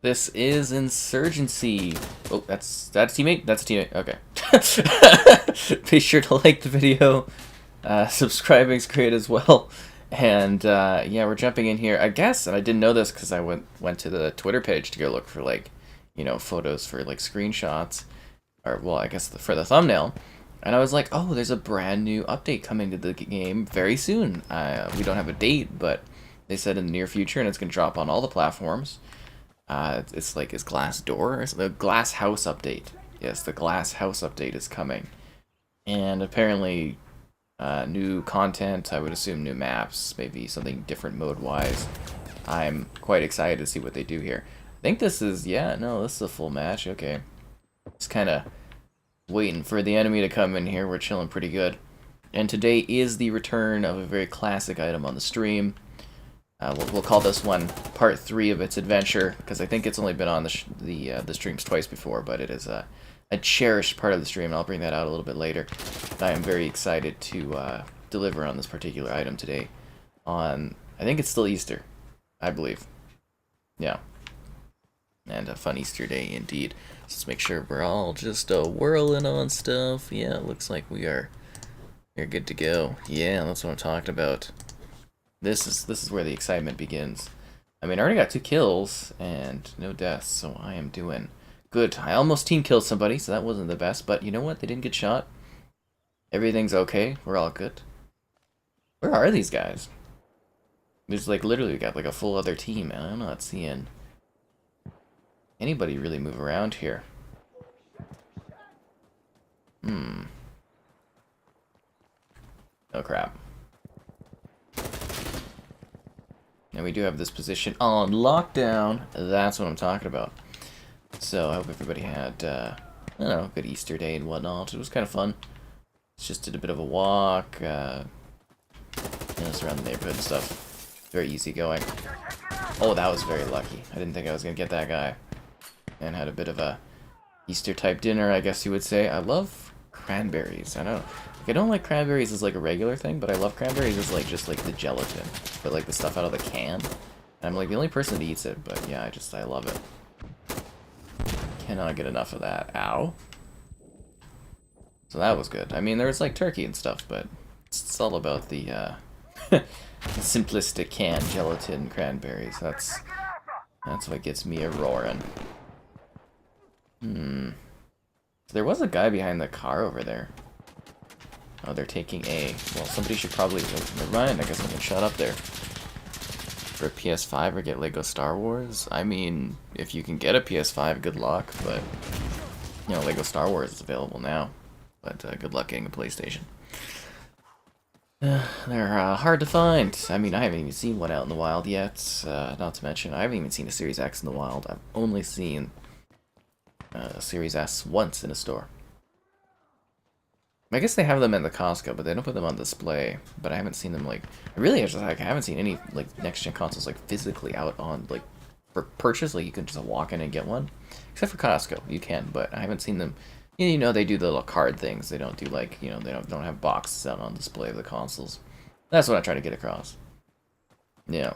This is Insurgency. Oh, that's a teammate? That's a teammate. Okay. Be sure to like the video. Subscribing's great as well. And yeah, we're jumping in here. I guess, and I didn't know this because I went to the Twitter page to go look for photos for screenshots, or well, I guess for the thumbnail. And I was like, oh, there's a brand new update coming to the game very soon. We don't have a date, but they said in the near future, and it's gonna drop on all the platforms. It's Glassdoor, the Glasshouse update. Yes, the Glasshouse update is coming, and apparently, new content. I would assume new maps, maybe something different mode-wise. I'm quite excited to see what they do here. I think this is this is a full match. Okay, just kind of waiting for the enemy to come in here. We're chilling pretty good, and today is the return of a very classic item on the stream. We'll call this one part 3 of its adventure, because I think it's only been on the streams twice before, but it is a cherished part of the stream, and I'll bring that out a little bit later. But I am very excited to deliver on this particular item today on, I think it's still Easter, I believe. Yeah. And a fun Easter day indeed. Let's make sure we're all just whirling on stuff. Yeah, it looks like we're good to go. Yeah, that's what I'm talking about. This is where the excitement begins. I mean, I already got 2 kills and no deaths, so I am doing good. I almost team killed somebody, so that wasn't the best, but you know what? They didn't get shot. Everything's okay. We're all good. Where are these guys? There's literally got a full other team, and I'm not seeing anybody really move around here. Oh crap. And we do have this position on lockdown. That's what I'm talking about. So I hope everybody had, I don't know, a good Easter day and whatnot. It was kind of fun. Just did a bit of a walk, just around the neighborhood and stuff. Very easy going. Oh, that was very lucky. I didn't think I was going to get that guy. And had a bit of a Easter type dinner, I guess you would say. I love cranberries. I know. I don't like cranberries as a regular thing, but I love cranberries as just the gelatin, but the stuff out of the can. And I'm the only person that eats it, but yeah, I love it. Cannot get enough of that. Ow. So that was good. I mean, there was turkey and stuff, but it's all about the simplistic canned gelatin cranberries. That's what gets me a roaring. So there was a guy behind the car over there. Oh, they're taking A. Well, somebody should probably... Never mind, I guess I can shut up there. For a PS5 or get Lego Star Wars? I mean, if you can get a PS5, good luck, but... You know, Lego Star Wars is available now. But good luck getting a PlayStation. They're hard to find. I mean, I haven't even seen one out in the wild yet. Not to mention, I haven't even seen a Series X in the wild. I've only seen a Series S once in a store. I guess they have them in the Costco, but they don't put them on display. But I haven't seen them I haven't seen any next gen consoles physically out on for purchase. You can just walk in and get one, except for Costco. You can, but I haven't seen them. You know, they do the little card things. They don't do they don't have boxes out on display of the consoles. That's what I try to get across. Yeah.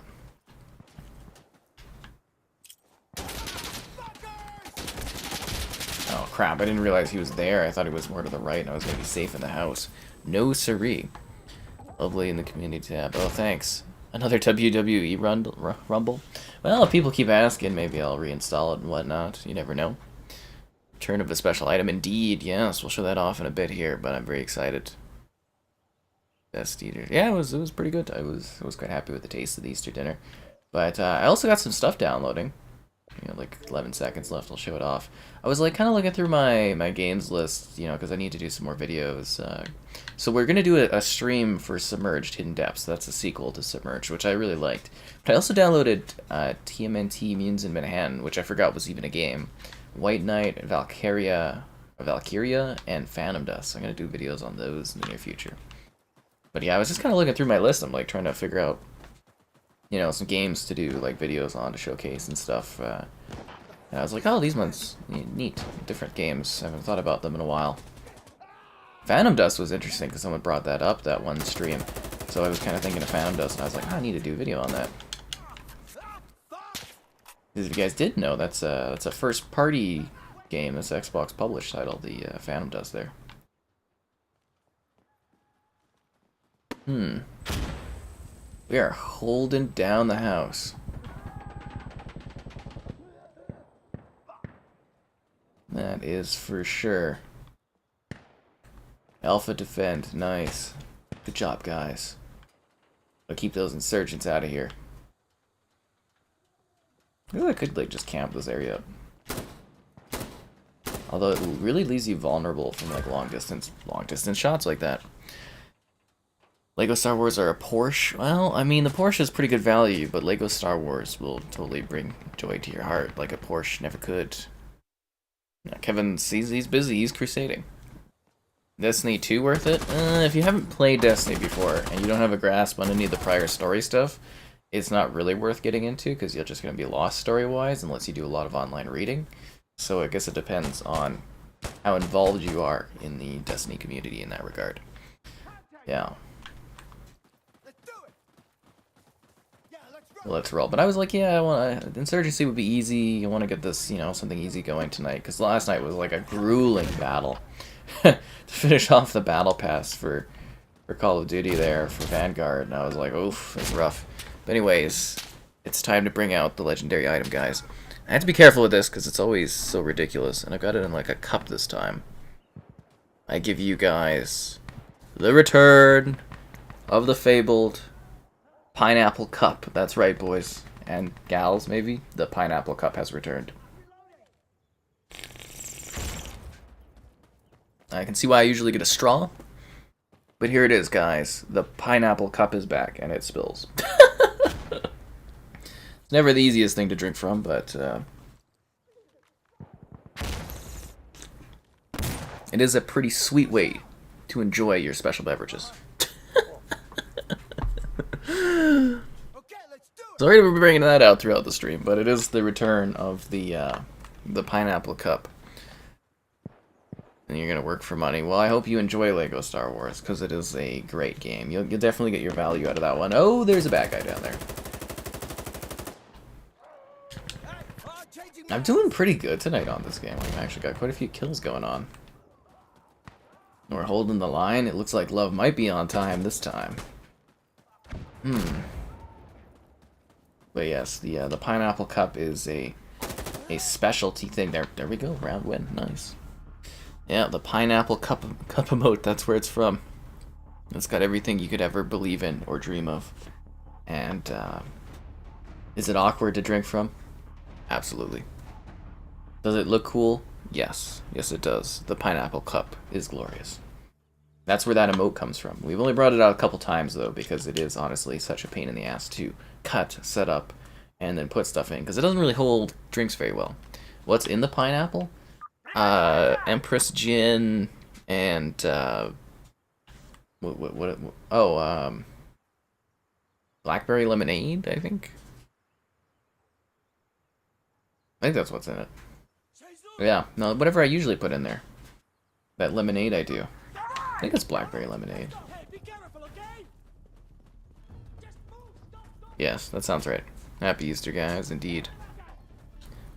Oh crap, I didn't realize he was there. I thought he was more to the right and I was going to be safe in the house. No siree. Lovely in the community tab. Oh, thanks. Another WWE Rumble? Well, if people keep asking, maybe I'll reinstall it and whatnot. You never know. Return of a special item indeed. Yes, we'll show that off in a bit here, but I'm very excited. Best Eater. Yeah, it was pretty good. I was quite happy with the taste of the Easter dinner. But I also got some stuff downloading. You know, 11 seconds left, I'll show it off. I was kind of looking through my games list, because I need to do some more videos. So we're going to do a stream for Submerged Hidden Depths. That's a sequel to Submerged, which I really liked. But I also downloaded TMNT Mutants in Manhattan, which I forgot was even a game. White Knight, Valkyria, and Phantom Dust. I'm going to do videos on those in the near future. But yeah, I was just kind of looking through my list. I'm trying to figure out some games to do videos on to showcase and stuff. And I was like, oh, these ones, neat, different games. I haven't thought about them in a while. Phantom Dust was interesting because someone brought that up that one stream. So I was kind of thinking of Phantom Dust, and I was like, oh, I need to do a video on that. Because if you guys did know, that's a first-party game. That's an Xbox published title. The Phantom does there. We are holding down the house. That is for sure. Alpha defend, nice. Good job, guys. I'll keep those insurgents out of here. Maybe I could like just camp this area up. Although it really leaves you vulnerable from like long distance shots like that. Lego Star Wars are a Porsche. Well, I mean the Porsche is pretty good value, but Lego Star Wars will totally bring joy to your heart like a Porsche never could. Now, Kevin sees he's busy. He's crusading. Destiny 2 worth it? If you haven't played Destiny before and you don't have a grasp on any of the prior story stuff, it's not really worth getting into because you're just going to be lost story-wise unless you do a lot of online reading. So I guess it depends on how involved you are in the Destiny community in that regard. Yeah. Let's roll. But I was like, yeah, Insurgency would be easy. I want to get this, you know, something easy going tonight because last night was like a grueling battle. To finish off the battle pass for Call of Duty there for Vanguard, and I was like, oof, that's rough. But anyways, it's time to bring out the legendary item, guys. I have to be careful with this because it's always so ridiculous, and I've got it in like a cup this time. I give you guys the return of the fabled pineapple cup. That's right, boys and gals, maybe. The pineapple cup has returned. I can see why I usually get a straw, but here it is, guys. The pineapple cup is back, and it spills. It's never the easiest thing to drink from, but it is a pretty sweet way to enjoy your special beverages. Sorry to be bringing that out throughout the stream, but it is the return of the pineapple cup. And you're gonna work for money. Well, I hope you enjoy Lego Star Wars, because it is a great game. You'll definitely get your value out of that one. Oh, there's a bad guy down there. I'm doing pretty good tonight on this game. I've actually got quite a few kills going on. We're holding the line. It looks like love might be on time this time. But yes, the pineapple cup is a specialty thing. There we go. Round win. Nice. Yeah, the pineapple cup emote, that's where it's from. It's got everything you could ever believe in or dream of. And, is it awkward to drink from? Absolutely. Does it look cool? Yes. Yes, it does. The pineapple cup is glorious. That's where that emote comes from. We've only brought it out a couple times, though, because it is honestly such a pain in the ass to cut, set up, and then put stuff in, because it doesn't really hold drinks very well. What's in the pineapple? Empress Gin and blackberry lemonade, I think that's what's in it. Yeah, no, whatever I usually put in there. That lemonade I do. I think it's blackberry lemonade. Yes, that sounds right. Happy Easter, guys, indeed.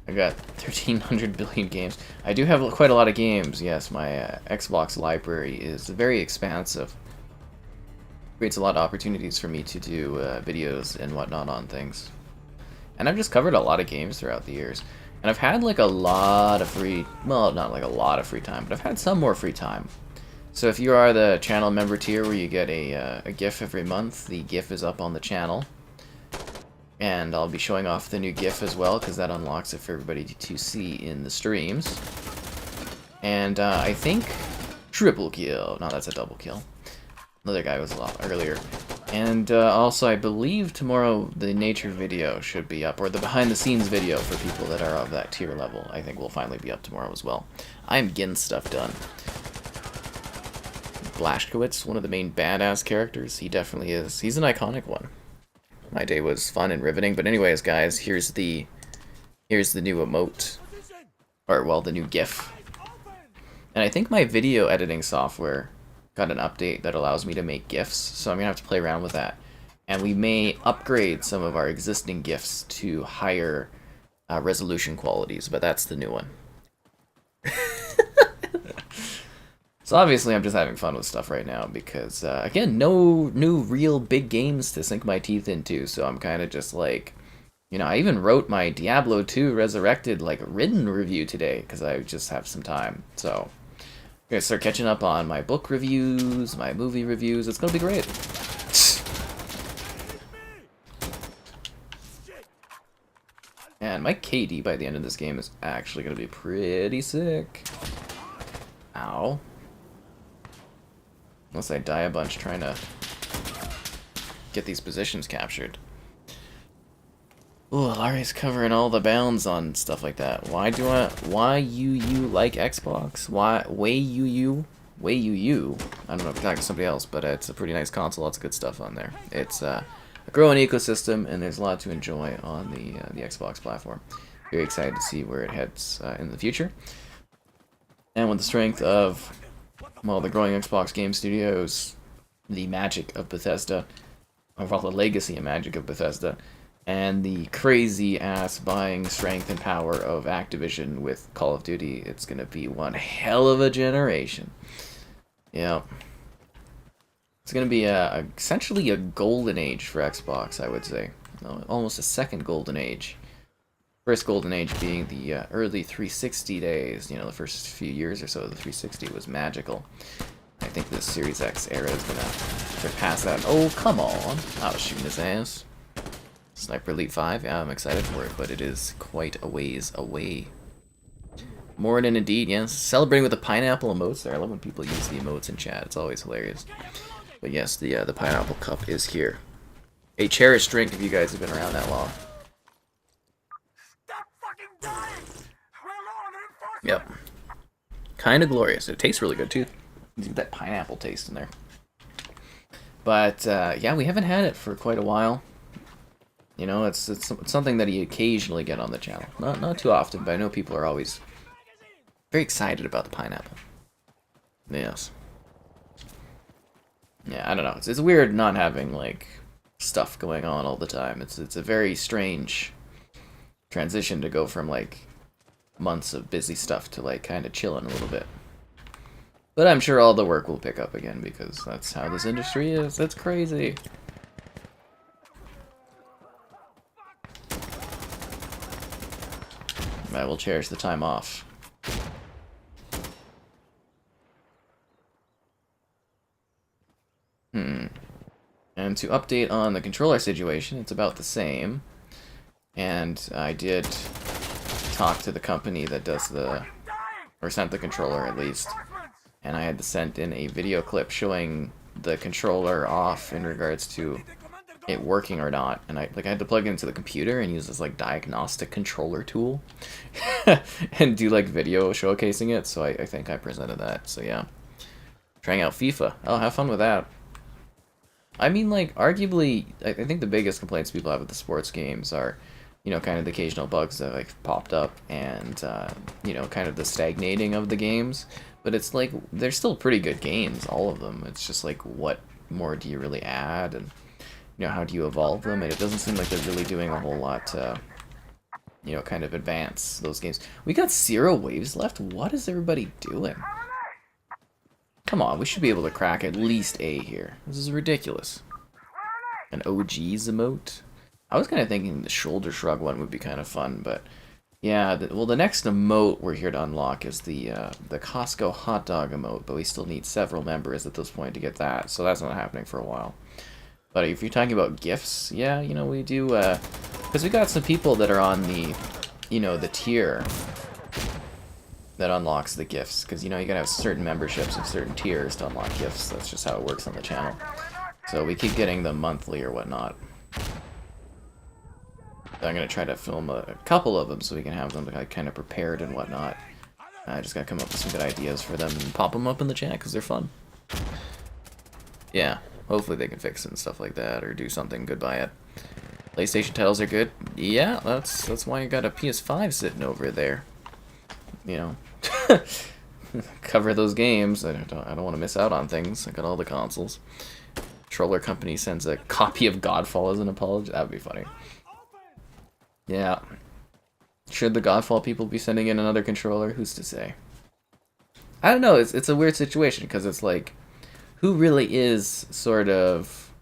I got 1,300 billion games. I do have quite a lot of games, yes. My Xbox library is very expansive. Creates a lot of opportunities for me to do videos and whatnot on things. And I've just covered a lot of games throughout the years. And I've had like a lot of free, well, not like a lot of free time, but I've had some more free time. So if you are the channel member tier where you get a GIF every month, the GIF is up on the channel. And I'll be showing off the new GIF as well, because that unlocks it for everybody to see in the streams. And I think triple kill. No, that's a double kill. Another guy was a lot earlier. And also, I believe tomorrow the nature video should be up, or the behind-the-scenes video for people that are of that tier level. I think will finally be up tomorrow as well. I'm getting stuff done. Blashkowitz, one of the main badass characters. He definitely is. He's an iconic one. My day was fun and riveting, but anyways, guys, here's the new emote, or well, the new GIF. And I think my video editing software got an update that allows me to make GIFs, so I'm gonna have to play around with that. And we may upgrade some of our existing GIFs to higher resolution qualities, but that's the new one. So obviously I'm just having fun with stuff right now because, again, no new real big games to sink my teeth into, so I'm kind of just like, you know, I even wrote my Diablo 2 Resurrected, like, written review today because I just have some time, so I'm going to start catching up on my book reviews, my movie reviews. It's going to be great. And my KD by the end of this game is actually going to be pretty sick. Ow. Unless I die a bunch trying to get these positions captured. Ooh, Larry's covering all the bounds on stuff like that. Why you like Xbox? Way you? I don't know if you're talking to somebody else, but it's a pretty nice console. Lots of good stuff on there. It's a growing ecosystem, and there's a lot to enjoy on the Xbox platform. Very excited to see where it heads in the future. And with the strength of, well, the growing Xbox game studios, the magic of Bethesda, overall the legacy and magic of Bethesda, and the crazy-ass buying strength and power of Activision with Call of Duty, it's going to be one hell of a generation. Yeah. It's going to be essentially a golden age for Xbox, I would say. Almost a second golden age. First golden age being the early 360 days. You know, the first few years or so of the 360 was magical. I think this Series X era is going to surpass that. Oh, come on. I was shooting his ass. Sniper Elite 5, yeah, I'm excited for it, but it is quite a ways away. Morden indeed, yes. Celebrating with the pineapple emotes there. I love when people use the emotes in chat. It's always hilarious. But yes, the pineapple cup is here. A cherished drink if you guys have been around that long. Yep. Kind of glorious. It tastes really good too. You get that pineapple taste in there. But yeah, we haven't had it for quite a while. You know, it's something that you occasionally get on the channel. Not too often, but I know people are always very excited about the pineapple. Yes. Yeah, I don't know. It's weird not having, like, stuff going on all the time. It's a very strange transition to go from, like, months of busy stuff to, like, kind of chilling a little bit. But I'm sure all the work will pick up again because that's how this industry is. That's crazy. I will cherish the time off. And to update on the controller situation, it's about the same. And I did talk to the company that does or sent the controller at least. And I had to send in a video clip showing the controller off in regards to it working or not, and I had to plug it into the computer and use this like diagnostic controller tool and do like video showcasing it. So I think I presented that. So yeah, trying out FIFA. Oh, have fun with that. I mean, like, arguably, I think the biggest complaints people have with the sports games are, you know, kind of the occasional bugs that like popped up and you know, kind of the stagnating of the games. But it's like they're still pretty good games, all of them. It's just like, what more do you really add, and you know, how do you evolve them? And it doesn't seem like they're really doing a whole lot to, you know, kind of advance those games. We got 0 waves left? What is everybody doing? Come on, we should be able to crack at least A here. This is ridiculous. An OG's emote? I was kind of thinking the shoulder shrug one would be kind of fun, but yeah, well, the next emote we're here to unlock is the Costco hot dog emote, but we still need several members at this point to get that, so that's not happening for a while. But if you're talking about gifts, yeah, you know, we do, because we got some people that are on the, you know, the tier that unlocks the gifts, because, you know, you gotta have certain memberships of certain tiers to unlock gifts. That's just how it works on the channel. So we keep getting them monthly or whatnot. I'm gonna try to film a couple of them so we can have them like, kind of prepared and whatnot. I just gotta come up with some good ideas for them and pop them up in the chat because they're fun. Yeah. Hopefully they can fix it and stuff like that, or do something good by it. PlayStation titles are good. Yeah, that's why I got a PS5 sitting over there. You know, cover those games. I don't want to miss out on things. I got all the consoles. Controller company sends a copy of Godfall as an apology. That would be funny. Yeah. Should the Godfall people be sending in another controller? Who's to say? I don't know. It's a weird situation because it's like, who really is sort of,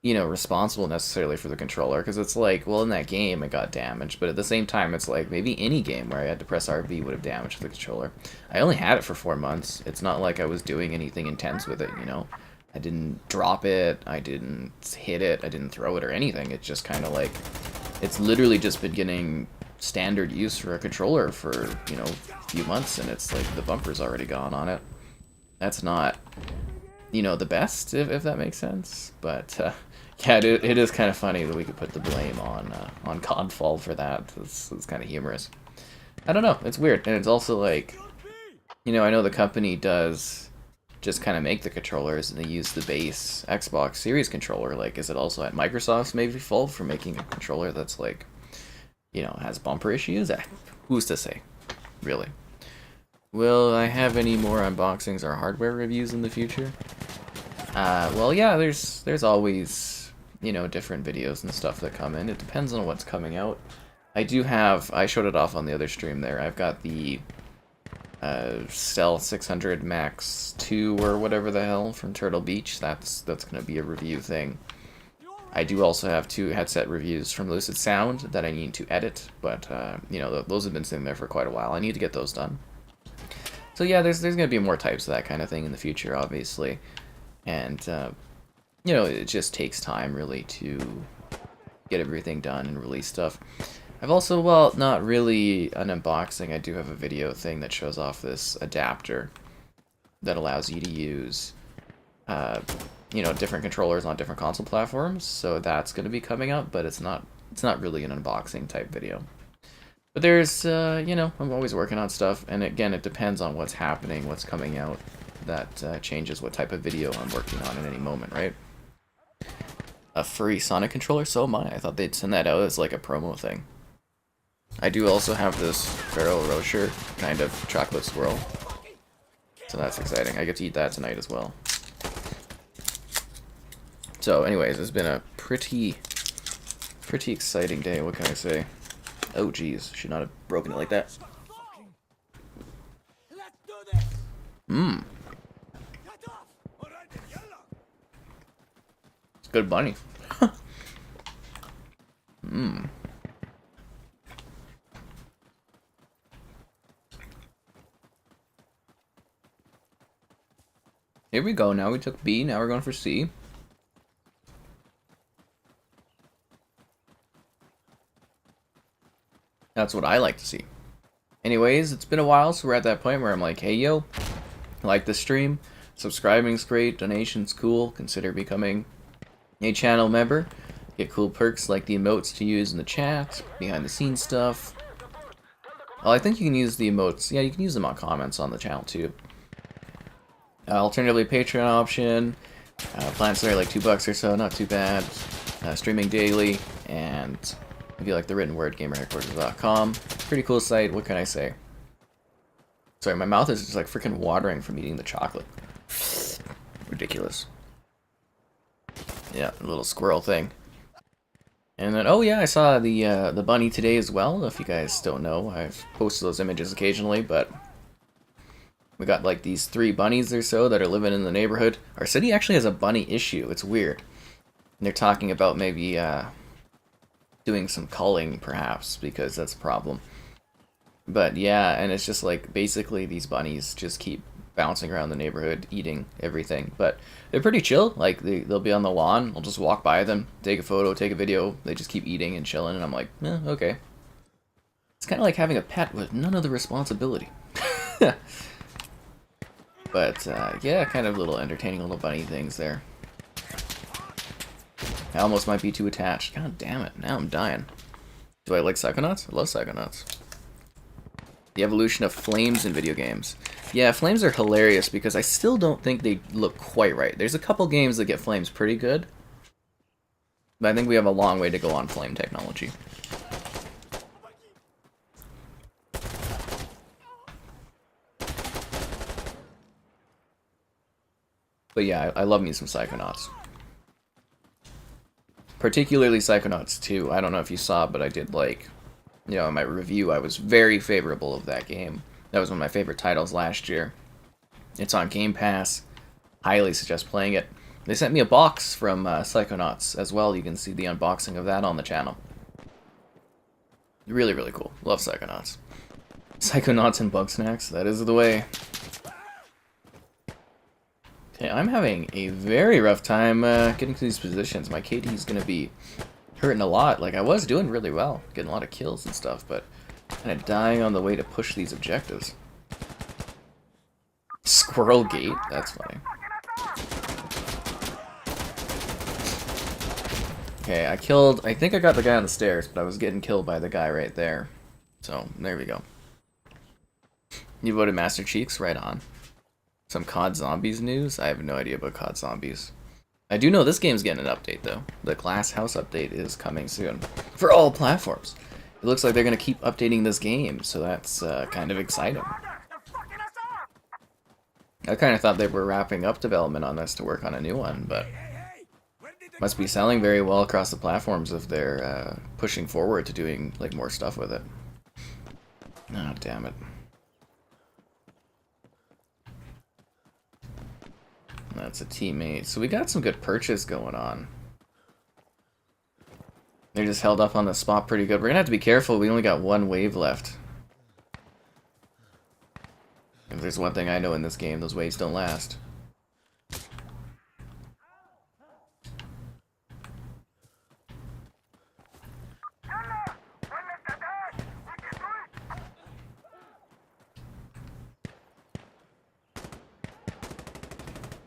you know, responsible necessarily for the controller? Because it's like, well, in that game it got damaged, but at the same time it's like maybe any game where I had to press RB would have damaged the controller. I only had it for 4 months. It's not like I was doing anything intense with it, you know. I didn't drop it, I didn't hit it, I didn't throw it or anything. It's just kind of like, it's literally just been getting standard use for a controller for, you know, a few months, and it's like the bumper's already gone on it. That's not, you know, the best, if that makes sense. But yeah, it is kind of funny that we could put the blame on Godfall for that. It's kind of humorous. I don't know, it's weird, and it's also like, you know, I know the company does just kind of make the controllers and they use the base Xbox Series controller. Like, is it also at Microsoft's maybe fault for making a controller that's like, you know, has bumper issues? Who's to say, really? Will I have any more unboxings or hardware reviews in the future? Well, yeah, there's always, you know, different videos and stuff that come in. It depends on what's coming out. I showed it off on the other stream there. I've got the Stealth 600 Max 2 or whatever the hell from Turtle Beach. That's going to be a review thing. I do also have 2 headset reviews from Lucid Sound that I need to edit, but you know, those have been sitting there for quite a while. I need to get those done. So yeah, there's going to be more types of that kind of thing in the future, obviously. And you know, it just takes time really to get everything done and release stuff. I've also, well, not really an unboxing, I do have a video thing that shows off this adapter that allows you to use, you know, different controllers on different console platforms, so that's going to be coming up, but it's not really an unboxing type video. But there's, you know, I'm always working on stuff, and again, it depends on what's happening, what's coming out, that changes what type of video I'm working on at any moment, right? A free Sonic controller? So am I. I thought they'd send that out as like a promo thing. I do also have this Ferrero Rocher kind of chocolate swirl, so that's exciting. I get to eat that tonight as well. So anyways, it's been a pretty exciting day, what can I say? Oh geez, should not have broken it like that. Mmm. It's a good bunny. Mmm. Here we go, now we took B, now we're going for C. That's what I like to see. Anyways, it's been a while, so we're at that point where I'm like, hey yo, like the stream, subscribing's great, donation's cool, consider becoming a channel member, get cool perks like the emotes to use in the chat, behind the scenes stuff. Well, I think you can use the emotes, yeah, you can use them on comments on the channel too. Alternatively, Patreon option, plans there like $2 or so, not too bad. Streaming daily, and if you like the written word, gamerheadquarters.com. Pretty cool site, what can I say? Sorry, my mouth is just like freaking watering from eating the chocolate. Ridiculous. Yeah, a little squirrel thing. And then, oh yeah, I saw the bunny today as well. If you guys don't know, I've posted those images occasionally, but we got like these 3 bunnies or so that are living in the neighborhood. Our city actually has a bunny issue. It's weird. And they're talking about maybe doing some culling, perhaps, because that's a problem. But yeah, and it's just like basically these bunnies just keep bouncing around the neighborhood, eating everything. But they're pretty chill. Like they'll be on the lawn. I'll just walk by them, take a photo, take a video. They just keep eating and chilling, and I'm like, okay. It's kind of like having a pet with none of the responsibility. But, yeah, kind of little entertaining little bunny things there. I almost might be too attached. God damn it, now I'm dying. Do I like Psychonauts? I love Psychonauts. The evolution of flames in video games. Yeah, flames are hilarious because I still don't think they look quite right. There's a couple games that get flames pretty good, but I think we have a long way to go on flame technology. But yeah, I love me some Psychonauts. Particularly Psychonauts 2. I don't know if you saw, but I did like you know, in my review, I was very favorable of that game. That was one of my favorite titles last year. It's on Game Pass. Highly suggest playing it. They sent me a box from Psychonauts as well. You can see the unboxing of that on the channel. Really, really cool. Love Psychonauts. Psychonauts and Bugsnax, that is the way. Okay, I'm having a very rough time getting to these positions. My KD is going to be hurting a lot. Like, I was doing really well, getting a lot of kills and stuff, but kind of dying on the way to push these objectives. Squirrel Gate? That's funny. Okay, I think I got the guy on the stairs, but I was getting killed by the guy right there. So, there we go. You voted Master Cheeks? Right on. Some COD Zombies news? I have no idea about COD Zombies. I do know this game's getting an update, though. The Glasshouse update is coming soon. For all platforms. It looks like they're going to keep updating this game, so that's kind of exciting. I kind of thought they were wrapping up development on this to work on a new one, but must be selling very well across the platforms if they're pushing forward to doing like more stuff with it. Oh, damn it. That's a teammate. So we got some good purchase going on. They just held up on the spot pretty good. We're gonna have to be careful. We only got one wave left. If there's one thing I know in this game, those waves don't last.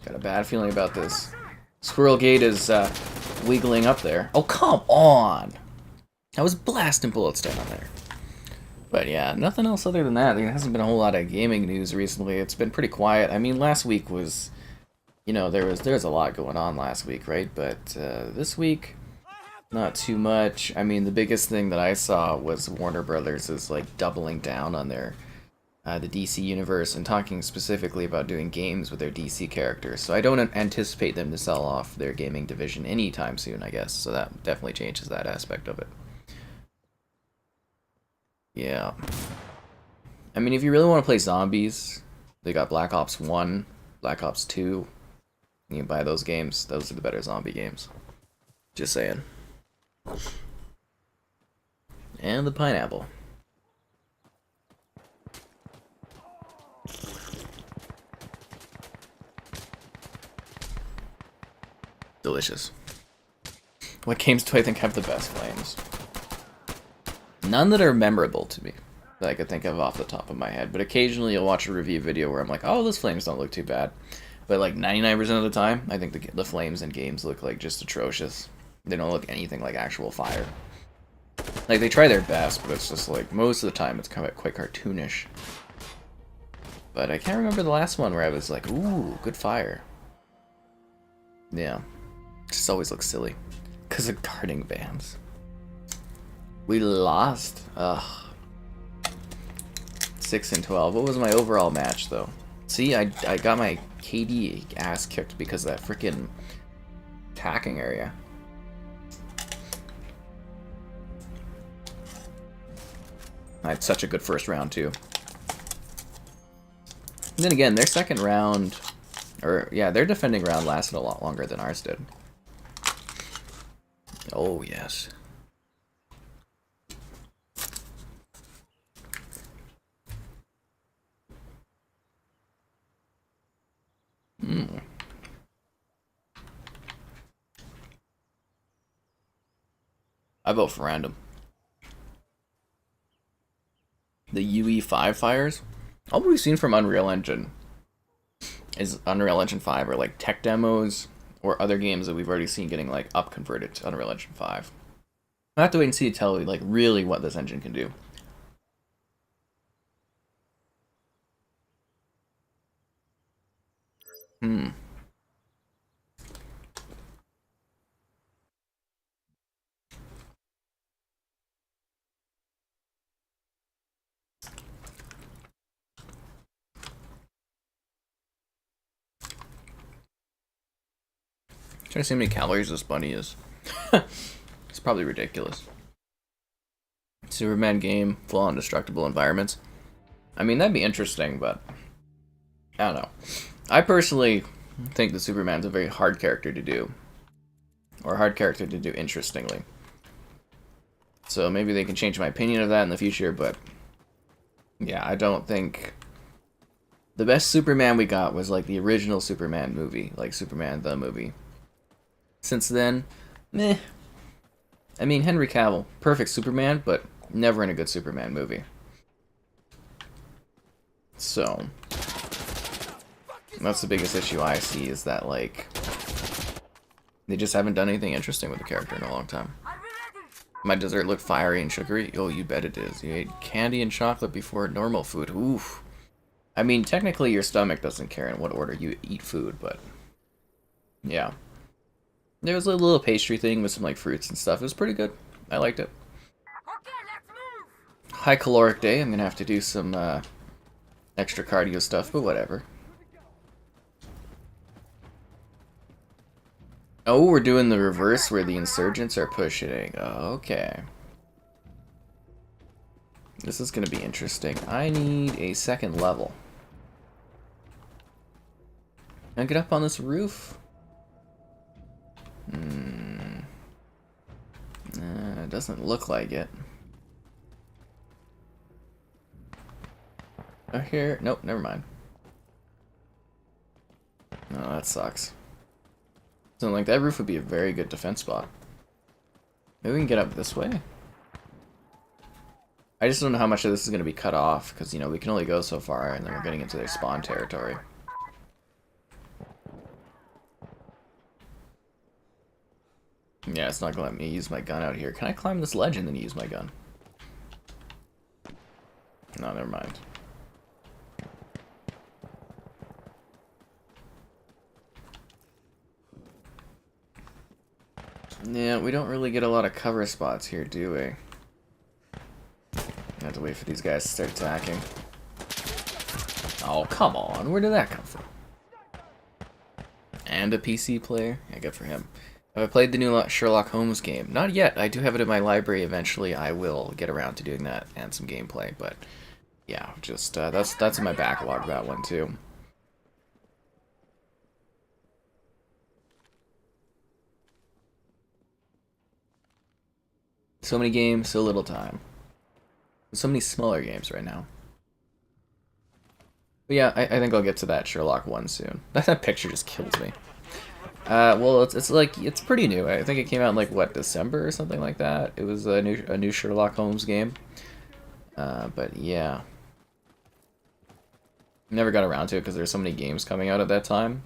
Got a bad feeling about this. Squirrel Gate is wiggling up there. Oh, come on! I was blasting bullets down there. But yeah, nothing else other than that. There hasn't been a whole lot of gaming news recently. It's been pretty quiet. I mean, last week was, you know, there was a lot going on last week, right? But this week, not too much. I mean, the biggest thing that I saw was Warner Brothers is like doubling down on their the DC universe and talking specifically about doing games with their DC characters. So I don't anticipate them to sell off their gaming division anytime soon, I guess. So that definitely changes that aspect of it. Yeah. I mean, if you really want to play zombies, they got Black Ops 1, Black Ops 2. You can buy those games. Those are the better zombie games. Just saying. And the pineapple. Delicious. What games do I think have the best flames? None that are memorable to me that I could think of off the top of my head, but occasionally you'll watch a review video where I'm like, oh, those flames don't look too bad. But like 99% of the time, I think the flames in games look like just atrocious. They don't look anything like actual fire. Like, they try their best, but it's just like, most of the time it's kind of quite cartoonish. But I can't remember the last one where I was like, ooh, good fire. Yeah. Just always looks silly. Because of guarding vans. We lost. Ugh. 6 and 12. What was my overall match, though? See, I got my KD ass kicked because of that freaking attacking area. I had such a good first round, too. And then again, their second round, or yeah, their defending round lasted a lot longer than ours did. Oh, yes. I vote for random. The UE5 fires? All we've seen from Unreal Engine is Unreal Engine 5 or like tech demos or other games that we've already seen getting like up converted to Unreal Engine 5. I have to wait and see to tell you like really what this engine can do. Trying to see how many calories this bunny is. It's probably ridiculous. Superman game, full on destructible environments. I mean, that'd be interesting, but I don't know. I personally think that Superman's a very hard character to do. Or a hard character to do interestingly. So maybe they can change my opinion of that in the future, but yeah, I don't think... The best Superman we got was like the original Superman movie, like Superman the movie. Since then, meh. I mean, Henry Cavill, perfect Superman, but never in a good Superman movie. So, that's the biggest issue I see, is that, like, they just haven't done anything interesting with the character in a long time. My dessert look fiery and sugary? Oh, you bet it is. You ate candy and chocolate before normal food. Oof. I mean, technically your stomach doesn't care in what order you eat food, but yeah. There was a little pastry thing with some like fruits and stuff. It was pretty good. I liked it. Okay, let's move. High caloric day. I'm gonna have to do some extra cardio stuff, but whatever. Oh, we're doing the reverse where the insurgents are pushing. Okay. This is gonna be interesting. I need a second level. Can I get up on this roof? It doesn't look like it. Oh, here. Nope, never mind. No, that sucks. So, like, that roof would be a very good defense spot. Maybe we can get up this way? I just don't know how much of this is going to be cut off, because, you know, we can only go so far, and then we're getting into their spawn territory. Yeah, it's not going to let me use my gun out here. Can I climb this ledge and then use my gun? No, never mind. Yeah, we don't really get a lot of cover spots here, do we? I have to wait for these guys to start attacking. Oh, come on. Where did that come from? And a PC player? Yeah, good for him. Have I played the new Sherlock Holmes game? Not yet. I do have it in my library. Eventually, I will get around to doing that and some gameplay. But yeah, just that's in my backlog. That one too. So many games, so little time. So many smaller games right now. But yeah, I think I'll get to that Sherlock one soon. That picture just kills me. Well, it's like, it's pretty new. I think it came out in like, what, December or something like that? It was a new Sherlock Holmes game. But yeah. Never got around to it because there's so many games coming out at that time.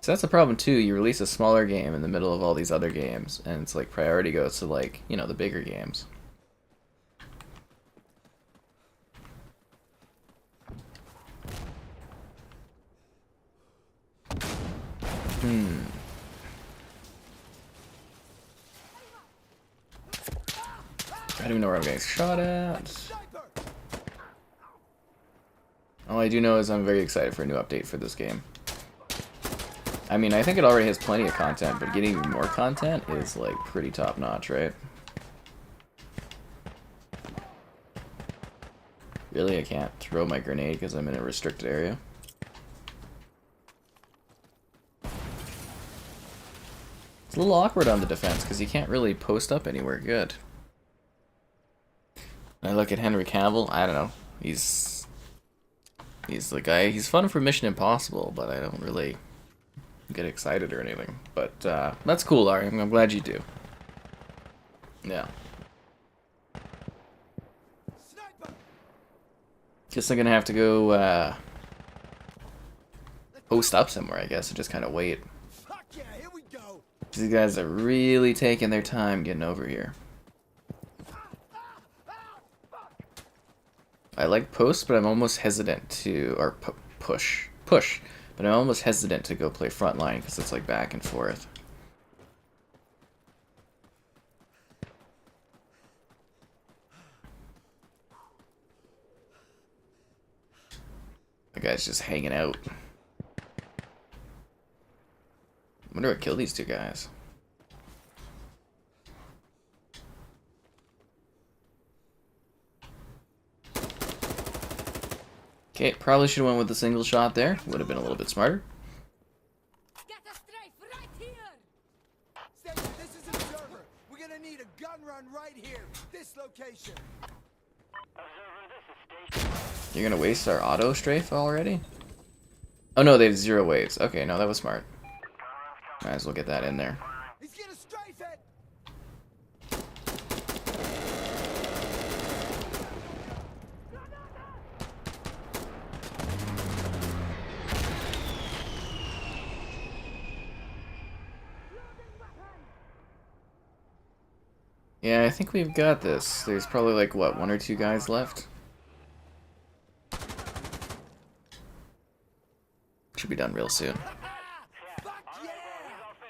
So that's the problem too, you release a smaller game in the middle of all these other games, and it's like priority goes to like, you know, the bigger games. I don't even know where I'm getting shot at. All I do know is I'm very excited for a new update for this game. I mean, I think it already has plenty of content, but getting even more content is like pretty top notch, right? Really, I can't throw my grenade because I'm in a restricted area. It's a little awkward on the defense because you can't really post up anywhere good. I look at Henry Cavill, I don't know. He's the guy, he's fun for Mission Impossible, but I don't really get excited or anything. But that's cool, Ari. I'm glad you do. Yeah. Guess I'm gonna have to go post up somewhere, I guess, and just kind of wait. These guys are really taking their time getting over here. I like post, but I'm almost hesitant to, or push, but I'm almost hesitant to go play frontline because it's like back and forth. The guy's just hanging out. I wonder what killed these two guys. Okay, probably should have went with the single shot there. Would have been a little bit smarter. Get a strafe right here. Station, this is Observer. We're gonna need a gun run right here. This location. You're gonna waste our auto strafe already? Oh no, they have 0 waves. Okay, no, that was smart. Might as well get that in there. He's gonna strafe it. Yeah, I think we've got this. There's probably like, what, 1 or 2 guys left? Should be done real soon. Fuck yeah!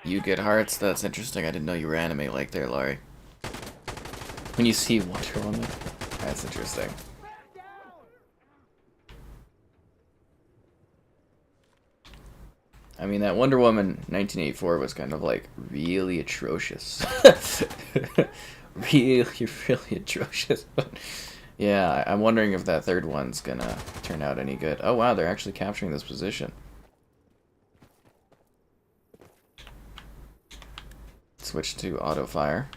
You get hearts? That's interesting. I didn't know you were anime like there, Laurie. When you see Wonder Woman? That's interesting. I mean, that Wonder Woman 1984 was kind of like really atrocious. really, really atrocious. Yeah, I'm wondering if that third one's gonna turn out any good. Oh wow, they're actually capturing this position. Switch to auto fire.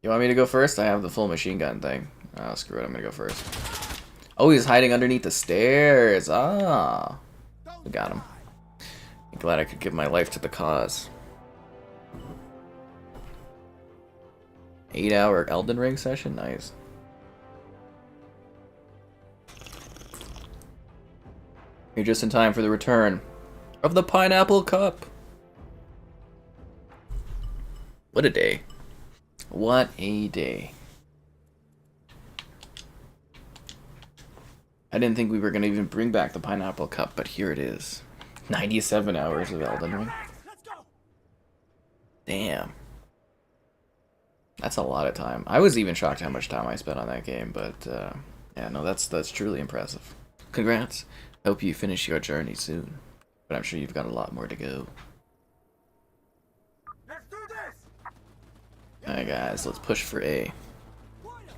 You want me to go first? I have the full machine gun thing. Oh, screw it, I'm gonna go first. Oh, he's hiding underneath the stairs. Ah. We got him. I'm glad I could give my life to the cause. 8-hour Elden Ring session? Nice. You're just in time for the return of the Pineapple Cup. What a day. What a day. I didn't think we were going to even bring back the Pineapple Cup, but here it is. 97 hours of Elden Ring. Let's go. Damn. That's a lot of time. I was even shocked how much time I spent on that game, but yeah, no, that's truly impressive. Congrats. Hope you finish your journey soon. But I'm sure you've got a lot more to go. Let's do this. Alright guys, let's push for A. Quiet.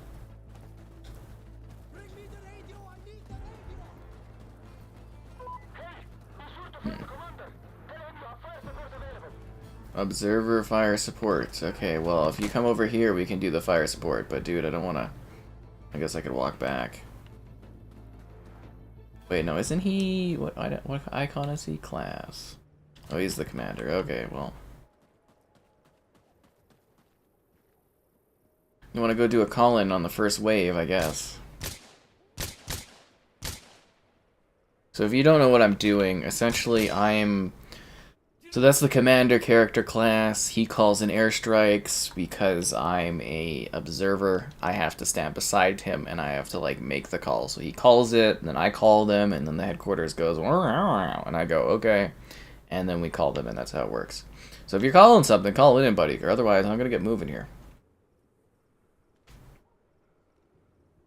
Bring me the radio. I need the radio. Observer fire support. Okay, well, if you come over here, we can do the fire support. But dude, I don't want to... I guess I could walk back. Wait, no, isn't he... What icon is he? Class. Oh, he's the commander. Okay, well. You want to go do a call-in on the first wave, I guess. So if you don't know what I'm doing, essentially I'm... So that's the commander character class. He calls in airstrikes because I'm a observer. I have to stand beside him and I have to like make the call. So he calls it, and then I call them, and then the headquarters goes, and I go, okay. And then we call them, and that's how it works. So if you're calling something, call it in, buddy, or otherwise I'm gonna get moving here.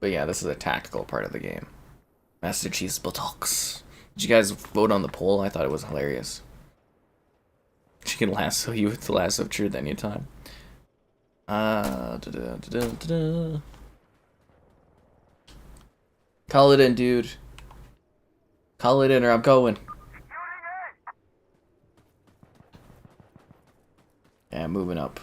But yeah, this is a tactical part of the game. Master Chief's buttocks. Did you guys vote on the poll? I thought it was hilarious. She can lasso you with the lasso of truth anytime. Call it in, dude. Call it in or I'm going. Yeah, moving up.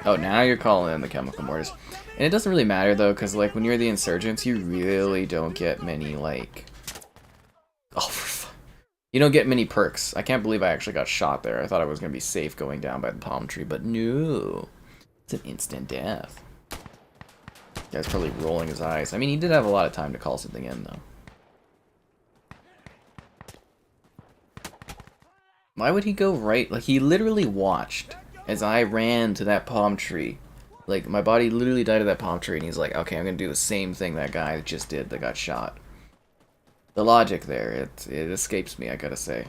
Oh, now you're calling in the chemical mortars. And it doesn't really matter, though, because, like, when you're the insurgents, you really don't get many, like... Oh, you don't get many perks. I can't believe I actually got shot there. I thought I was going to be safe going down by the palm tree, but no. It's an instant death. Guy's probably rolling his eyes. I mean, he did have a lot of time to call something in, though. Why would he go right? Like, he literally watched as I ran to that palm tree. Like, my body literally died to that palm tree, and he's like, okay, I'm gonna do the same thing that guy just did that got shot. The logic there, it escapes me, I gotta say.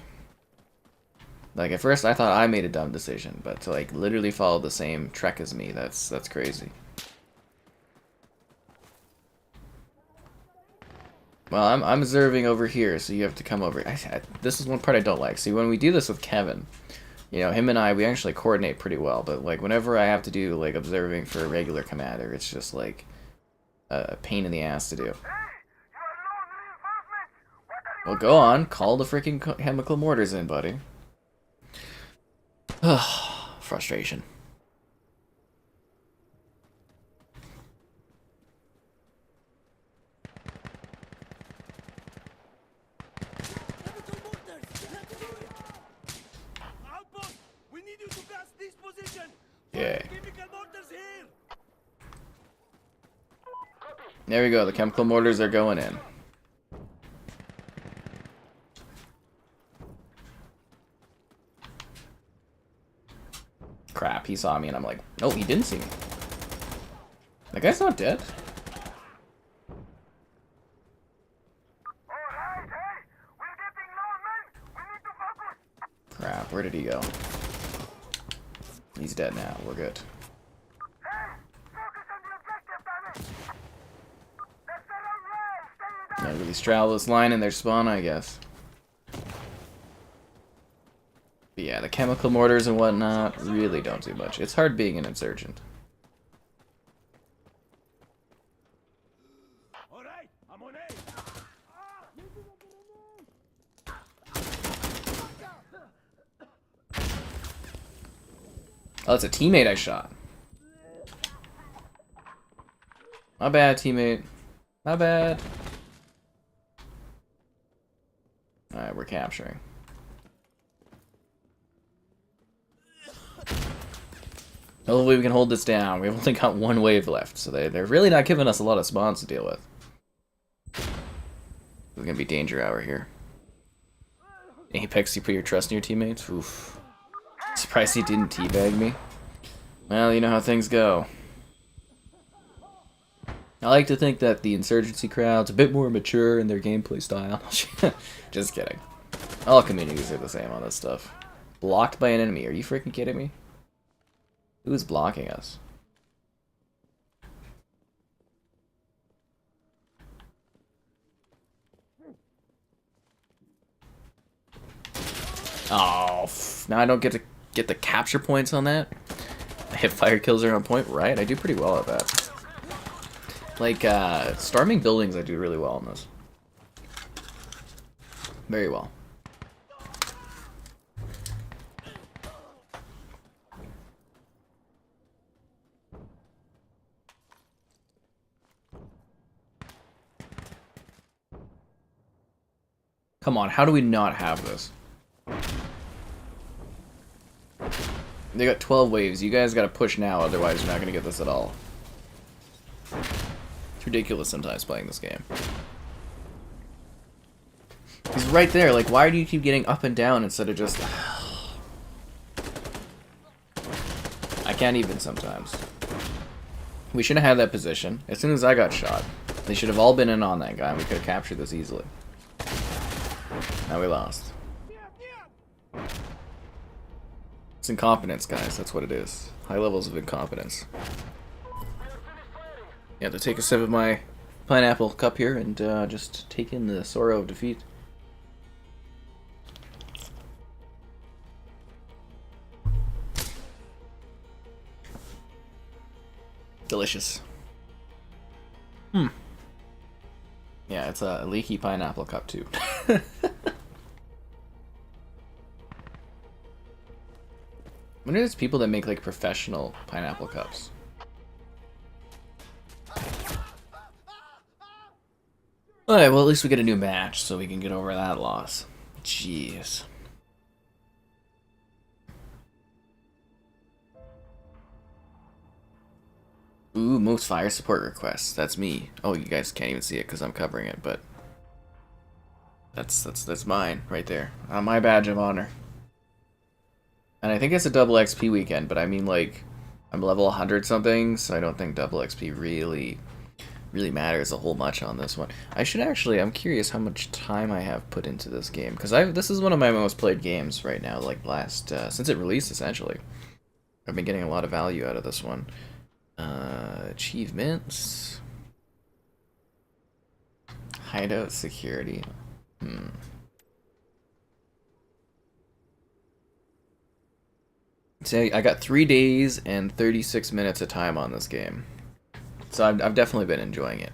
Like, at first I thought I made a dumb decision, but to, like, literally follow the same trek as me, that's crazy. Well, I'm observing over here, so you have to come over. This is one part I don't like. See, when we do this with Kevin, You know, him and I, we actually coordinate pretty well, but like whenever I have to do like observing for a regular commander, it's just like a pain in the ass to do. Well, go on, call the freaking chemical mortars in, buddy. Frustration. Yeah. There we go, the chemical mortars are going in. Crap, he saw me and I'm like, no, he didn't see me. That guy's not dead. Crap, where did he go? He's dead now, we're good. Not really straddle this line in their spawn, I guess. But yeah, the chemical mortars and whatnot really don't do much. It's hard being an insurgent. Oh, it's a teammate I shot. My bad, teammate. My bad. Alright, we're capturing. Hopefully we can hold this down. We've only got one wave left, so they're really not giving us a lot of spawns to deal with. There's gonna be danger hour here. Apex, you put your trust in your teammates? Oof. Surprised he didn't teabag me. Well, you know how things go. I like to think that the Insurgency crowd's a bit more mature in their gameplay style. Just kidding. All communities are the same on this stuff. Blocked by an enemy. Are you freaking kidding me? Who's blocking us? Oh, now I don't get to get the capture points on that. I hit fire kills are on point, right? I do pretty well at that. Like, storming buildings I do really well on this. Very well. Come on, how do we not have this? They got 12 waves. You guys gotta push now, otherwise you're not gonna get this at all. It's ridiculous sometimes playing this game. He's right there, like, why do you keep getting up and down instead of just... I can't even sometimes. We should have had that position. As soon as I got shot, they should have all been in on that guy, and we could have captured this easily. Now we lost. It's incompetence, guys. That's what it is. High levels of incompetence. Yeah, to take a sip of my pineapple cup here and just take in the sorrow of defeat. Delicious. Yeah, it's a leaky pineapple cup too. I wonder if there's people that make like professional pineapple cups. Alright, well at least we get a new match so we can get over that loss. Jeez. Ooh, most fire support requests. That's me. Oh, you guys can't even see it because I'm covering it, but that's mine right there. My badge of honor. And I think it's a double XP weekend, but I mean, like, I'm level 100 something, so I don't think double XP really matters a whole much on this one. I should actually, I'm curious how much time I have put into this game, because this is one of my most played games right now, like since it released, essentially. I've been getting a lot of value out of this one. Achievements. Hideout security. Say I got 3 days and 36 minutes of time on this game, so I've definitely been enjoying it.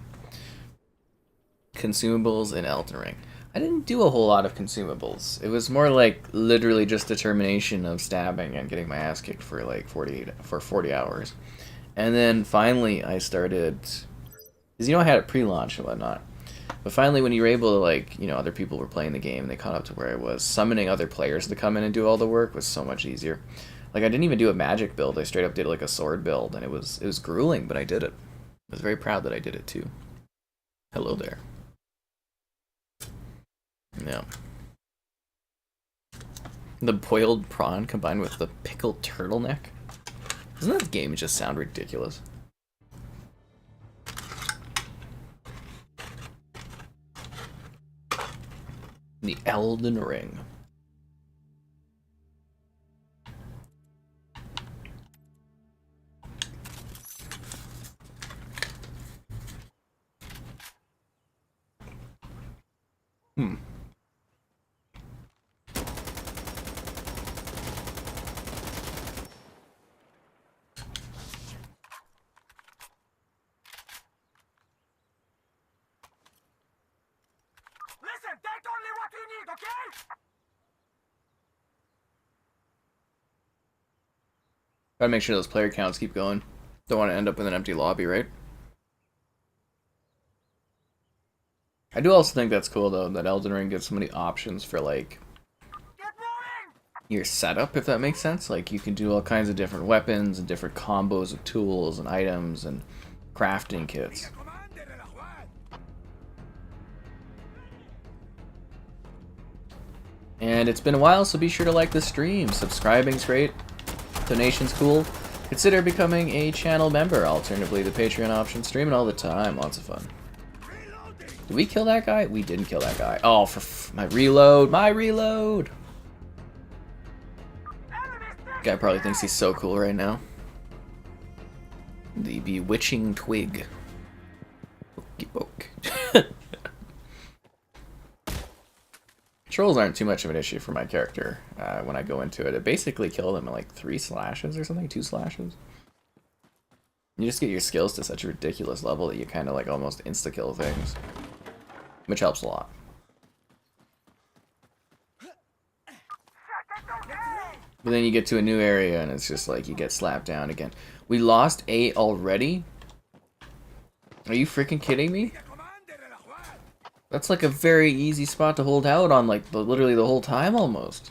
Consumables in Elden Ring. I didn't do a whole lot of consumables. It was more like literally just determination of stabbing and getting my ass kicked for like 40 hours. And then finally I started, because you know I had it pre-launch and whatnot. But finally when you were able to, like, you know, other people were playing the game and they caught up to where I was, summoning other players to come in and do all the work was so much easier. Like I didn't even do a magic build, I straight up did like a sword build, and it was grueling, but I did it. I was very proud that I did it too. Hello there. Yeah. The boiled prawn combined with the pickled turtleneck. Doesn't that game just sound ridiculous? The Elden Ring. Listen, take only what you need, okay? Gotta make sure those player counts keep going. Don't want to end up with an empty lobby, right? I do also think that's cool, though, that Elden Ring gives so many options for, like, your setup, if that makes sense. Like, you can do all kinds of different weapons and different combos of tools and items and crafting kits. And it's been a while, so be sure to like the stream. Subscribing's great. Donation's cool. Consider becoming a channel member. Alternatively, the Patreon option. Streaming all the time. Lots of fun. Did we kill that guy? We didn't kill that guy. Oh, for my reload. My reload. Guy probably thinks he's so cool right now. The bewitching twig. Pokey poke. Trolls aren't too much of an issue for my character when I go into it. It basically killed him in like 3 slashes or something, 2 slashes. You just get your skills to such a ridiculous level that you kind of like almost insta-kill things, which helps a lot. But then you get to a new area and it's just like you get slapped down again. We lost 8 already? Are you freaking kidding me? That's like a very easy spot to hold out on, like, literally the whole time, almost.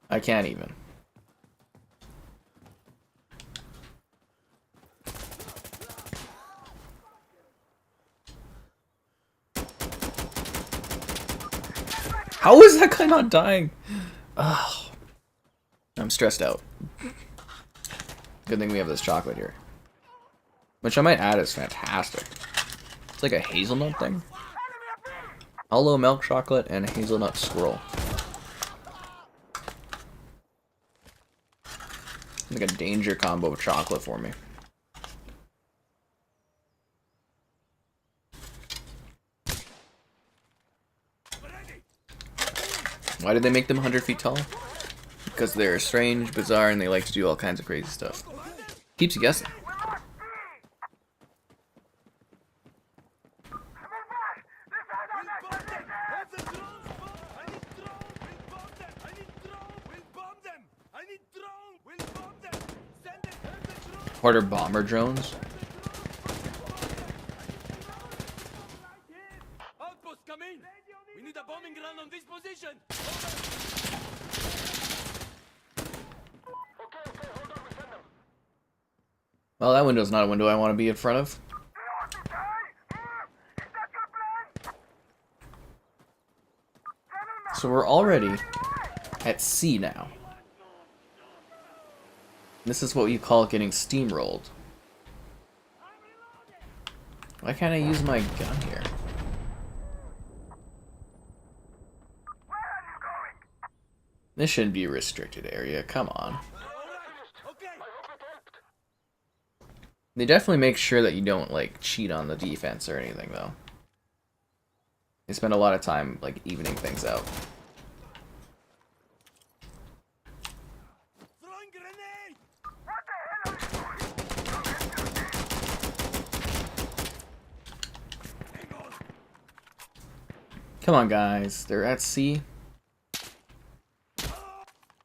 I can't even. How is that guy not dying? Oh, I'm stressed out. Good thing we have this chocolate here. Which I might add is fantastic. It's like a hazelnut thing. Hollow milk chocolate and a hazelnut swirl. Like a danger combo of chocolate for me. Why did they make them 100 feet tall? Because they're strange, bizarre, and they like to do all kinds of crazy stuff. Keeps you guessing. Order bomber drones. Outpost, come in. We need a bombing run on this position. Well, that window's not a window I want to be in front of. So we're already at C now. This is what you call getting steamrolled. Why can't I use my gun here? This shouldn't be a restricted area, come on. They definitely make sure that you don't, like, cheat on the defense or anything, though. They spend a lot of time, like, evening things out. Come on, guys. They're at sea.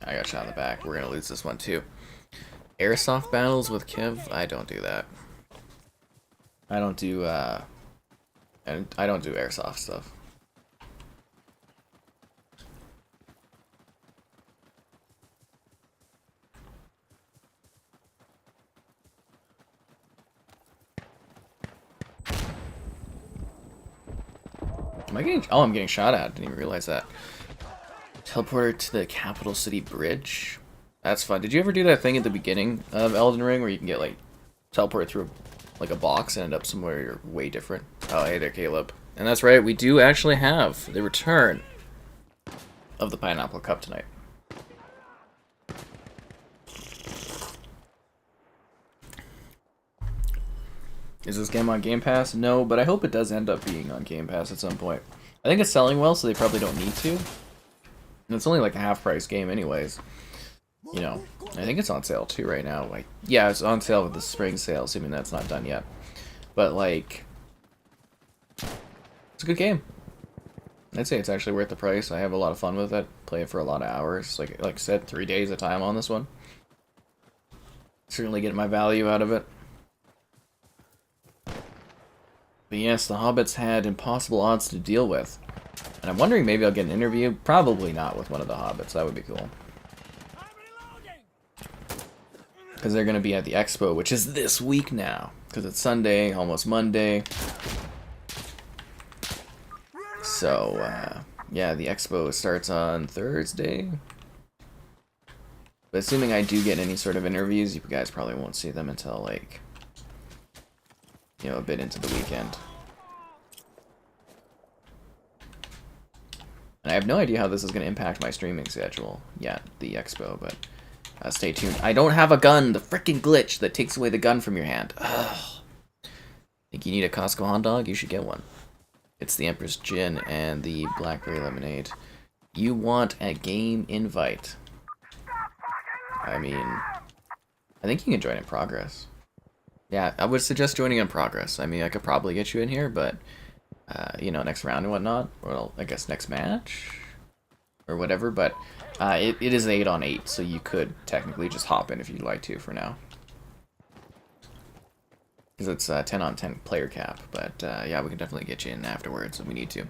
I got shot in the back. We're gonna lose this one too. Airsoft battles with Kev? I don't do that. I don't do airsoft stuff. Am I getting? Oh, I'm getting shot at. Didn't even realize that. Teleporter to the capital city bridge. That's fun. Did you ever do that thing at the beginning of Elden Ring where you can get like teleported through like a box and end up somewhere you're way different? Oh, hey there, Caleb. And that's right. We do actually have the return of the Pineapple Cup tonight. Is this game on Game Pass? No, but I hope it does end up being on Game Pass at some point. I think it's selling well, so they probably don't need to. And it's only like a half-price game anyways. You know, I think it's on sale too right now. Like, yeah, it's on sale with the spring sale, assuming that's not done yet. But like, it's a good game. I'd say it's actually worth the price. I have a lot of fun with it. Play it for a lot of hours. Like I said, 3 days at a time on this one. Certainly getting my value out of it. But yes, the Hobbits had impossible odds to deal with. And I'm wondering maybe I'll get an interview. Probably not with one of the Hobbits. That would be cool. Because they're going to be at the Expo, which is this week now. Because it's Sunday, almost Monday. So, yeah, the Expo starts on Thursday. But assuming I do get any sort of interviews, you guys probably won't see them until, like, you know, a bit into the weekend. And I have no idea how this is going to impact my streaming schedule yet, the Expo, but stay tuned. I don't have a gun! The frickin' glitch that takes away the gun from your hand. Ugh. Think you need a Costco hot dog? You should get one. It's the Empress Gin and the Blackberry Lemonade. You want a game invite. I mean, I think you can join in progress. Yeah, I would suggest joining in progress. I mean, I could probably get you in here, but, you know, next round and whatnot. Well, I guess next match? Or whatever, but it is 8 on 8, so you could technically just hop in if you'd like to for now. Because it's a 10 on 10 player cap, but yeah, we can definitely get you in afterwards if we need to.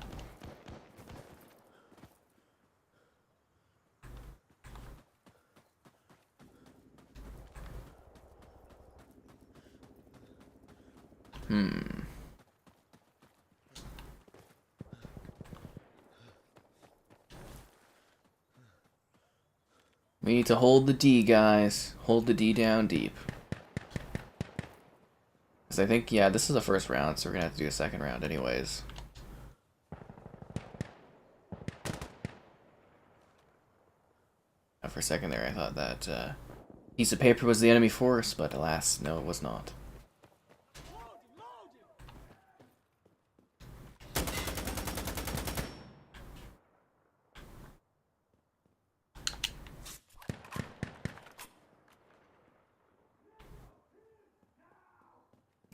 We need to hold the D, guys. Hold the D down deep. Because I think, yeah, this is the first round, so we're going to have to do a second round anyways. For a second there, I thought that piece of paper was the enemy force, but alas, no, it was not.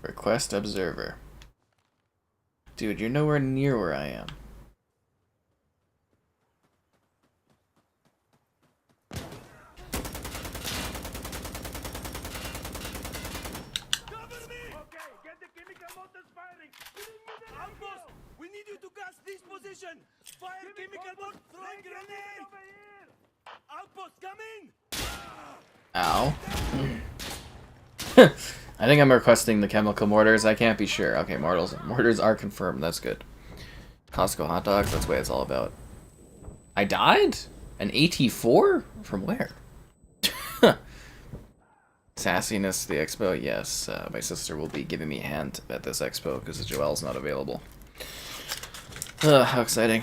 Request observer. Dude, you're nowhere near where I am. We need you to gas this position! Fire chemical bolt, throwing grenade! Outpost coming! Ow. I think I'm requesting the chemical mortars. I can't be sure. Okay, mortars are confirmed. That's good. Costco hot dogs. That's what it's all about. I died? An AT4? From where? Sassiness, the Expo. Yes, my sister will be giving me a hand at this Expo because Joelle's not available. How exciting.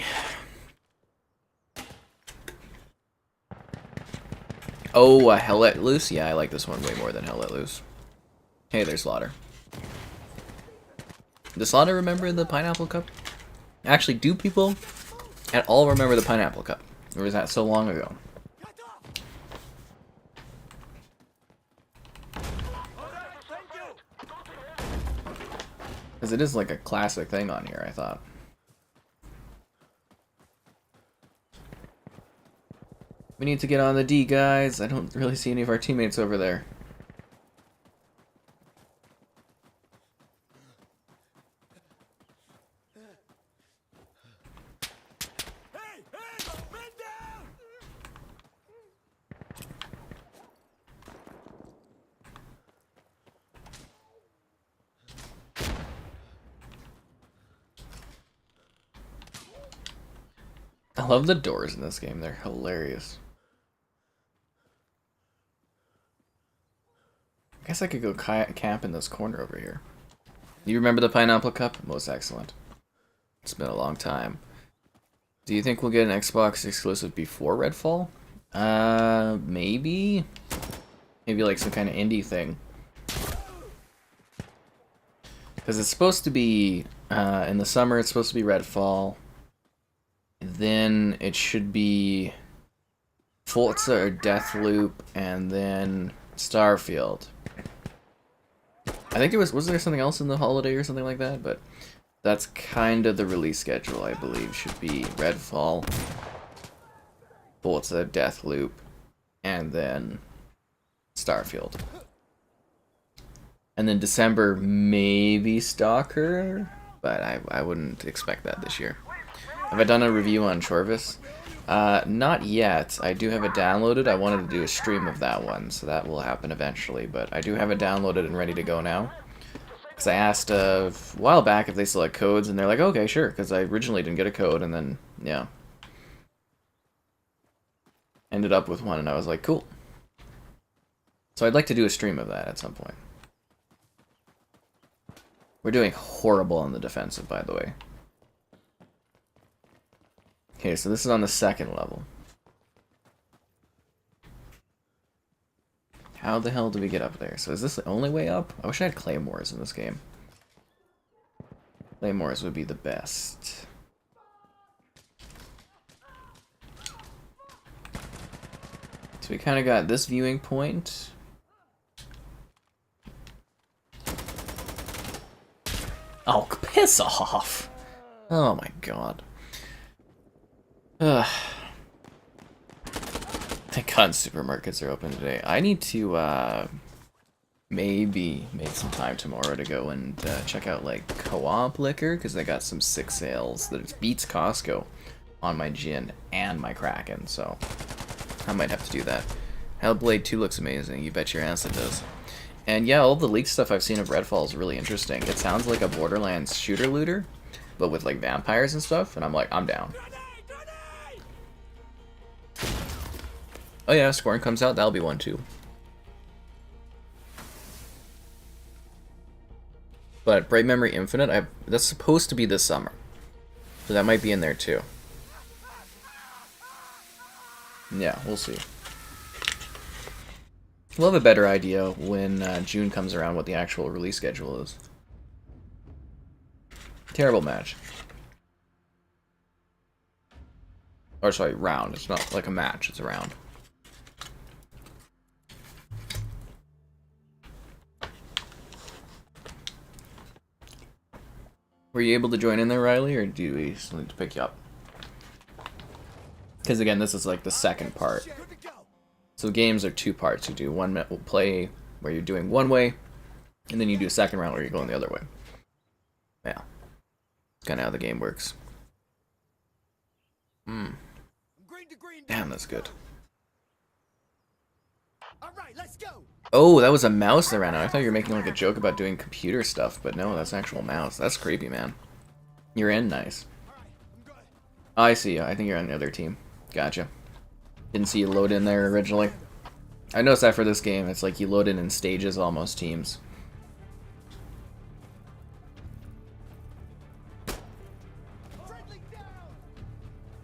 Oh, Hell Let Loose? Yeah, I like this one way more than Hell Let Loose. Hey, there's Slaughter. Does Slaughter remember the Pineapple Cup? Actually, do people at all remember the Pineapple Cup? Or was that so long ago? Because it is like a classic thing on here, I thought. We need to get on the D, guys. I don't really see any of our teammates over there. Hey, men down! I love the doors in this game. They're hilarious. I guess I could go camp in this corner over here. You remember the Pineapple Cup? Most excellent. It's been a long time. Do you think we'll get an Xbox exclusive before Redfall? Maybe? Maybe like some kind of indie thing. Because it's supposed to be, in the summer it's supposed to be Redfall. Then it should be Forza or Deathloop, and then Starfield. I think there was there something else in the holiday or something like that, but that's kind of the release schedule, I believe. Should be Redfall, Forza, Deathloop, and then Starfield. And then December, maybe Stalker, but I wouldn't expect that this year. Have I done a review on Chorvis? Not yet. I do have it downloaded. I wanted to do a stream of that one, so that will happen eventually. But I do have it downloaded and ready to go now. Because I asked a while back if they still had codes, and they're like, okay, sure. Because I originally didn't get a code, and then, yeah. Ended up with one, and I was like, cool. So I'd like to do a stream of that at some point. We're doing horrible on the defensive, by the way. Okay, so this is on the second level. How the hell do we get up there? So is this the only way up? I wish I had claymores in this game. Claymores would be the best. So we kind of got this viewing point. Oh, piss off! Oh my god. Ugh. Thank God supermarkets are open today. I need to maybe make some time tomorrow to go and check out like Co-op liquor, because they got some sick sales that beats Costco on my gin and my Kraken, so I might have to do that. Hellblade 2 looks amazing. You bet your ass it does. And yeah, all the leaked stuff I've seen of Redfall is really interesting. It sounds like a Borderlands shooter looter, but with like vampires and stuff, and I'm like, I'm down. Oh yeah, Scorn comes out, that'll be one too. But Bright Memory Infinite, that's supposed to be this summer. So that might be in there too. Yeah, we'll see. We'll have a better idea when June comes around what the actual release schedule is. Terrible match. Or sorry, round. It's not like a match, it's a round. Were you able to join in there, Riley, or do we still need to pick you up? Because again, this is like the second part. So games are two parts. You do one play where you're doing one way, and then you do a second round where you're going the other way. Yeah. That's kind of how the game works. Damn, that's good. Alright, let's go. Oh, that was a mouse that ran out. I thought you were making like a joke about doing computer stuff, but no, that's an actual mouse. That's creepy, man. You're in, nice. Oh, I see you. I think you're on the other team. Gotcha. Didn't see you load in there originally. I noticed that for this game, it's like you load in stages almost, teams.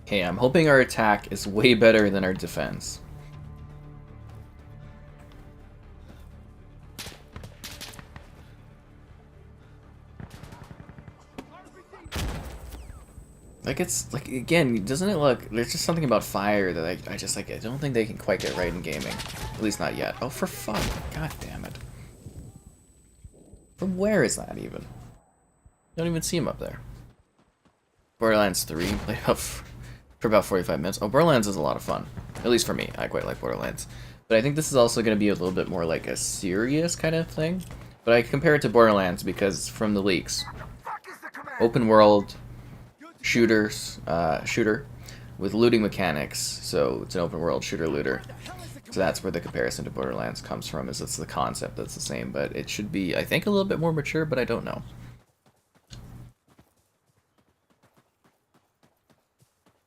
Okay, I'm hoping our attack is way better than our defense. Like, it's, like, again, doesn't it look, there's just something about fire that I just, like, I don't think they can quite get right in gaming. At least not yet. Oh, for fun. God damn it. From where is that, even? Don't even see him up there. Borderlands 3, played for about 45 minutes. Oh, Borderlands is a lot of fun. At least for me, I quite like Borderlands. But I think this is also going to be a little bit more like a serious kind of thing. But I compare it to Borderlands because from the leaks, open world shooter with looting mechanics. So it's an open world shooter looter. So that's where the comparison to Borderlands comes from. Is it's the concept that's the same, but it should be, I think, a little bit more mature. But I don't know.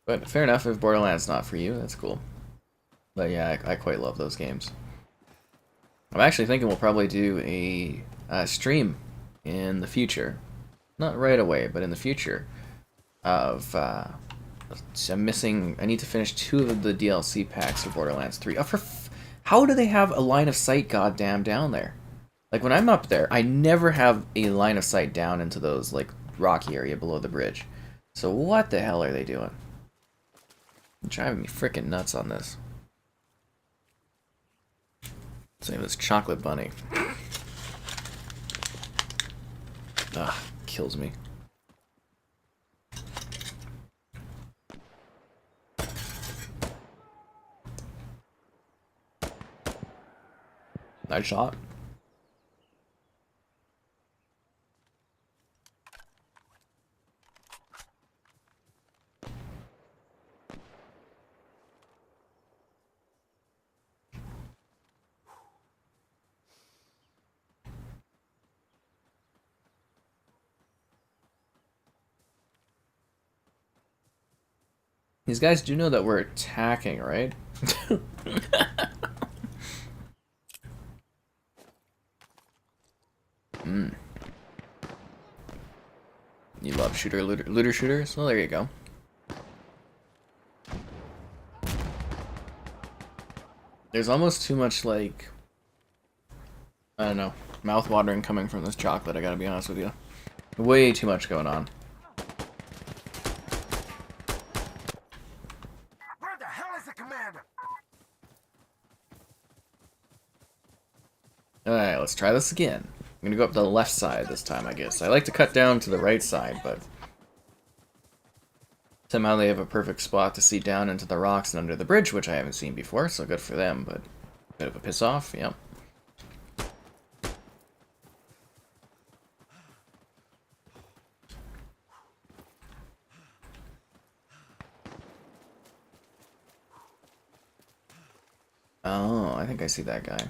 But fair enough, if Borderlands not for you, that's cool. But yeah, I quite love those games. I'm actually thinking we'll probably do a stream in the future. Not right away, but in the future. Of, I need to finish 2 of the DLC packs for Borderlands 3. Oh, how do they have a line of sight goddamn down there? Like, when I'm up there, I never have a line of sight down into those, like, rocky area below the bridge. So what the hell are they doing? Driving me freaking nuts on this. His name is Chocolate Bunny. Ugh, kills me. Nice shot. These guys do know that we're attacking, right? You love looter shooters? Well, there you go. There's almost too much, like, I don't know, mouth-watering coming from this chocolate, I gotta be honest with you. Way too much going on. Where the hell is the commander? Alright, let's try this again. I'm gonna go up the left side this time, I guess. I like to cut down to the right side, but somehow they have a perfect spot to see down into the rocks and under the bridge, which I haven't seen before, so good for them, but a bit of a piss off, yep. Oh, I think I see that guy.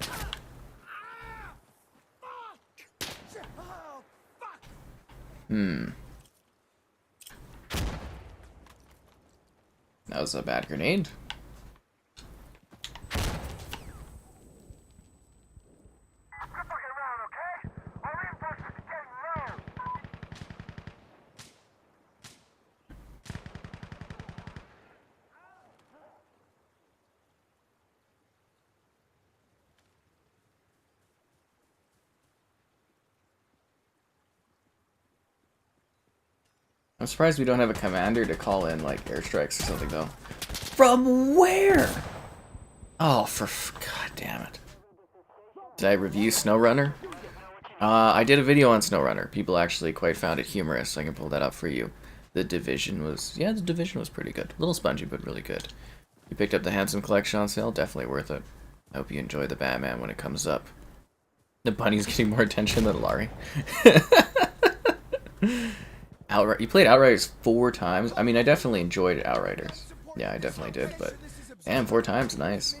That was a bad grenade. I'm surprised we don't have a commander to call in, like, airstrikes or something, though. From where? Oh, God damn it. Did I review SnowRunner? I did a video on SnowRunner. People actually quite found it humorous. I can pull that up for you. The Division was... Yeah, the Division was pretty good. A little spongy, but really good. You picked up the Handsome Collection on sale? Definitely worth it. I hope you enjoy the Batman when it comes up. The bunny's getting more attention than Laurie. You played Outriders 4 times? I mean, I definitely enjoyed Outriders. Yeah, I definitely did, but... Damn, 4 times, nice.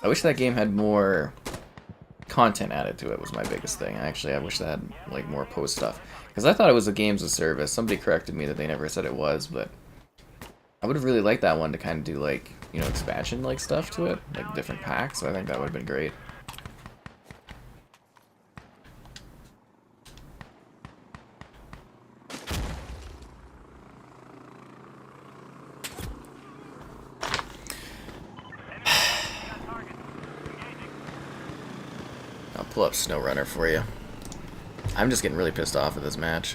I wish that game had more content added to it was my biggest thing. I wish that had, like, more post stuff. Because I thought it was a games of service. Somebody corrected me that they never said it was, but... I would have really liked that one to kind of do, like, you know, expansion-like stuff to it. Like, different packs, so I think that would have been great. Pull up SnowRunner for you. I'm just getting really pissed off at this match.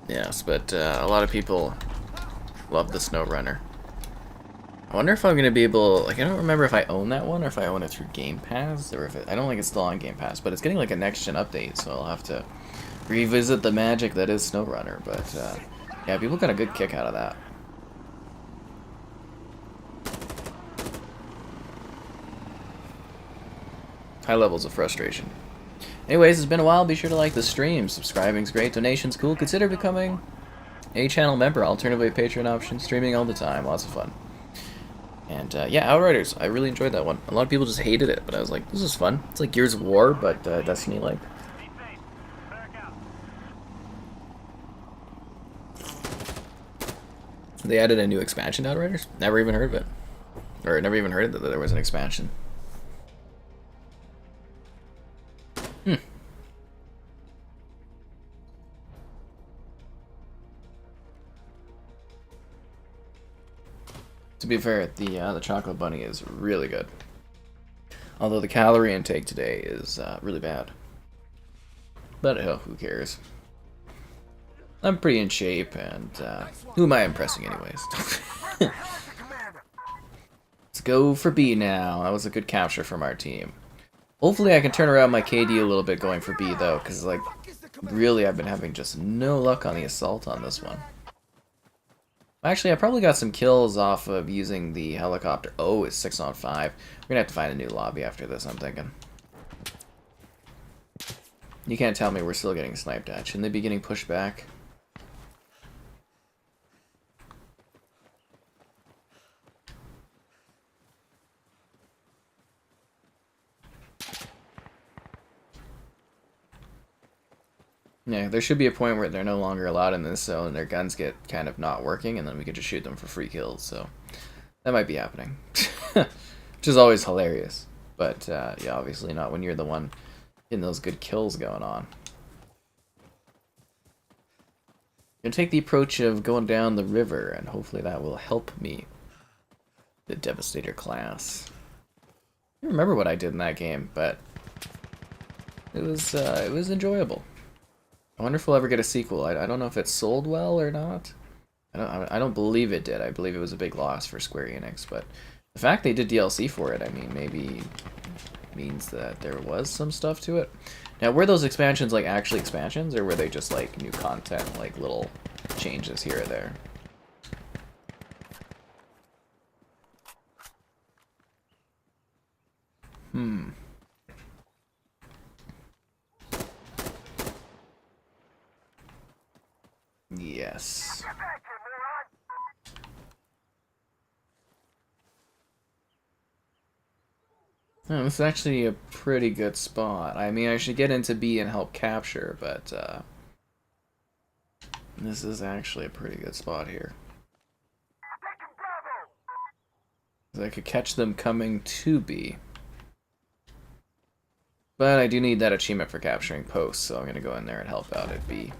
Yes, but a lot of people love the SnowRunner. I wonder if I'm gonna be able. Like, I don't remember if I own that one or if I own it through Game Pass or if I don't think it's still on Game Pass. But it's getting like a next gen update, so I'll have to revisit the magic that is SnowRunner. But yeah, people got a good kick out of that. High levels of frustration. Anyways, it's been a while. Be sure to like the stream. Subscribing's great. Donation's cool. Consider becoming a channel member. Alternatively, Patreon option. Streaming all the time. Lots of fun. And yeah, Outriders. I really enjoyed that one. A lot of people just hated it, but I was like, this is fun. It's like Gears of War, but Destiny-like. They added a new expansion to Outriders? Never even heard of it. Or never even heard that there was an expansion. To be fair, the chocolate bunny is really good. Although the calorie intake today is really bad. But hell, who cares? I'm pretty in shape, and who am I impressing anyways? Let's go for B now. That was a good capture from our team. Hopefully I can turn around my KD a little bit going for B though, because like, really I've been having just no luck on the assault on this one. Actually, I probably got some kills off of using the helicopter. Oh, it's 6 on 5. We're gonna have to find a new lobby after this, I'm thinking. You can't tell me we're still getting sniped at. Shouldn't they be getting pushed back? Yeah, there should be a point where they're no longer allowed in this zone and their guns get kind of not working, and then we could just shoot them for free kills, so that might be happening. Which is always hilarious. But, yeah, obviously not when you're the one getting those good kills going on. I'm gonna take the approach of going down the river, and hopefully that will help me. The Devastator class. I don't remember what I did in that game, but it was enjoyable. I wonder if we'll ever get a sequel. I don't know if it sold well or not. I don't believe it did. I believe it was a big loss for Square Enix, but the fact they did DLC for it, I mean, maybe means that there was some stuff to it. Now, were those expansions like actually expansions, or were they just like new content, like little changes here or there? Yes. Oh, this is actually a pretty good spot. I mean, I should get into B and help capture, but this is actually a pretty good spot here. I could catch them coming to B. But I do need that achievement for capturing posts, so I'm going to go in there and help out at B.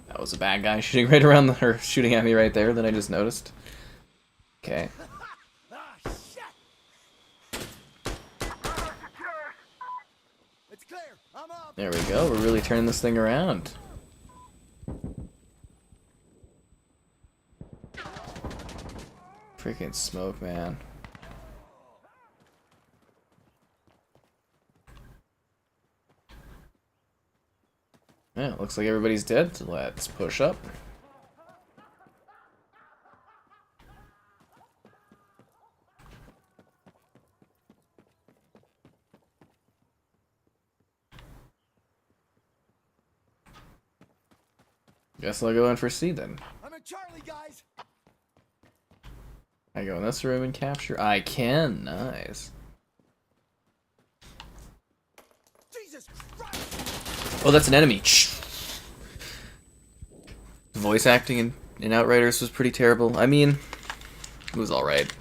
That was a bad guy shooting right around the, or shooting at me right there that I just noticed. Okay. There we go, we're really turning this thing around. Freaking smoke, man. Yeah, looks like everybody's dead, so let's push up. Guess I'll go in for C then. I'm in Charlie, guys. I go in this room and capture. I can. Nice. Jesus Christ. Oh, that's an enemy. Voice acting in Outriders was pretty terrible. I mean, it was alright.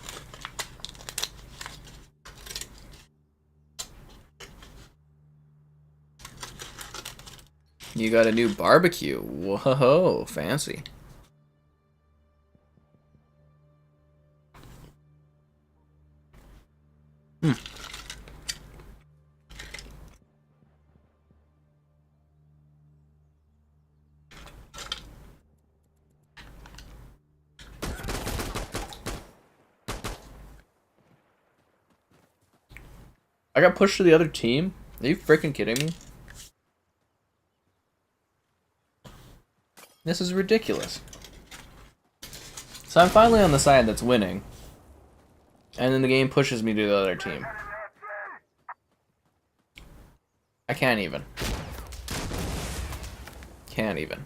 You got a new barbecue. Whoa, fancy. I got pushed to the other team? Are you freaking kidding me? This is ridiculous. So I'm finally on the side that's winning. And then the game pushes me to the other team. I can't even. Can't even.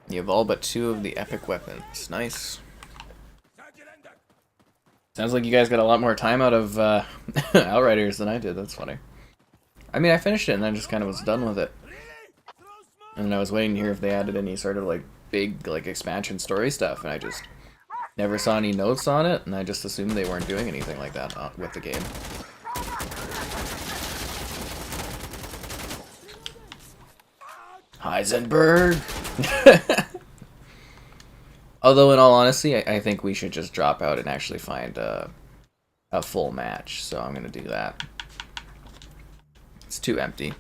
You have all but 2 of the epic weapons. Nice. Sounds like you guys got a lot more time out of Outriders than I did. That's funny. I mean, I finished it and I just kind of was done with it. And I was waiting to hear if they added any sort of like big like expansion story stuff, and I just never saw any notes on it, and I just assumed they weren't doing anything like that with the game. Heisenberg! Although, in all honesty, I think we should just drop out and actually find a full match, so I'm going to do that. It's too empty.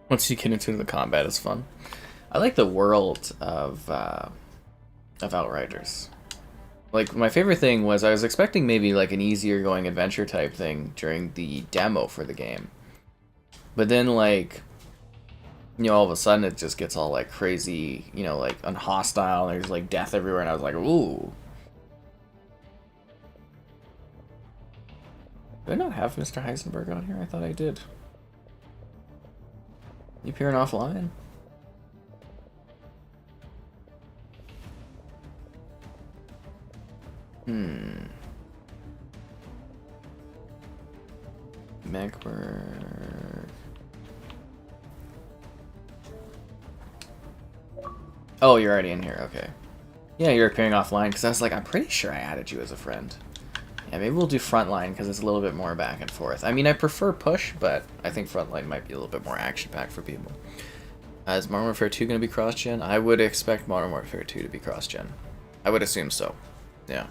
Once you get into the combat, it's fun. I like the world of Outriders. Like, my favorite thing was I was expecting maybe like an easier going adventure type thing during the demo for the game. But then, like, you know, all of a sudden it just gets all like crazy, you know, like unhostile, and there's like death everywhere, and I was like, ooh. Did I not have Mr. Heisenberg on here? I thought I did. You appearing offline? Megberg. Oh, you're already in here. Okay. Yeah, you're appearing offline because I was like, I'm pretty sure I added you as a friend. Yeah, maybe we'll do frontline because it's a little bit more back and forth. I mean, I prefer push, but I think frontline might be a little bit more action-packed for people. Is Modern Warfare 2 going to be cross-gen? I would expect Modern Warfare 2 to be cross-gen. I would assume so. Yeah.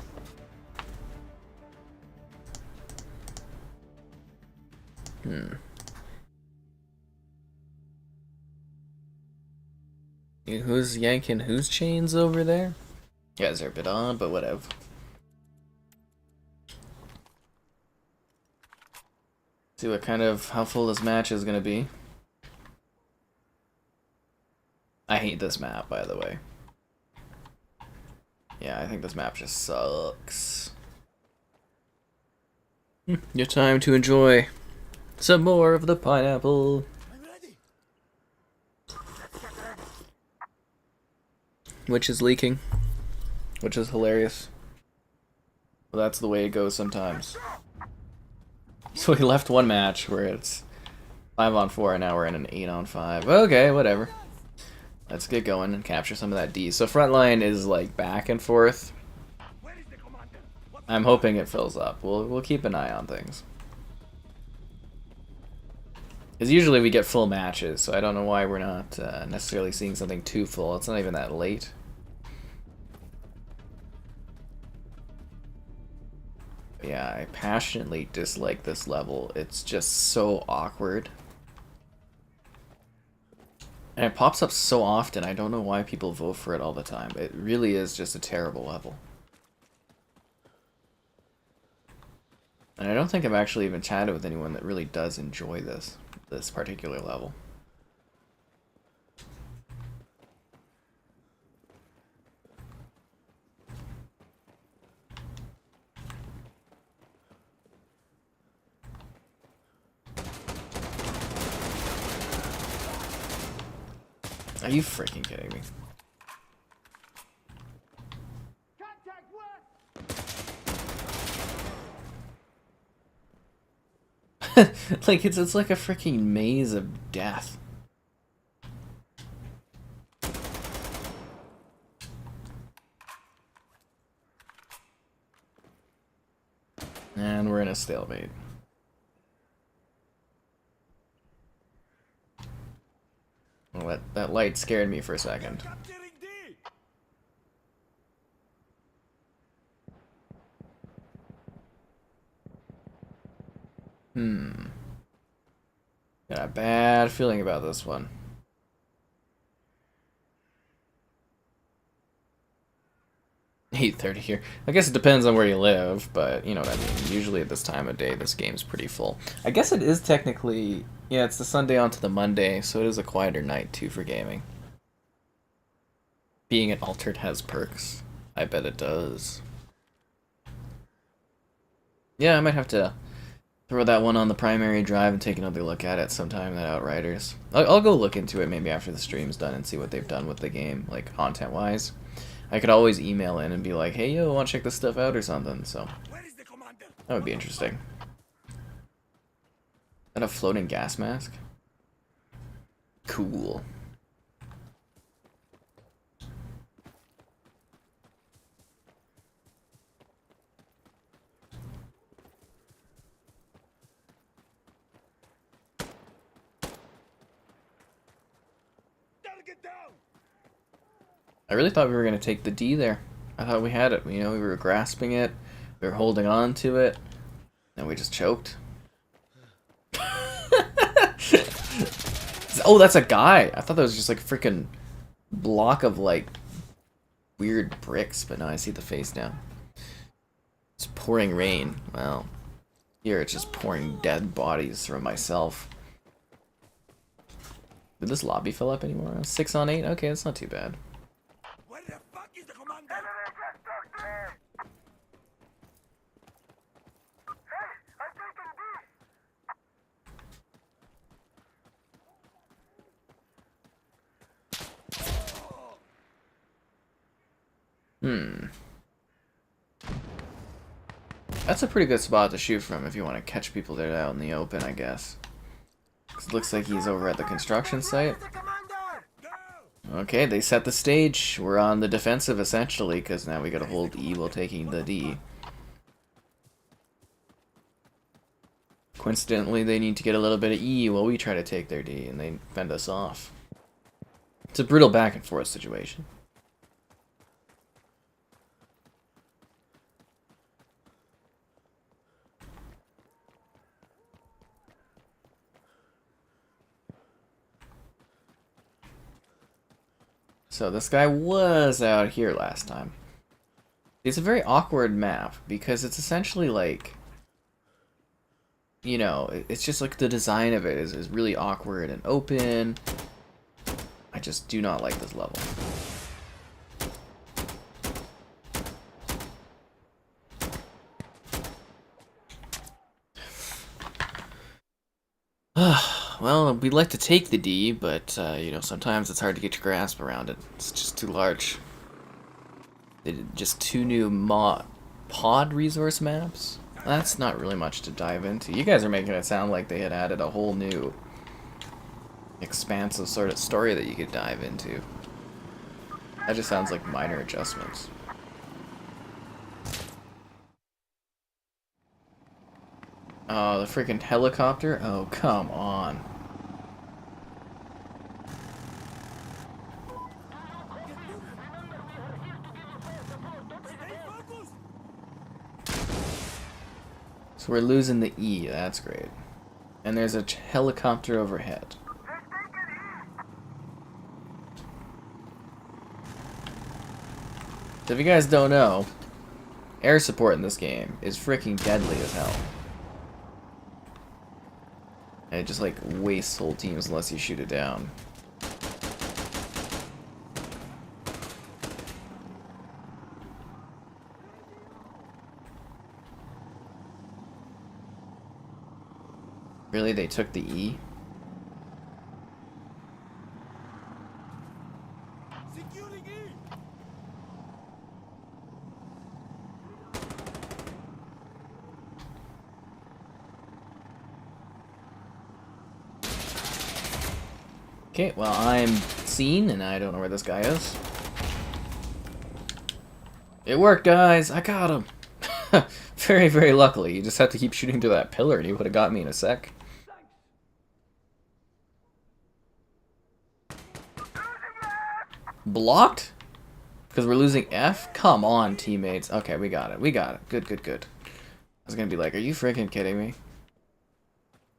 Who's yanking whose chains over there? You guys are a bit odd, but whatever. See what kind of how full this match is gonna be. I hate this map, by the way. Yeah, I think this map just sucks. Your time to enjoy some more of the pineapple. Which is leaking. Which is hilarious. Well, that's the way it goes sometimes. So we left one match where it's 5-on-4 and now we're in an 8-on-5. Okay, whatever. Let's get going and capture some of that D. So frontline is like back and forth. I'm hoping it fills up. We'll keep an eye on things. Because usually we get full matches, so I don't know why we're not necessarily seeing something too full. It's not even that late. Yeah, I passionately dislike this level. It's just so awkward. And it pops up so often, I don't know why people vote for it all the time. It really is just a terrible level. And I don't think I've actually even chatted with anyone that really does enjoy this particular level. Are you freaking kidding me? Like it's like a freaking maze of death. And we're in a stalemate. Well, that light scared me for a second. Got a bad feeling about this one. 8:30 here. I guess it depends on where you live, but you know what I mean. Usually at this time of day, this game's pretty full. I guess it is technically, yeah, it's the Sunday onto the Monday, so it is a quieter night too for gaming. Being an altered has perks. I bet it does. Yeah, I might have to throw that one on the primary drive and take another look at it sometime, that Outriders. I'll go look into it maybe after the stream's done and see what they've done with the game, like content-wise. I could always email in and be like, hey, yo, I want to check this stuff out or something, so that would be interesting. Is that a floating gas mask? Cool. I really thought we were going to take the D there. I thought we had it. You know, we were grasping it. We were holding on to it. And we just choked. Oh, that's a guy. I thought that was just like a freaking block of like weird bricks. But now I see the face now. It's pouring rain. Well, here it's just pouring dead bodies from myself. Did this lobby fill up anymore? 6 on 8? Okay, that's not too bad. Where the fuck is the commander? That's a pretty good spot to shoot from if you want to catch people that are out in the open, I guess. It looks like he's over at the construction site. Okay, they set the stage. We're on the defensive, essentially, because now we gotta hold E while taking the D. Coincidentally, they need to get a little bit of E while we try to take their D, and they fend us off. It's a brutal back and forth situation. So this guy was out here last time. It's a very awkward map because it's essentially like, you know, it's just like the design of it is really awkward and open. I just do not like this level. Well, we'd like to take the D, but, you know, sometimes it's hard to get your grasp around it. It's just too large. They did just 2 new pod resource maps? That's not really much to dive into. You guys are making it sound like they had added a whole new expansive sort of story that you could dive into. That just sounds like minor adjustments. Oh, the freaking helicopter? Oh, come on. So we're losing the E, that's great. And there's a helicopter overhead. So if you guys don't know, air support in this game is freaking deadly as hell. And it just like wastes whole teams unless you shoot it down. Really, they took the E? Securing E. Okay, well, I'm seen, and I don't know where this guy is. It worked, guys! I got him! Very, very luckily. You just have to keep shooting to that pillar, and he would have got me in a sec. Blocked? Because we're losing F? Come on, teammates. Okay, we got it. We got it. Good, good, good. I was gonna be like, are you freaking kidding me?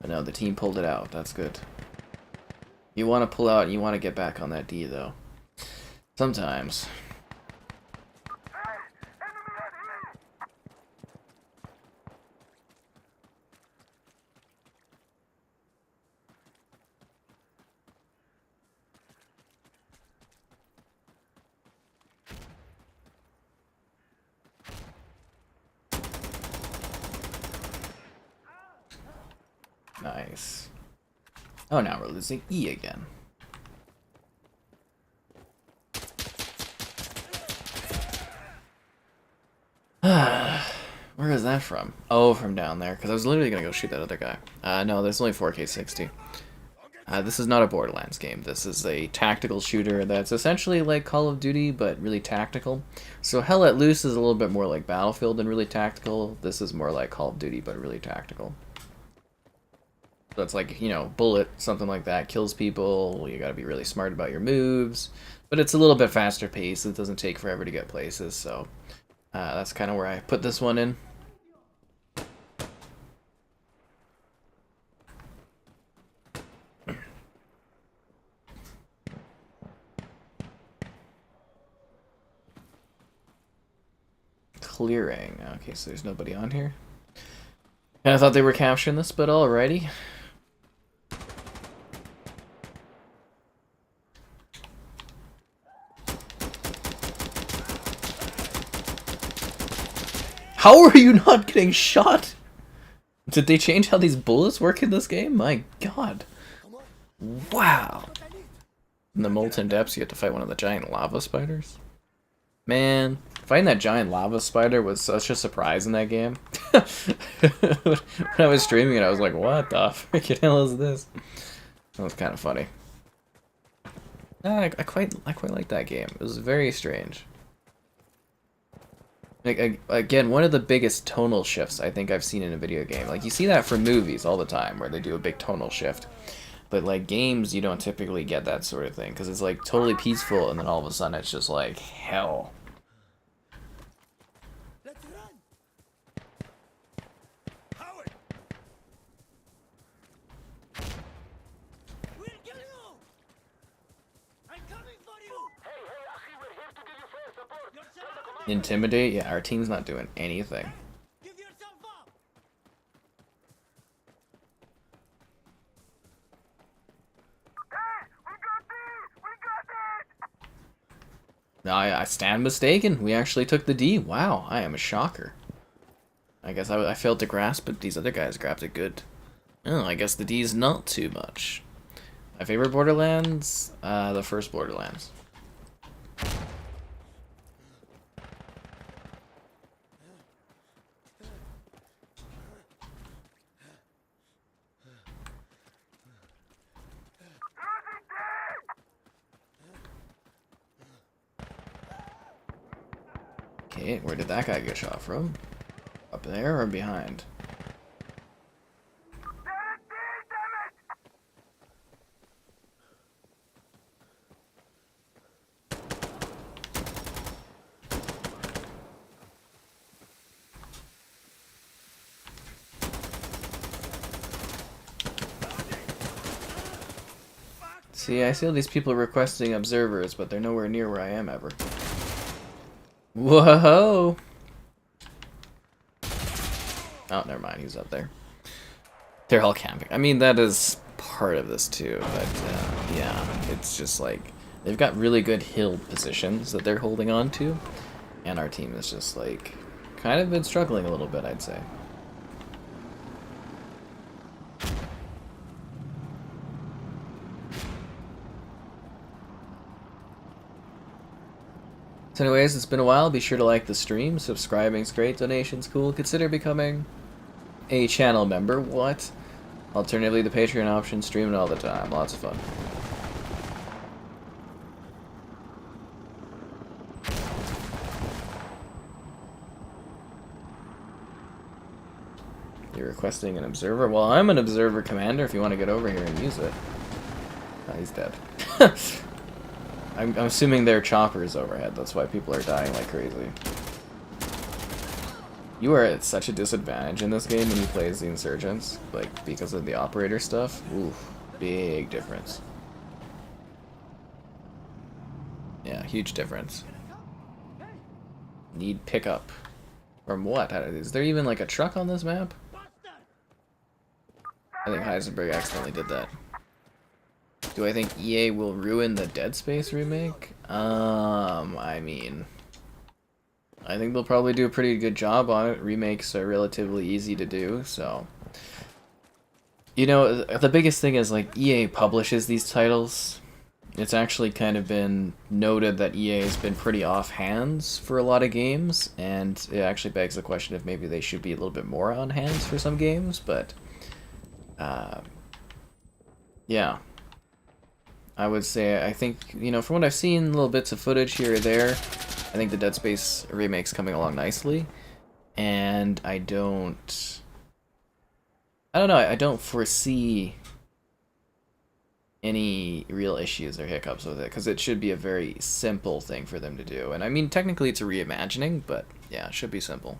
But no, the team pulled it out. That's good. You want to pull out, and you want to get back on that D, though. Sometimes. Nice. Oh, now we're losing E again. Where is that from? Oh, from down there. Because I was literally going to go shoot that other guy. No, there's only 4K60. This is not a Borderlands game. This is a tactical shooter that's essentially like Call of Duty, but really tactical. So Hell Let Loose is a little bit more like Battlefield and really tactical. This is more like Call of Duty, but really tactical. So it's like, you know, bullet, something like that, kills people. You gotta be really smart about your moves. But it's a little bit faster paced. It doesn't take forever to get places, so that's kind of where I put this one in. Clearing. Okay, so there's nobody on here. And I thought they were capturing this, but alrighty. How are you not getting shot? Did they change how these bullets work in this game? My god. Wow. In the Molten Depths, you have to fight one of the giant lava spiders? Man, fighting that giant lava spider was such a surprise in that game. When I was streaming it, I was like, what the freaking hell is this? That was kind of funny. I quite like that game. It was very strange. Like, again, one of the biggest tonal shifts I think I've seen in a video game. Like, you see that for movies all the time, where they do a big tonal shift. But, like, games, you don't typically get that sort of thing, because it's, like, totally peaceful, and then all of a sudden it's just, like, hell. Let's run. Howard. We'll kill you. I'm coming for you. Hey, Akhi, we're here to give you fair support. Intimidate? Yeah, our team's not doing anything. Give yourself up. No, I stand mistaken. We actually took the D. Wow, I am a shocker. I guess I failed to grasp, but these other guys grabbed it good. Oh, I guess the D is not too much. My favorite Borderlands? The first Borderlands. Okay, where did that guy get shot from? Up there or behind? See, I see all these people requesting observers, but they're nowhere near where I am ever. Whoa! Oh, never mind, he's up there. They're all camping. I mean, that is part of this too, but yeah, it's just like, they've got really good hill positions that they're holding on to, and our team is just like, kind of been struggling a little bit, I'd say. So anyways, it's been a while. Be sure to like the stream. Subscribing's great. Donation's cool. Consider becoming a channel member. What? Alternatively, the Patreon option. Streaming all the time. Lots of fun. You're requesting an observer? Well, I'm an observer commander if you want to get over here and use it. Oh, he's dead. I'm assuming there are choppers overhead, that's why people are dying like crazy. You are at such a disadvantage in this game when you play as the Insurgents, like, because of the operator stuff. Oof, big difference. Yeah, huge difference. Need pickup. From what? Is there even like a truck on this map? I think Heisenberg accidentally did that. Do I think EA will ruin the Dead Space remake? I mean, I think they'll probably do a pretty good job on it. Remakes are relatively easy to do, so You know, the biggest thing is like EA publishes these titles. It's actually kind of been noted that EA has been pretty off hands for a lot of games, and it actually begs the question if maybe they should be a little bit more on hands for some games, but yeah. I would say, I think, you know, from what I've seen, little bits of footage here or there, I think the Dead Space remake's coming along nicely, and I don't know, I don't foresee any real issues or hiccups with it, because it should be a very simple thing for them to do. And I mean, technically it's a reimagining, but yeah, it should be simple.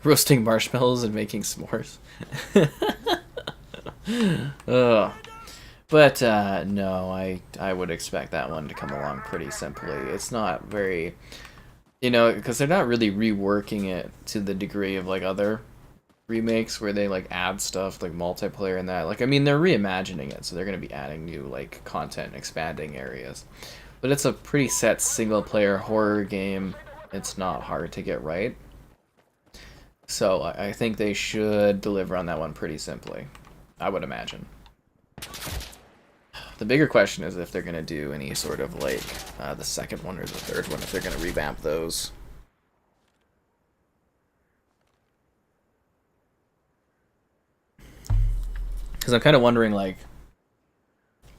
Roasting marshmallows and making s'mores. Ugh. But no, I would expect that one to come along pretty simply. It's not very, you know, because they're not really reworking it to the degree of like other remakes where they like add stuff like multiplayer and that. Like, I mean, they're reimagining it, so they're going to be adding new like content, expanding areas. But it's a pretty set single player horror game. It's not hard to get right. So I think they should deliver on that one pretty simply, I would imagine. The bigger question is if they're going to do any sort of like the second one or the third one, if they're going to revamp those. Because I'm kind of wondering, like,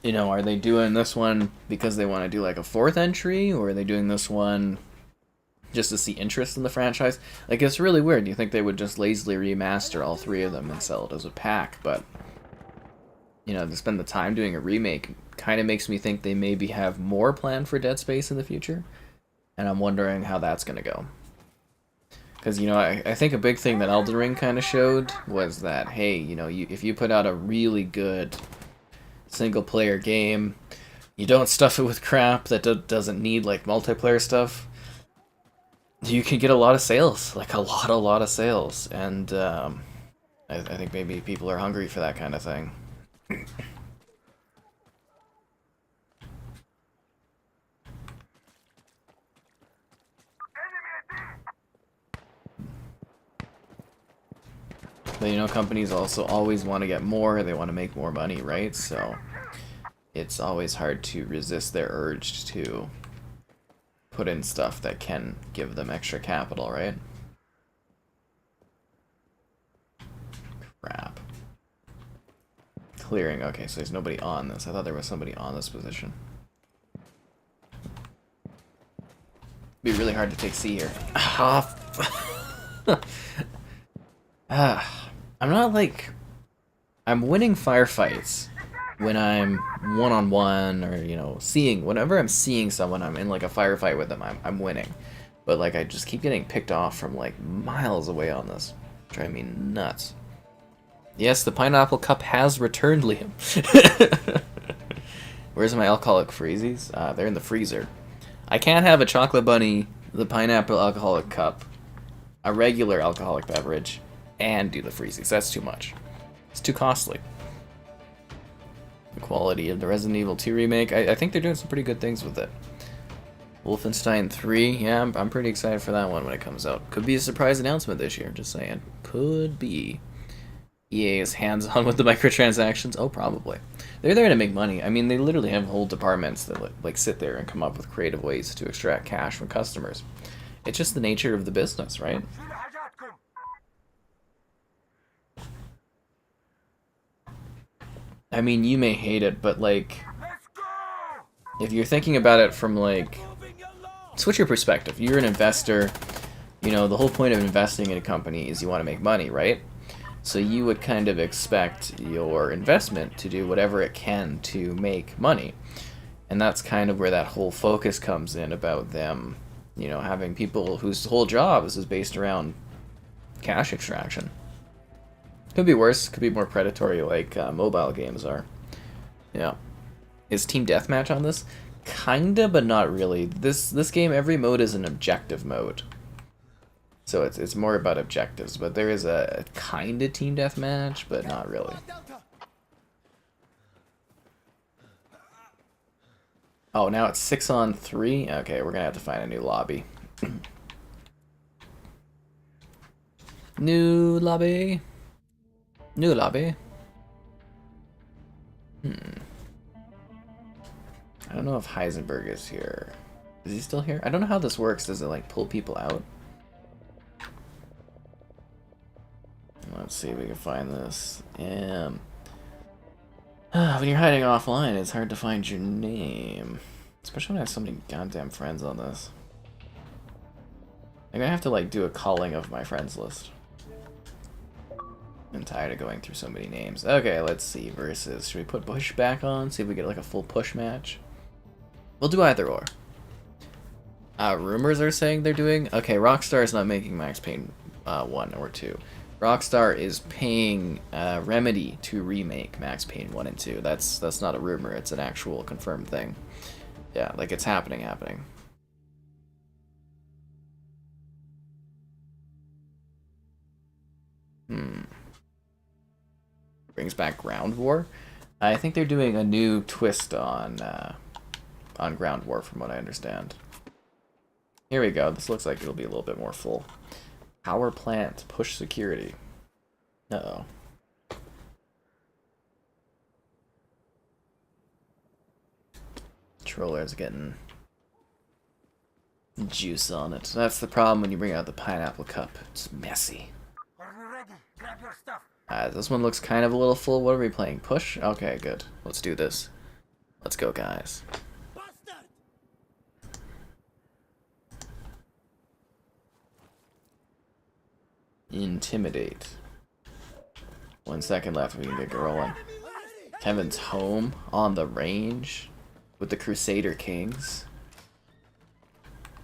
you know, are they doing this one because they want to do like a fourth entry, or are they doing this one just to see interest in the franchise? Like, it's really weird. You think they would just lazily remaster all three of them and sell it as a pack, but you know, to spend the time doing a remake kind of makes me think they maybe have more planned for Dead Space in the future, and I'm wondering how that's going to go. Because, you know, I think a big thing that Elden Ring kind of showed was that, hey, you know, if you put out a really good single-player game, you don't stuff it with crap that doesn't need, like, multiplayer stuff, you can get a lot of sales, like a lot of sales, and I think maybe people are hungry for that kind of thing. But, you know, companies also always want to get more, they want to make more money, right? So it's always hard to resist their urge to put in stuff that can give them extra capital, right? Crap. Clearing. Okay, so there's nobody on this. I thought there was somebody on this position. It'd be really hard to take C here. I'm not like... I'm winning firefights when I'm one-on-one or, you know, whenever I'm seeing someone, I'm in like a firefight with them, I'm winning. But like, I just keep getting picked off from like miles away on this. Driving me nuts. Yes, the pineapple cup has returned, Liam. Where's my alcoholic freezies? They're in the freezer. I can't have a chocolate bunny, the pineapple alcoholic cup, a regular alcoholic beverage, and do the freezies. That's too much. It's too costly. The quality of the Resident Evil 2 remake, I think they're doing some pretty good things with it. Wolfenstein 3, yeah, I'm pretty excited for that one when it comes out. Could be a surprise announcement this year, just saying. Could be. EA is hands-on with the microtransactions? Oh, probably. They're there to make money. I mean, they literally have whole departments that like sit there and come up with creative ways to extract cash from customers. It's just the nature of the business, right? I mean, you may hate it, but like, if you're thinking about it from like, switch your perspective. You're an investor. You know, the whole point of investing in a company is you want to make money, right? So you would kind of expect your investment to do whatever it can to make money. And that's kind of where that whole focus comes in about them, you know, having people whose whole job is based around cash extraction. Could be worse, could be more predatory like mobile games are. Yeah. Is Team Deathmatch on this? Kinda, but not really. This game, every mode is an objective mode. So it's more about objectives, but there is a kinda Team Deathmatch, but not really. Oh, now it's 6-on-3? Okay, we're gonna have to find a new lobby. New lobby. New lobby. I don't know if Heisenberg is here. Is he still here? I don't know how this works. Does it like pull people out? Let's see if we can find this. When you're hiding offline, it's hard to find your name. Especially when I have so many goddamn friends on this. I'm gonna have to like do a culling of my friends list. I'm tired of going through so many names. Okay, let's see. Versus, should we put Bush back on? See if we get like a full push match. We'll do either or. Rumors are saying they're doing... Okay, Rockstar is not making Max Payne 1 or 2. Rockstar is paying Remedy to remake Max Payne 1 and 2. That's not a rumor, it's an actual confirmed thing. Yeah, like it's happening. Brings back Ground War. I think they're doing a new twist on Ground War, from what I understand. Here we go. This looks like it'll be a little bit more full. Power plant push security. Uh-oh. Controller's getting juice on it. That's the problem when you bring out the pineapple cup. It's messy. Are you ready? Grab your stuff. This one looks kind of a little full. What are we playing? Push? Okay, good. Let's do this. Let's go, guys. Bastard! Intimidate. 1 second left. We can get rolling. Kevin's home on the range with the Crusader Kings.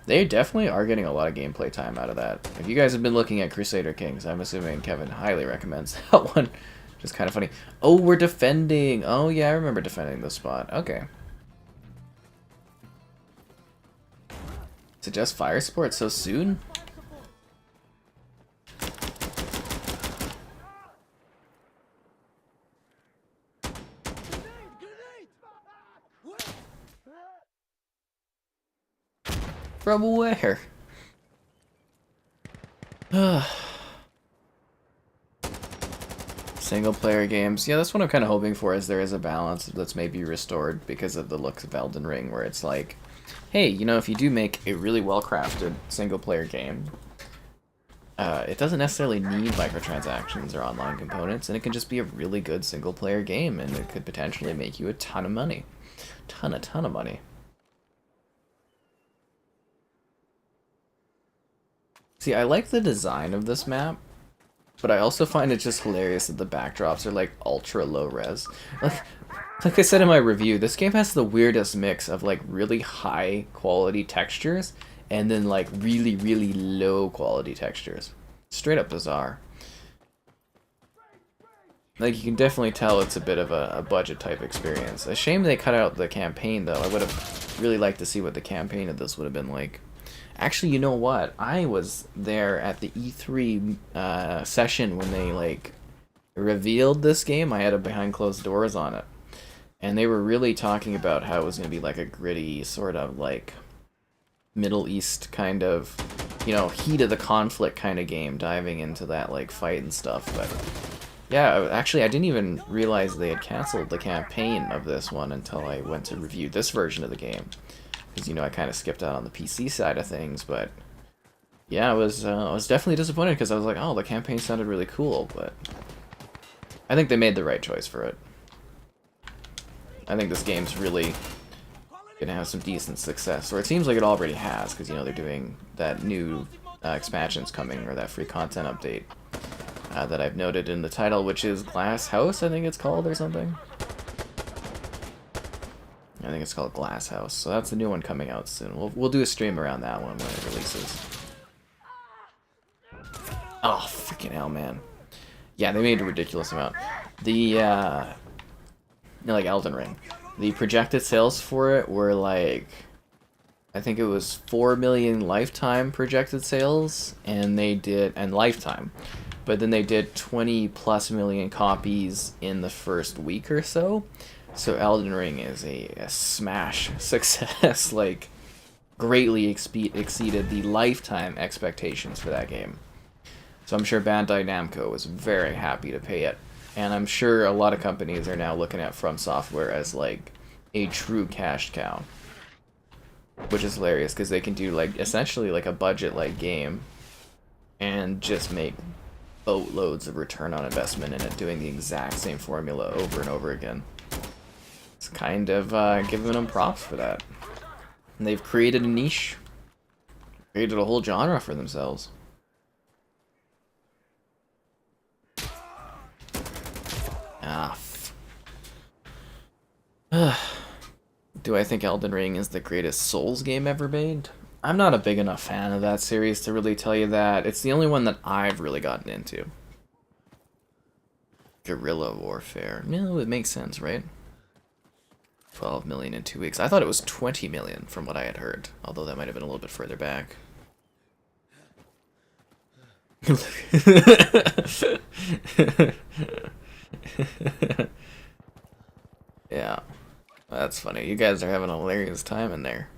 They definitely are getting a lot of gameplay time out of that. If you guys have been looking at Crusader Kings, I'm assuming Kevin highly recommends that one. Just kind of funny. Oh, we're defending. Oh, yeah, I remember defending this spot. Okay. Suggest fire support so soon? From where? Single player games. Yeah, that's what I'm kind of hoping for, is there is a balance that's maybe restored because of the looks of Elden Ring, where it's like, hey, you know, if you do make a really well-crafted single player game, it doesn't necessarily need microtransactions or online components, and it can just be a really good single player game, and it could potentially make you a ton of money. Ton of money. See, I like the design of this map, but I also find it just hilarious that the backdrops are like ultra low res. Like I said in my review, this game has the weirdest mix of like really high quality textures and then like really, really low quality textures. Straight up bizarre. Like, you can definitely tell it's a bit of a budget type experience. A shame they cut out the campaign, though. I would have really liked to see what the campaign of this would have been like. Actually, you know what? I was there at the E3 session when they, like, revealed this game. I had it behind closed doors on it. And they were really talking about how it was going to be, like, a gritty, sort of, like, Middle East kind of, you know, heat of the conflict kind of game, diving into that, like, fight and stuff. But, yeah, actually, I didn't even realize they had canceled the campaign of this one until I went to review this version of the game. Because, you know, I kind of skipped out on the PC side of things, but yeah, I was definitely disappointed because I was like, oh, the campaign sounded really cool, but I think they made the right choice for it. I think this game's really gonna have some decent success, or it seems like it already has, because, you know, they're doing that new expansion's coming, or that free content update that I've noted in the title, which is Glasshouse, I think it's called, or something. I think it's called Glasshouse, so that's the new one coming out soon. We'll do a stream around that one when it releases. Oh, freaking hell, man. Yeah, they made a ridiculous amount. The, you know, like Elden Ring. The projected sales for it were like, I think it was 4 million lifetime projected sales, and they did, and lifetime. But then they did 20+ million copies in the first week or so. So Elden Ring is a smash success, like, greatly exceeded the lifetime expectations for that game. So I'm sure Bandai Namco was very happy to pay it And I'm sure a lot of companies are now looking at From Software as like a true cash cow, which is hilarious because they can do like essentially like a budget like game and just make boatloads of return on investment in it, doing the exact same formula over and over again. It's kind of giving them props for that. And they've created a niche, created a whole genre for themselves. Ah. Do I think Elden Ring is the greatest Souls game ever made? I'm not a big enough fan of that series to really tell you that. It's the only one that I've really gotten into. Guerrilla warfare. No, it makes sense, right? 12 million in 2 weeks. I thought it was 20 million from what I had heard, although that might have been a little bit further back. Yeah, that's funny. You guys are having a hilarious time in there.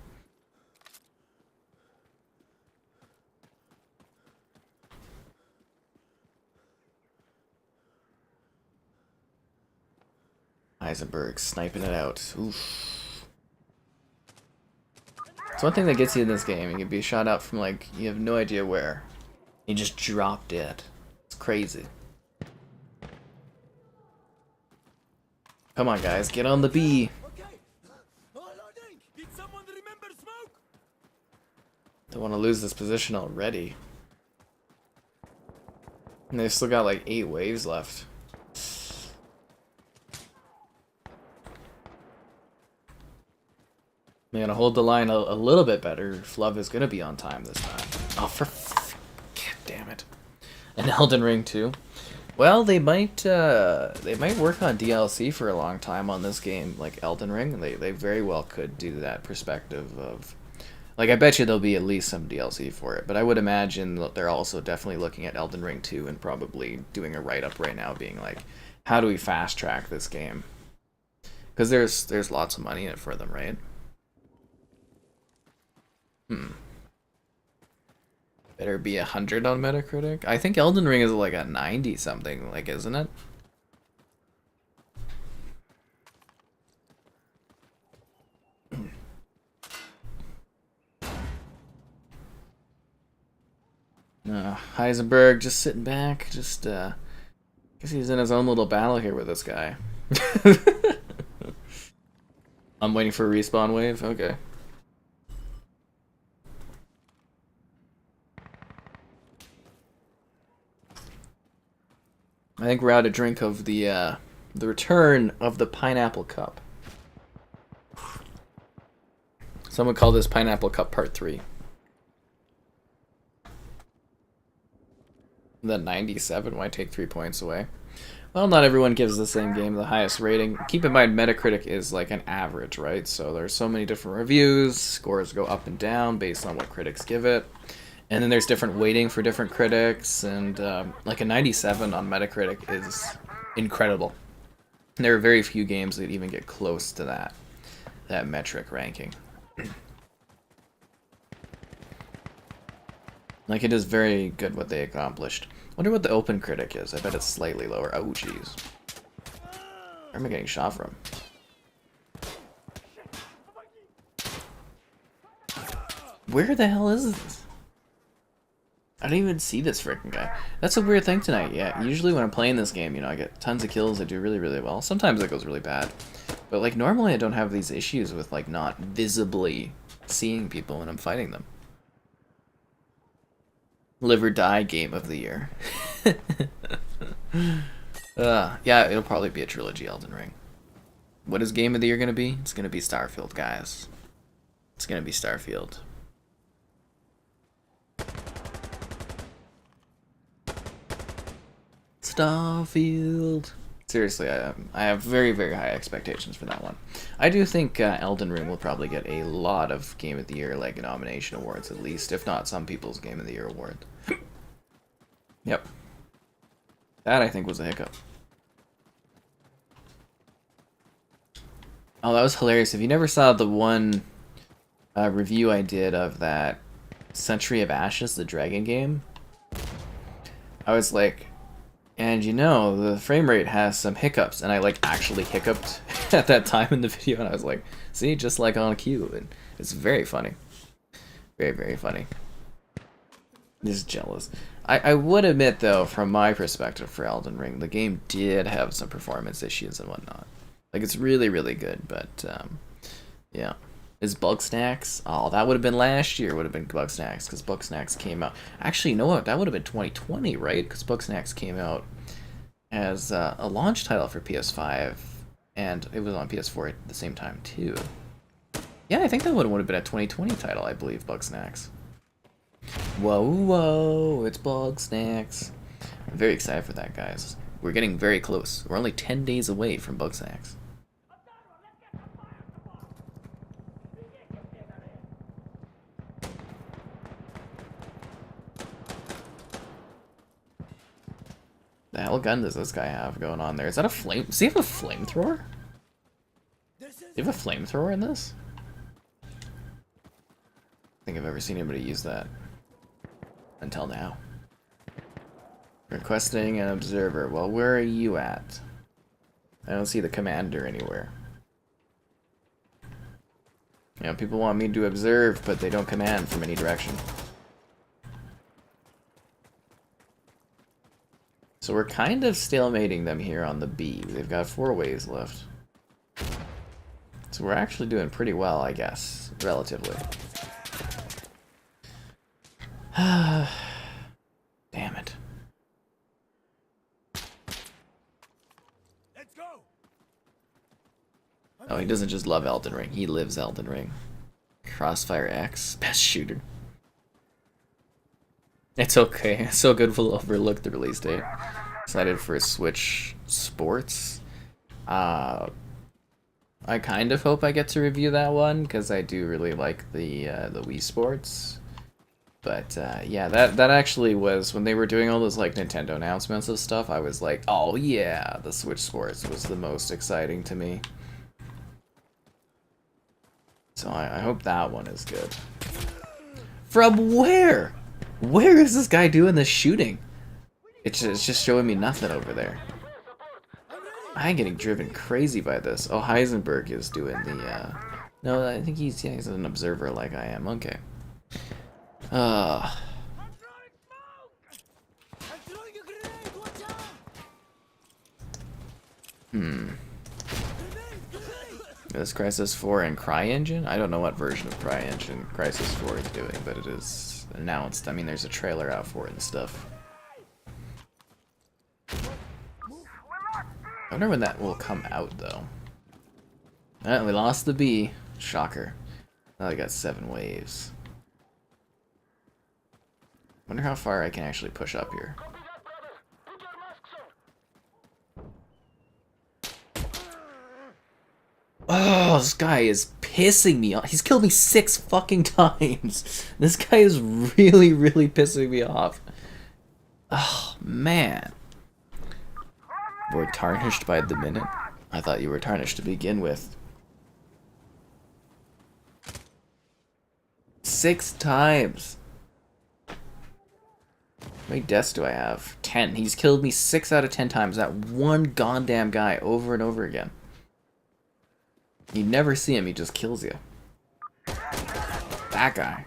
Heisenberg sniping it out. Oof. It's one thing that gets you in this game. You can be shot out from like, you have no idea where. You just drop dead. It's crazy. Come on guys, get on the B. Okay. All loading. Did someone remember smoke? Don't want to lose this position already. And they've still got like 8 waves left. I'm gonna hold the line a little bit better. Flub is gonna be on time this time. Oh, God damn it! And Elden Ring too. Well, they might work on DLC for a long time on this game, like Elden Ring. They very well could do that perspective of, like, I bet you there'll be at least some DLC for it. But I would imagine that they're also definitely looking at Elden Ring 2 and probably doing a write up right now, being like, how do we fast track this game? Because there's lots of money in it for them, right? Better be 100 on Metacritic. I think Elden Ring is like a 90 something, like, isn't it? Heisenberg just sitting back, just guess he's in his own little battle here with this guy. I'm waiting for a respawn wave. Okay. I think we're out of drink of the return of the Pineapple Cup. Someone call this Pineapple Cup Part 3. The 97 might take 3 points away. Well, not everyone gives the same game the highest rating. Keep in mind, Metacritic is like an average, right? So there's so many different reviews. Scores go up and down based on what critics give it. And then there's different weighting for different critics, and like a 97 on Metacritic is incredible. And there are very few games that even get close to that metric ranking. Like, it is very good what they accomplished. I wonder what the open critic is. I bet it's slightly lower. Oh, jeez. Where am I getting shot from? Where the hell is this? I didn't even see this freaking guy. That's a weird thing tonight. Yeah, usually when I'm playing this game, you know, I get tons of kills. I do really, really well. Sometimes it goes really bad. But, like, normally I don't have these issues with, like, not visibly seeing people when I'm fighting them. Live or die game of the year. Yeah, it'll probably be a trilogy Elden Ring. What is game of the year going to be? It's going to be Starfield, guys. It's going to be Starfield. Starfield. Seriously, I have very, very high expectations for that one. I do think Elden Ring will probably get a lot of Game of the Year, like, nomination awards at least, if not some people's Game of the Year award. Yep. That, I think, was a hiccup. Oh, that was hilarious. If you never saw the one review I did of that Century of Ashes, the dragon game, I was like, And you know, the frame rate has some hiccups, and I like actually hiccuped at that time in the video, and I was like, see, just like on cue, and it's very funny. Very, very funny. Just jealous. I would admit, though, from my perspective for Elden Ring, the game did have some performance issues and whatnot. Like, it's really, really good, but, yeah. Is Bugsnax? Oh, that would have been last year, would have been Bugsnax, because Bugsnax came out. Actually, you know what? That would have been 2020, right? Because Bugsnax came out as a launch title for PS5, and it was on PS4 at the same time, too. Yeah, I think that would have been a 2020 title, I believe, Bugsnax. Whoa, whoa, it's Bugsnax. I'm very excited for that, guys. We're getting very close. We're only 10 days away from Bugsnax. The hell gun does this guy have going on there? Is that a flame? Does he have a flamethrower? Do you have a flamethrower in this? I don't think I've ever seen anybody use that. Until now. Requesting an observer. Well, where are you at? I don't see the commander anywhere. You know, people want me to observe, but they don't command from any direction. So we're kind of stalemating them here on the B. They've got 4 waves left. So we're actually doing pretty well, I guess. Relatively. Damn it. Let's go. Oh, he doesn't just love Elden Ring. He lives Elden Ring. Crossfire X, best shooter. It's okay. It's so good we'll overlook the release date. Excited for Switch Sports. I kind of hope I get to review that one because I do really like the Wii Sports. But yeah, that actually was when they were doing all those like Nintendo announcements of stuff. I was like, oh yeah, the Switch Sports was the most exciting to me. So I hope that one is good. From where? Where is this guy doing this shooting? It's just showing me nothing over there. I'm getting driven crazy by this. Oh, Heisenberg is doing the, no, I think he's an observer like I am. Okay. I'm throwing smoke. I'm throwing a grenade. Watch out. Is Crysis 4 and CryEngine? I don't know what version of CryEngine Crysis 4 is doing, but it is announced. I mean, there's a trailer out for it and stuff. I wonder when that will come out, though. We lost the B. Shocker. Now I got 7 waves. Wonder how far I can actually push up here. Oh, this guy is pissing me off. He's killed me 6 fucking times. This guy is really, really pissing me off. Oh, man. We're tarnished by the minute. I thought you were tarnished to begin with. 6 times. How many deaths do I have? 10. He's killed me 6 out of 10 times. That one goddamn guy over and over again. You never see him, he just kills you. That guy.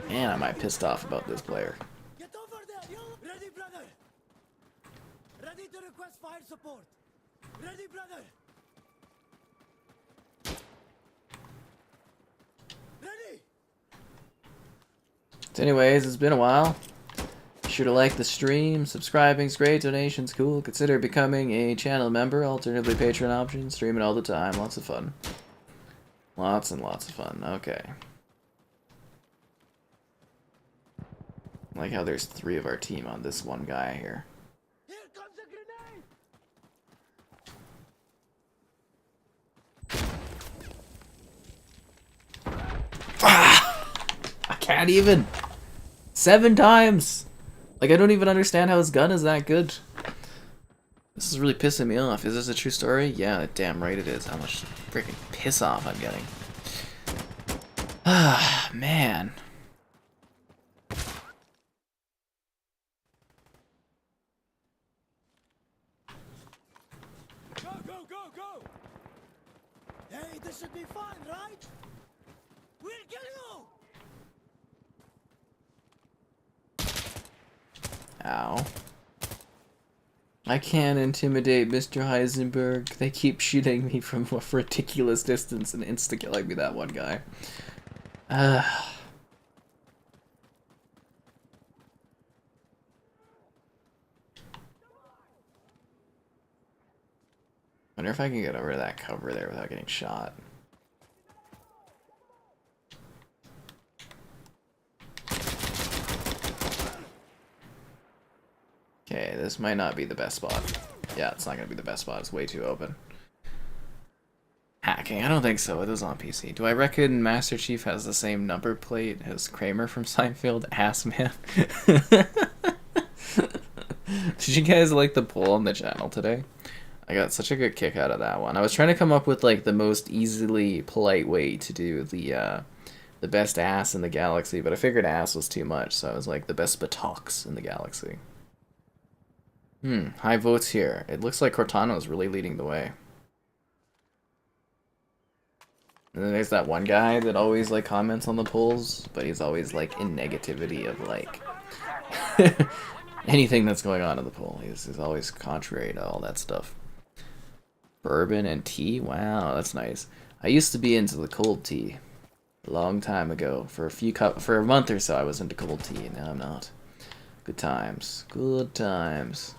Man, am I pissed off about this player. Get over there, yo. Ready, brother. Ready to request fire support. Ready, brother. Ready. So anyways, it's been a while. Be sure to like the stream. Subscribing's great. Donation's cool. Consider becoming a channel member. Alternatively, Patreon option. Streaming all the time. Lots of fun. Lots and lots of fun. Okay. I like how there's 3 of our team on this one guy here. Here comes a grenade. I can't even. 7 times. Like, I don't even understand how his gun is that good. This is really pissing me off. Is this a true story? Yeah, damn right it is. How much freaking piss off I'm getting. Ah, man. go! Hey, this should be fun, right? We'll kill you! Ow. I can't intimidate Mr. Heisenberg. They keep shooting me from a ridiculous distance and insta-killing me, that one guy. Wonder if I can get over to that cover there without getting shot. Okay, this might not be the best spot. Yeah, it's not gonna be the best spot. It's way too open. Hacking? I don't think so. It is on PC. Do I reckon Master Chief has the same number plate as Kramer from Seinfeld? Ass man. Did you guys like the poll on the channel today? I got such a good kick out of that one. I was trying to come up with like the most easily polite way to do the best ass in the galaxy, but I figured ass was too much, so I was like the best buttocks in the galaxy. High votes here. It looks like Cortano's really leading the way. And then there's that one guy that always like comments on the polls, but he's always like in negativity of like anything that's going on in the poll. He's always contrary to all that stuff. Bourbon and tea? Wow, that's nice. I used to be into the cold tea a long time ago. For a month or so I was into cold tea, now I'm not. Good times. Good times.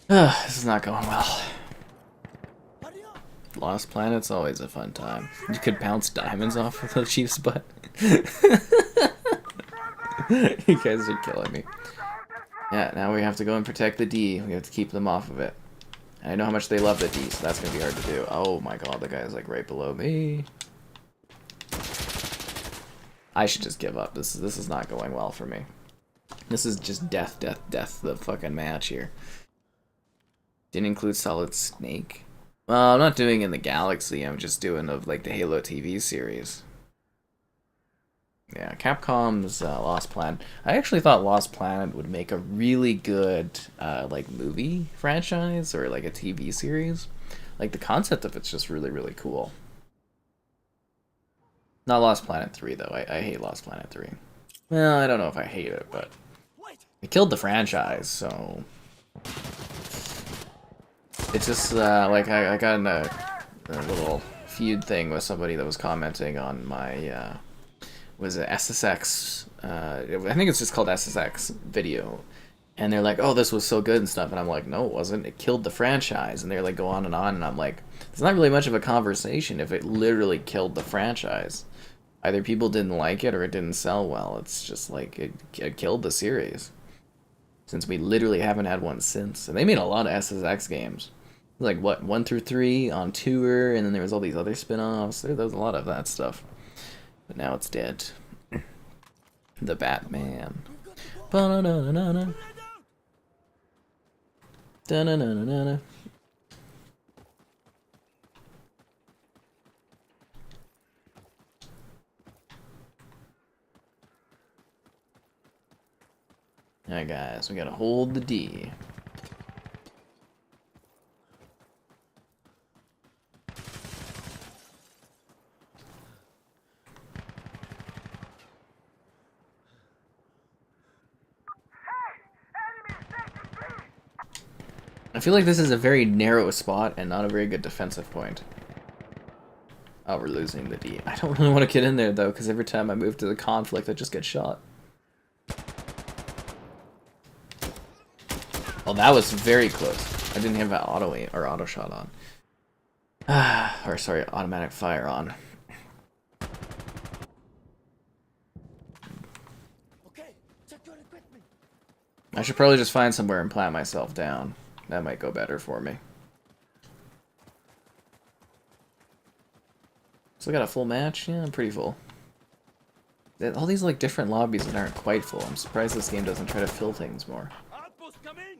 This is not going well. Lost Planet's always a fun time. You could bounce diamonds off of the Chief's butt. You guys are killing me. Yeah, now we have to go and protect the D. We have to keep them off of it. And I know how much they love the D, so that's going to be hard to do. Oh my god, the guy's like right below me. I should just give up. This is not going well for me. This is just death, the fucking match here. Didn't include Solid Snake. Well, I'm not doing in the Galaxy, I'm just doing of like the Halo TV series. Yeah, Capcom's Lost Planet. I actually thought Lost Planet would make a really good like movie franchise or like a TV series. Like the concept of it's just really, really cool. Not Lost Planet 3 though. I hate Lost Planet 3. Well, I don't know if I hate it, but it killed the franchise, so it's just like I got in a little feud thing with somebody that was commenting on my was it SSX? I think it's just called SSX video, and they're like, "Oh, this was so good and stuff," and I'm like, "No, it wasn't. It killed the franchise." And they're like, go on, and I'm like, "It's not really much of a conversation if it literally killed the franchise. Either people didn't like it or it didn't sell well. It's just like it killed the series." Since we literally haven't had one since, and they made a lot of SSX games. Like what, 1 through 3 on tour, and then there was all these other spin-offs. There was a lot of that stuff. But now it's dead. The Batman. Ba-na-na-na-na. Da-na-na-na-na. Alright guys, we gotta hold the D. I feel like this is a very narrow spot and not a very good defensive point. Oh, we're losing the D. I don't really want to get in there though, because every time I move to the conflict, I just get shot. Well, that was very close. I didn't have that auto aim or auto shot on. Or sorry, automatic fire on. Okay, check your equipment. I should probably just find somewhere and plant myself down. That might go better for me. Still got a full match? Yeah, I'm pretty full. All these like different lobbies that aren't quite full. I'm surprised this game doesn't try to fill things more. Outpost, come in.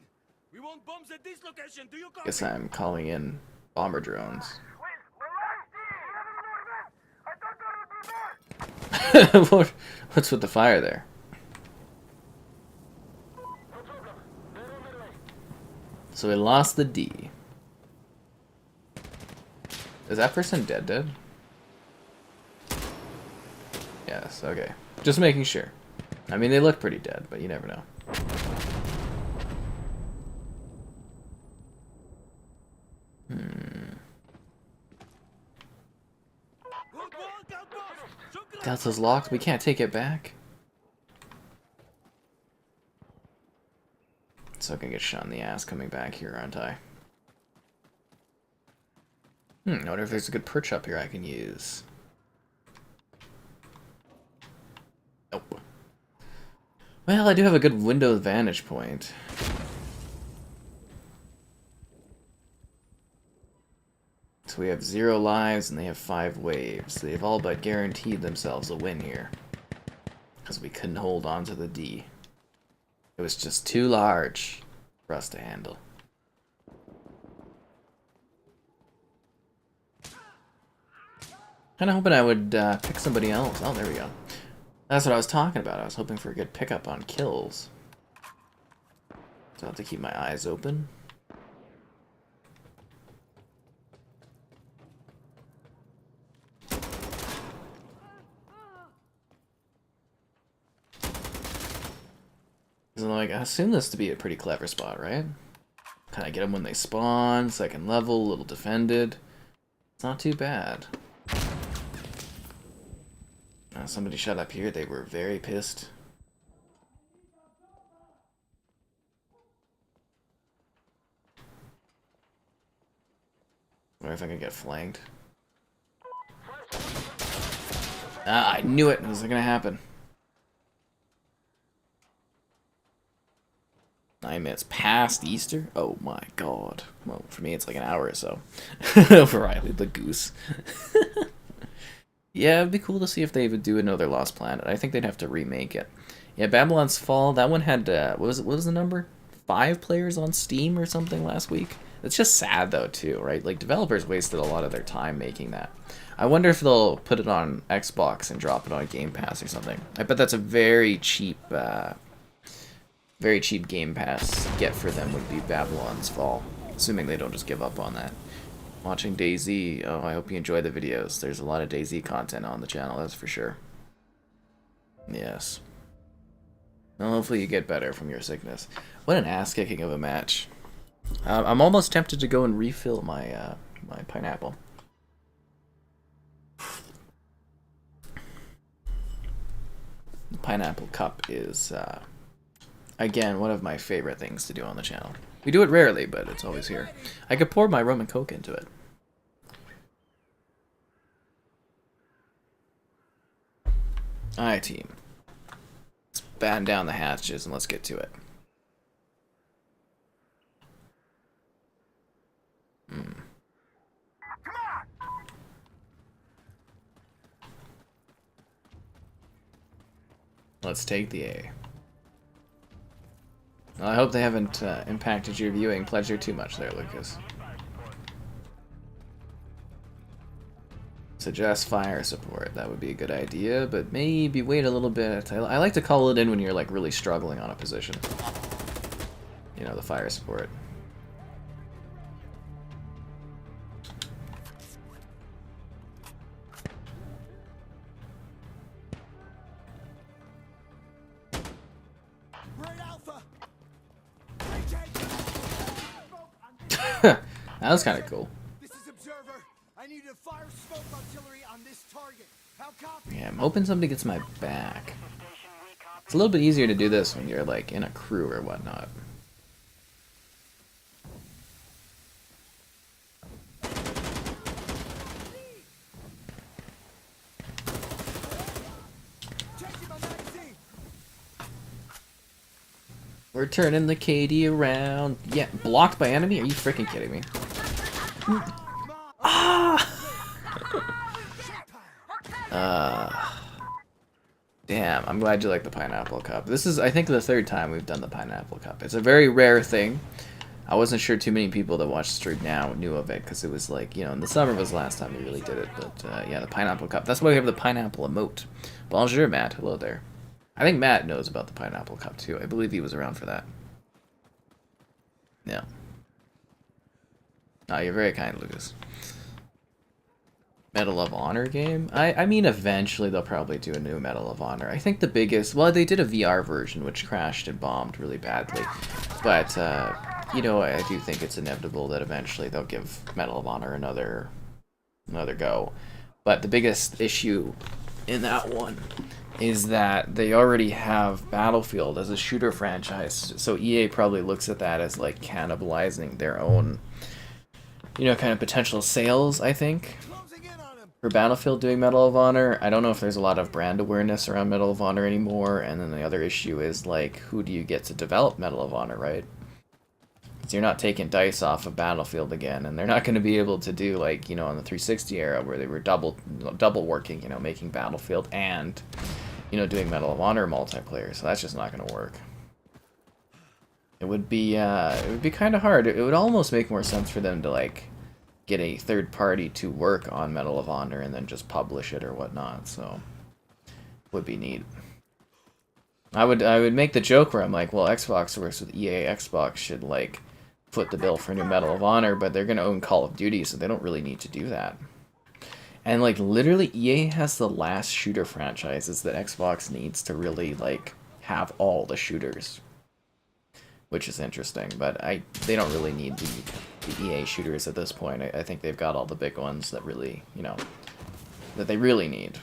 We want bombs at this location. Do you copy? Guess I'm calling in bomber drones. What's with the fire there? So we lost the D. Is that person dead? Yes, okay. Just making sure. I mean, they look pretty dead, but you never know. Delta's locked. We can't take it back. So I can get shot in the ass coming back here, aren't I? I wonder if there's a good perch up here I can use. Nope. Well, I do have a good window vantage point. So we have 0 lives and they have 5 waves. They've all but guaranteed themselves a win here. Because we couldn't hold on to the D. It was just too large for us to handle. Kinda hoping I would pick somebody else. Oh, there we go. That's what I was talking about. I was hoping for a good pickup on kills. So I have to keep my eyes open. So like, I assume this to be a pretty clever spot, right? Kind of get them when they spawn, second level, a little defended. It's not too bad. Somebody shot up here, they were very pissed. Wonder if I can get flanked. Ah, I knew it! It was gonna happen. 9 minutes past Easter? Oh my god. Well, for me it's like an hour or so. Riley the goose. Yeah, it'd be cool to see if they would do another Lost Planet. I think they'd have to remake it. Yeah, Babylon's Fall, that one had, what was the number? 5 players on Steam or something last week? It's just sad though too, right? Like, developers wasted a lot of their time making that. I wonder if they'll put it on Xbox and drop it on Game Pass or something. I bet that's a very cheap Game Pass get for them would be Babylon's Fall. Assuming they don't just give up on that. Watching DayZ. Oh, I hope you enjoy the videos. There's a lot of DayZ content on the channel, that's for sure. Yes. Well, hopefully you get better from your sickness. What an ass-kicking of a match. I'm almost tempted to go and refill my my pineapple. The pineapple cup is, again, one of my favorite things to do on the channel. We do it rarely, but it's always here. I could pour my rum and coke into it. Alright, team. Let's batten down the hatches and let's get to it. Let's take the A. Well, I hope they haven't impacted your viewing pleasure too much there, Lucas. Suggest fire support. That would be a good idea, but maybe wait a little bit. I like to call it in when you're like really struggling on a position. You know, the fire support. That was kind of cool. This is Observer. I need to fire smoke artillery on this target. How copy? Yeah, I'm hoping somebody gets my back. It's a little bit easier to do this when you're like in a crew or whatnot. We're turning the KD around. Yeah, blocked by enemy? Are you freaking kidding me? Ah! Damn, I'm glad you like the pineapple cup. This is, I think, the 3rd time we've done the pineapple cup. It's a very rare thing. I wasn't sure too many people that watch the stream now knew of it, because it was like, you know, in the summer was the last time we really did it. But yeah, the Pineapple Cup. That's why we have the Pineapple emote. Bonjour, Matt. Hello there. I think Matt knows about the Pineapple Cup too. I believe he was around for that. Yeah. Oh, you're very kind, Lucas. Medal of Honor game? I mean, eventually they'll probably do a new Medal of Honor. I think the biggest... Well, they did a VR version, which crashed and bombed really badly. But, you know, I do think it's inevitable that eventually they'll give Medal of Honor another go. But the biggest issue in that one is that they already have Battlefield as a shooter franchise. So EA probably looks at that as, like, cannibalizing their own, you know, kind of potential sales, I think. For Battlefield doing Medal of Honor, I don't know if there's a lot of brand awareness around Medal of Honor anymore, and then the other issue is, like, who do you get to develop Medal of Honor, right? Because you're not taking DICE off of Battlefield again, and they're not going to be able to do, like, you know, in the 360 era where they were double working, you know, making Battlefield and, you know, doing Medal of Honor multiplayer, so that's just not going to work. It would be kind of hard. It would almost make more sense for them to, like, get a third party to work on Medal of Honor and then just publish it or whatnot, so would be neat. I would make the joke where I'm like, well, Xbox works with EA, Xbox should, like, foot the bill for a new Medal of Honor, but they're gonna own Call of Duty, so they don't really need to do that. And, like, literally EA has the last shooter franchises that Xbox needs to really, like, have all the shooters, which is interesting, but they don't really need the EA shooters at this point. I think they've got all the big ones that really, you know, that they really need.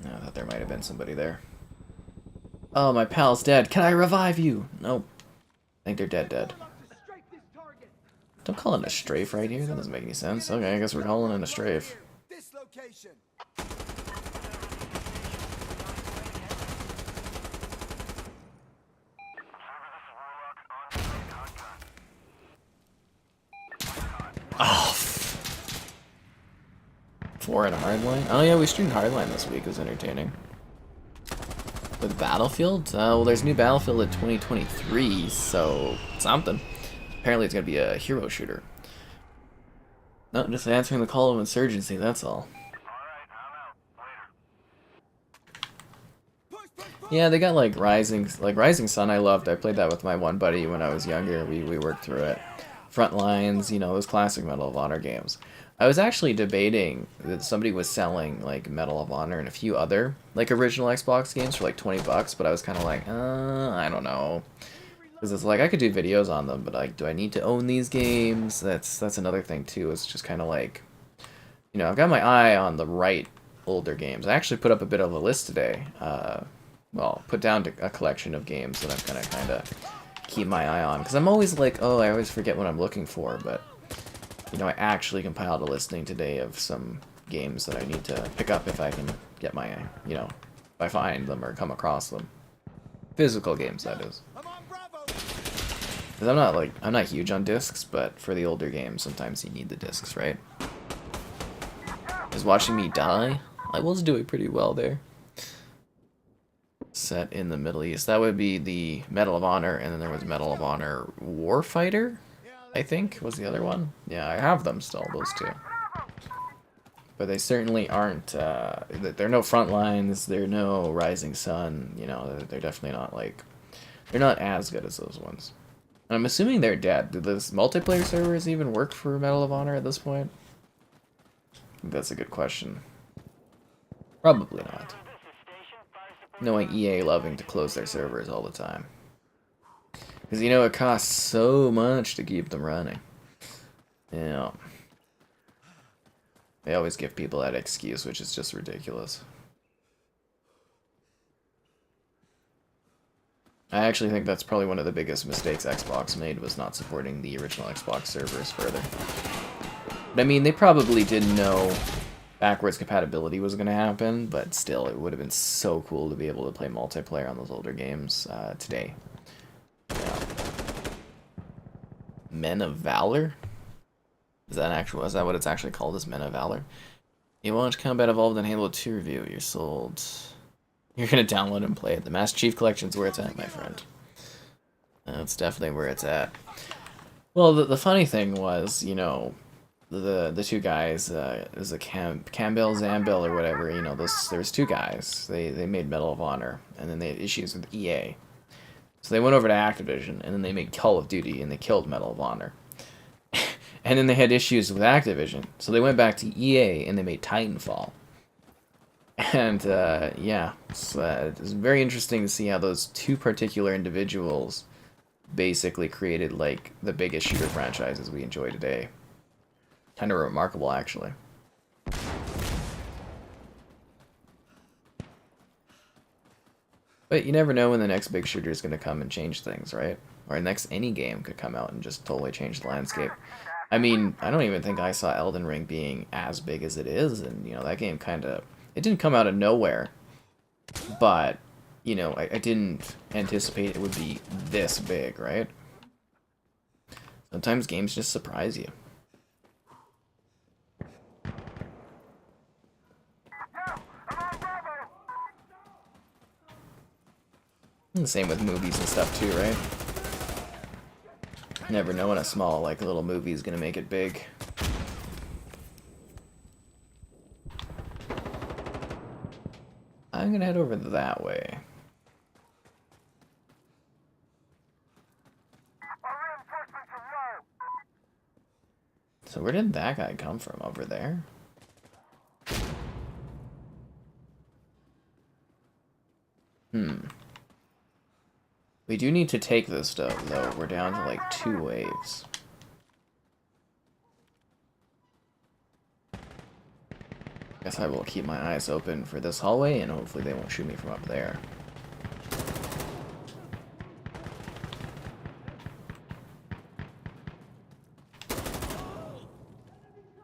I thought there might have been somebody there. Oh, my pal's dead. Can I revive you? Nope. I think they're dead. Don't call it a strafe right here. That doesn't make any sense. Okay, I guess we're calling it a strafe. This location. Oh. 4 in a hardline? Oh yeah, we streamed hardline this week. It was entertaining. With Battlefield? Well, there's a new Battlefield at 2023, so something. Apparently it's going to be a hero shooter. No, just answering the call of Insurgency, that's all. Yeah, they got like Rising Sun I loved. I played that with my one buddy when I was younger. We worked through it. Frontlines, you know, those classic Medal of Honor games. I was actually debating that somebody was selling like Medal of Honor and a few other like original Xbox games for like $20, but I was kind of like, I don't know. Because it's like, I could do videos on them, but like, do I need to own these games? That's another thing too. It's just kind of like, you know, I've got my eye on the right older games. I actually put up a bit of a list today. Well, put down a collection of games that I'm gonna kind of keep my eye on. Because I'm always like, oh, I always forget what I'm looking for, but, you know, I actually compiled a listing today of some games that I need to pick up if I can get my, you know, if I find them or come across them. Physical games, that is. Because I'm not huge on discs, but for the older games, sometimes you need the discs, right? Is watching me die? I was doing pretty well there. Set in the Middle East. That would be the Medal of Honor, and then there was Medal of Honor Warfighter, I think, was the other one. Yeah, I have them still, those two. But they certainly aren't, they're no Frontlines, they're no Rising Sun, you know, they're definitely not, like, they're not as good as those ones. And I'm assuming they're dead. Do those multiplayer servers even work for Medal of Honor at this point? I think that's a good question. Probably not. Knowing EA loving to close their servers all the time. Because, you know, it costs so much to keep them running. Yeah. They always give people that excuse, which is just ridiculous. I actually think that's probably one of the biggest mistakes Xbox made, was not supporting the original Xbox servers further. But I mean, they probably didn't know backwards compatibility was going to happen, but still, it would have been so cool to be able to play multiplayer on those older games today. Yeah. Men of Valor? Is that what it's actually called, is Men of Valor? You watch Combat Evolved and Halo 2 review. You're sold. You're gonna download and play it. The Master Chief Collection's where it's at, my friend. That's definitely where it's at. Well, the funny thing was, you know, the two guys, it was a Campbell, Zambill, or whatever, you know, there's two guys. They made Medal of Honor, and then they had issues with EA. So they went over to Activision, and then they made Call of Duty, and they killed Medal of Honor. And then they had issues with Activision, so they went back to EA, and they made Titanfall. And, yeah, it's very interesting to see how those two particular individuals basically created, like, the biggest shooter franchises we enjoy today. Kind of remarkable, actually. But you never know when the next big shooter is going to come and change things, right? Or next any game could come out and just totally change the landscape. I mean, I don't even think I saw Elden Ring being as big as it is, and, you know, that game kind of... It didn't come out of nowhere, but, you know, I didn't anticipate it would be this big, right? Sometimes games just surprise you. And the same with movies and stuff too, right? You never know when a small, like, little movie is gonna make it big. I'm gonna head over that way. So where did that guy come from? Over there? We do need to take this stuff, though. We're down to, like, 2 waves. Guess I will keep my eyes open for this hallway, and hopefully they won't shoot me from up there.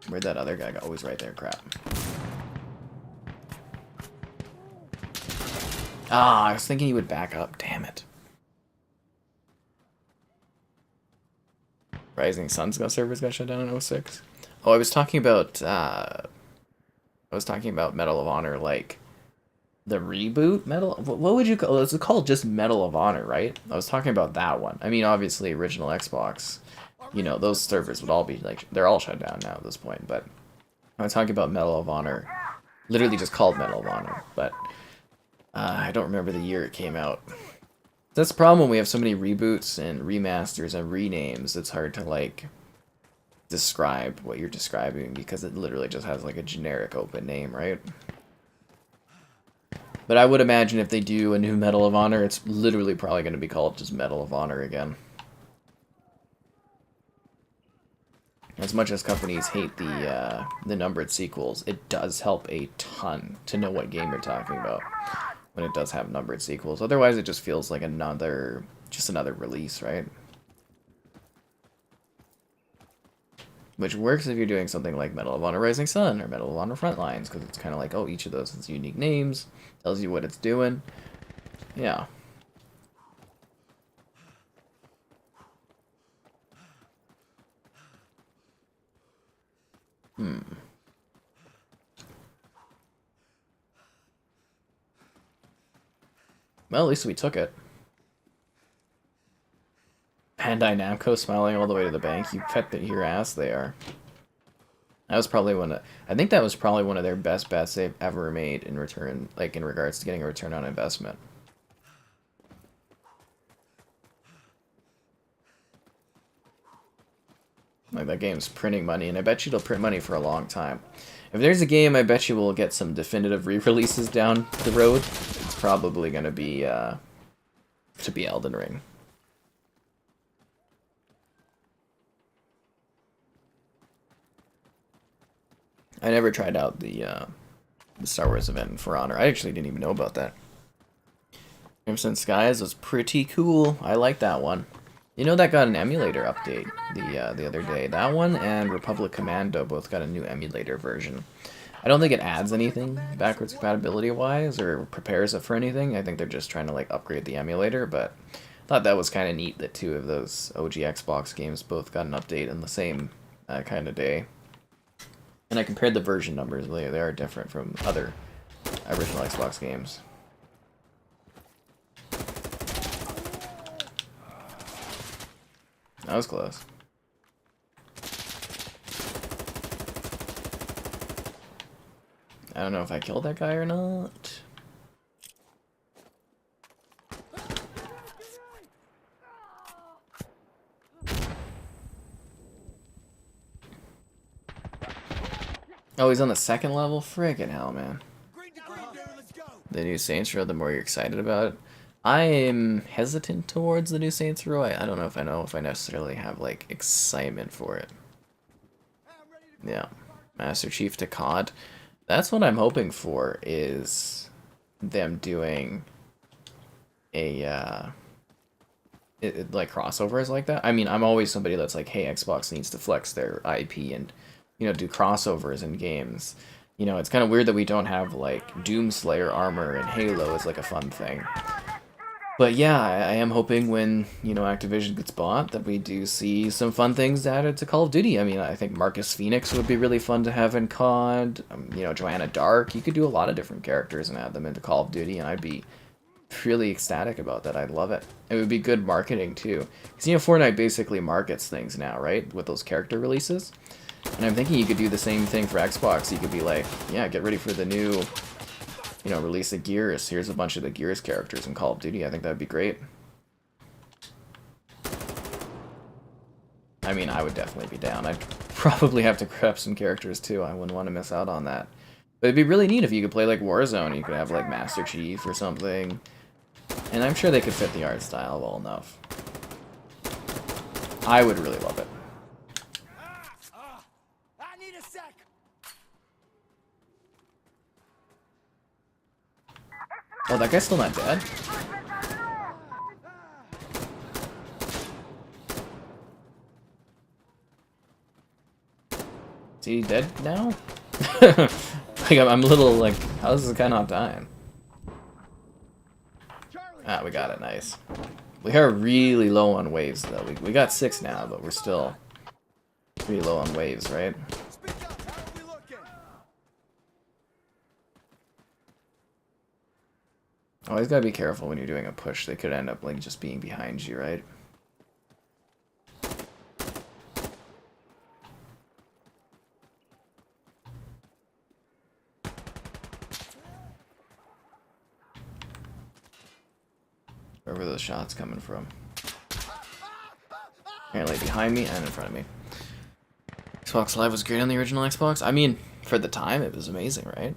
Where'd that other guy go? Oh, he's right there. Crap. Ah, I was thinking he would back up. Damn it. Rising Sun's servers got shut down in 06. Oh, I was talking about Medal of Honor, like the reboot Medal. What would you call? It's called just Medal of Honor, right? I was talking about that one. I mean, obviously, original Xbox. You know, those servers would all be like they're all shut down now at this point. But I was talking about Medal of Honor, literally just called Medal of Honor, but I don't remember the year it came out. That's the problem when we have so many reboots and remasters and renames. It's hard to, like, describe what you're describing because it literally just has, like, a generic open name, right? But I would imagine if they do a new Medal of Honor, it's literally probably going to be called just Medal of Honor again. As much as companies hate the numbered sequels, it does help a ton to know what game you're talking about when it does have numbered sequels. Otherwise, it just feels like another release, right? Which works if you're doing something like Medal of Honor Rising Sun or Medal of Honor Frontlines, because it's kind of like, oh, each of those has unique names, tells you what it's doing. Yeah. Well, at least we took it. Bandai Namco smiling all the way to the bank. You bet that your ass they are. That was probably I think that was probably one of their best bets they've ever made in return, like in regards to getting a return on investment. Like, that game's printing money, and I bet you it'll print money for a long time. If there's a game I bet you will get some definitive re-releases down the road, it's probably going to be Elden Ring. I never tried out the Star Wars event For Honor. I actually didn't even know about that. Crimson Skies was pretty cool. I like that one. You know, that got an emulator update the other day. That one and Republic Commando both got a new emulator version. I don't think it adds anything backwards compatibility-wise or prepares it for anything. I think they're just trying to, like, upgrade the emulator, but I thought that was kind of neat that two of those OG Xbox games both got an update in the same kind of day. And I compared the version numbers. They are different from other original Xbox games. That was close. I don't know if I killed that guy or not. Oh, he's on the second level? Friggin' hell, man. The new Saints Row, the more you're excited about it. I am hesitant towards the new Saints Row. I don't know if I necessarily have, like, excitement for it. Yeah. Master Chief to COD. That's what I'm hoping for, is them doing a, like, crossovers like that. I mean, I'm always somebody that's like, hey, Xbox needs to flex their IP and, you know, do crossovers in games. You know, it's kind of weird that we don't have, like, Doomslayer armor and Halo as, like, a fun thing. But yeah, I am hoping when, you know, Activision gets bought that we do see some fun things added to Call of Duty. I mean, I think Marcus Phoenix would be really fun to have in COD. You know, Joanna Dark. You could do a lot of different characters and add them into Call of Duty, and I'd be really ecstatic about that. I'd love it. It would be good marketing, too. Because, you know, Fortnite basically markets things now, right? With those character releases. And I'm thinking you could do the same thing for Xbox. You could be like, yeah, get ready for the new, you know, release of Gears. Here's a bunch of the Gears characters in Call of Duty. I think that would be great. I mean, I would definitely be down. I'd probably have to grab some characters, too. I wouldn't want to miss out on that. But it'd be really neat if you could play, like, Warzone. You could have, like, Master Chief or something. And I'm sure they could fit the art style well enough. I would really love it. I need a sec. Oh, that guy's still not dead? Is he dead now? Like, I'm a little, like, how is this guy not dying? Ah, we got it, nice. We are really low on waves, though. We got 6 now, but we're still pretty low on waves, right? Speak up. How are we looking? Always gotta be careful when you're doing a push. They could end up, like, just being behind you, right? Wherever those shots coming from. Apparently behind me and in front of me. Xbox Live was great on the original Xbox. I mean, for the time, it was amazing, right?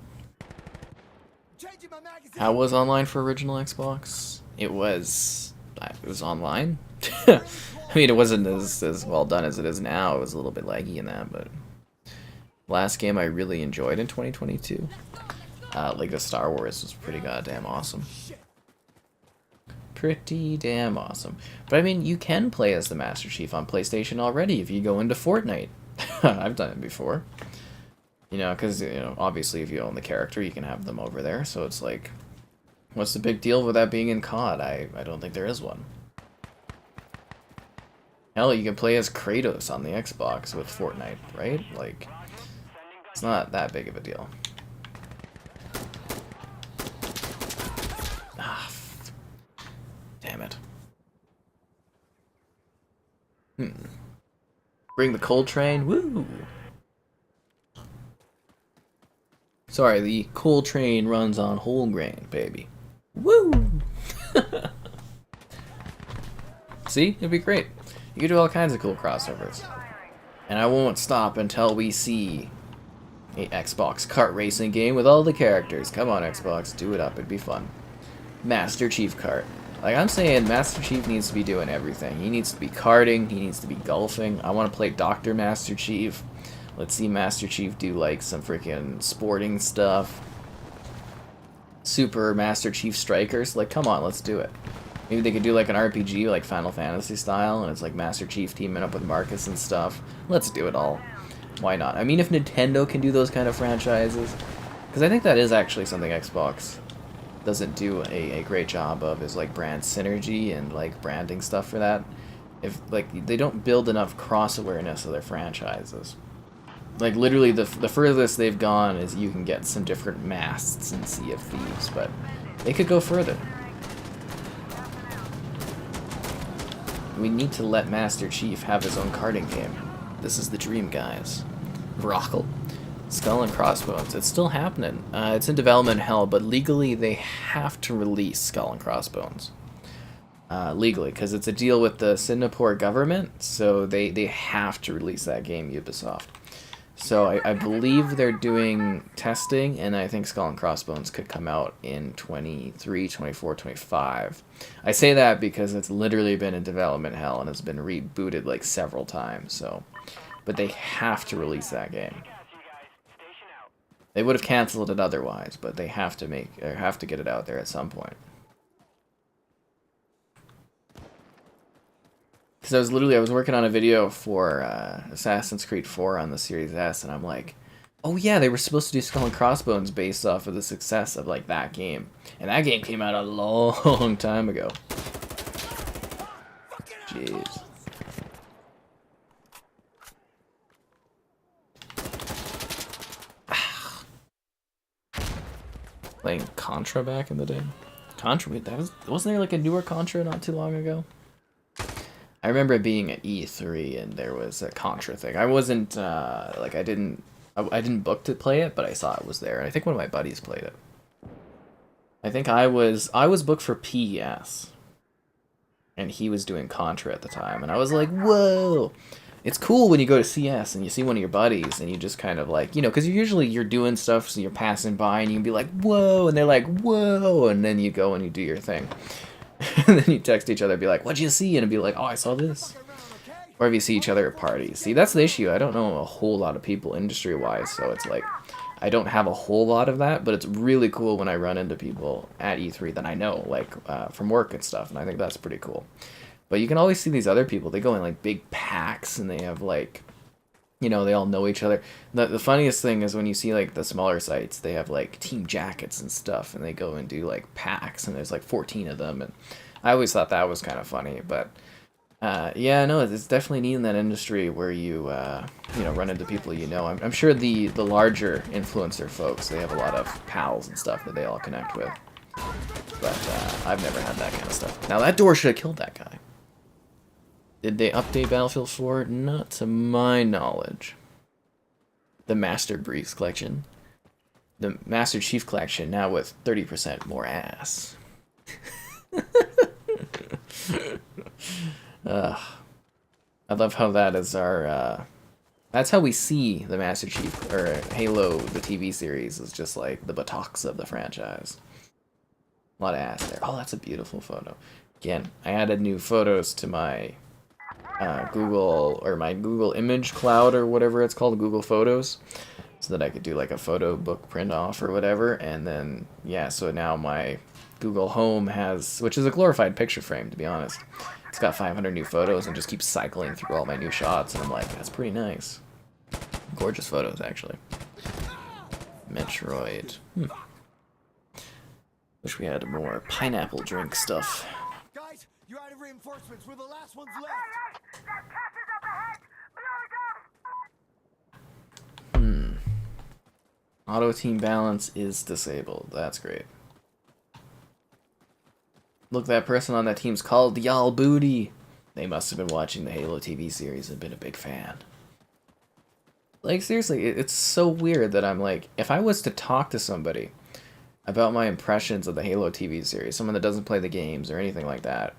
Changing my magazine. How was online for original Xbox? It was online. I mean, it wasn't as well done as it is now. It was a little bit laggy in that, but last game I really enjoyed in 2022, Lego Star Wars, was pretty goddamn awesome. Pretty damn awesome. But I mean, you can play as the Master Chief on PlayStation already if you go into Fortnite. I've done it before. You know, because, you know, obviously if you own the character, you can have them over there. So it's like, what's the big deal with that being in COD? I don't think there is one. Hell, you can play as Kratos on the Xbox with Fortnite, right? Like, it's not that big of a deal. Ah, damn it. Bring the coal train, woo! Sorry, the coal train runs on whole grain, baby. Woo! See? It'd be great. You could do all kinds of cool crossovers. And I won't stop until we see a Xbox kart racing game with all the characters. Come on, Xbox, do it up. It'd be fun. Master Chief kart. Like I'm saying, Master Chief needs to be doing everything. He needs to be karting. He needs to be golfing. I want to play Dr. Master Chief. Let's see Master Chief do like some freaking sporting stuff. Super Master Chief Strikers. Like, come on, let's do it. Maybe they could do like an RPG, like Final Fantasy style, and it's like Master Chief teaming up with Marcus and stuff. Let's do it all. Why not? I mean, if Nintendo can do those kind of franchises, because I think that is actually something Xbox doesn't do a great job of, is like brand synergy and like branding stuff for that. If like they don't build enough cross awareness of their franchises. Like, literally, the furthest they've gone is you can get some different masts in Sea of Thieves, but they could go further. We need to let Master Chief have his own karting game. This is the dream, guys. Rockle. Skull and Crossbones. It's still happening. It's in development hell, but legally they have to release Skull and Crossbones. Legally, because it's a deal with the Singapore government, so they have to release that game, Ubisoft. So I believe they're doing testing, and I think Skull and Crossbones could come out in 23, 24, 25. I say that because it's literally been in development hell and has been rebooted like several times. So, but they have to release that game. They would have canceled it otherwise, but they have to get it out there at some point. Because I was working on a video for Assassin's Creed 4 on the Series S, and I'm like, oh yeah, they were supposed to do Skull and Crossbones based off of the success of like that game, and that game came out a long time ago. Jeez. Playing Contra back in the day. Contra, wasn't there like a newer Contra not too long ago? I remember it being at E3 and there was a Contra thing. I wasn't like I didn't book to play it, but I saw it was there. And I think one of my buddies played it. I think I was booked for PES, and he was doing Contra at the time, and I was like, whoa. It's cool when you go to CS and you see one of your buddies and you just kind of like, you know, because you're doing stuff, so you're passing by and you can be like, whoa, and they're like, whoa, and then you go and you do your thing. And then you text each other, be like, what'd you see? And it'd be like, oh, I saw this. Or if you see each other at parties. See, that's the issue. I don't know a whole lot of people industry-wise, so it's like, I don't have a whole lot of that, but it's really cool when I run into people at E3 that I know, like, from work and stuff, and I think that's pretty cool. But you can always see these other people. They go in, like, big packs, and they have, like, you know, they all know each other. The funniest thing is when you see, like, the smaller sites, they have, like, team jackets and stuff, and they go and do, like, packs, and there's, like, 14 of them, and I always thought that was kind of funny, but, yeah, no, it's definitely neat in that industry where you, you know, run into people you know. I'm sure the larger influencer folks, they have a lot of pals and stuff that they all connect with, but, I've never had that kind of stuff. Now, that door should have killed that guy. Did they update Battlefield 4? Not to my knowledge. The Master Briefs collection. The Master Chief collection, now with 30% more ass. I love how that is our, that's how we see the Master Chief, or Halo, the TV series, is just like the buttocks of the franchise. A lot of ass there. Oh, that's a beautiful photo. Again, I added new photos to my Google, or my Google image cloud, or whatever it's called, Google Photos, so that I could do like a photo book print off or whatever. And then, yeah, so now my Google Home has, which is a glorified picture frame, to be honest, it's got 500 new photos and just keeps cycling through all my new shots, and I'm like, that's pretty nice. Gorgeous photos, actually. Metroid. Wish we had more pineapple drink stuff. Guys, you're out of reinforcements. We're the last ones left. Auto team balance is disabled. That's great. Look, that person on that team's called Y'all Booty. They must have been watching the Halo TV series and been a big fan. Like, seriously, it's so weird that I'm like, if I was to talk to somebody about my impressions of the Halo TV series, someone that doesn't play the games or anything like that,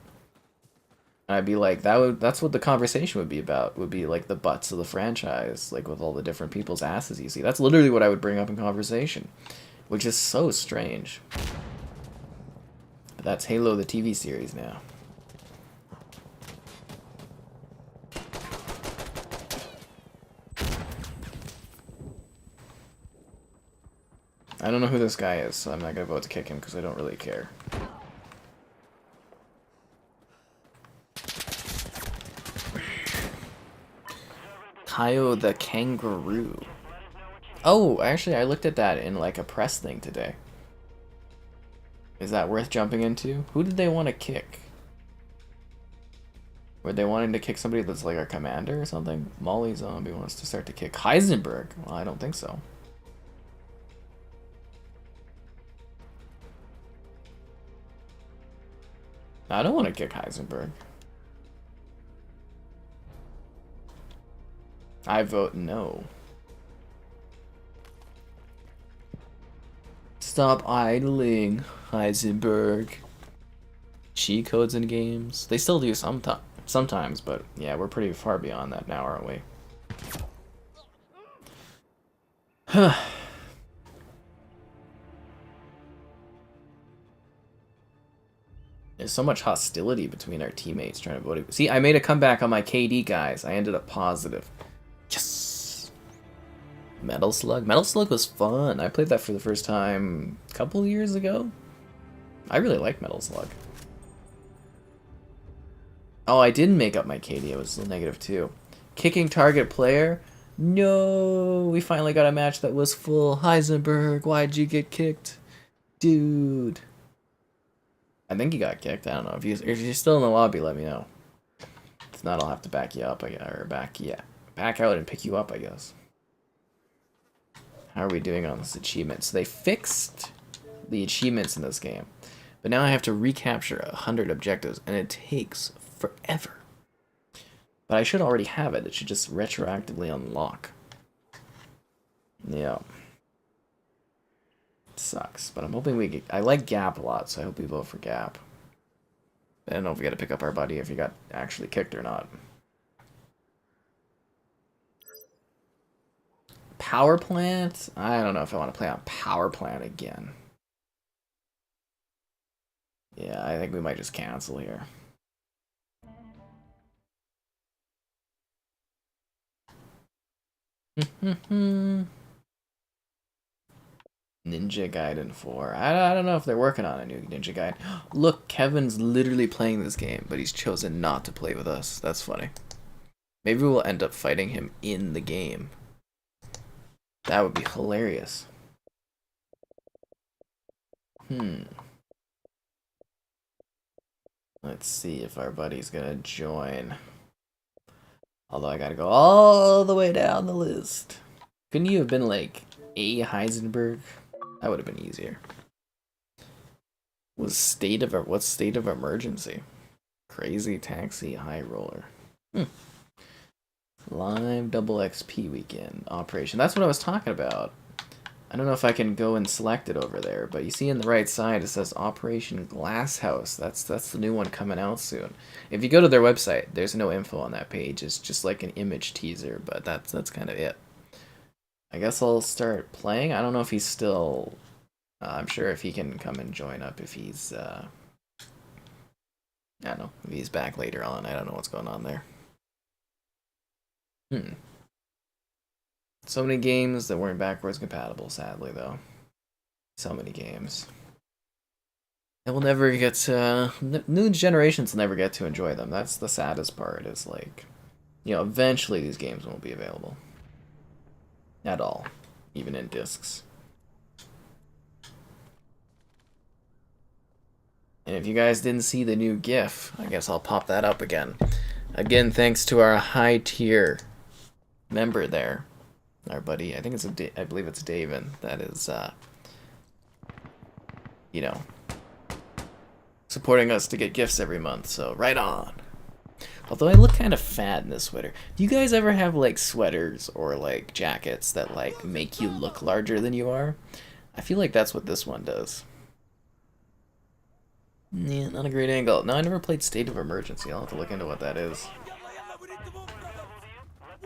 I'd be like, that's what the conversation would be about, would be like the butts of the franchise, like with all the different people's asses you see. That's literally what I would bring up in conversation, which is so strange. But that's Halo the TV series now. I don't know who this guy is, so I'm not gonna vote to kick him because I don't really care. Kaio the Kangaroo. Oh, actually, I looked at that in like a press thing today. Is that worth jumping into? Who did they want to kick? Were they wanting to kick somebody that's like our commander or something? Molly Zombie wants to start to kick Heisenberg. Well, I don't think so. I don't want to kick Heisenberg. I vote no. Stop idling, Heisenberg. Cheat codes in games. They still do sometimes, but yeah, we're pretty far beyond that now, aren't we? There's so much hostility between our teammates trying to vote. See, I made a comeback on my KD, guys. I ended up positive. Yes! Metal Slug? Metal Slug was fun. I played that for the first time a couple years ago. I really like Metal Slug. Oh, I didn't make up my KD. It was still -2. Kicking target player? No! We finally got a match that was full. Heisenberg, why'd you get kicked? Dude. I think he got kicked. I don't know. If you're still in the lobby, let me know. If not, I'll have to back you up, or back out and pick you up, I guess. How are we doing on this achievement? So they fixed the achievements in this game, but now I have to recapture 100 objectives, and it takes forever. But I should already have it. It should just retroactively unlock. Yeah. Sucks, but I'm hoping we get... I like Gap a lot, so I hope we vote for Gap. I don't know if we gotta pick up our buddy if he got actually kicked or not. Power Plant? I don't know if I want to play on Power Plant again. Yeah, I think we might just cancel here. Ninja Gaiden 4. I don't know if they're working on a new Ninja Gaiden. Look, Kevin's literally playing this game, but he's chosen not to play with us. That's funny. Maybe we'll end up fighting him in the game. That would be hilarious. Let's see if our buddy's gonna join. Although I gotta go all the way down the list. Couldn't you have been like A. Heisenberg? That would have been easier. What's state of emergency? Crazy Taxi High Roller. Live double XP weekend operation. That's what I was talking about. I don't know if I can go and select it over there, but you see in the right side it says Operation Glasshouse. That's the new one coming out soon. If you go to their website, there's no info on that page. It's just like an image teaser, but that's kind of it. I guess I'll start playing. I don't know if he's still... I'm sure if he can come and join up if he's... I don't know. If he's back later on. I don't know what's going on there. So many games that weren't backwards compatible, sadly, though. So many games. And we'll never get to... New generations will never get to enjoy them. That's the saddest part, is like... You know, eventually these games won't be available. At all. Even in discs. And if you guys didn't see the new GIF, I guess I'll pop that up again. Again, thanks to our high tier member there. Our buddy, I think it's I believe it's David. That is, you know, supporting us to get gifts every month. So right on. Although I look kind of fat in this sweater. Do you guys ever have like sweaters or like jackets that like make you look larger than you are? I feel like that's what this one does. Yeah, not a great angle. No, I never played State of Emergency. I'll have to look into what that is.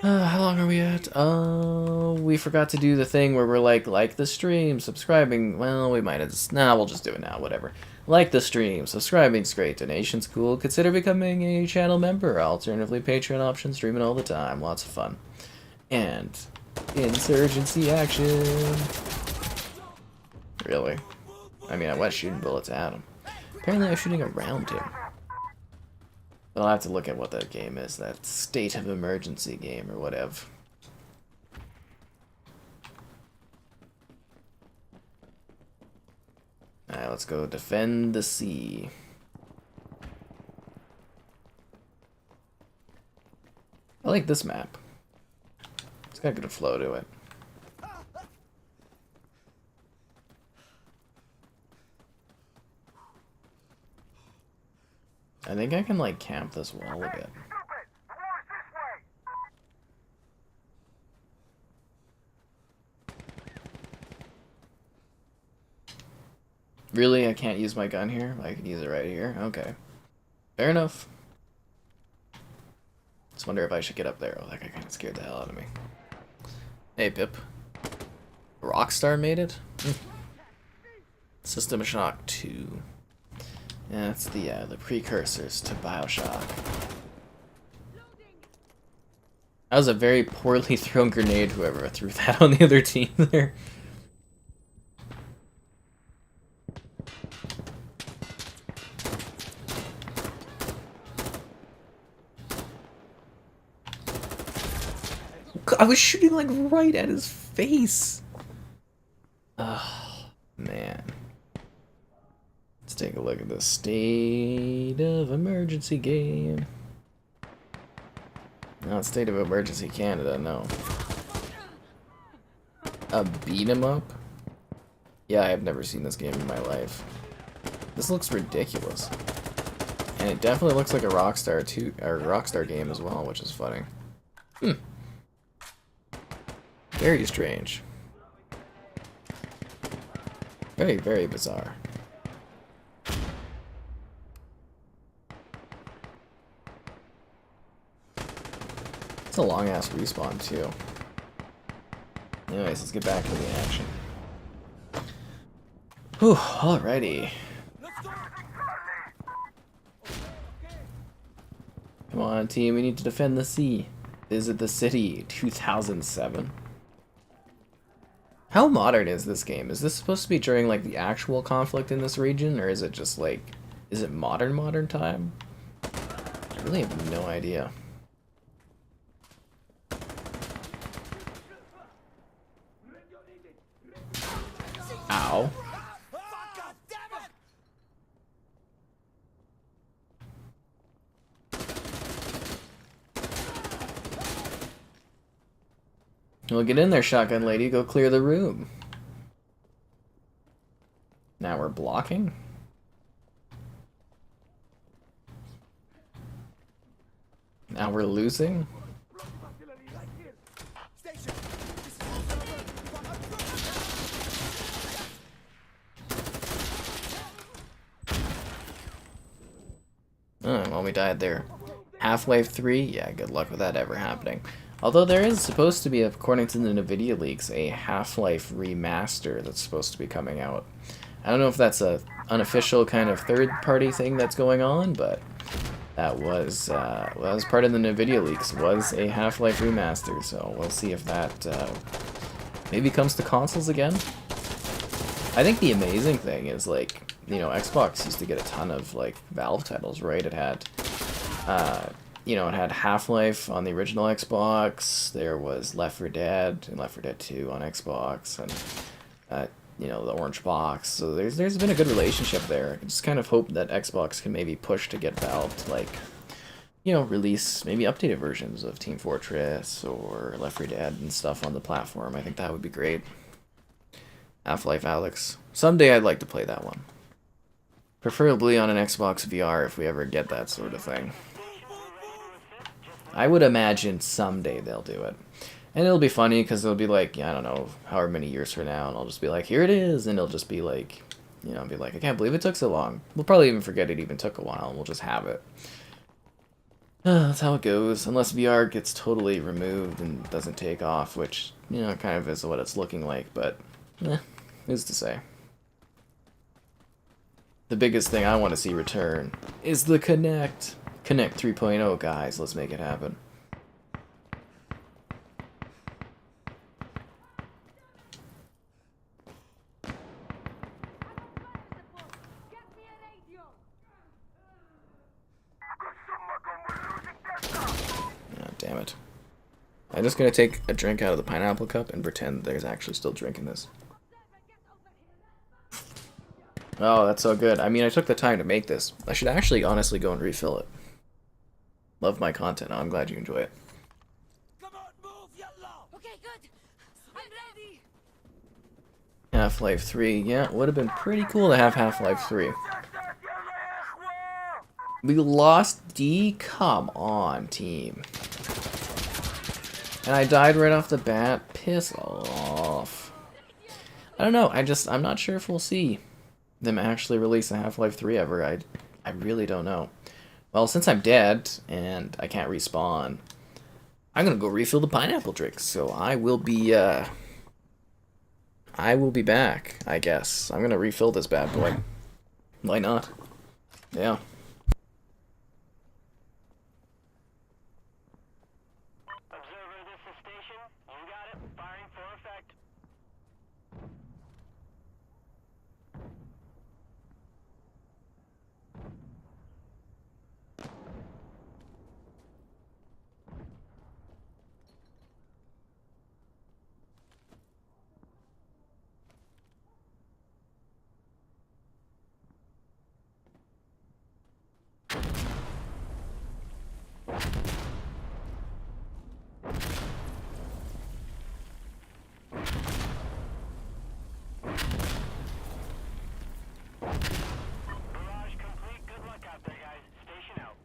How long are we at? Oh, we forgot to do the thing where we're like the stream, subscribing. Well, we might have just... Nah, we'll just do it now, whatever. Like the stream, subscribing's great, donation's cool. Consider becoming a channel member. Alternatively, Patreon option, streaming all the time. Lots of fun. And insurgency action. Really? I mean, I was shooting bullets at him. Apparently I was shooting around him. I'll have to look at what that game is, that State of Emergency game or whatever. Alright, let's go defend the sea. like this map. It's got a good flow to it. I think I can like camp this wall a bit. Really? I can't use my gun here? I can use it right here? Okay. Fair enough. Just wonder if I should get up there. Oh, that guy kind of scared the hell out of me. Hey, Pip. Rockstar made it? System Shock 2. Yeah, that's the precursors to BioShock. That was a very poorly thrown grenade, whoever threw that on the other team there. I was shooting like right at his face. Oh, man. Let's take a look at the state of emergency game. Not state of emergency Canada, no. A beat 'em up? Yeah, I have never seen this game in my life. This looks ridiculous. And it definitely looks like a Rockstar game as well, which is funny. Very strange. Very, very bizarre. It's a long ass respawn too. Anyways, let's get back to the action. Whew, alrighty. Come on, team, we need to defend the sea. Visit the city, 2007. How modern is this game? Is this supposed to be during like the actual conflict in this region, or is it just like, is it modern time? I really have no idea. Ow. Well, get in there, shotgun lady. Go clear the room. Now we're blocking. Now we're losing. Oh, well, we died there. Half-Life 3? Yeah, good luck with that ever happening. Although there is supposed to be, according to the NVIDIA leaks, a Half-Life remaster that's supposed to be coming out. I don't know if that's a unofficial kind of third-party thing that's going on, but that was part of the NVIDIA leaks, was a Half-Life remaster, so we'll see if that maybe comes to consoles again. I think the amazing thing is, like, you know, Xbox used to get a ton of, like, Valve titles, right? It had, you know, it had Half-Life on the original Xbox, there was Left 4 Dead and Left 4 Dead 2 on Xbox, and, you know, the Orange Box, so there's been a good relationship there. I just kind of hope that Xbox can maybe push to get Valve to, like, you know, release maybe updated versions of Team Fortress or Left 4 Dead and stuff on the platform. I think that would be great. Half-Life Alyx. Someday I'd like to play that one. Preferably on an Xbox VR if we ever get that sort of thing. I would imagine someday they'll do it. And it'll be funny because it'll be like, I don't know, however many years from now, and I'll just be like, here it is, and it'll just be like, you know, be like, I can't believe it took so long. We'll probably even forget it even took a while, and we'll just have it. That's how it goes, unless VR gets totally removed and doesn't take off, which, you know, kind of is what it's looking like, but, who's to say. The biggest thing I want to see return is the Kinect. Kinect 3.0, guys, let's make it happen. Damn it. I'm just gonna take a drink out of the pineapple cup and pretend there's actually still drink in this. Oh, that's so good. I mean, I took the time to make this. I should actually honestly go and refill it. Love my content. Oh, I'm glad you enjoy it. Half-Life 3. Yeah, it would have been pretty cool to have Half-Life 3. We lost D? Come on, team. And I died right off the bat. Piss off. I don't know. I'm not sure if we'll see them actually release a Half-Life 3 ever. I really don't know. Well, since I'm dead and I can't respawn, I'm gonna go refill the pineapple drink. So I will be back, I guess. I'm gonna refill this bad boy. Why not? Yeah. Observer, this is station. You got it. Firing for effect. Barrage complete. Good luck out there, guys. Station out.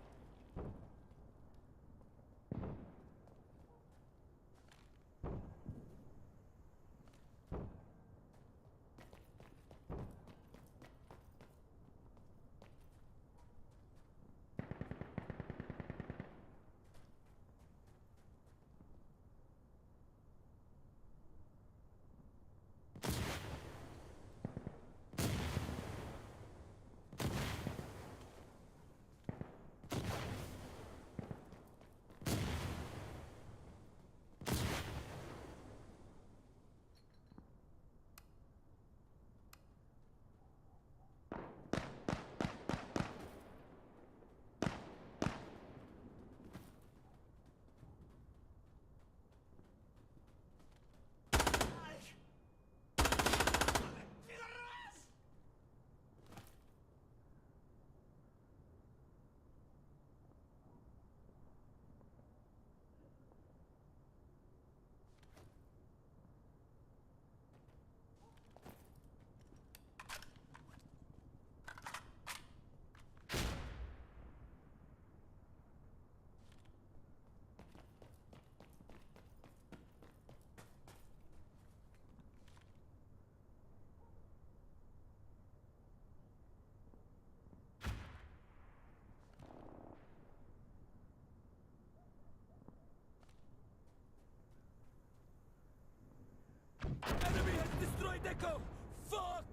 Enemy has destroyed Echo! Fuck!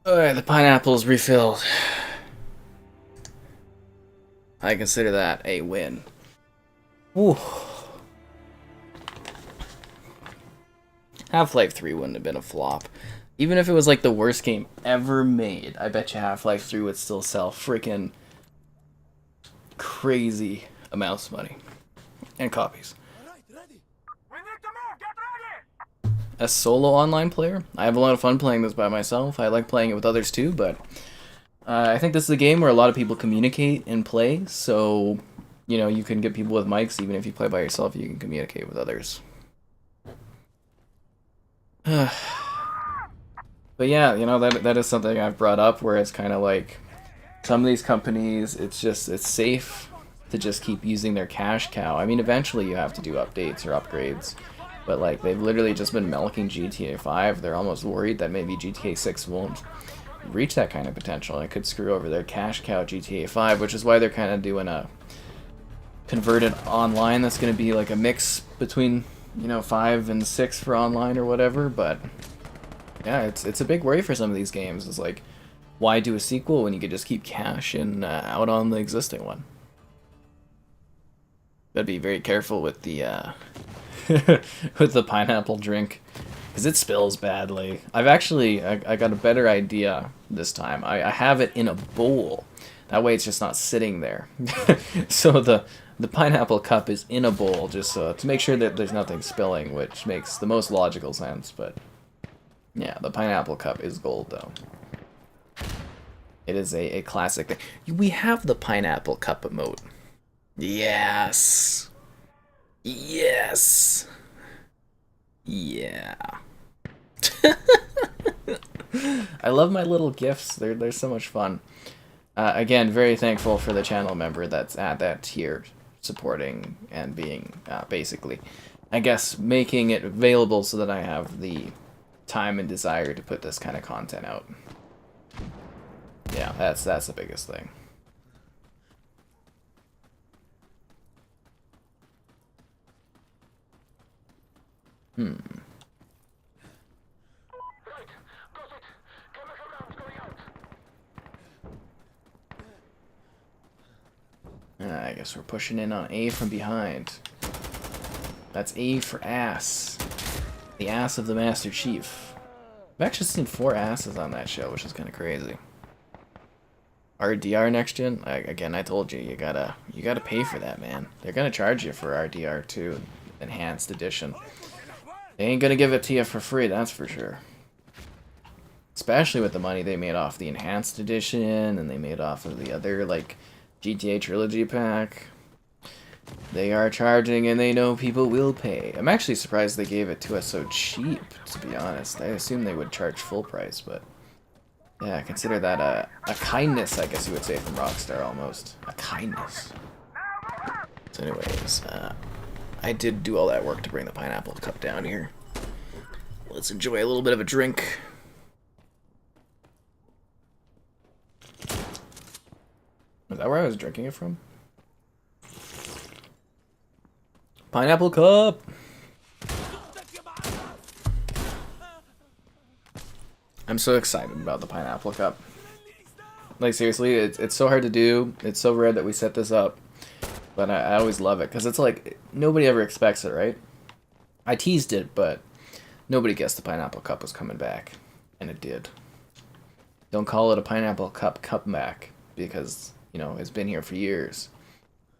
Alright, the pineapple's refilled. I consider that a win. Whew. Half-Life 3 wouldn't have been a flop. Even if it was like the worst game ever made, I bet you Half-Life 3 would still sell freaking crazy amounts of money. And copies. Alright, ready. We need to move! Get ready! A solo online player? I have a lot of fun playing this by myself. I like playing it with others too, but I think this is a game where a lot of people communicate and play, so you know, you can get people with mics. Even if you play by yourself, you can communicate with others. But yeah, you know, that is something I've brought up, where it's kind of like some of these companies, it's safe to just keep using their cash cow. I mean, eventually you have to do updates or upgrades, but like they've literally just been milking GTA 5. They're almost worried that maybe GTA 6 won't reach that kind of potential. It could screw over their cash cow GTA 5, which is why they're kind of doing a converted online that's going to be like a mix between, you know, 5 and 6 for online or whatever. But yeah, it's a big worry for some of these games. It's like, why do a sequel when you could just keep cashing out on the existing one? Gotta be very careful with the with the pineapple drink, because it spills badly. I got a better idea this time. I have it in a bowl. That way it's just not sitting there. So the pineapple cup is in a bowl, just to make sure that there's nothing spilling, which makes the most logical sense. But yeah, the pineapple cup is gold though. It is a classic thing. We have the pineapple cup emote. Yes. Yes. Yeah. I love my little gifts. They're so much fun. Again, very thankful for the channel member that's at that tier, supporting and being basically, I guess, making it available so that I have the time and desire to put this kind of content out. Yeah, that's the biggest thing. Hmm. I guess we're pushing in on A from behind. That's A for ass. The ass of the Master Chief. I've actually seen 4 asses on that show, which is kind of crazy. RDR next gen? Again, I told you, you gotta pay for that, man. They're gonna charge you for RDR2 Enhanced Edition. They ain't gonna give it to you for free, that's for sure. Especially with the money they made off the Enhanced Edition, and they made off of the other, like, GTA Trilogy Pack. They are charging, and they know people will pay. I'm actually surprised they gave it to us so cheap, to be honest. I assumed they would charge full price, but... yeah, consider that a kindness, I guess you would say, from Rockstar, almost. A kindness. So anyways, I did do all that work to bring the pineapple cup down here. Let's enjoy a little bit of a drink. Is that where I was drinking it from? Pineapple cup! I'm so excited about the pineapple cup. Like, seriously, it's so hard to do. It's so rare that we set this up. But I always love it, because it's like, nobody ever expects it, right? I teased it, but nobody guessed the pineapple cup was coming back. And it did. Don't call it a pineapple cup comeback, because, you know, it's been here for years.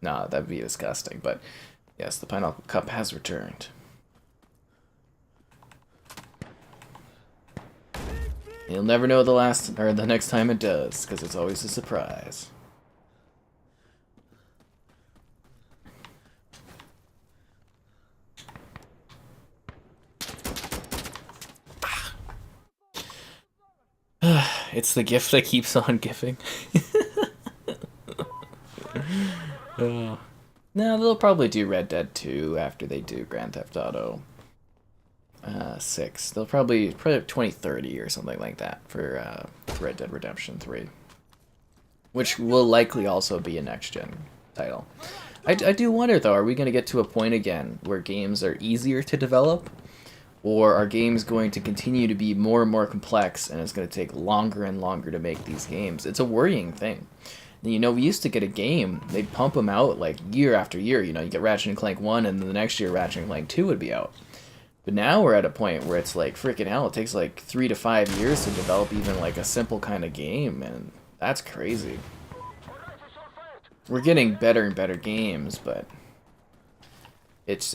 Nah, that'd be disgusting, but yes, the pineapple cup has returned. You'll never know the next time it does, because it's always a surprise. It's the gift that keeps on giving. No, they'll probably do Red Dead 2 after they do Grand Theft Auto 6. They'll probably 2030 or something like that for Red Dead Redemption 3. Which will likely also be a next-gen title. I do wonder, though, are we going to get to a point again where games are easier to develop? Or are games going to continue to be more and more complex, and it's going to take longer and longer to make these games? It's a worrying thing. You know, we used to get a game, they'd pump them out like year after year. You know, you get Ratchet & Clank 1, and then the next year Ratchet & Clank 2 would be out. But now we're at a point where it's like, freaking hell, it takes like 3 to 5 years to develop even like a simple kind of game, and that's crazy. We're getting better and better games, but it's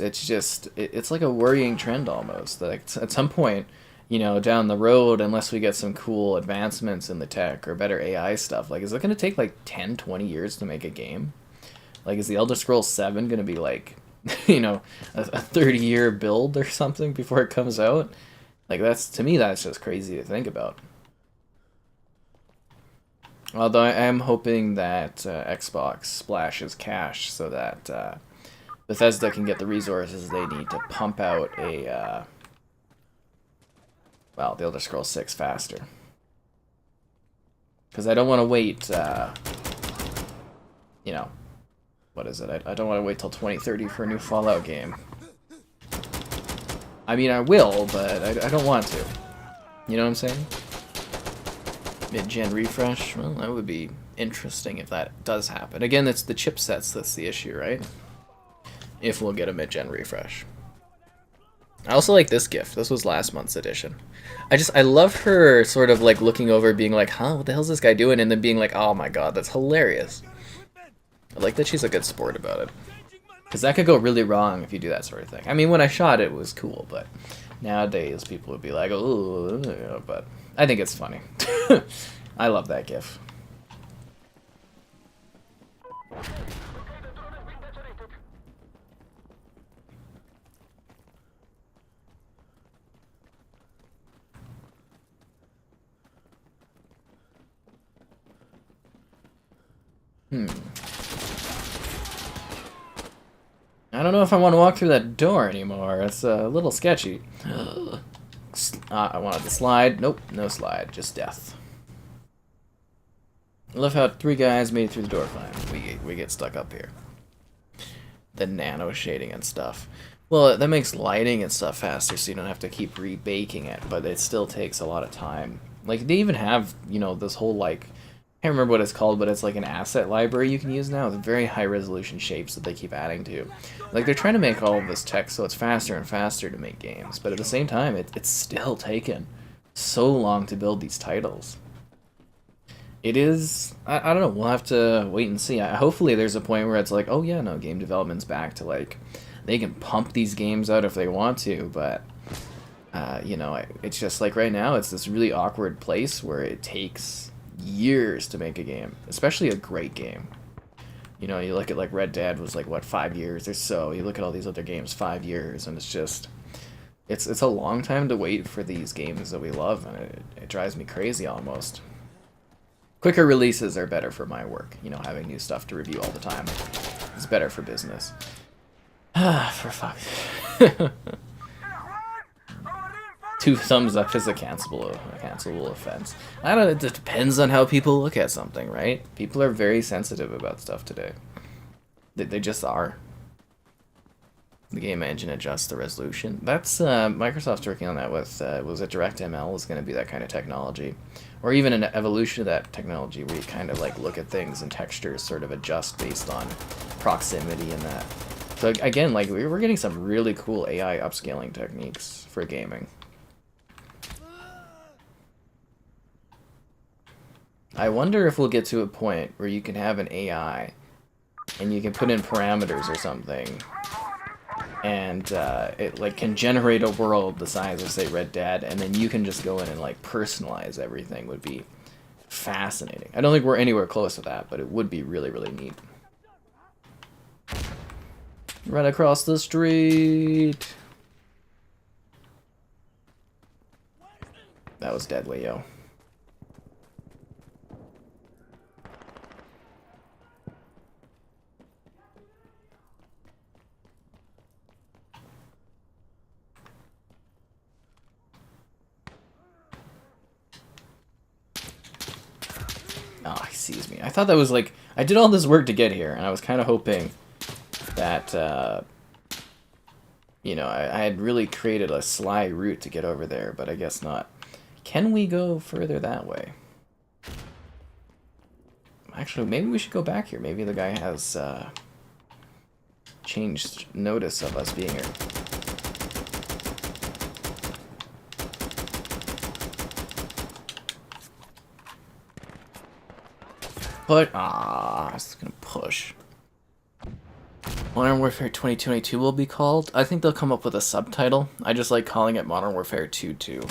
like a worrying trend almost. Like at some point, you know, down the road, unless we get some cool advancements in the tech or better AI stuff, like, is it going to take like 10, 20 years to make a game? Like, is the Elder Scrolls 7 going to be like, you know, a 30-year build or something before it comes out? Like, to me, that's just crazy to think about. Although I am hoping that Xbox splashes cash so that Bethesda can get the resources they need to pump out a, well, the Elder Scrolls 6 faster. Because I don't want to wait, you know, what is it? I don't want to wait till 2030 for a new Fallout game. I mean, I will, but I don't want to. You know what I'm saying? Mid-gen refresh? Well, that would be interesting if that does happen. Again, it's the chipsets that's the issue, right? If we'll get a mid-gen refresh. I also like this gift. This was last month's edition. I love her sort of like looking over, being like, huh, what the hell's this guy doing? And then being like, oh my god, that's hilarious. I like that she's a good sport about it. Because that could go really wrong if you do that sort of thing. I mean, when I shot it, it was cool, but nowadays people would be like, oh, but I think it's funny. I love that gif. I don't know if I want to walk through that door anymore. It's a little sketchy. I wanted to slide. Nope, no slide. Just death. I love how 3 guys made it through the door fine. We get stuck up here. The nano shading and stuff. Well, that makes lighting and stuff faster, so you don't have to keep rebaking it, but it still takes a lot of time. Like, they even have, you know, this whole, like, I can't remember what it's called, but it's like an asset library you can use now with very high resolution shapes that they keep adding to. Like, they're trying to make all of this tech so it's faster and faster to make games, but at the same time, it's still taken so long to build these titles. It is, I don't know, we'll have to wait and see. Hopefully there's a point where it's like, oh yeah, no, game development's back to, like, they can pump these games out if they want to, but, you know, it's just like right now, it's this really awkward place where it takes years to make a game, especially a great game. You know, you look at, like, Red Dead was, like, what, 5 years or so. You look at all these other games, 5 years, and it's just, it's a long time to wait for these games that we love, and it drives me crazy almost. Quicker releases are better for my work, you know, having new stuff to review all the time. It's better for business. Ah, for fuck. 2 thumbs up is a cancelable offense. I don't know, it depends on how people look at something, right? People are very sensitive about stuff today. They just are. The game engine adjusts the resolution. That's, Microsoft's working on that with, was it DirectML is going to be that kind of technology. Or even an evolution of that technology where you kind of, like, look at things and textures sort of adjust based on proximity and that. So, again, like, we're getting some really cool AI upscaling techniques for gaming. I wonder if we'll get to a point where you can have an AI and you can put in parameters or something and it, like, can generate a world the size of, say, Red Dead, and then you can just go in and, like, personalize everything. Would be fascinating. I don't think we're anywhere close to that, but it would be really, really neat. Run across the street. That was deadly, yo. Oh, he sees me. I thought that was like, I did all this work to get here, and I was kind of hoping that, you know, I had really created a sly route to get over there, but I guess not. Can we go further that way? Actually, maybe we should go back here. Maybe the guy has changed notice of us being here. But, I was gonna push. Modern Warfare 2022 will be called. I think they'll come up with a subtitle. I just like calling it Modern Warfare 2-2.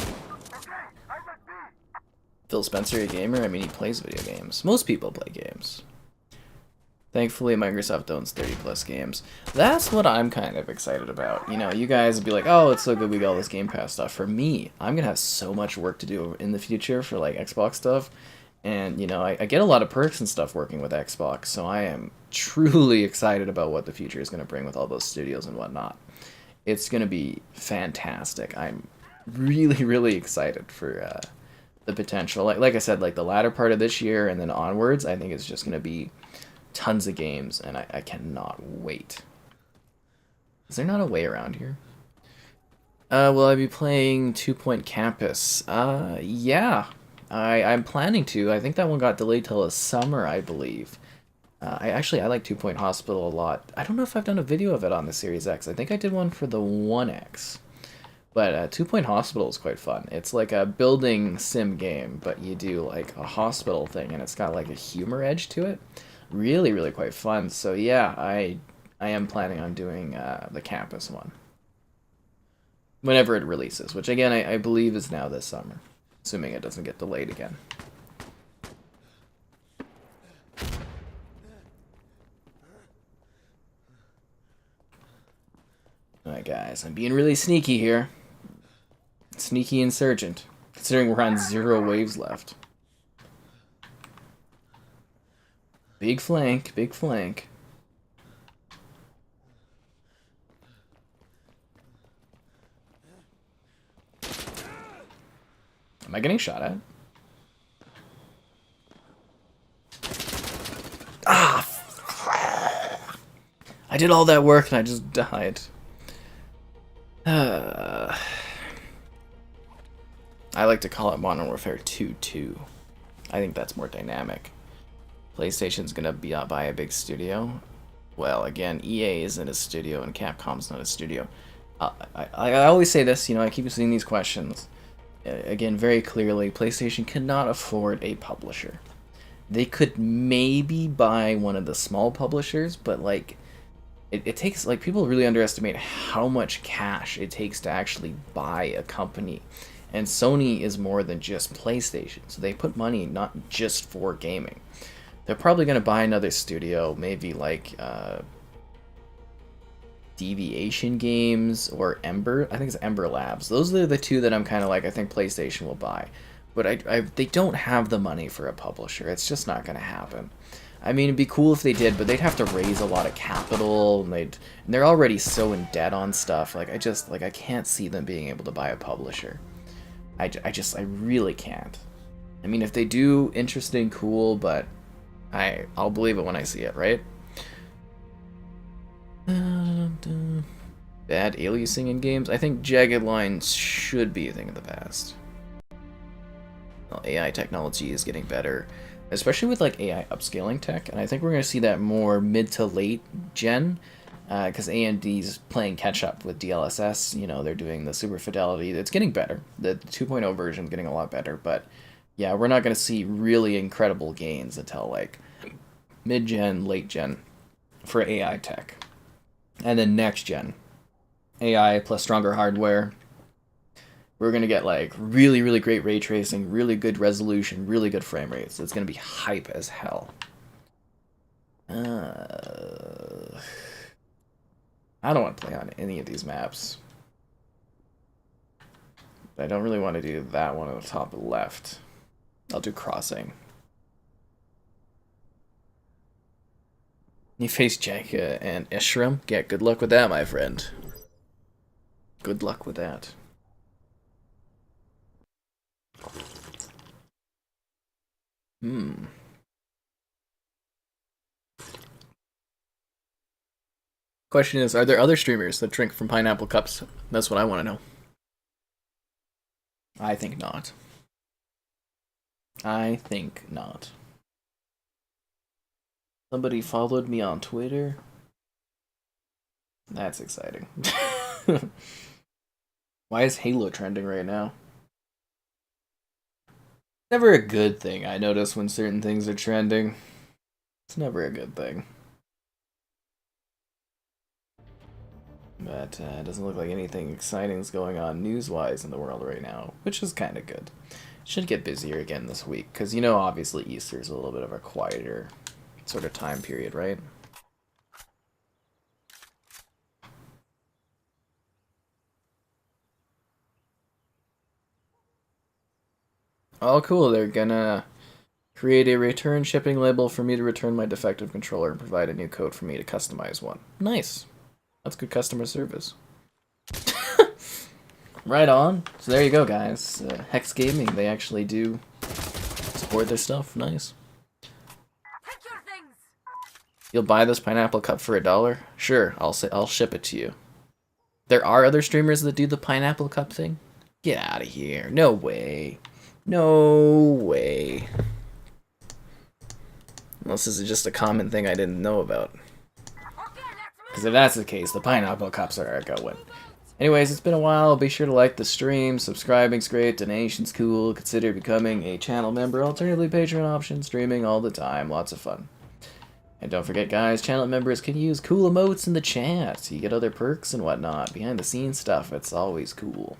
Phil Spencer, a gamer? I mean, he plays video games. Most people play games. Thankfully, Microsoft owns 30+ games. That's what I'm kind of excited about. You know, you guys would be like, oh, it's so good we got all this Game Pass stuff. For me, I'm gonna have so much work to do in the future for, like, Xbox stuff. And, you know, I get a lot of perks and stuff working with Xbox, so I am truly excited about what the future is going to bring with all those studios and whatnot. It's going to be fantastic. I'm really, really excited for the potential. Like I said, like the latter part of this year and then onwards, I think it's just going to be tons of games, and I cannot wait. Is there not a way around here? Will I be playing 2 Point Campus? Yeah. I'm planning to. I think that one got delayed till the summer, I believe. I like 2 Point Hospital a lot. I don't know if I've done a video of it on the Series X. I think I did one for the 1X. But 2 Point Hospital is quite fun. It's like a building sim game, but you do like a hospital thing, and it's got like a humor edge to it. Really, really quite fun. So yeah, I am planning on doing the campus one. Whenever it releases, which again, I believe is now this summer. Assuming it doesn't get delayed again. Alright guys, I'm being really sneaky here. Sneaky insurgent. Considering we're on 0 waves left. Big flank, big flank. Am I getting shot at? Ah! I did all that work and I just died. I like to call it Modern Warfare 2-2. I think that's more dynamic. PlayStation's gonna buy a big studio. Well, again, EA isn't a studio and Capcom's not a studio. I always say this, you know, I keep seeing these questions. Again, very clearly, PlayStation cannot afford a publisher. They could maybe buy one of the small publishers, but like, it takes, like, people really underestimate how much cash it takes to actually buy a company. And Sony is more than just PlayStation, so they put money not just for gaming. They're probably going to buy another studio, maybe like Deviation Games or Ember. I think it's Ember Labs. Those are the two that I'm kind of like, I think PlayStation will buy. But they don't have the money for a publisher. It's just not going to happen. I mean, it'd be cool if they did, but they'd have to raise a lot of capital, and they're already so in debt on stuff. Like, I can't see them being able to buy a publisher. I really can't. I mean, if they do, interesting, cool, but I'll believe it when I see it, right? Bad aliasing in games? I think jagged lines should be a thing of the past. Well, AI technology is getting better, especially with like AI upscaling tech, and I think we're going to see that more mid to late gen, because AMD's playing catch up with DLSS. You know, they're doing the super fidelity. It's getting better. The 2.0 version is getting a lot better, but yeah, we're not going to see really incredible gains until like mid gen, late gen for AI tech. And then next gen, AI plus stronger hardware. We're going to get like really, really great ray tracing, really good resolution, really good frame rates. It's going to be hype as hell. I don't want to play on any of these maps. I don't really want to do that one on the top left. I'll do crossing. You face Janka and Ishram? Yeah, good luck with that, my friend. Good luck with that. Question is, are there other streamers that drink from pineapple cups? That's what I want to know. I think not. I think not. Somebody followed me on Twitter. That's exciting. Why is Halo trending right now? Never a good thing, I notice, when certain things are trending. It's never a good thing. But it doesn't look like anything exciting is going on news-wise in the world right now, which is kind of good. Should get busier again this week, because, you know, obviously Easter's a little bit of a quieter sort of time period, right? Oh, cool. They're gonna create a return shipping label for me to return my defective controller and provide a new code for me to customize one. Nice. That's good customer service. Right on. So there you go, guys. Hex Gaming, they actually do support their stuff. Nice. Take your things. You'll buy this pineapple cup for $1? Sure, I'll ship it to you. There are other streamers that do the pineapple cup thing? Get out of here. No way. No way. Unless this is just a common thing I didn't know about. Because if that's the case, the pineapple cups are going. Anyways, it's been a while. Be sure to like the stream. Subscribing's great. Donation's cool. Consider becoming a channel member. Alternatively, Patreon option. Streaming all the time. Lots of fun. And don't forget, guys, channel members can use cool emotes in the chat. You get other perks and whatnot. Behind the scenes stuff. It's always cool.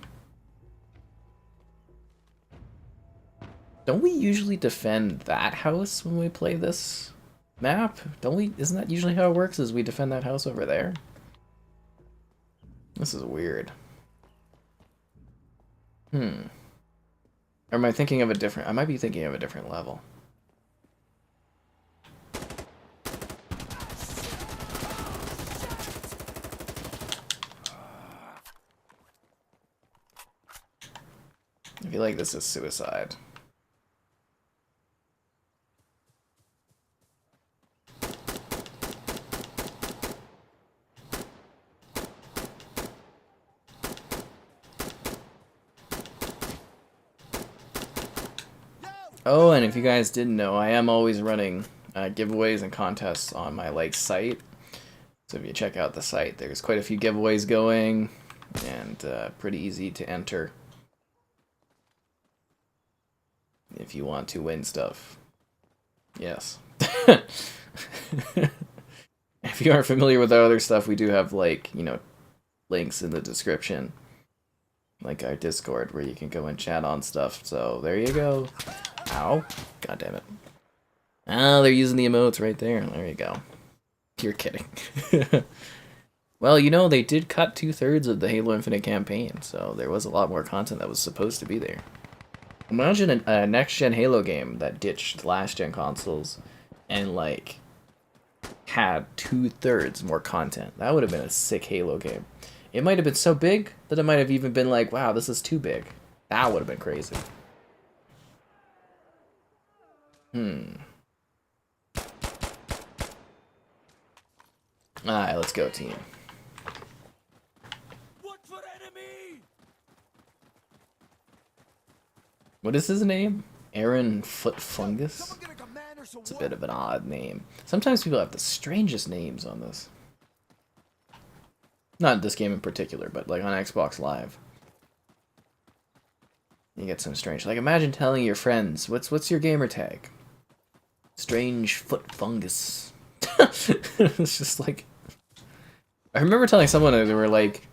Don't we usually defend that house when we play this map? Don't we? Isn't that usually how it works? Is we defend that house over there? This is weird. Or am I thinking of a different... I might be thinking of a different level. feel like this is suicide. Oh, and if you guys didn't know, I am always running giveaways and contests on my site. So if you check out the site, there's quite a few giveaways going, and pretty easy to enter if you want to win stuff. Yes. If you aren't familiar with our other stuff, we do have, like, you know, links in the description, like our Discord, where you can go and chat on stuff. So there you go. Ow. God damn it. Oh, they're using the emotes right there. There you go. You're kidding. Well, you know, they did cut 2/3 of the Halo Infinite campaign, so there was a lot more content that was supposed to be there. Imagine a next-gen Halo game that ditched last-gen consoles and, like, had 2/3 more content. That would have been a sick Halo game. It might have been so big that it might have even been like, wow, this is too big. That would have been crazy. Alright, let's go, team. Watch for enemy! What is his name? Aaron Foot Fungus? Someone get a command or some It's a bit of an odd name. Sometimes people have the strangest names on this. Not this game in particular, but like on Xbox Live. You get some strange... Like, imagine telling your friends, what's your gamer tag? Strange Foot Fungus. It's just like... I remember telling someone that they were like...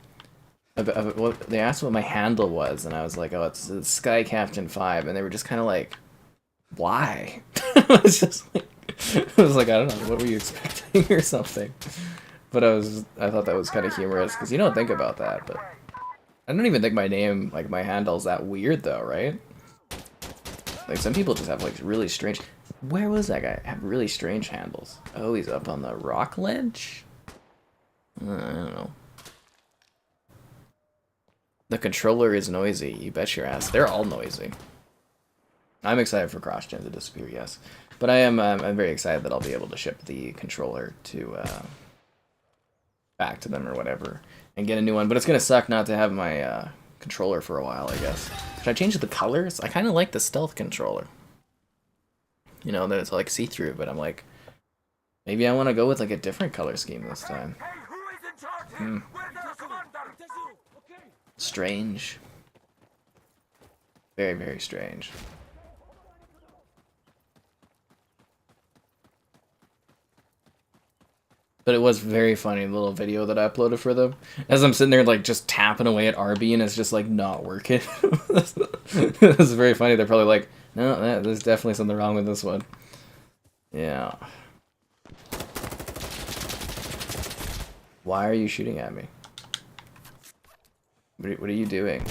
they asked what my handle was, and I was like, oh, it's Sky Captain 5, and they were just kind of like, why? It was just like... I was like, I don't know, what were you expecting or something? But I thought that was kind of humorous, because you don't think about that, but... I don't even think my name, like, my handle's that weird, though, right? Like, some people just have, like, really strange... Where was that guy? Have really strange handles. Oh, he's up on the rock ledge? I don't know. The controller is noisy. You bet your ass. They're all noisy. I'm excited for CrossGen to disappear, yes. But I'm very excited that I'll be able to ship the controller to, back to them or whatever, and get a new one. But it's gonna suck not to have my, controller for a while, I guess. Should I change the colors? I kind of like the stealth controller. You know, that it's like see-through, but I'm like, maybe I want to go with like a different color scheme this time. Hey, who is in charge here? Where's the commander? Okay. Strange. Very, very strange. But it was very funny, the little video that I uploaded for them. As I'm sitting there, like, just tapping away at RB, and it's just, like, not working. It was very funny. They're probably like, no, there's definitely something wrong with this one. Yeah. Why are you shooting at me? What are you doing?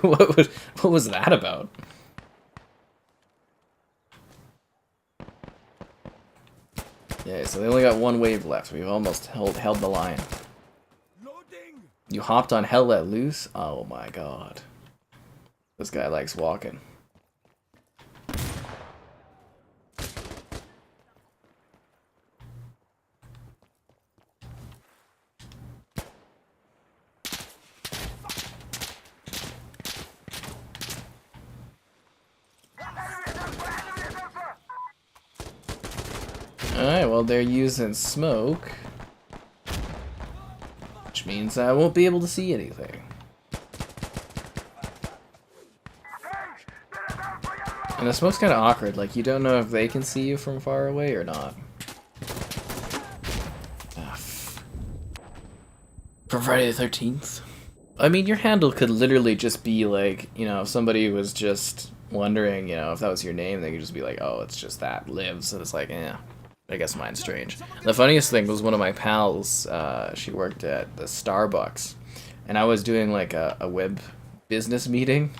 What was that about? Yeah, so they only got one wave left. We've almost held the line. Loading. You hopped on Hell Let Loose? Oh my god. This guy likes walking. Alright, well, they're using smoke, which means I won't be able to see anything. And the smoke's kind of awkward, like, you don't know if they can see you from far away or not. From Friday the 13th? I mean, your handle could literally just be like, you know, if somebody was just wondering, you know, if that was your name, they could just be like, oh, it's just that, Lives, and it's like, eh. I guess mine's strange. The funniest thing was one of my pals, she worked at the Starbucks, and I was doing like a web business meeting,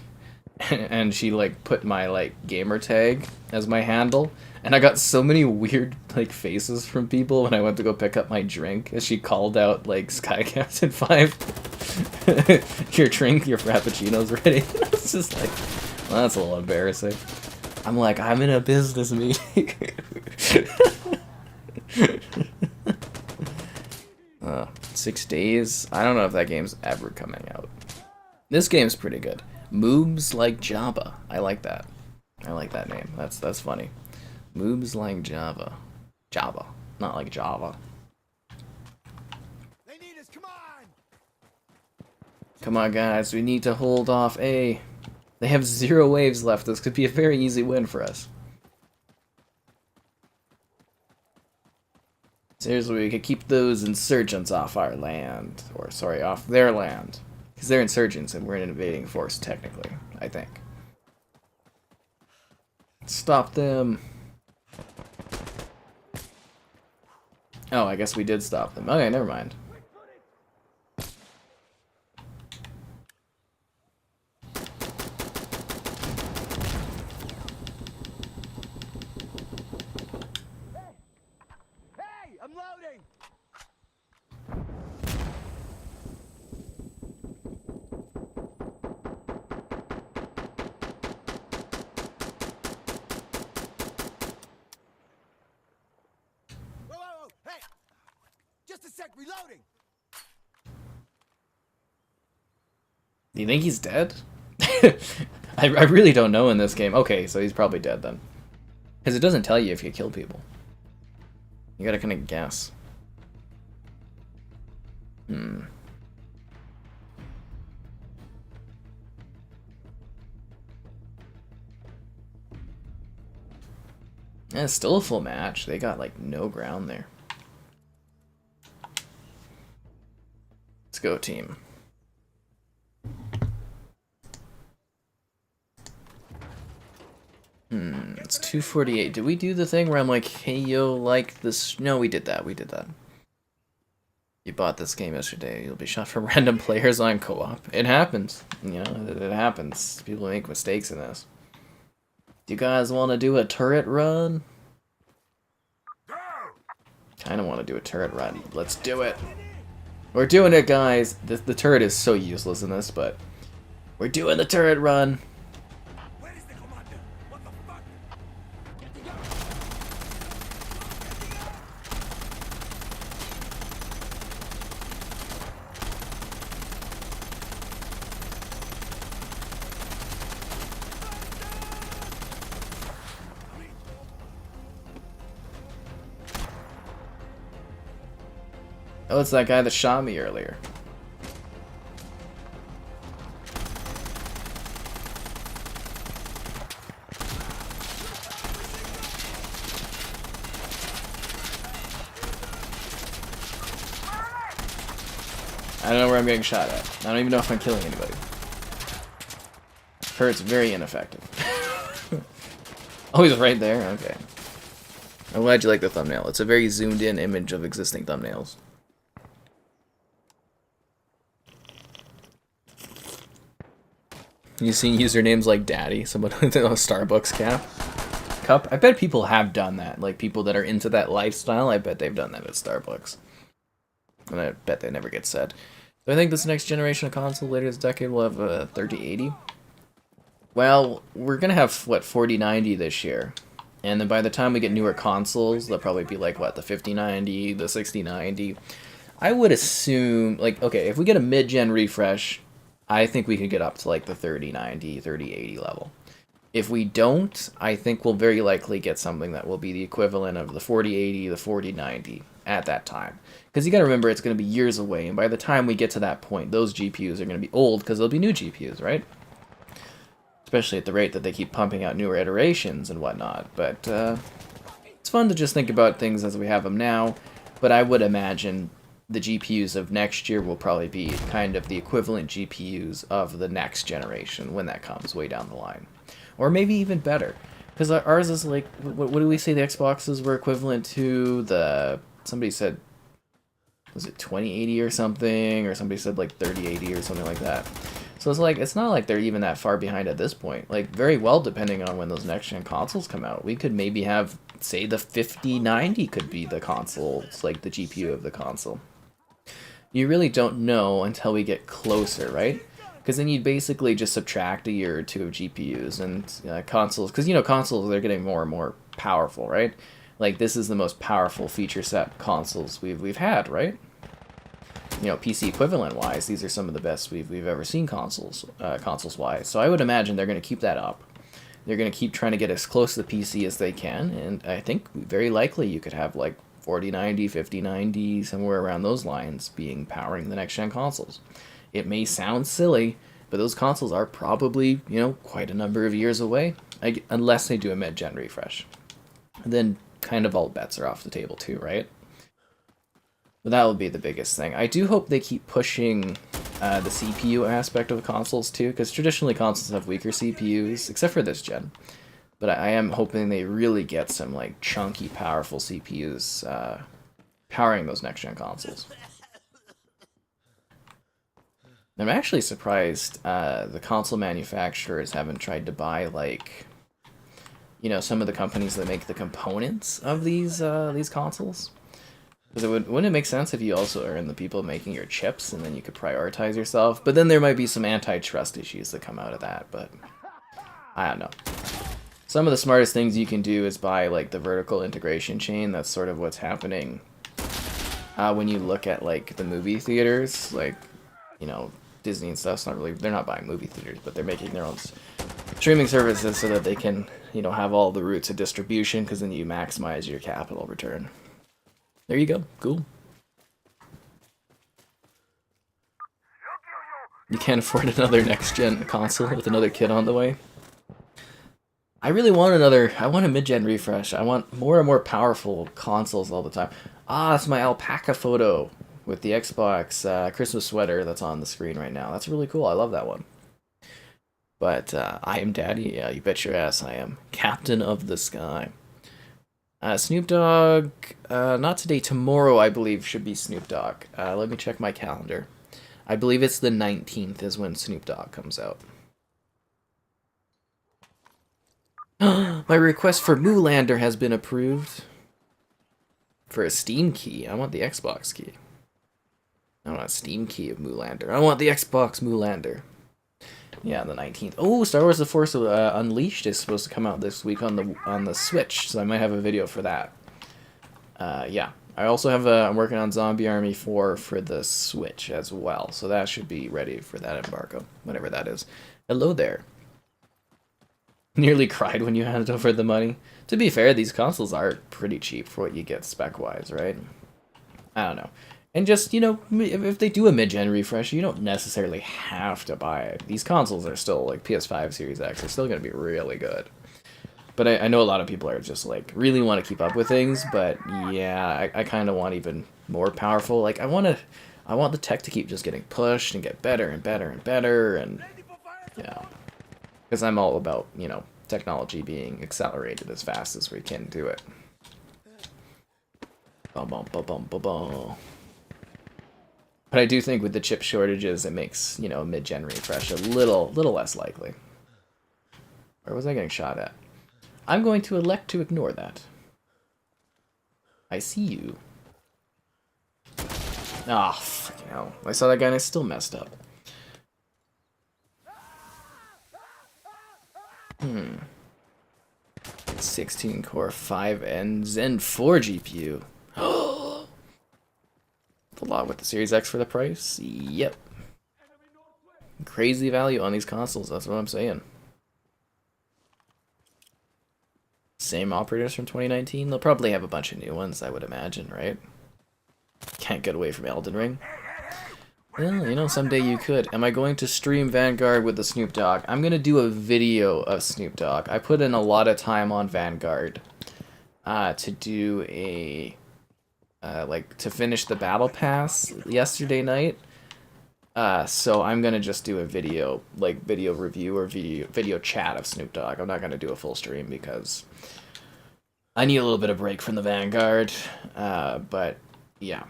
and she like put my like gamer tag as my handle, and I got so many weird like faces from people when I went to go pick up my drink as she called out like Sky Captain 5. Your drink, your frappuccino's ready. It's just like, well, that's a little embarrassing. I'm like, I'm in a business meeting. 6 days? I don't know if that game's ever coming out. This game's pretty good. Moves like Java. I like that. I like that name. That's funny. Moves like Java. Java. Not like Java. They need us, come on! Come on, guys. We need to hold off A. They have 0 waves left. This could be a very easy win for us. Seriously, we could keep those insurgents off our land. Or, sorry, off their land. Because they're insurgents and we're an invading force, technically. I think. Stop them. Oh, I guess we did stop them. Okay, never mind. Hey, I'm loading! Whoa, hey! Just a sec, reloading! Do you think he's dead? I really don't know in this game. Okay, so he's probably dead then. Because it doesn't tell you if you kill people. You gotta kind of guess. Yeah, it's still a full match. They got like no ground there. Let's go, team. It's 2:48. Did we do the thing where I'm like, hey yo, like this? No, we did that. We did that. You bought this game yesterday. You'll be shot from random players on co-op. It happens. You know, it happens. People make mistakes in this. Do you guys want to do a turret run? Kind of want to do a turret run. Let's do it. We're doing it, guys. The turret is so useless in this, but we're doing the turret run. Where is the commander? What the fuck? Getting up! Oh, it's that guy that shot me earlier. I don't know where I'm getting shot at. I don't even know if I'm killing anybody. Turret's very ineffective. Oh, he's right there? Okay. I'm glad you like the thumbnail. It's a very zoomed in image of existing thumbnails. You seen usernames like Daddy, someone with a Starbucks cup? I bet people have done that. Like people that are into that lifestyle, I bet they've done that at Starbucks. And I bet they never get said. So I think this next generation of console later this decade will have a 3080. Well, we're gonna have what 4090 this year, and then by the time we get newer consoles, they'll probably be like what the 5090, the 6090. I would assume like okay, if we get a mid-gen refresh, I think we could get up to like the 3090, 3080 level. If we don't, I think we'll very likely get something that will be the equivalent of the 4080, the 4090 at that time. Because you gotta remember, it's gonna be years away, and by the time we get to that point, those GPUs are gonna be old because there'll be new GPUs, right? Especially at the rate that they keep pumping out newer iterations and whatnot. But it's fun to just think about things as we have them now. But I would imagine the GPUs of next year will probably be kind of the equivalent GPUs of the next generation when that comes way down the line. Or maybe even better. Because ours is like, what do we say the Xboxes were equivalent to? Somebody said, was it 2080 or something? Or somebody said like 3080 or something like that. So it's like, it's not like they're even that far behind at this point. Like, very well, depending on when those next-gen consoles come out, we could maybe have, say, the 5090 could be the console. It's like the GPU of the console. You really don't know until we get closer, right? Because then you'd basically just subtract a year or two of GPUs and consoles. Because, you know, consoles, they're getting more and more powerful, right? Like, this is the most powerful feature set consoles we've had, right? You know, PC equivalent wise, these are some of the best we've ever seen consoles wise. So I would imagine they're going to keep that up. They're going to keep trying to get as close to the PC as they can, and I think very likely you could have like 4090, 5090, somewhere around those lines being powering the next gen consoles. It may sound silly, but those consoles are probably, you know, quite a number of years away, unless they do a mid-gen refresh. And then kind of all bets are off the table too, right? But that will be the biggest thing. I do hope they keep pushing the CPU aspect of the consoles too, because traditionally consoles have weaker CPUs, except for this gen. But I am hoping they really get some like chunky, powerful CPUs powering those next gen consoles. I'm actually surprised the console manufacturers haven't tried to buy like, you know, some of the companies that make the components of these consoles. Because wouldn't it make sense if you also are in the people making your chips, and then you could prioritize yourself? But then there might be some antitrust issues that come out of that, but I don't know. Some of the smartest things you can do is buy like the vertical integration chain. That's sort of what's happening when you look at like the movie theaters, like, you know, Disney and stuff's not really, they're not buying movie theaters, but they're making their own streaming services so that they can, you know, have all the routes of distribution, because then you maximize your capital return. There you go. Cool. You can't afford another next-gen console with another kid on the way. I really want I want a mid-gen refresh. I want more and more powerful consoles all the time. Ah, it's my alpaca photo with the Xbox Christmas sweater that's on the screen right now. That's really cool. I love that one. But I am Daddy. Yeah, you bet your ass I am. Captain of the Sky. Snoop Dogg, not today, tomorrow I believe should be Snoop Dogg. Let me check my calendar. I believe it's the 19th is when Snoop Dogg comes out. My request for Moolander has been approved. For a Steam key. I want the Xbox key. I want a Steam key of Moolander. I want the Xbox Moolander. Yeah, the 19th. Oh, Star Wars: The Force Unleashed is supposed to come out this week on the Switch, so I might have a video for that. Yeah, I also have I'm working on Zombie Army 4 for the Switch as well, so that should be ready for that embargo, whatever that is. Hello there. Nearly cried when you handed over the money. To be fair, these consoles are pretty cheap for what you get spec-wise, right? I don't know. And just, you know, if they do a mid-gen refresh, you don't necessarily have to buy it. These consoles are still, like, PS5, Series X, are still going to be really good. But I know a lot of people are just, like, really want to keep up with things, but, yeah, I kind of want even more powerful. Like, I want the tech to keep just getting pushed and get better and better and better, and, yeah. Because I'm all about, you know, technology being accelerated as fast as we can do it. Bum, bum, bum, bum, bum, bum. But I do think with the chip shortages, it makes, you know, mid-gen refresh a little less likely. Where was I getting shot at? I'm going to elect to ignore that. I see you. Ah, fucking hell. I saw that guy and I still messed up. 16 core 5 and Zen 4 GPU. A lot with the Series X for the price. Yep. Crazy value on these consoles, that's what I'm saying. Same operators from 2019. They'll probably have a bunch of new ones, I would imagine, right? Can't get away from Elden Ring. Well, you know, someday you could. Am I going to stream Vanguard with the Snoop Dogg? I'm going to do a video of Snoop Dogg. I put in a lot of time on Vanguard to do a... like, to finish the battle pass yesterday night. So I'm gonna just do a video, like, video review or video chat of Snoop Dogg. I'm not gonna do a full stream because I need a little bit of break from the Vanguard. But, yeah.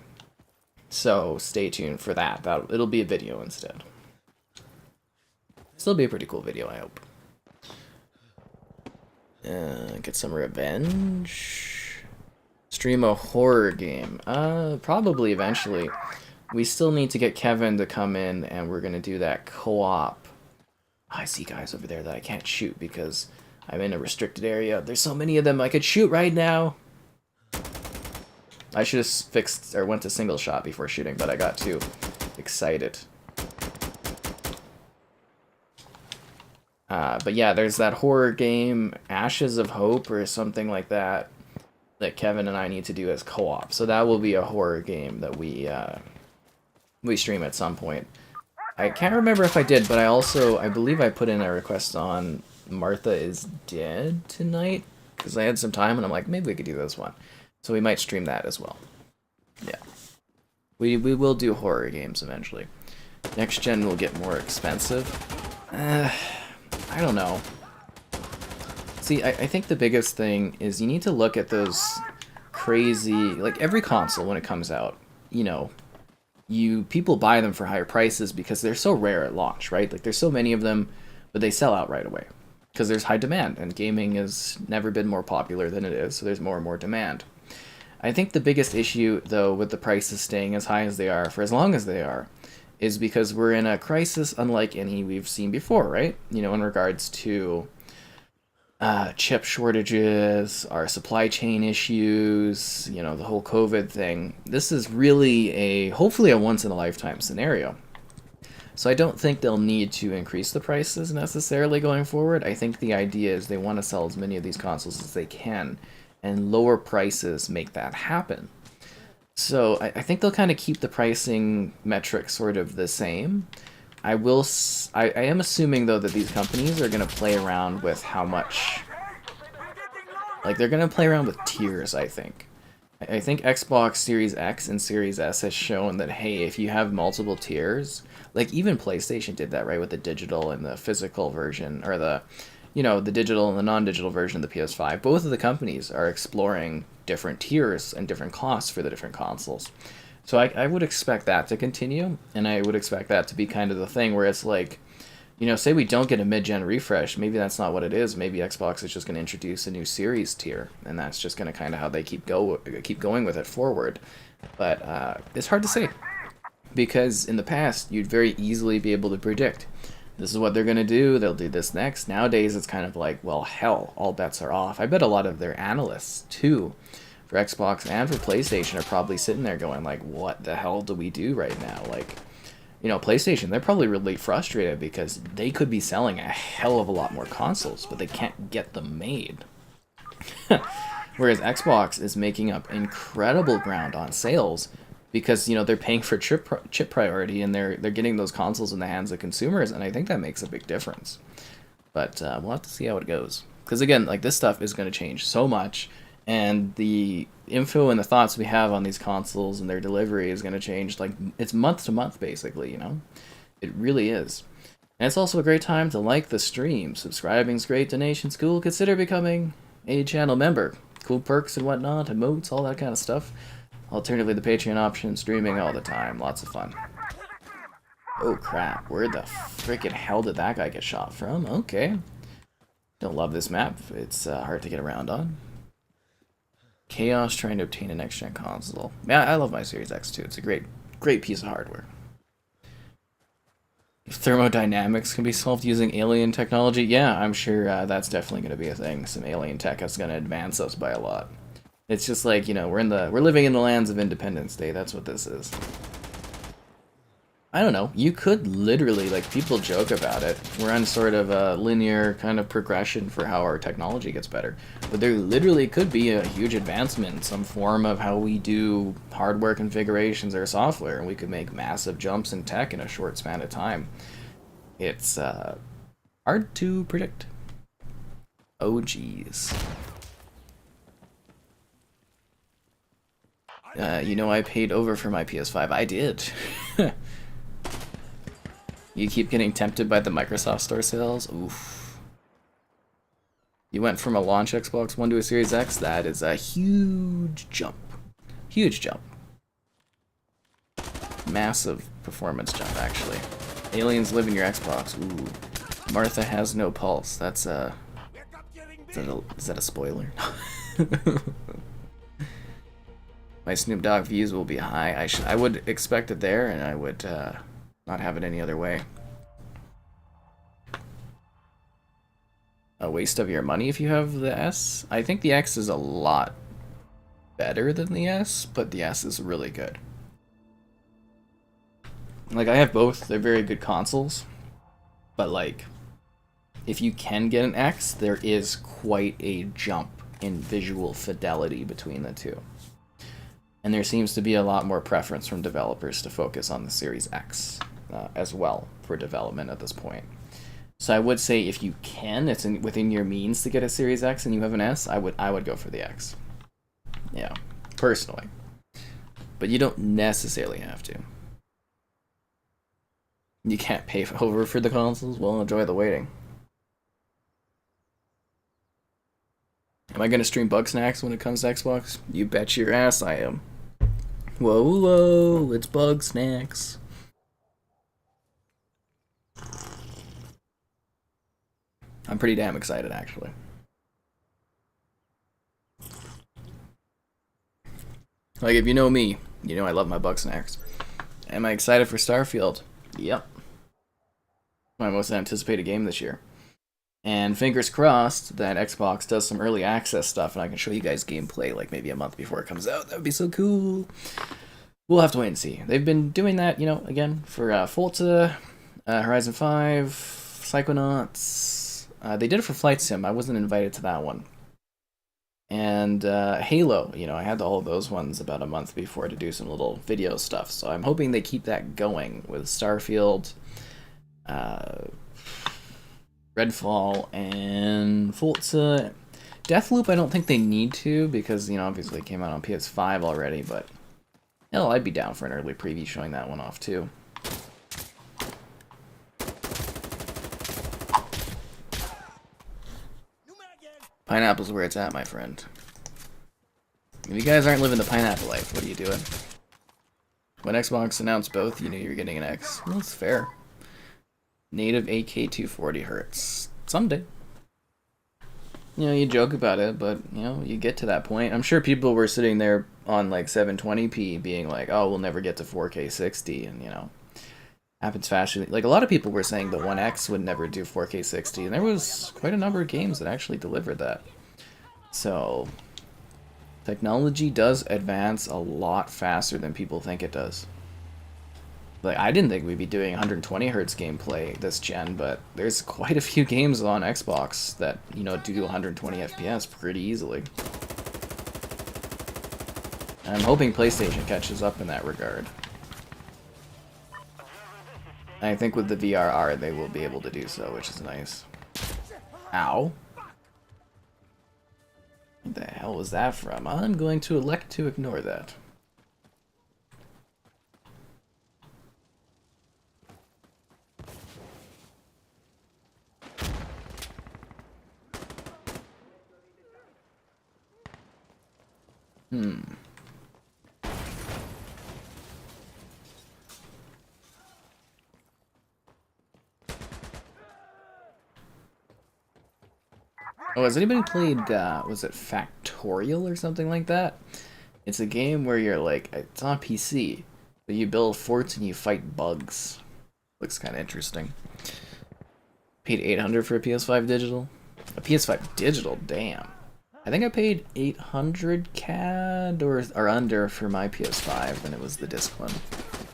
So, stay tuned for that. It'll be a video instead. Still be a pretty cool video, I hope. Get some revenge. Stream a horror game. Probably eventually. We still need to get Kevin to come in, and we're gonna do that co-op. I see guys over there that I can't shoot because I'm in a restricted area. There's so many of them I could shoot right now. I should have fixed or went to single shot before shooting, but I got too excited. But yeah, there's that horror game, Ashes of Hope or something like that, that Kevin and I need to do as co-op. So that will be a horror game that we stream at some point. I can't remember if I did, but I believe I put in a request on Martha is Dead tonight, because I had some time and I'm like, maybe we could do this one. So we might stream that as well. Yeah. We will do horror games eventually. Next gen will get more expensive. I don't know. See, I think the biggest thing is you need to look at those crazy, like every console when it comes out, you know, people buy them for higher prices because they're so rare at launch, right? Like there's so many of them, but they sell out right away because there's high demand, and gaming has never been more popular than it is, so there's more and more demand. I think the biggest issue, though, with the prices staying as high as they are for as long as they are, is because we're in a crisis unlike any we've seen before, right? You know, in regards to chip shortages, our supply chain issues, you know, the whole COVID thing. This is really hopefully a once-in-a-lifetime scenario. So I don't think they'll need to increase the prices necessarily going forward. I think the idea is they want to sell as many of these consoles as they can, and lower prices make that happen. So I think they'll kind of keep the pricing metrics sort of the same. I am assuming, though, that these companies are going to play around with how much... Like, they're going to play around with tiers, I think. I think Xbox Series X and Series S has shown that, hey, if you have multiple tiers... Like, even PlayStation did that, right, with the digital and the physical version, or the digital and the non-digital version of the PS5. Both of the companies are exploring different tiers and different costs for the different consoles. So I would expect that to continue, and I would expect that to be kind of the thing where it's like, you know, say we don't get a mid-gen refresh, maybe that's not what it is. Maybe Xbox is just going to introduce a new series tier, and that's just going to kind of how they keep going with it forward. But it's hard to say, because in the past, you'd very easily be able to predict, this is what they're going to do, they'll do this next. Nowadays, it's kind of like, well, hell, all bets are off. I bet a lot of their analysts, too, for Xbox and for PlayStation are probably sitting there going, like, what the hell do we do right now? Like, you know, PlayStation, they're probably really frustrated because they could be selling a hell of a lot more consoles, but they can't get them made. Whereas Xbox is making up incredible ground on sales, because, you know, they're paying for chip priority, and they're getting those consoles in the hands of consumers, and I think that makes a big difference. But we'll have to see how it goes. Because, again, like, this stuff is going to change so much, and the info and the thoughts we have on these consoles and their delivery is going to change. Like, it's month to month, basically, you know? It really is. And it's also a great time to like the stream. Subscribing's great, donation's cool. Consider becoming a channel member. Cool perks and whatnot, emotes, all that kind of stuff. Alternatively, the Patreon option, streaming all the time. Lots of fun. Oh, crap. Where the frickin' hell did that guy get shot from? Okay. Don't love this map. It's hard to get around on. Chaos trying to obtain a next-gen console. Yeah, I love my Series X, too. It's a great piece of hardware. If thermodynamics can be solved using alien technology, yeah, I'm sure that's definitely going to be a thing. Some alien tech that's going to advance us by a lot. It's just like, you know, we're living in the lands of Independence Day. That's what this is. I don't know. You could literally, like, people joke about it. We're on sort of a linear kind of progression for how our technology gets better. But there literally could be a huge advancement in some form of how we do hardware configurations or software, and we could make massive jumps in tech in a short span of time. It's hard to predict. Oh, geez. You know, I paid over for my PS5. I did. You keep getting tempted by the Microsoft Store sales? Oof. You went from a launch Xbox One to a Series X? That is a huge jump. Huge jump. Massive performance jump, actually. Aliens live in your Xbox. Ooh. Martha has no pulse. That's We're capturing is that a spoiler? My Snoop Dogg views will be high. I would expect it there, and I would not have it any other way. A waste of your money if you have the S? I think the X is a lot better than the S, but the S is really good. Like, I have both. They're very good consoles. But, like, if you can get an X, there is quite a jump in visual fidelity between the two. And there seems to be a lot more preference from developers to focus on the Series X as well for development at this point. So I would say if you can, it's within your means to get a Series X and you have an S, I would go for the X. Yeah, personally. But you don't necessarily have to. You can't pay over for the consoles? Well, enjoy the waiting. Am I going to stream Bugsnax when it comes to Xbox? You bet your ass I am. Whoa, whoa, it's Bugsnax. I'm pretty damn excited, actually. Like, if you know me, you know I love my Bugsnax. Am I excited for Starfield? Yep. My most anticipated game this year. And fingers crossed that Xbox does some early access stuff and I can show you guys gameplay like maybe a month before it comes out. That would be so cool. We'll have to wait and see. They've been doing that, you know, again, for Forza, Horizon 5, Psychonauts. They did it for Flight Sim. I wasn't invited to that one. And Halo, you know, I had all of those ones about a month before to do some little video stuff. So I'm hoping they keep that going with Starfield, Redfall, and Forza. Deathloop, I don't think they need to because, you know, obviously it came out on PS5 already, but hell, I'd be down for an early preview showing that one off too. Pineapple's where it's at, my friend. If you guys aren't living the pineapple life, what are you doing? When Xbox announced both, you knew you were getting an X. Well, that's fair. Native 8K 240 hertz. Someday. You know, you joke about it, but, you know, you get to that point. I'm sure people were sitting there on, like, 720p being like, oh, we'll never get to 4K 60, and, you know, happens faster. Like, a lot of people were saying the One X would never do 4K 60, and there was quite a number of games that actually delivered that. So, technology does advance a lot faster than people think it does. Like, I didn't think we'd be doing 120 hertz gameplay this gen, but there's quite a few games on Xbox that, you know, do 120 FPS pretty easily. And I'm hoping PlayStation catches up in that regard. And I think with the VRR they will be able to do so, which is nice. Ow. What the hell was that from? I'm going to elect to ignore that. Oh, has anybody played, was it Factorial or something like that? It's a game where you're like, it's on PC, but you build forts and you fight bugs. Looks kind of interesting. Paid 800 for a PS5 digital? A PS5 digital? Damn. I think I paid 800 CAD or under for my PS5 when it was the disc one.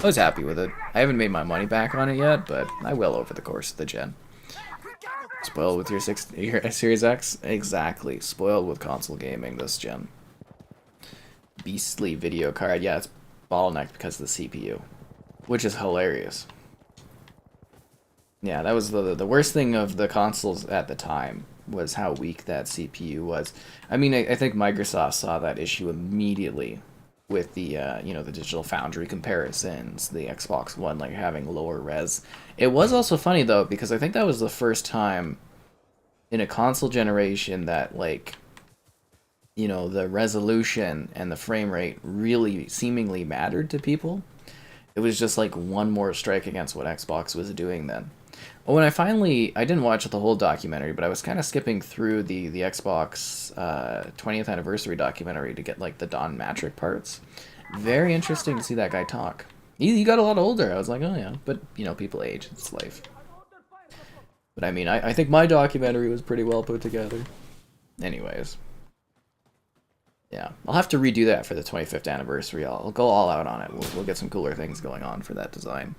I was happy with it. I haven't made my money back on it yet, but I will over the course of the gen. Spoiled with your Series X? Exactly. Spoiled with console gaming this gen. Beastly video card. Yeah, it's bottlenecked because of the CPU. Which is hilarious. Yeah, that was the worst thing of the consoles at the time, was how weak that CPU was. I mean, I think Microsoft saw that issue immediately with the, you know, the Digital Foundry comparisons, the Xbox One, like, having lower res. It was also funny, though, because I think that was the first time in a console generation that, like, you know, the resolution and the frame rate really seemingly mattered to people. It was just, like, one more strike against what Xbox was doing then. Well, when I didn't watch the whole documentary, but I was kind of skipping through the Xbox 20th anniversary documentary to get like the Don Matrick parts. Very interesting to see that guy talk. He got a lot older. I was like, oh yeah, but you know, people age. It's life. But I mean, I think my documentary was pretty well put together. Anyways. Yeah, I'll have to redo that for the 25th anniversary. I'll go all out on it. We'll get some cooler things going on for that design.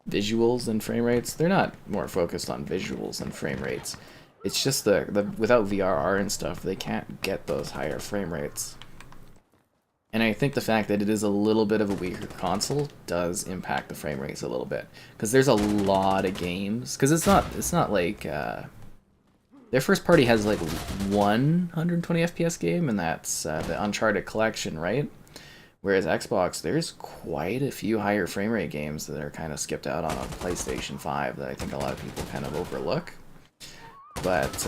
Visuals and frame rates, they're not more focused on visuals and frame rates. It's just the without VRR and stuff, they can't get those higher frame rates. And I think the fact that it is a little bit of a weaker console does impact the frame rates a little bit, because there's a lot of games. Because it's not like their first party has like 120 FPS game, and that's the Uncharted collection, right? Whereas Xbox, there's quite a few higher frame rate games that are kind of skipped out on PlayStation 5 that I think a lot of people kind of overlook. But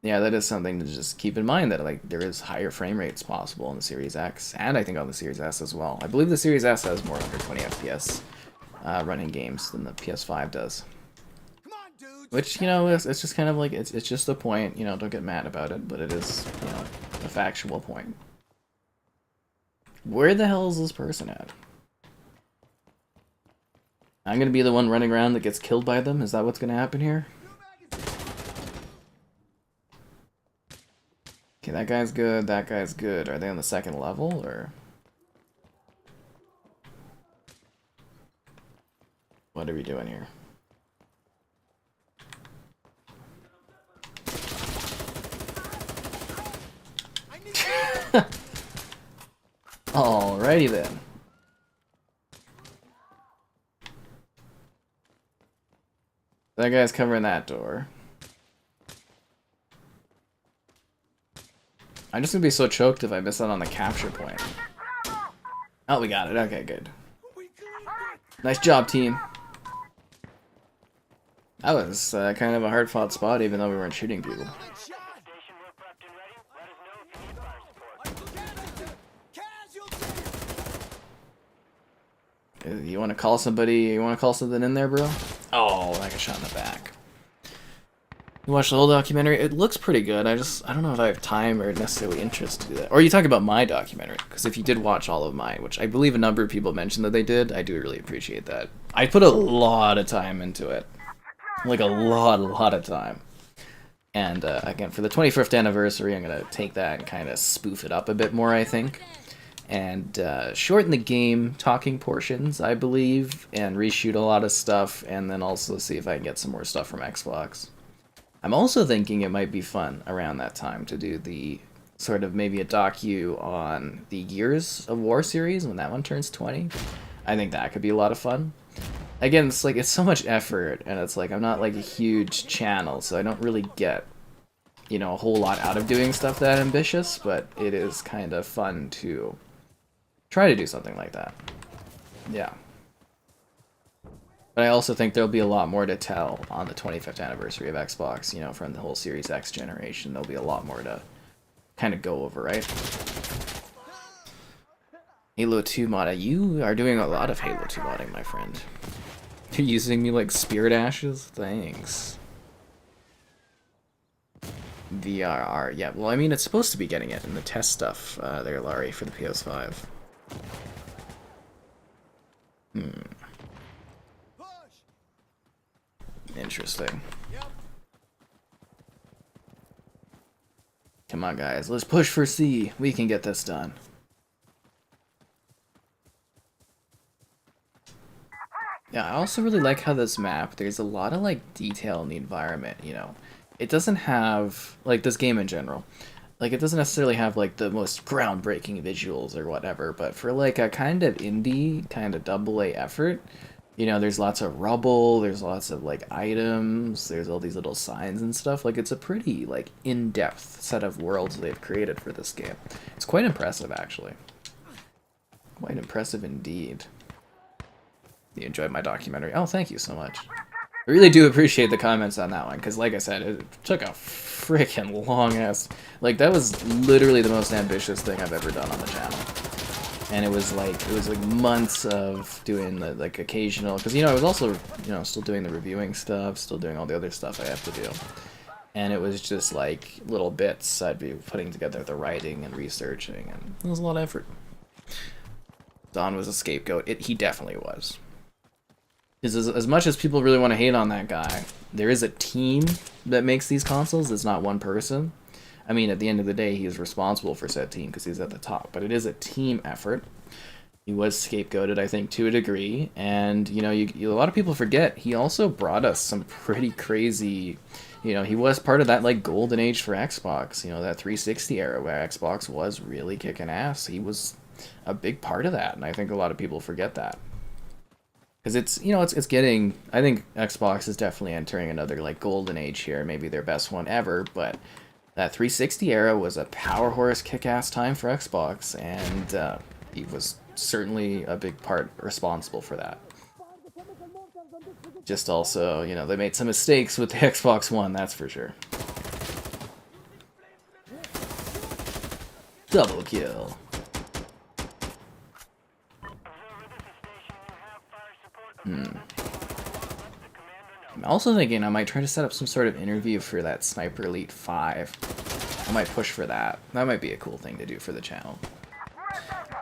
yeah, that is something to just keep in mind, that like there is higher frame rates possible on the Series X, and I think on the Series S as well. I believe the Series S has more 120 FPS running games than the PS5 does. Which, you know, it's just kind of like, it's just a point, you know, don't get mad about it, but it is, you know, a factual point. Where the hell is this person at? I'm gonna be the one running around that gets killed by them? Is that what's gonna happen here? Okay, that guy's good, that guy's good. Are they on the second level, or? What are we doing here? Alrighty then. That guy's covering that door. I'm just gonna be so choked if I miss out on the capture point. Oh, we got it. Okay, good. Nice job, team. That was kind of a hard-fought spot, even though we weren't shooting people. You want to call somebody? You want to call something in there, bro? Oh, I got shot in the back. You watched the whole documentary? It looks pretty good. I don't know if I have time or necessarily interest to do that. Or you talk about my documentary, because if you did watch all of mine, which I believe a number of people mentioned that they did, I do really appreciate that. I put a lot of time into it. Like a lot of time. And again, for the 25th anniversary, I'm going to take that and kind of spoof it up a bit more, I think. And shorten the game talking portions, I believe, and reshoot a lot of stuff, and then also see if I can get some more stuff from Xbox. I'm also thinking it might be fun around that time to do the sort of maybe a docu on the Gears of War series when that one turns 20. I think that could be a lot of fun. Again, it's like, it's so much effort, and it's like I'm not like a huge channel, so I don't really get, you know, a whole lot out of doing stuff that ambitious, but it is kind of fun to try to do something like that. Yeah. But I also think there'll be a lot more to tell on the 25th anniversary of Xbox, you know, from the whole Series X generation. There'll be a lot more to kind of go over, right? Halo 2 mod. You are doing a lot of Halo 2 modding, my friend. You're using me like spirit ashes? Thanks. VRR. Yeah, well, I mean, it's supposed to be getting it in the test stuff there, Laurie, for the PS5. Interesting. Come on, guys. Let's push for C. We can get this done. Yeah, I also really like how this map, there's a lot of, like, detail in the environment, you know. It doesn't have, like, this game in general, like, it doesn't necessarily have, like, the most groundbreaking visuals or whatever, but for, like, a kind of indie, kind of AA effort, you know, there's lots of rubble, there's lots of, like, items, there's all these little signs and stuff. Like, it's a pretty, like, in-depth set of worlds they've created for this game. It's quite impressive, actually. Quite impressive indeed. You enjoyed my documentary? Oh, thank you so much. I really do appreciate the comments on that one, because like I said, it took a freaking long ass... Like, that was literally the most ambitious thing I've ever done on the channel. and it was like months of doing the like occasional, because I was also still doing the reviewing stuff, still doing all the other stuff I have to do, and it was just like little bits I'd be putting together, the writing and researching, and it was a lot of effort. Don was a scapegoat. He definitely was. Because as much as people really want to hate on that guy, there is a team that makes these consoles. It's not one person. I mean, at the end of the day, he is responsible for said team because he's at the top. But it is a team effort. He was scapegoated, I think, to a degree. And, a lot of people forget, he also brought us some pretty crazy... he was part of that, like, golden age for Xbox. That 360 era where Xbox was really kicking ass. He was a big part of that, and I think a lot of people forget that. Because it's getting... I think Xbox is definitely entering another, like, golden age here. Maybe their best one ever, but that 360 era was a power horse kick-ass time for Xbox, and he was certainly a big part responsible for that. Just also, they made some mistakes with the Xbox One, that's for sure. Double kill. I'm also thinking I might try to set up some sort of interview for that Sniper Elite 5. I might push for that. That might be a cool thing to do for the channel.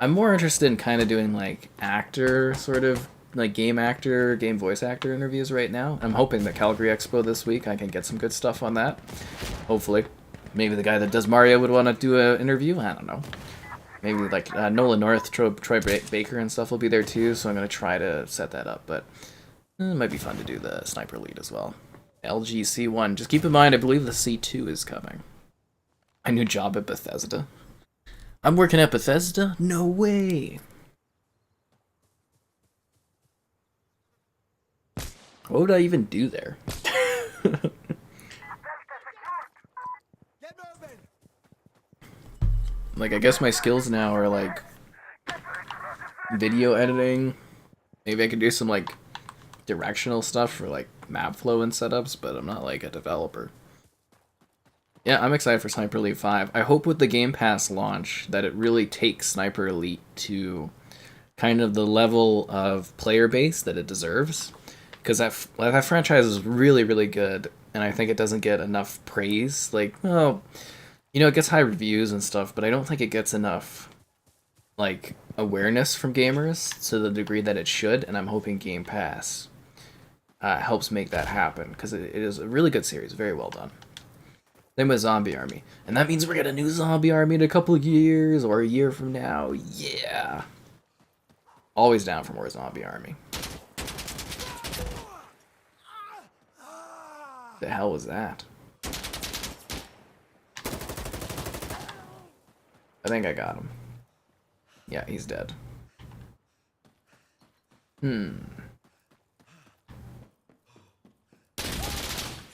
I'm more interested in kind of doing like actor, sort of like game actor, game voice actor interviews right now. I'm hoping that Calgary Expo this week I can get some good stuff on that. Hopefully. Maybe the guy that does Mario would want to do an interview. I don't know. Maybe like Nolan North, Troy Baker and stuff will be there too, so I'm going to try to set that up. But it might be fun to do the Sniper Elite as well. LG C1. Just keep in mind, I believe the C2 is coming. A new job at Bethesda. I'm working at Bethesda? No way! What would I even do there? Like, I guess my skills now are, like, video editing. Maybe I could do some, like, directional stuff for, like, map flow and setups, but I'm not, like, a developer. Yeah, I'm excited for Sniper Elite 5. I hope with the Game Pass launch that it really takes Sniper Elite to kind of the level of player base that it deserves. Because that franchise is really, really good, and I think it doesn't get enough praise. Like, oh... it gets high reviews and stuff, but I don't think it gets enough, like, awareness from gamers to the degree that it should, and I'm hoping Game Pass helps make that happen, because it is a really good series, very well done. Same with Zombie Army. And that means we're getting a new Zombie Army in a couple of years, or a year from now. Yeah! Always down for more Zombie Army. The hell was that? I think I got him. Yeah, he's dead.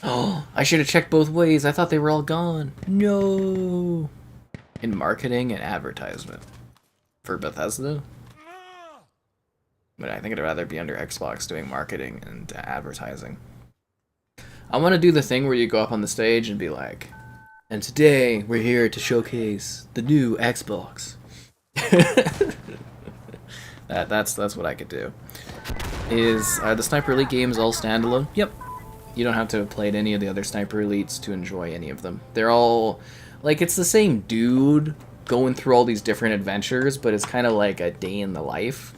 Oh, I should have checked both ways. I thought they were all gone. No. In marketing and advertisement. For Bethesda? But I think I'd rather be under Xbox doing marketing and advertising. I want to do the thing where you go up on the stage and be like, and today we're here to showcase the new Xbox. That's what I could do. Are the Sniper Elite games all standalone? Yep. You don't have to have played any of the other Sniper Elites to enjoy any of them. They're all, like, it's the same dude going through all these different adventures, but it's kind of like a day in the life,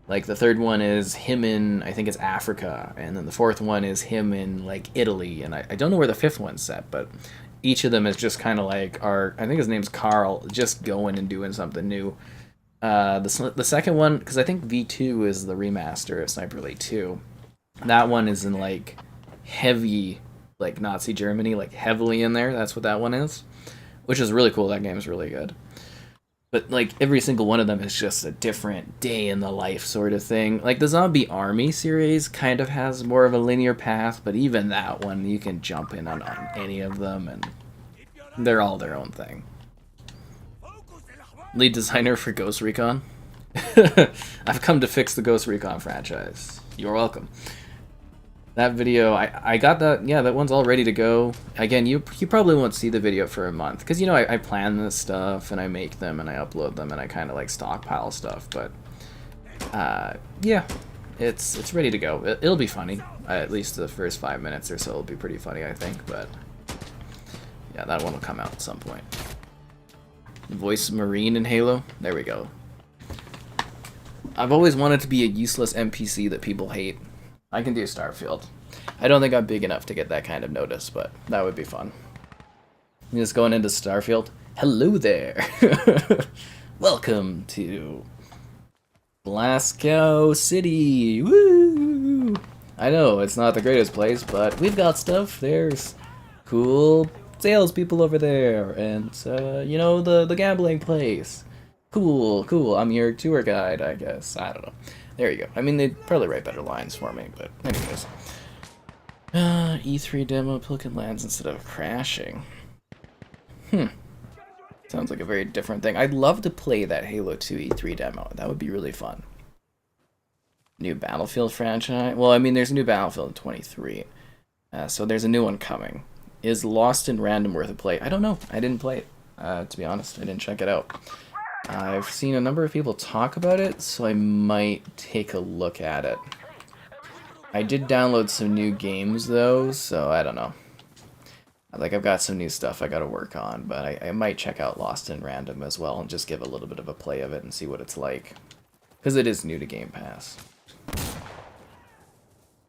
Like, the third one is him in, I think it's Africa, and then the fourth one is him in, like, Italy, and I don't know where the fifth one's set, but each of them is just kind of like, I think his name's Carl, just going and doing something new. The second one, because I think V2 is the remaster of Sniper Elite 2, that one is in, like, heavy, like, Nazi Germany, like, heavily in there, that's what that one is, which is really cool, that game is really good. But, like, every single one of them is just a different day in the life sort of thing. Like, the Zombie Army series kind of has more of a linear path, but even that one, you can jump in on any of them, and they're all their own thing. Lead designer for Ghost Recon? I've come to fix the Ghost Recon franchise. You're welcome. That video, I got that. Yeah, that one's all ready to go. Again, you probably won't see the video for a month because you know I plan this stuff and I make them and I upload them and I kind of like stockpile stuff. But yeah, it's ready to go. It'll be funny. At least the first 5 minutes or so will be pretty funny, I think. But yeah, that one will come out at some point. Voice Marine in Halo. There we go. I've always wanted to be a useless NPC that people hate. I can do Starfield. I don't think I'm big enough to get that kind of notice, but that would be fun. Just going into Starfield. Hello there! Welcome to Glasshouse City! Woo! I know, it's not the greatest place, but we've got stuff. There's cool salespeople over there, and, you know, the gambling place. Cool, cool. I'm your tour guide, I guess. I don't know. There you go. I mean, they'd probably write better lines for me, but anyways. E3 demo, Pelican lands instead of crashing. Sounds like a very different thing. I'd love to play that Halo 2 E3 demo. That would be really fun. New Battlefield franchise? Well, I mean, there's a new Battlefield in 23. So there's a new one coming. Is Lost in Random worth a play? I don't know. I didn't play it. To be honest, I didn't check it out. I've seen a number of people talk about it, so I might take a look at it. I did download some new games, though, so I don't know. Like, I've got some new stuff I gotta work on, but I might check out Lost in Random as well and just give a little bit of a play of it and see what it's like. Because it is new to Game Pass.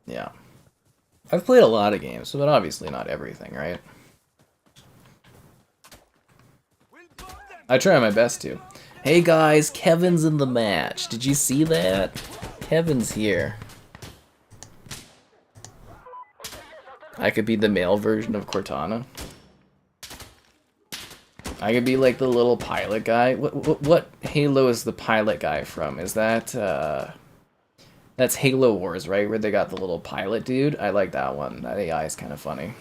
Yeah. I've played a lot of games, but obviously not everything, right? I try my best to. Hey guys, Kevin's in the match. Did you see that? Kevin's here. I could be the male version of Cortana. I could be like the little pilot guy. What Halo is the pilot guy from? Is that that's Halo Wars, right? Where they got the little pilot dude. I like that one. That AI is kind of funny.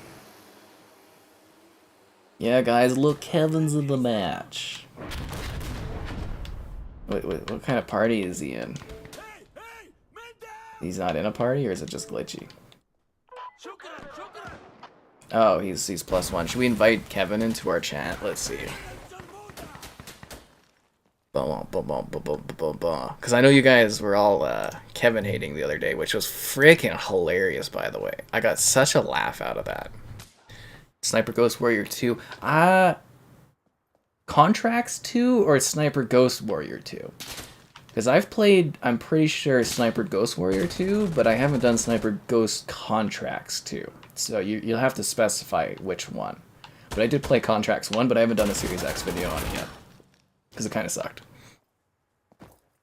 Yeah, guys, look, Kevin's in the match. Wait, what kind of party is he in? He's not in a party, or is it just glitchy? Oh, he's +1. Should we invite Kevin into our chat? Let's see. Because I know you guys were all Kevin hating the other day, which was freaking hilarious, by the way. I got such a laugh out of that. Sniper Ghost Warrior 2. Contracts 2 or Sniper Ghost Warrior 2? Because I've played, I'm pretty sure, Sniper Ghost Warrior 2, but I haven't done Sniper Ghost Contracts 2. So you'll have to specify which one. But I did play Contracts 1, but I haven't done a Series X video on it yet. Because it kind of sucked.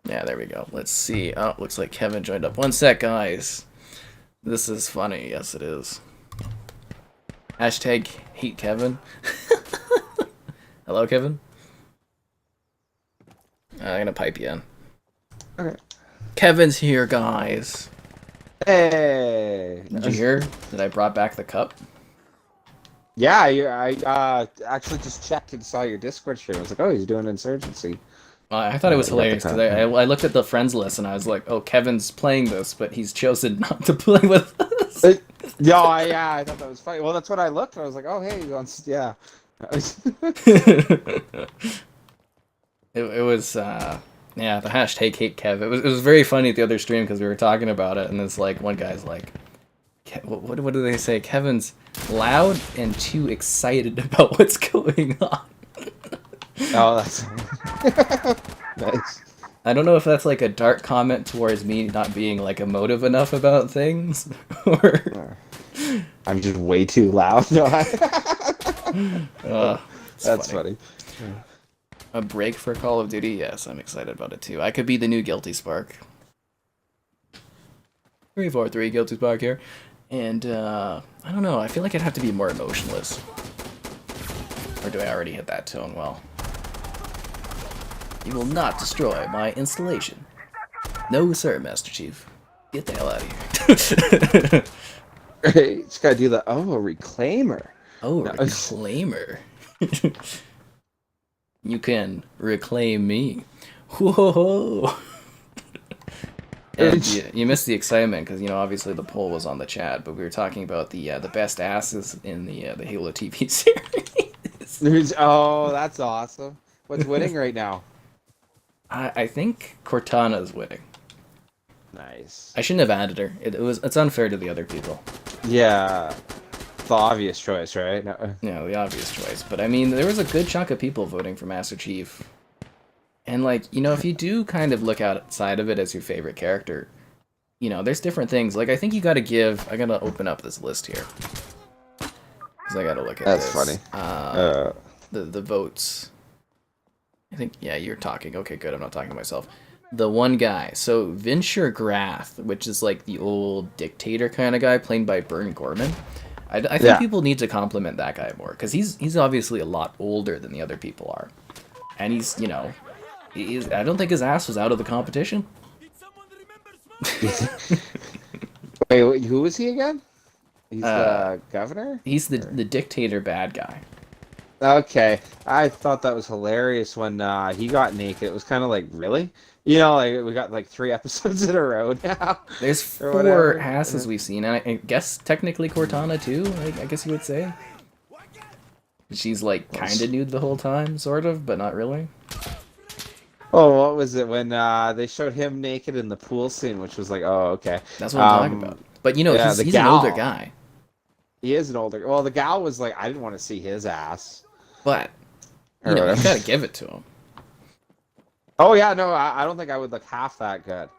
Yeah, there we go. Let's see. Oh, looks like Kevin joined up. One sec, guys. This is funny. Yes, it is. Hashtag hate Kevin. Hello, Kevin. I'm gonna pipe you in. Okay. Kevin's here, guys. Hey. Did you hear that I brought back the cup? Yeah, I actually just checked and saw your Discord stream. I was like, oh, he's doing Insurgency. I thought it was hilarious because I looked at the friends list and I was like, oh, Kevin's playing this, but he's chosen not to play with us. Yeah, I thought that was funny. Well, that's what I looked and I was like, oh, hey, yeah. It was yeah, the hashtag hate Kev. It was very funny at the other stream because we were talking about it and it's like one guy's like, what do they say? Kevin's loud and too excited about what's going on. Oh, that's nice. I don't know if that's like a dark comment towards me not being like emotive enough about things, or I'm just way too loud. No, that's funny. A break for Call of Duty? Yes, I'm excited about it too. I could be the new Guilty Spark. 343 Guilty Spark here. And, I don't know, I feel like I'd have to be more emotionless. Or do I already hit that tone well? You will not destroy my installation. No, sir, Master Chief. Get the hell out of here. Hey, just gotta do the, a reclaimer. Oh, no. Reclaimer. You can reclaim me. Whoa. And you missed the excitement because obviously the poll was on the chat, but we were talking about the best asses in the Halo TV series. Oh, that's awesome. What's winning right now? I think Cortana's winning. Nice. I shouldn't have added her. It's unfair to the other people. Yeah, the obvious choice, right? No. Yeah, the obvious choice. But I mean, there was a good chunk of people voting for Master Chief. And if you do kind of look outside of it as your favorite character, there's different things. Like, I think you got to give. I gotta open up this list here because I gotta look at That's this. funny. The votes. I think you're talking. Okay, good. I'm not talking to myself. The one guy. So Vinsher Grath, which is like the old dictator kind of guy, played by Bern Gorman. I think people need to compliment that guy more because he's obviously a lot older than the other people are, and he's I don't think his ass was out of the competition. Wait, who was he again? He's the governor? He's the dictator bad guy. Okay. I thought that was hilarious when he got naked. It was kind of like, really? Like we got like 3 episodes in a row now. There's 4 asses we've seen, and I guess technically Cortana too, I guess you would say. She's like kind of nude the whole time, sort of, but not really. Oh, what was it when they showed him naked in the pool scene, which was like, oh, okay. That's what I'm talking about. But he's an older guy. He is an older. Well, the gal was like, I didn't want to see his ass. But you gotta give it to him. Oh yeah, no, I don't think I would look half that good.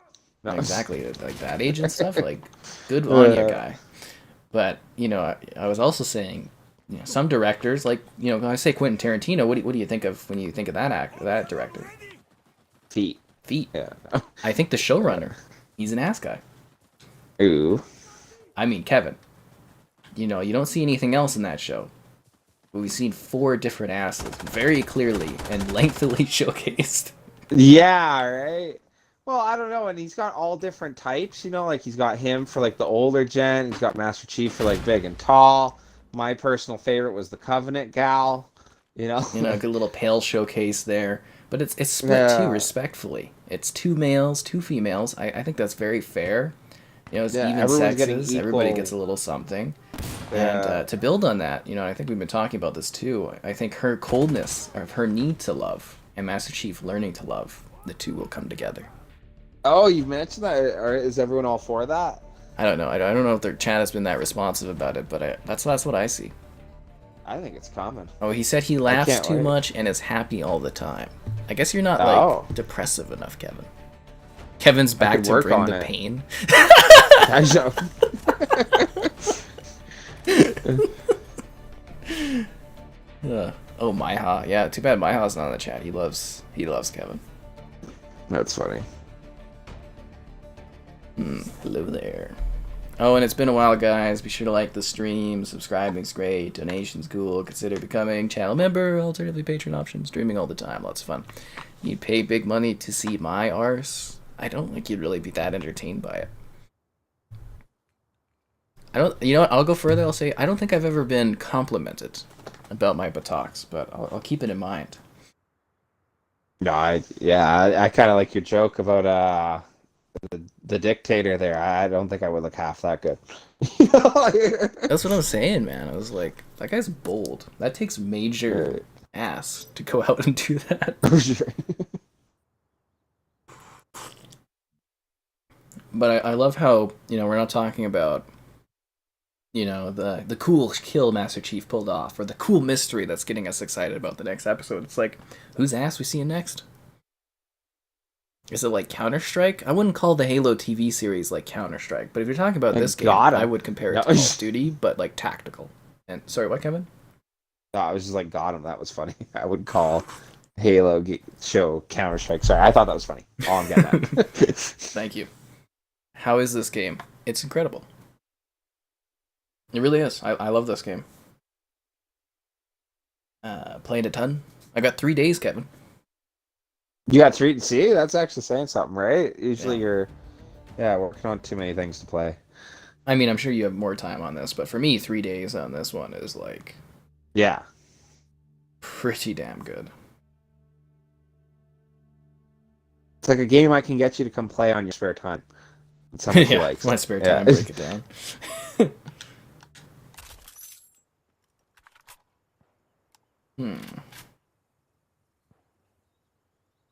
No. Exactly, like that age and stuff. Like, good on you, guy. But I was also saying, some directors, like when I say Quentin Tarantino, what do you think of when you think of that director? Feet. Yeah. I think the showrunner, he's an ass guy. Ooh. I mean, Kevin. You don't see anything else in that show. But we've seen 4 different asses very clearly and lengthily showcased. Yeah, right. Well, I don't know, and he's got all different types. Like he's got him for like the older gen. He's got Master Chief for like big and tall. My personal favorite was the Covenant gal. A good little pale showcase there. But it's split too, respectfully. It's 2 males, 2 females. I think that's very fair. It's even sexes. Everybody gets a little something. Yeah. And to build on that, I think we've been talking about this too. I think her coldness, or her need to love, and Master Chief learning to love, the two will come together. Oh, you've mentioned that. Or is everyone all for that? I don't know. I don't know if their chat has been that responsive about it, but that's what I see. I think it's common. Oh, he said he laughs too much and is happy all the time. I guess you're not depressive enough, Kevin. Kevin's back to bring the pain. I know. Oh, Maiha. Yeah, too bad Maiha's not in the chat. He loves Kevin. That's funny. Hello there. Oh, and it's been a while, guys. Be sure to like the stream. Subscribing's great. Donations cool. Consider becoming channel member. Alternatively, Patreon options. Streaming all the time. Lots of fun. You'd pay big money to see my arse. I don't think you'd really be that entertained by it. I don't. You know what? I'll go further. I'll say I don't think I've ever been complimented about my buttocks, but I'll keep it in mind. No, I kind of like your joke about the dictator there. I don't think I would look half that good. That's what I'm saying, man. I was like, that guy's bold. That takes major ass to go out and do that. For sure. But I love how, we're not talking about, the cool kill Master Chief pulled off, or the cool mystery that's getting us excited about the next episode. It's like, whose ass we seeing next? Is it like Counter-Strike? I wouldn't call the Halo TV series like Counter-Strike, but if you're talking about this game, I would compare it to Call of Duty, but like tactical. And sorry, what, Kevin? No, I was just like, got him. That was funny. I would call Halo show Counter-Strike. Sorry, I thought that was funny. All I'm getting at. Thank you. How is this game? It's incredible. It really is. I love this game. Played a ton. I got 3 days, Kevin. You got 3? See, that's actually saying something, right? Usually you're, working on too many things to play. I mean, I'm sure you have more time on this, but for me, 3 days on this one is like... Yeah. Pretty damn good. It's like a game I can get you to come play on your spare time. That's how much he Yeah, likes. my spare Yeah. time, break it down.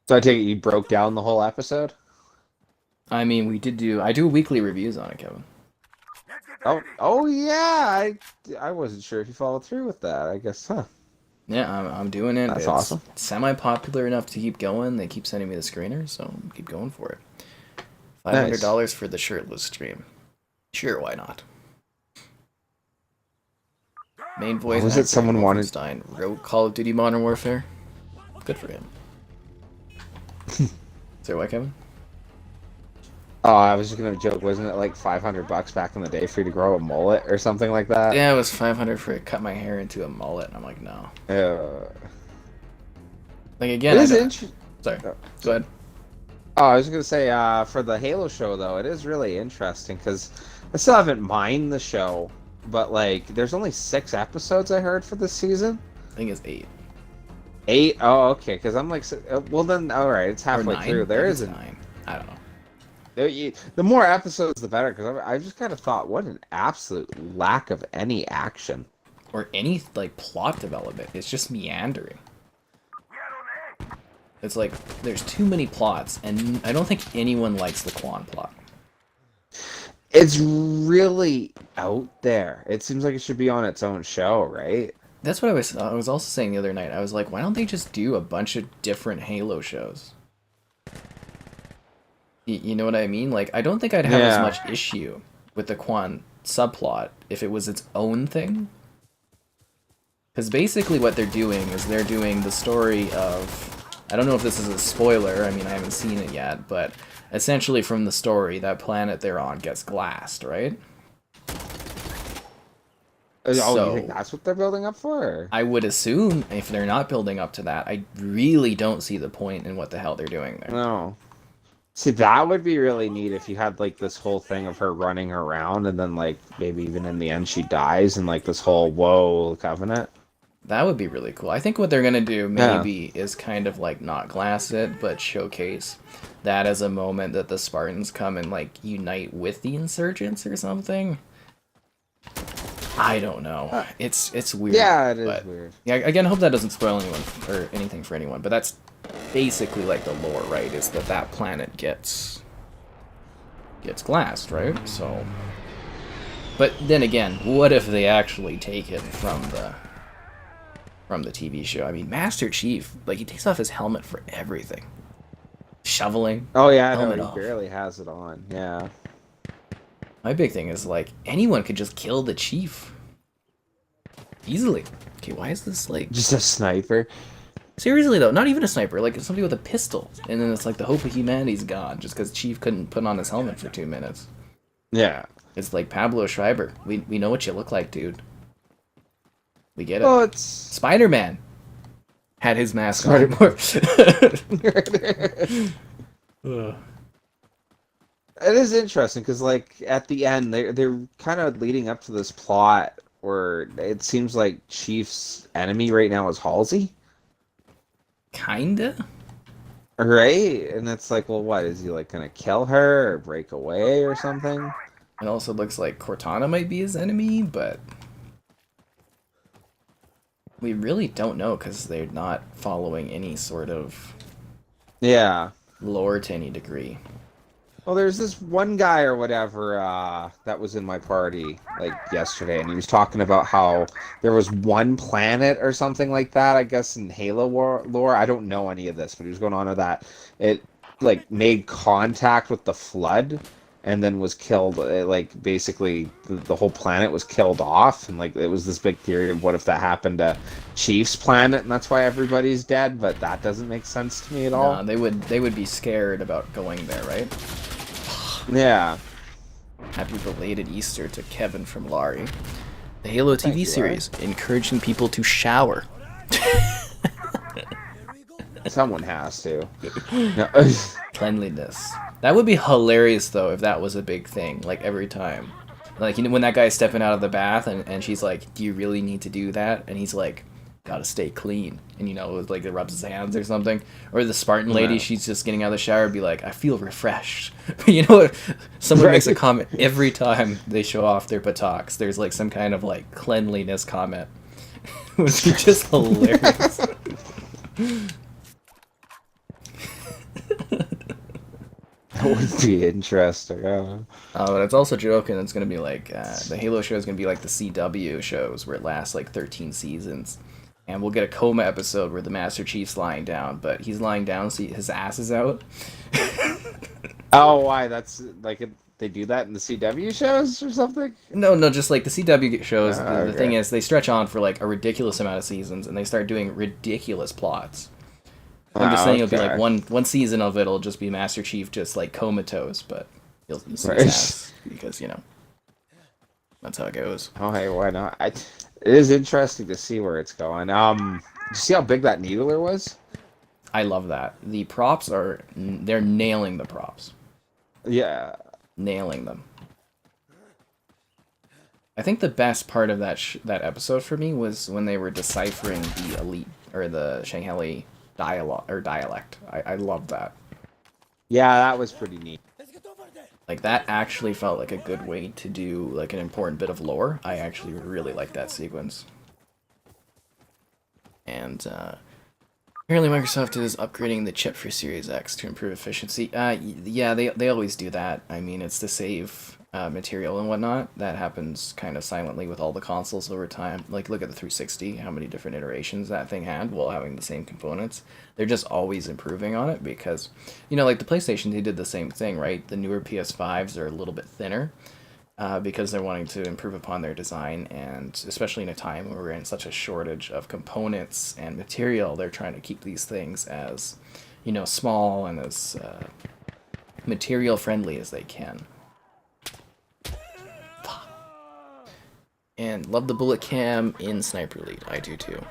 So I take it you broke down the whole episode? I mean, I do weekly reviews on it, Kevin. Oh yeah. I wasn't sure if you followed through with that. I guess, huh? Yeah, I'm doing it. That's It's awesome. semi-popular enough to keep going. They keep sending me the screener, so keep going for it. Nice. $500 for the shirtless stream. Sure, why not? Main voice Was it actor someone wanted- Wolfenstein wrote Call of Duty Modern Warfare. Good for him. Sorry, what, Kevin? Oh, I was just gonna joke. Wasn't it like $500 back in the day for you to grow a mullet or something like that? Yeah, it was 500 for it. Cut my hair into a mullet. And I'm like, no. Like again, It is I don't- interesting. Sorry. Go ahead. Oh, I was gonna say for the Halo show though, it is really interesting because I still haven't mined the show, but like, there's only 6 episodes I heard for this season. I think it's 8. 8? Oh, okay. Because I'm like, well then, all right, it's Or halfway 9. through. There Maybe it's isn't. 9. I don't know. The more episodes, the better. Because I just kind of thought, what an absolute lack of any action. Or any like plot development. It's just meandering. It's like there's too many plots, and I don't think anyone likes the Quan plot. It's really out there. It seems like it should be on its own show, right? That's what I was also saying the other night. I was like, why don't they just do a bunch of different Halo shows? You know what I mean? Like, I don't think I'd have as Yeah. much issue with the Quan subplot if it was its own thing. Because basically what they're doing is they're doing the story of... I don't know if this is a spoiler, I mean, I haven't seen it yet, but essentially from the story, that planet they're on gets glassed, right? Oh, So- you think that's what they're building up for? Or? I would assume if they're not building up to that, I really don't see the point in what the hell they're doing there. No. See, that would be really neat if you had like this whole thing of her running around and then like maybe even in the end she dies and like this whole whoa covenant. That would be really cool. I think what they're gonna do maybe is kind of like not glass it, but showcase that as a moment that the Spartans come and like unite with the insurgents or something. I don't know. It's weird. Yeah, it is but- weird. Yeah, again, I hope that doesn't spoil anyone or anything for anyone, but that's basically like the lore, right? Is that planet gets glassed, right? So, but then again, what if they actually take it from the TV show? I mean, Master Chief, like, he takes off his helmet for everything. Shoveling. Oh yeah, no, Helmet he off. barely has it on. Yeah. My big thing is, like, anyone could just kill the Chief. Easily. Okay, why is this, like... Just a sniper. Seriously, though, not even a sniper. Like, somebody with a pistol. And then it's like the hope of humanity's gone just because Chief couldn't put on his helmet for 2 minutes. Yeah. It's like Pablo Schreiber. We know what you look like, dude. We get it. Well, it's Spider-Man had his mask It on. is interesting because, like, at the end, they're kind of leading up to this plot where it seems like Chief's enemy right now is Halsey, Kinda? right? And it's like, well, what is he like gonna kill her or break away or something? It also looks like Cortana might be his enemy, but we really don't know because they're not following any sort of Yeah. lore to any degree. Well, there's this one guy or whatever that was in my party like yesterday, and he was talking about how there was one planet or something like that. I guess in Halo lore, I don't know any of this, but he was going on with that. It like made contact with the Flood, and then was killed. Like basically, the whole planet was killed off, and like it was this big theory of what if that happened to Chief's planet, and that's why everybody's dead. But that doesn't make sense to me at all. Nah, they would be scared about going there, right? Yeah. Happy belated Easter to Kevin from Laurie. The Halo TV Thank you, series encouraging people to shower. Someone has to. No. Cleanliness. That would be hilarious though if that was a big thing, like every time. Like, you know, when that guy's stepping out of the bath and she's like, do you really need to do that? And he's like, gotta stay clean. And, you know, like it rubs his hands or something. Or the Spartan lady, Yeah. she's just getting out of the shower, be like, I feel refreshed. But you know what? Someone makes a comment every time they show off their buttocks. There's like some kind of like cleanliness comment. Which is just hilarious. That would be interesting. But it's also joking. It's gonna be like the Halo show is gonna be like the CW shows where it lasts like 13 seasons, and we'll get a coma episode where the Master Chief's lying down, but he's lying down so his ass is out. Oh, why? That's like they do that in the CW shows or something? No, just like the CW shows. The Okay. thing is, they stretch on for like a ridiculous amount of seasons, and they start doing ridiculous plots. I'm just saying it'll be like one season of it'll just be Master Chief just like comatose, but you'll see his ass because, you know, that's how it goes. Oh, hey, why not? It is interesting to see where it's going. Did you see how big that needler was? I love that. The props they're nailing the props. Yeah. Nailing them. I think the best part of that episode for me was when they were deciphering the elite or the Shanghai dialect. I love that. Yeah, that was pretty neat. Let's get over there. Like that actually felt like a good way to do like an important bit of lore. I actually really like that sequence. And apparently Microsoft is upgrading the chip for Series X to improve efficiency. Yeah, they always do that. I mean, it's to save material and whatnot. That happens kind of silently with all the consoles over time. Like, look at the 360, how many different iterations that thing had while having the same components. They're just always improving on it because, you know, like the PlayStation, they did the same thing, right? The newer PS5s are a little bit thinner because they're wanting to improve upon their design, and especially in a time where we're in such a shortage of components and material, they're trying to keep these things as, you know, small and as material friendly as they can. And love the bullet cam in Sniper Elite. I do too.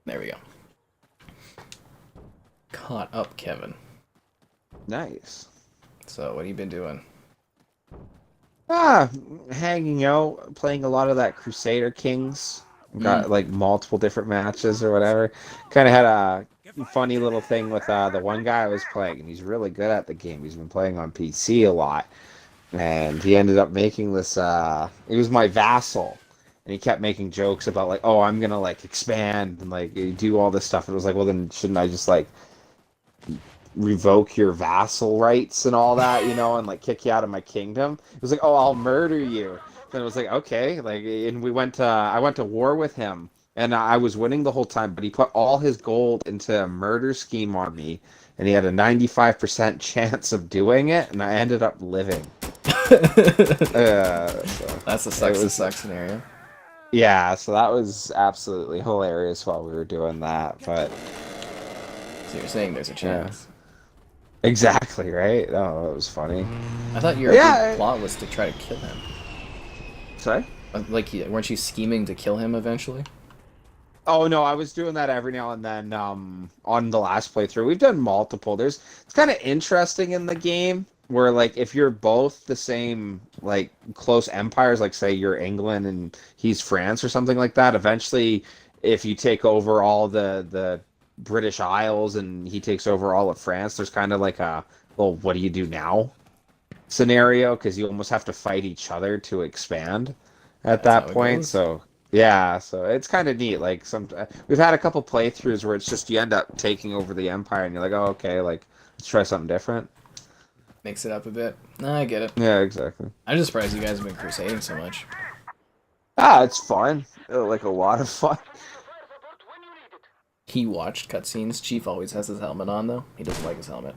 There we go. Caught up, Kevin. Nice. So, what have you been doing? Hanging out, playing a lot of that Crusader Kings. Got like multiple different matches or whatever. Kind of had a funny little thing with the one guy I was playing, and he's really good at the game. He's been playing on PC a lot. And he ended up making this, he was my vassal, and he kept making jokes about, like, oh, I'm gonna, like, expand, and, like, do all this stuff. And it was like, well, then shouldn't I just, like, revoke your vassal rights and all that, you know, and, like, kick you out of my kingdom? It was like, oh, I'll murder you. And it was like, okay, like, and I went to war with him, and I was winning the whole time, but he put all his gold into a murder scheme on me, and he had a 95% chance of doing it, and I ended up living. So That's a suck scenario. Yeah, so that was absolutely hilarious while we were doing that, but... So you're saying there's a chance. Yeah. Exactly, right? Oh, that was funny. I thought your big plot was to try to kill him. Sorry? Like, weren't you scheming to kill him eventually? Oh, no, I was doing that every now and then on the last playthrough. We've done multiple. It's kind of interesting in the game where, like, if you're both the same, like, close empires, like, say you're England and he's France or something like that, eventually, if you take over all the British Isles and he takes over all of France, there's kind of like a, well, what do you do now scenario, because you almost have to fight each other to expand at that point. So yeah, so it's kind of neat. Like, we've had a couple playthroughs where it's just you end up taking over the empire and you're like, oh, okay, like, let's try something different. Mix it up a bit. No, I get it. Yeah, exactly. I'm just surprised you guys have been crusading so much. It's fun. Like, a lot of fun. He watched cutscenes. Chief always has his helmet on, though. He doesn't like his helmet.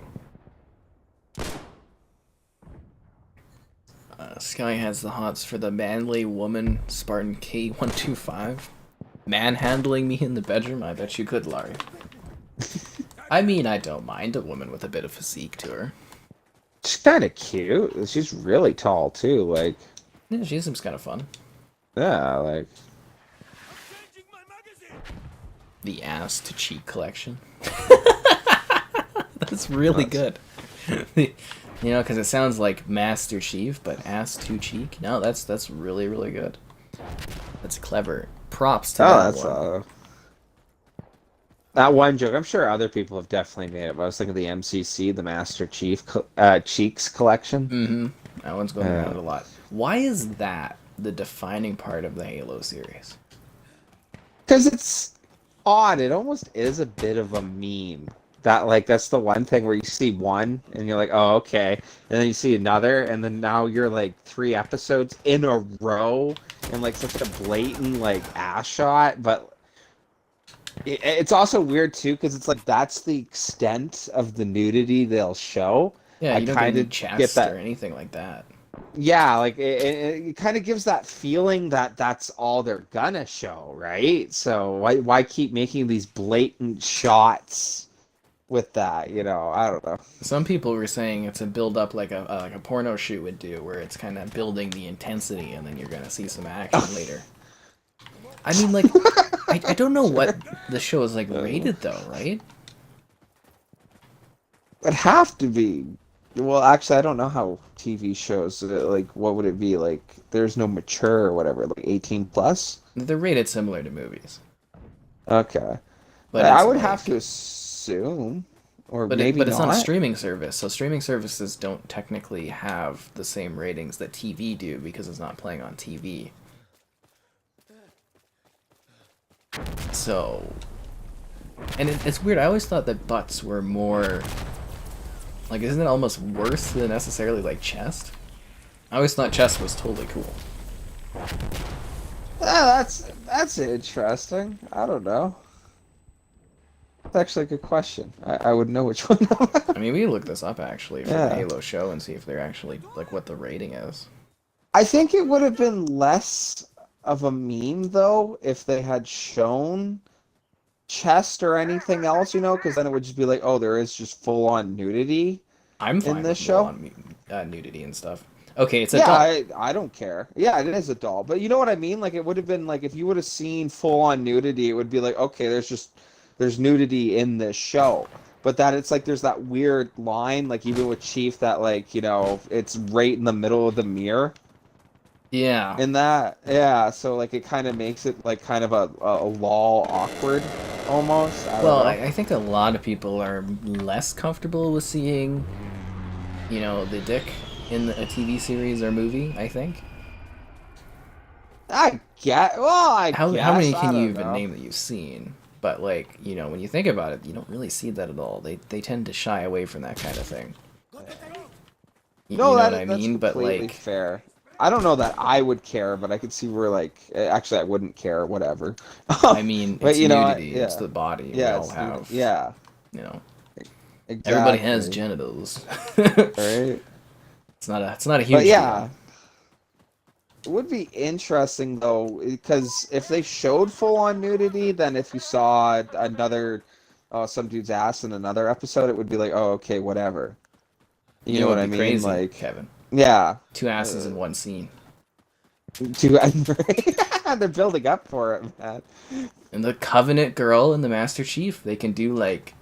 Sky has the hots for the manly woman Spartan K125. Manhandling me in the bedroom? I bet you could, Larry. I mean, I don't mind a woman with a bit of physique to her. She's kind of cute. She's really tall, too. Like, Yeah, she seems kind of fun. yeah, like... Changing my magazine. The ass to cheek collection. That's really good. You know, because it sounds like Master Chief, but ass to cheek. No, that's really, really good. That's clever. Props to that one. That one joke, I'm sure other people have definitely made it, but I was thinking of the MCC, the Master Chief Cheeks collection. Mm-hmm. That one's going Uh, around a lot. Why is that the defining part of the Halo series? Because it's odd. It almost is a bit of a meme. That like that's the one thing where you see one and you're like, oh okay, and then you see another, and then now you're like 3 episodes in a row and like such a blatant like ass shot, but it's also weird too because it's like that's the extent of the nudity they'll show. Yeah, I you don't get kind any of get chest or that. anything like that. Yeah, like it kind of gives that feeling that that's all they're gonna show, right? So why keep making these blatant shots with that? You know, I don't know. Some people were saying it's a build up like a porno shoot would do, where it's kind of building the intensity, and then you're gonna see some action later. I mean, like, I don't know what the show is like rated though, right? It'd have to be. Well, actually, I don't know how TV shows like what would it be like? There's no mature or whatever, like 18 plus. They're rated similar to movies, Okay, but I it's would have to like, assume, or but maybe it's on a not. streaming service, so streaming services don't technically have the same ratings that TV do because it's not playing on TV. So, and it's weird. I always thought that butts were more like, isn't it almost worse than necessarily like chest? I always thought chest was totally cool. That's interesting. I don't know. That's actually a good question. I would know which one. I mean, we can look this up actually for the Yeah. Halo show and see if they're actually like what the rating is. I think it would have been less of a meme though if they had shown chest or anything else, you know, because then it would just be like, oh, there is just full on nudity I'm in fine this with show. nudity and stuff. Okay, it's a Yeah, doll. I don't care. Yeah, it is a doll, but you know what I mean? Like it would have been like if you would have seen full on nudity, it would be like, okay, there's nudity in this show. But that it's like there's that weird line, like even with Chief, that like, you know, it's right in the middle of the mirror. Yeah. In that, yeah, so like it kind of makes it like kind of a lol awkward almost. I don't Well, know. I think a lot of people are less comfortable with seeing, the dick in a TV series or movie, I think. I How many guess I can you don't even know. name that you've seen? But like, when you think about it, you don't really see that at all. They tend to shy away from that kind of thing. You No, know what I that's mean? But completely like, fair. I don't know that I would care, but I could see where like actually I wouldn't care, whatever. I mean, But it's you know, nudity. It's yeah, the body. We yeah, all have, yeah, you know, everybody has exactly, genitals. right? It's not a But huge deal. yeah, it would be interesting though, because if they showed full on nudity, then if you saw another, some dude's ass in another episode, it would be like, oh, okay, whatever. You You know know what what would I be mean? crazy, Like, Kevin? yeah. Two asses Uh, in one scene. they're building up for it, man. And the Covenant girl and the Master Chief, they can do like,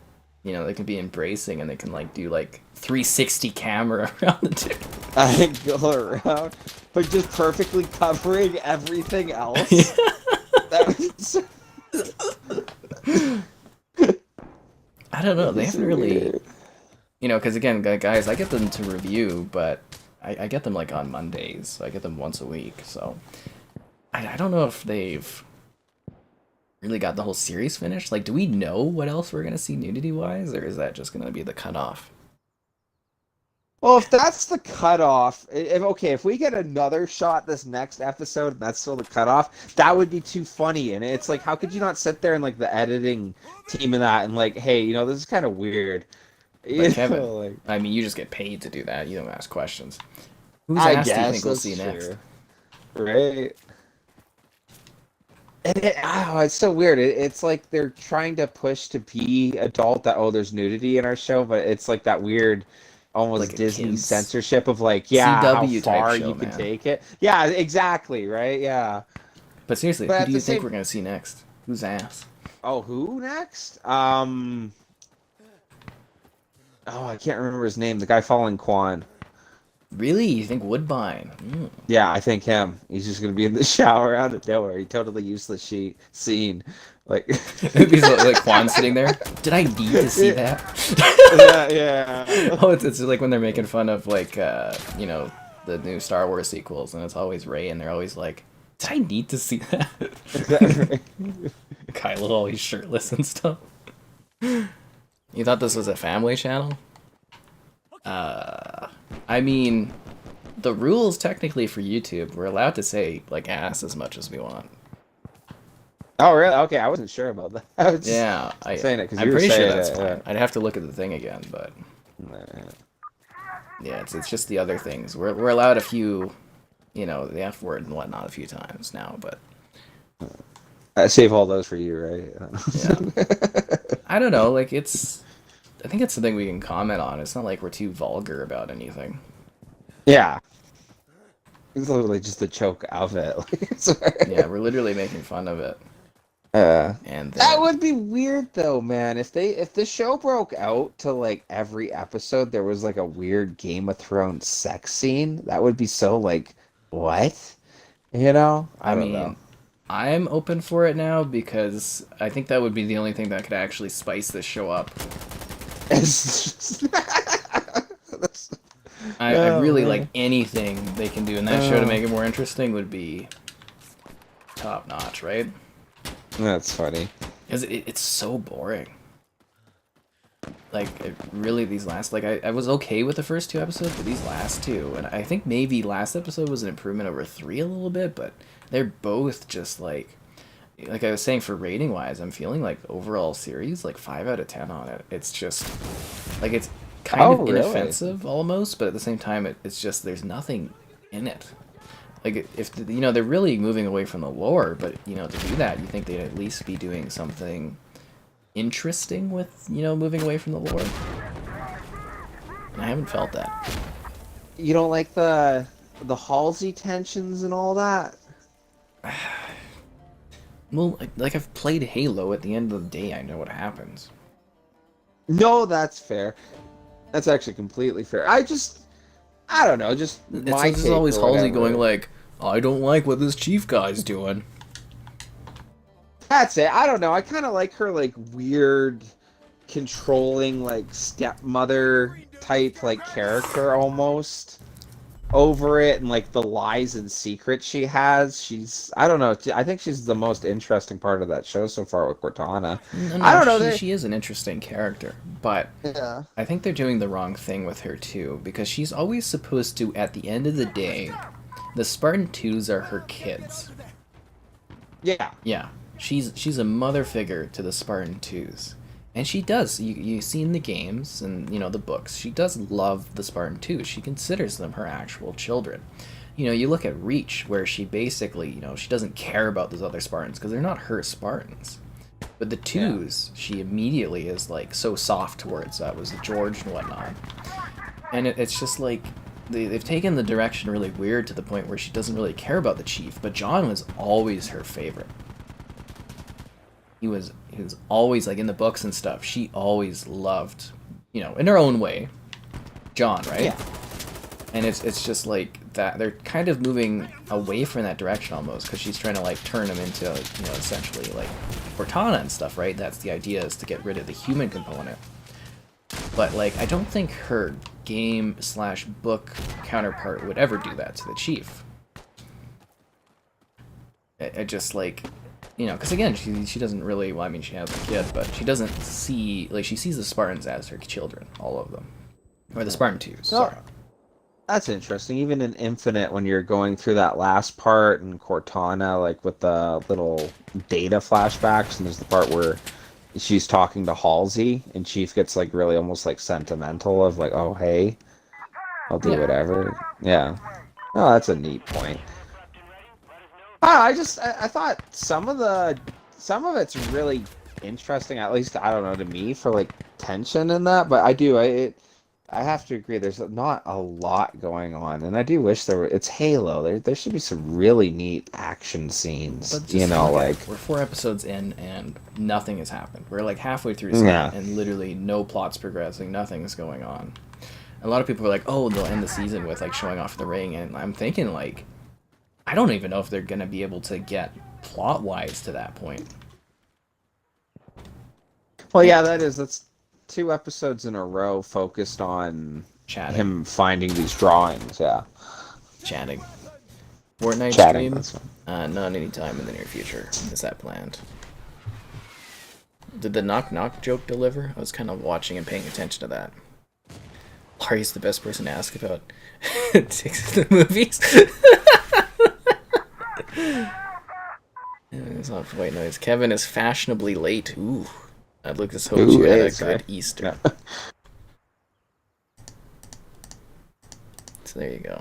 they can be embracing and they can like do like 360 camera around the two. I go around, but just perfectly covering everything Yeah. else. That was I don't know. that'd They be haven't so really, weird. because again, guys, I get them to review, but I get them like on Mondays. So I get them once a week. So I don't know if they've really got the whole series finished. Like, do we know what else we're gonna see nudity wise, or is that just gonna be the cutoff? Well, if that's the cutoff, if we get another shot this next episode and that's still the cutoff, that would be too funny. And it's like, how could you not sit there and like the editing team of that and like, hey, this is kind of weird. But You Kevin, know, like, I mean, you just get paid to do that. You don't ask questions. Whose I ass do you guess think we'll that's see next? true, right? It's so weird. It's like they're trying to push to be adult that, oh, there's nudity in our show, but it's like that weird, Like almost a Disney kids censorship of like, yeah, how CW type far you show, can man. take it. Yeah, exactly, right? Yeah. But seriously, But who at do the you think same, we're gonna see next? Whose ass? oh, who next? Oh, I can't remember his name. The guy following Quan. Really? You think Woodbine? Yeah, I think him. He's just gonna be in the shower out of nowhere. He totally useless scene. Like He's like Juan sitting there. Did I need to see that? yeah. Oh, it's like when they're making fun of like you know, the new Star Wars sequels, and it's always Rey, and they're always like, "Did I need to see that?" Kylo always shirtless and stuff. You thought this was a family channel? I mean, the rules technically for YouTube, we're allowed to say like ass as much as we want. Oh really? Okay, I wasn't sure about that. I was Yeah, saying it because I'm you were pretty sure saying that's it. fine. I'd have to look at the thing again, but Yeah. yeah, it's just the other things. We're allowed a few, you know, the F word and whatnot a few times now, but I save all those for you, right? yeah. I don't know, like I think it's something we can comment on. It's not like we're too vulgar about anything. Yeah. It's literally just the choke of it. Yeah, we're literally making fun of it. And that then, would be weird though, man. If the show broke out to like every episode there was like a weird Game of Thrones sex scene, that would be so like what? You know? I I don't know. mean, I'm open for it now because I think that would be the only thing that could actually spice this show up. It's just... I really man. like anything they can do in that show to make it more interesting would be top notch, right? That's funny. Because it's so boring. Like, really, these last... Like, I was okay with the first two episodes, but these last two... And I think maybe last episode was an improvement over 3 a little bit, but they're both just, like... Like I was saying, for rating-wise, I'm feeling like overall series, like 5 out of 10 on it. It's just... Like, it's kind of really? inoffensive, almost, but at the same time, it's just... There's nothing in it. Like, if, you know, they're really moving away from the lore, but, you know, to do that, you think they'd at least be doing something interesting with, you know, moving away from the lore. And I haven't felt that. You don't like the Halsey tensions and all that? Well, like I've played Halo. At the end of the day, I know what happens. No, that's fair. That's actually completely fair. I don't know, just my It's take always or Halsey whatever. going like, I don't like what this chief guy's doing. That's it. I don't know. I kind of like her like weird, controlling like stepmother type like character almost over it, and like the lies and secrets she has. I don't know. I think she's the most interesting part of that show so far with Cortana. No, I don't know. she is an interesting character, but Yeah. I think they're doing the wrong thing with her too, because she's always supposed to, at the end of the day, the Spartan 2s are her kids. Yeah. Yeah, she's a mother figure to the Spartan 2s. And she does. You see in the games and, you know, the books, she does love the Spartan 2s. She considers them her actual children. You know, you look at Reach, where she basically, you know, she doesn't care about those other Spartans because they're not her Spartans. But the 2s, she immediately is, like, so soft towards. That was George and whatnot. And it's just like, they've taken the direction really weird to the point where she doesn't really care about the chief. But John was always her favorite. He was always, like, in the books and stuff, she always loved, you know, in her own way, John, right? Yeah. And it's just like that they're kind of moving away from that direction almost, because she's trying to like turn him into, you know, essentially like Cortana and stuff, right? That's the idea, is to get rid of the human component. But like, I don't think her game/book counterpart would ever do that to the chief. It just like, you know, because again, she doesn't really, well, I mean, she has a kid, but she doesn't see, like, she sees the Spartans as her children, all of them. Or the Spartan 2s, sorry. That's interesting. Even in Infinite, when you're going through that last part and Cortana, like with the little data flashbacks, and there's the part where she's talking to Halsey, and Chief gets like really almost like sentimental of like, oh hey, I'll do whatever. Yeah. Oh, that's a neat point. I thought some of it's really interesting, at least I don't know, to me, for like tension in that, but I have to agree, there's not a lot going on, and I do wish it's Halo. There should be some really neat action scenes, But you know, like... We're 4 episodes in, and nothing has happened. We're like halfway through, and literally no plot's progressing, nothing's going on. A lot of people are like, oh, they'll end the season with like showing off the ring, and I'm thinking like, I don't even know if they're gonna be able to get plot-wise to that point. Well, yeah, that's 2 episodes in a row focused on Chatting. him finding these drawings. Yeah, Chatting. Fortnite chatting. stream? Not any time in the near future. Is that planned? Did the knock knock joke deliver? I was kind of watching and paying attention to that. Larry's the best person to ask about tics in the movies. It's not white noise. Kevin is fashionably late. Ooh. I'd look as hoped you had a good Easter. Yeah. So there you go.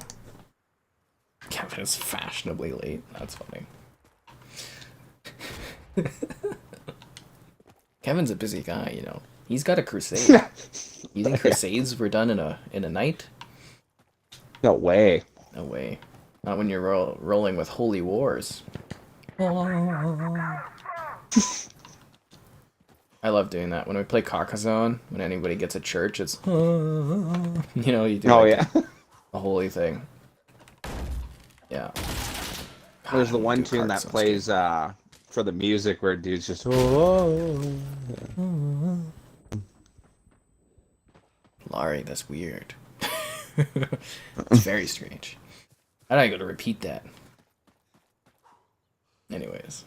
Kevin is fashionably late. That's funny. Kevin's a busy guy, you know. He's got a crusade. You think crusades were done in a night? No way. No way. Not when you're rolling with holy wars. I love doing that. When we play Carcassonne, when anybody gets a church, it's you know, you do a holy thing. Yeah. There's the one tune that plays for the music where dude's just Laurie, that's weird. It's very strange. I don't go to repeat that. Anyways.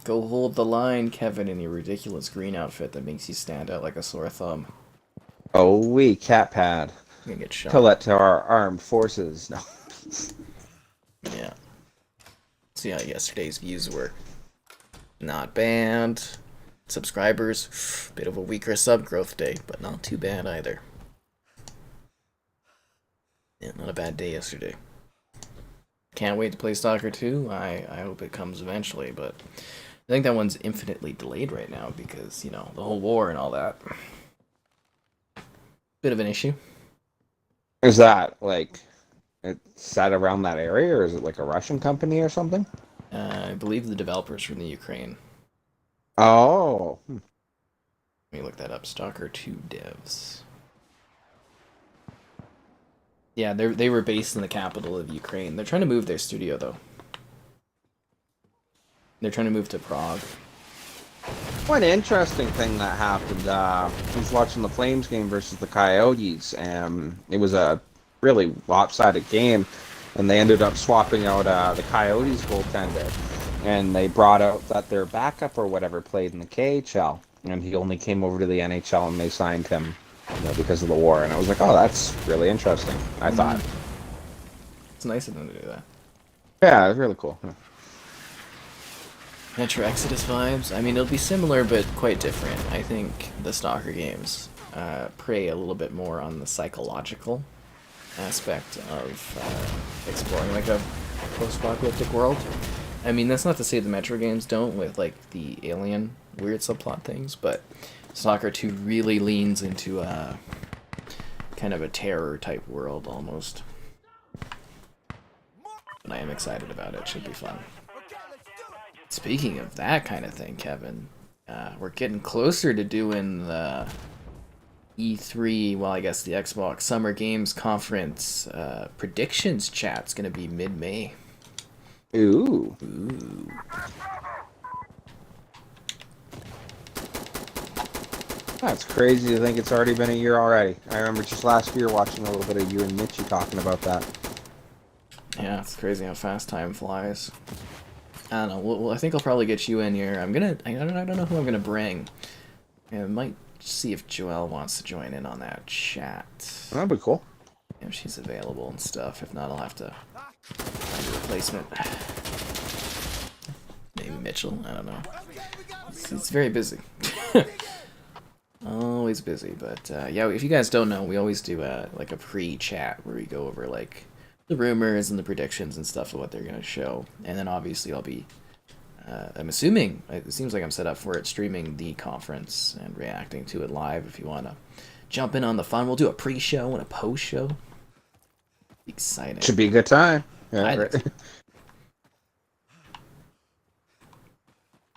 Go hold the line, Kevin, in your ridiculous green outfit that makes you stand out like a sore thumb. Oh, we cat pad. You're gonna get shot. Tell that to our armed forces. No. Yeah. See how yesterday's views were. Not bad. Subscribers, bit of a weaker sub growth day, but not too bad either. Yeah, not a bad day yesterday. Can't wait to play Stalker 2. I hope it comes eventually, but I think that one's infinitely delayed right now because, you know, the whole war and all that. Bit of an issue. Is that like it's set around that area, or is it like a Russian company or something? I believe the developers from the Ukraine. Oh. Let me look that up. Stalker 2 devs. Yeah, they were based in the capital of Ukraine. They're trying to move their studio, though. They're trying to move to Prague. One interesting thing that happened, I was watching the Flames game versus the Coyotes, and it was a really lopsided game, and they ended up swapping out the Coyotes goaltender, and they brought out that their backup or whatever played in the KHL, and he only came over to the NHL, and they signed him, you know, because of the war, and I was like, oh, that's really interesting, I thought. It's nice of them to do that. Yeah, it was really cool. Yeah. Metro Exodus vibes. I mean, it'll be similar, but quite different. I think the Stalker games prey a little bit more on the psychological aspect of exploring like a post-apocalyptic world. I mean, that's not to say the Metro games don't with like the alien weird subplot things, but Stalker 2 really leans into a kind of a terror type world almost. And I am excited about it. Should be fun. Speaking of that kind of thing, Kevin, we're getting closer to doing the E3, well, I guess the Xbox Summer Games Conference predictions chat's going to be mid-May. Ooh. That's crazy to think it's already been a year already. I remember just last year watching a little bit of you and Mitchie talking about that. Yeah, it's crazy how fast time flies. I don't know. Well, I think I'll probably get you in here. I don't know who I'm gonna bring. I might see if Joelle wants to join in on that chat. That'd be cool. If she's available and stuff. If not, I'll have to find a replacement. Maybe Mitchell. I don't know. It's very busy. Always busy. But yeah, if you guys don't know, we always do like a pre-chat where we go over like the rumors and the predictions and stuff of what they're going to show. And then obviously I'll be, I'm assuming, it seems like I'm set up for it, streaming the conference and reacting to it live if you want to jump in on the fun. We'll do a pre-show and a post-show. Exciting. Should be a good time. Yeah, right.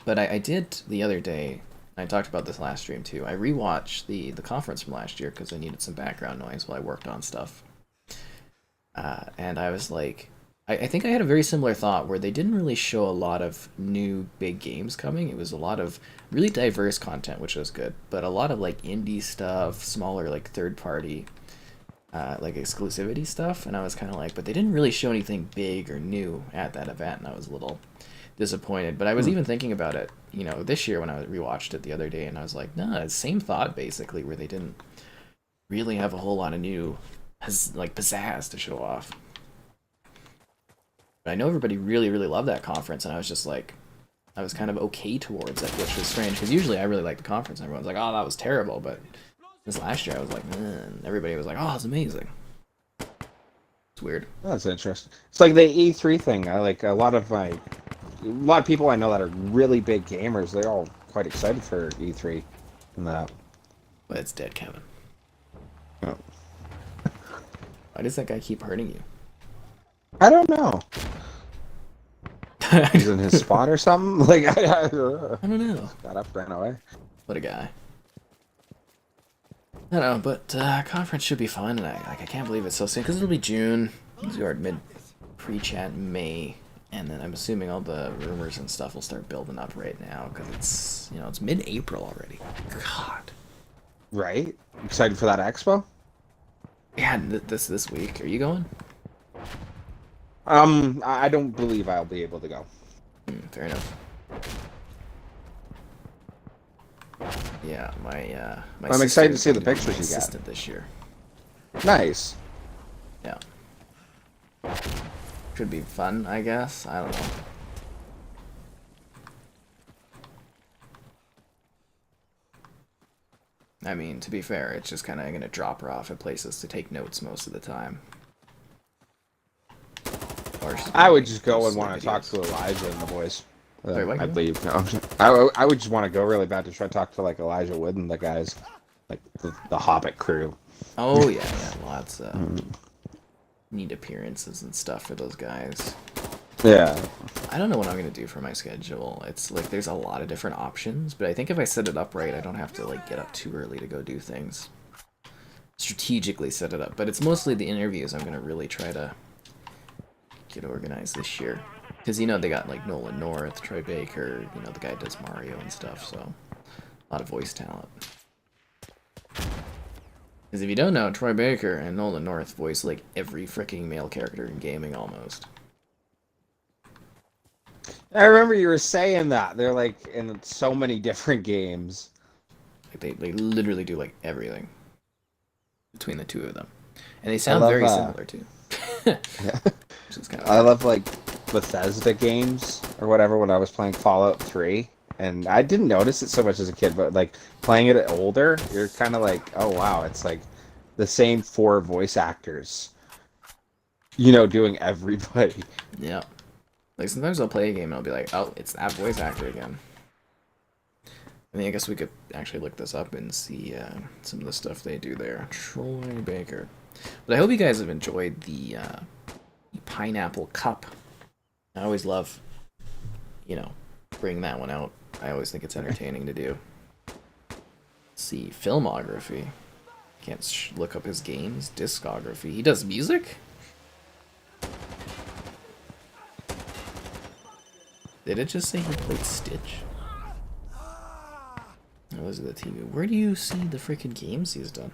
But I did the other day, I talked about this last stream too. I rewatched the conference from last year because I needed some background noise while I worked on stuff. And I was like, I think I had a very similar thought where they didn't really show a lot of new big games coming. It was a lot of really diverse content, which was good, but a lot of like indie stuff, smaller like third party, like exclusivity stuff. And I was kind of like, but they didn't really show anything big or new at that event, and I was a little disappointed. But I was even thinking about it, you know, this year when I rewatched it the other day, and I was like, nah, same thought basically, where they didn't really have a whole lot of new, like pizzazz to show off. But I know everybody really, really loved that conference, and I was just like, I was kind of okay towards it, which was strange, because usually I really like the conference, and everyone's like, oh, that was terrible, but this last year I was like, man, everybody was like, oh, it's amazing. It's weird. That's interesting. It's like the E3 thing. I like a lot of people I know that are really big gamers. They're all quite excited for E3 and that. But it's dead, Kevin. Oh. Why does that guy keep hurting you? I don't know. He's in his spot or something. Like I don't know. Got up, ran away. What a guy. I don't know, but conference should be fun, and I can't believe it's so soon, because it'll be June. We are at mid pre-chat in May, and then I'm assuming all the rumors and stuff will start building up right now, because it's, you know, it's mid-April already. God. Right? Excited for that expo? Yeah, this week. Are you going? I don't believe I'll be able to go. Fair enough. Yeah, my I'm excited to see the pictures you got this year. Nice. Yeah. Should be fun, I guess. I don't know. I mean, to be fair, it's just kind of going to drop her off at places to take notes most of the time. I would just go and want to talk to Elijah and the boys. I believe. No, I would just want to go really bad to try to talk to like Elijah Wood and the guys, like the Hobbit crew. Oh yeah, lots of neat appearances and stuff for those guys. Yeah. I don't know what I'm gonna do for my schedule. It's like there's a lot of different options, but I think if I set it up right, I don't have to like get up too early to go do things. Strategically set it up, but it's mostly the interviews I'm gonna really try to get organized this year, because you know they got like Nolan North, Troy Baker, you know the guy who does Mario and stuff, so a lot of voice talent. Because if you don't know, Troy Baker and Nolan North voice like every freaking male character in gaming almost. I remember you were saying that they're like in so many different games. Like they literally do like everything between the two of them, and they sound very similar too. Yeah. I love like Bethesda games or whatever when I was playing Fallout 3, and I didn't notice it so much as a kid, but like playing it older, you're kind of like, oh wow, it's like the same 4 voice actors, you know, doing everybody. Yeah. Like sometimes I'll play a game and I'll be like, oh, it's that voice actor again. I mean, I guess we could actually look this up and see some of the stuff they do there. Troy Baker. But I hope you guys have enjoyed the Pineapple Cup. I always love, you know, bring that one out. I always think it's entertaining to do. Let's see, filmography. Can't look up his games. Discography. He does music? Did it just say he played Stitch? Oh, those are the TV. Where do you see the freaking games he's done?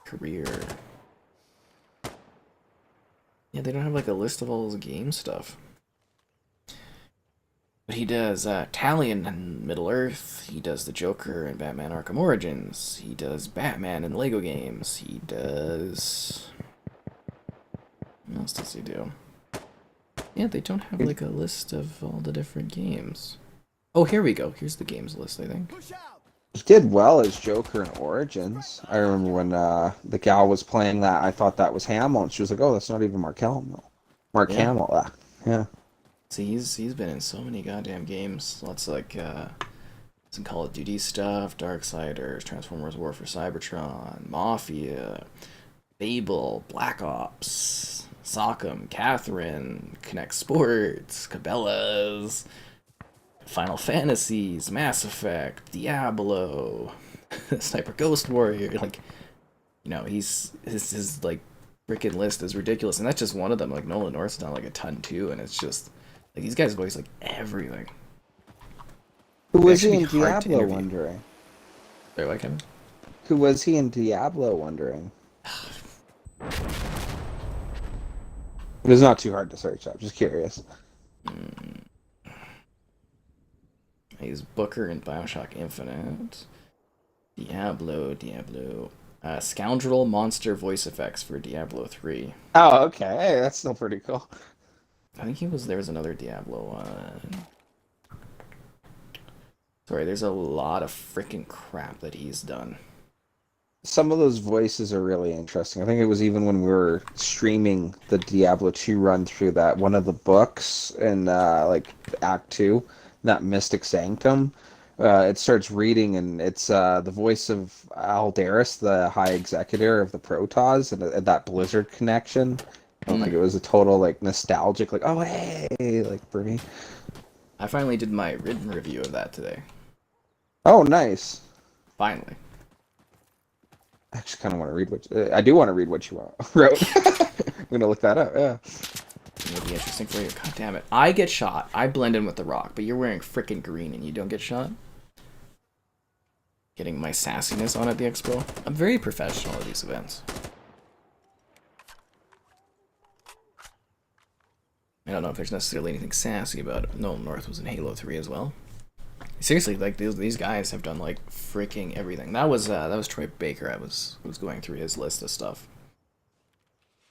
Career. Yeah, they don't have like a list of all his game stuff. But he does Talion and Middle Earth. He does the Joker and Batman Arkham Origins. He does Batman and Lego games. He does... What else does he do? Yeah, they don't have like a list of all the different games. Oh, here we go. Here's the games list, I think. He did well as Joker in Origins. I remember when the gal was playing that, I thought that was Hamill, and she was like, oh, that's not even Mark Hamill. Mark Hamill. Yeah. See, he's been in so many goddamn games. Lots like some Call of Duty stuff, Darksiders, Transformers War for Cybertron, Mafia, Fable, Black Ops, Sock'em, Catherine, Connect Sports, Cabela's. Final Fantasies, Mass Effect, Diablo, Sniper Ghost Warrior. Like, you know, his like freaking list is ridiculous, and that's just one of them. Like Nolan North's done like a ton too, and it's just like these guys voice like everything. Who It'd was he actually in be hard to Diablo, interview. wondering? They're like him. Who was he in Diablo, wondering? It was not too hard to search up, just curious. He's Booker in Bioshock Infinite. Diablo. Scoundrel monster voice effects for Diablo 3. Oh, okay. Hey, that's still pretty cool. I think there was another Diablo one. Sorry, there's a lot of freaking crap that he's done. Some of those voices are really interesting. I think it was even when we were streaming the Diablo 2 run through that one of the books in like Act 2, that Mystic Sanctum. It starts reading, and it's the voice of Aldaris, the High Executor of the Protoss, and that Blizzard connection. Like it was a total like nostalgic, like oh hey, like for me. I finally did my written review of that today. Oh, nice. Finally. I actually kind of want to read what I do want to read what you wrote. I'm gonna look that up. Yeah. It'll be interesting for you. God damn it. I get shot. I blend in with the rock, but you're wearing freaking green and you don't get shot? Getting my sassiness on at the Expo. I'm very professional at these events. I don't know if there's necessarily anything sassy about it. Nolan North was in Halo 3 as well. Seriously, like these guys have done like freaking everything. That was Troy Baker. I was going through his list of stuff.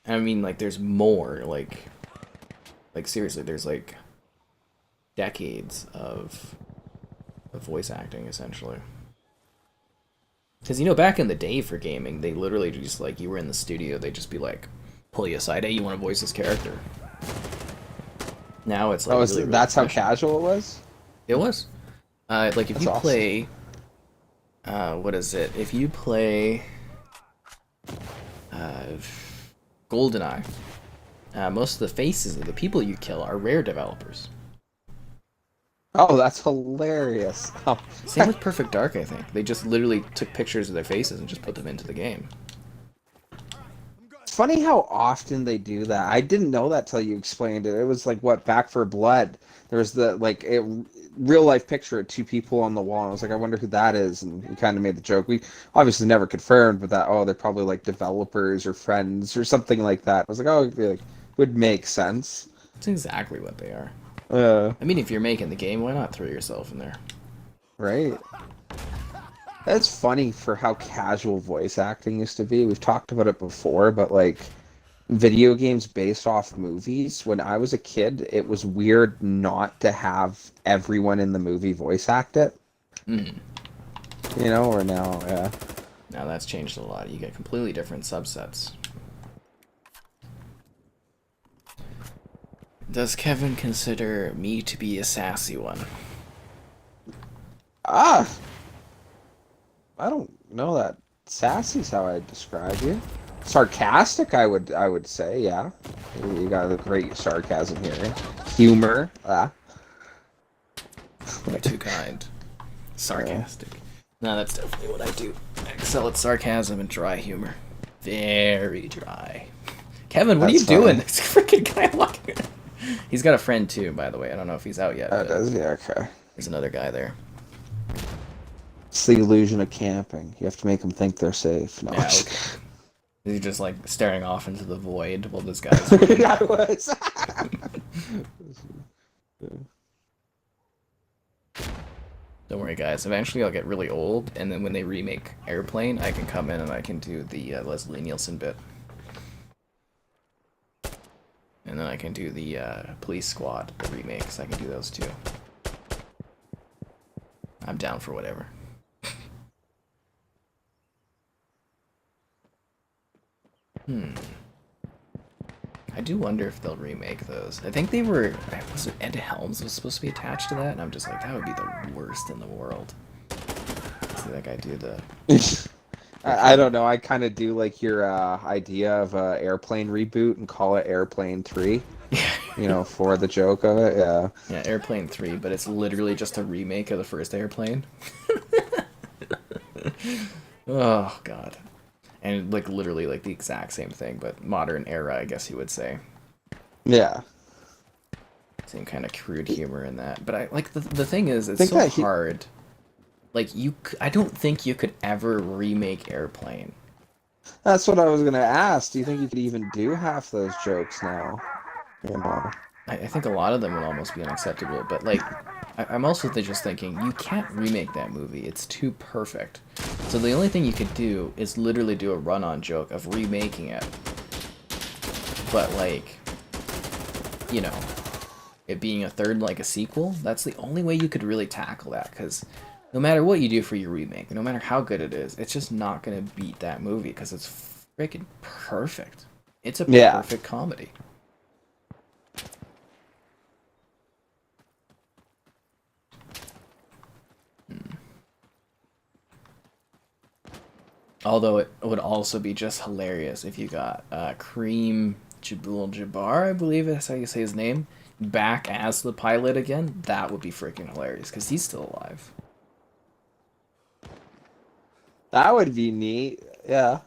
I mean, like there's more. Like seriously, there's like decades of voice acting essentially. Because you know, back in the day for gaming, they literally just like you were in the studio, they'd just be like, pull you aside, hey, you want to voice this character? Now it's like really that's how casual it was. It was. Like if That's you awesome. play, what is it? If you play, GoldenEye, most of the faces of the people you kill are Rare developers. Oh, that's hilarious. Oh. Same with Perfect Dark, I think. They just literally took pictures of their faces and just put them into the game. It's funny how often they do that. I didn't know that till you explained it. It was like what Back for Blood. There was the real life picture of two people on the wall. And I was like, I wonder who that is. And he kind of made the joke. We obviously never confirmed, but that they're probably like developers or friends or something like that. I was like, oh, like, would make sense. That's exactly what they are. I mean, if you're making the game, why not throw yourself in there? Right. That's funny for how casual voice acting used to be. We've talked about it before, but like video games based off movies, when I was a kid, it was weird not to have everyone in the movie voice act it. Mm. You know, or now, yeah. Now that's changed a lot. You get completely different subsets. Does Kevin consider me to be a sassy one? I don't know that sassy's how I'd describe you. Sarcastic, I would say, yeah. You got a great sarcasm here. Humor, You're too kind. Sarcastic. No, that's definitely what I do. I excel at sarcasm and dry humor. Very dry. Kevin, what are you doing? This freaking guy walking. He's got a friend too, by the way. I don't know if he's out yet. Oh, does he? Okay. There's another guy there. It's the illusion of camping. You have to make them think they're safe. No. Yeah, okay. He's just like staring off into the void while this guy's. Yeah, I was. Don't worry, guys. Eventually, I'll get really old, and then when they remake Airplane, I can come in and I can do the Leslie Nielsen bit, and then I can do the Police Squad remakes. I can do those too. I'm down for whatever. I do wonder if they'll remake those. I think they were... Was it Ed Helms was supposed to be attached to that? And I'm just like, that would be the worst in the world. See that guy do the... I don't know. I kind of do like your idea of a Airplane reboot and call it Airplane 3. Yeah. for the joke of it. Yeah. Yeah, Airplane 3, but it's literally just a remake of the first Airplane. Oh god. And like literally like the exact same thing, but modern era, I guess you would say. Yeah. Same kind of crude humor in that. But I like the thing is, it's think so that hard. Like I don't think you could ever remake Airplane. That's what I was gonna ask. Do you think you could even do half those jokes now? You know. I think a lot of them would almost be unacceptable. But like, I'm also just thinking you can't remake that movie. It's too perfect. So the only thing you could do is literally do a run-on joke of remaking it. But like, you know, it being a third, like a sequel, that's the only way you could really tackle that, because no matter what you do for your remake, no matter how good it is, it's just not going to beat that movie, because it's freaking perfect. It's a perfect comedy. Although it would also be just hilarious if you got Kareem Jabbar, I believe that's how you say his name, back as the pilot again. That would be freaking hilarious, because he's still alive. That would be neat. Yeah.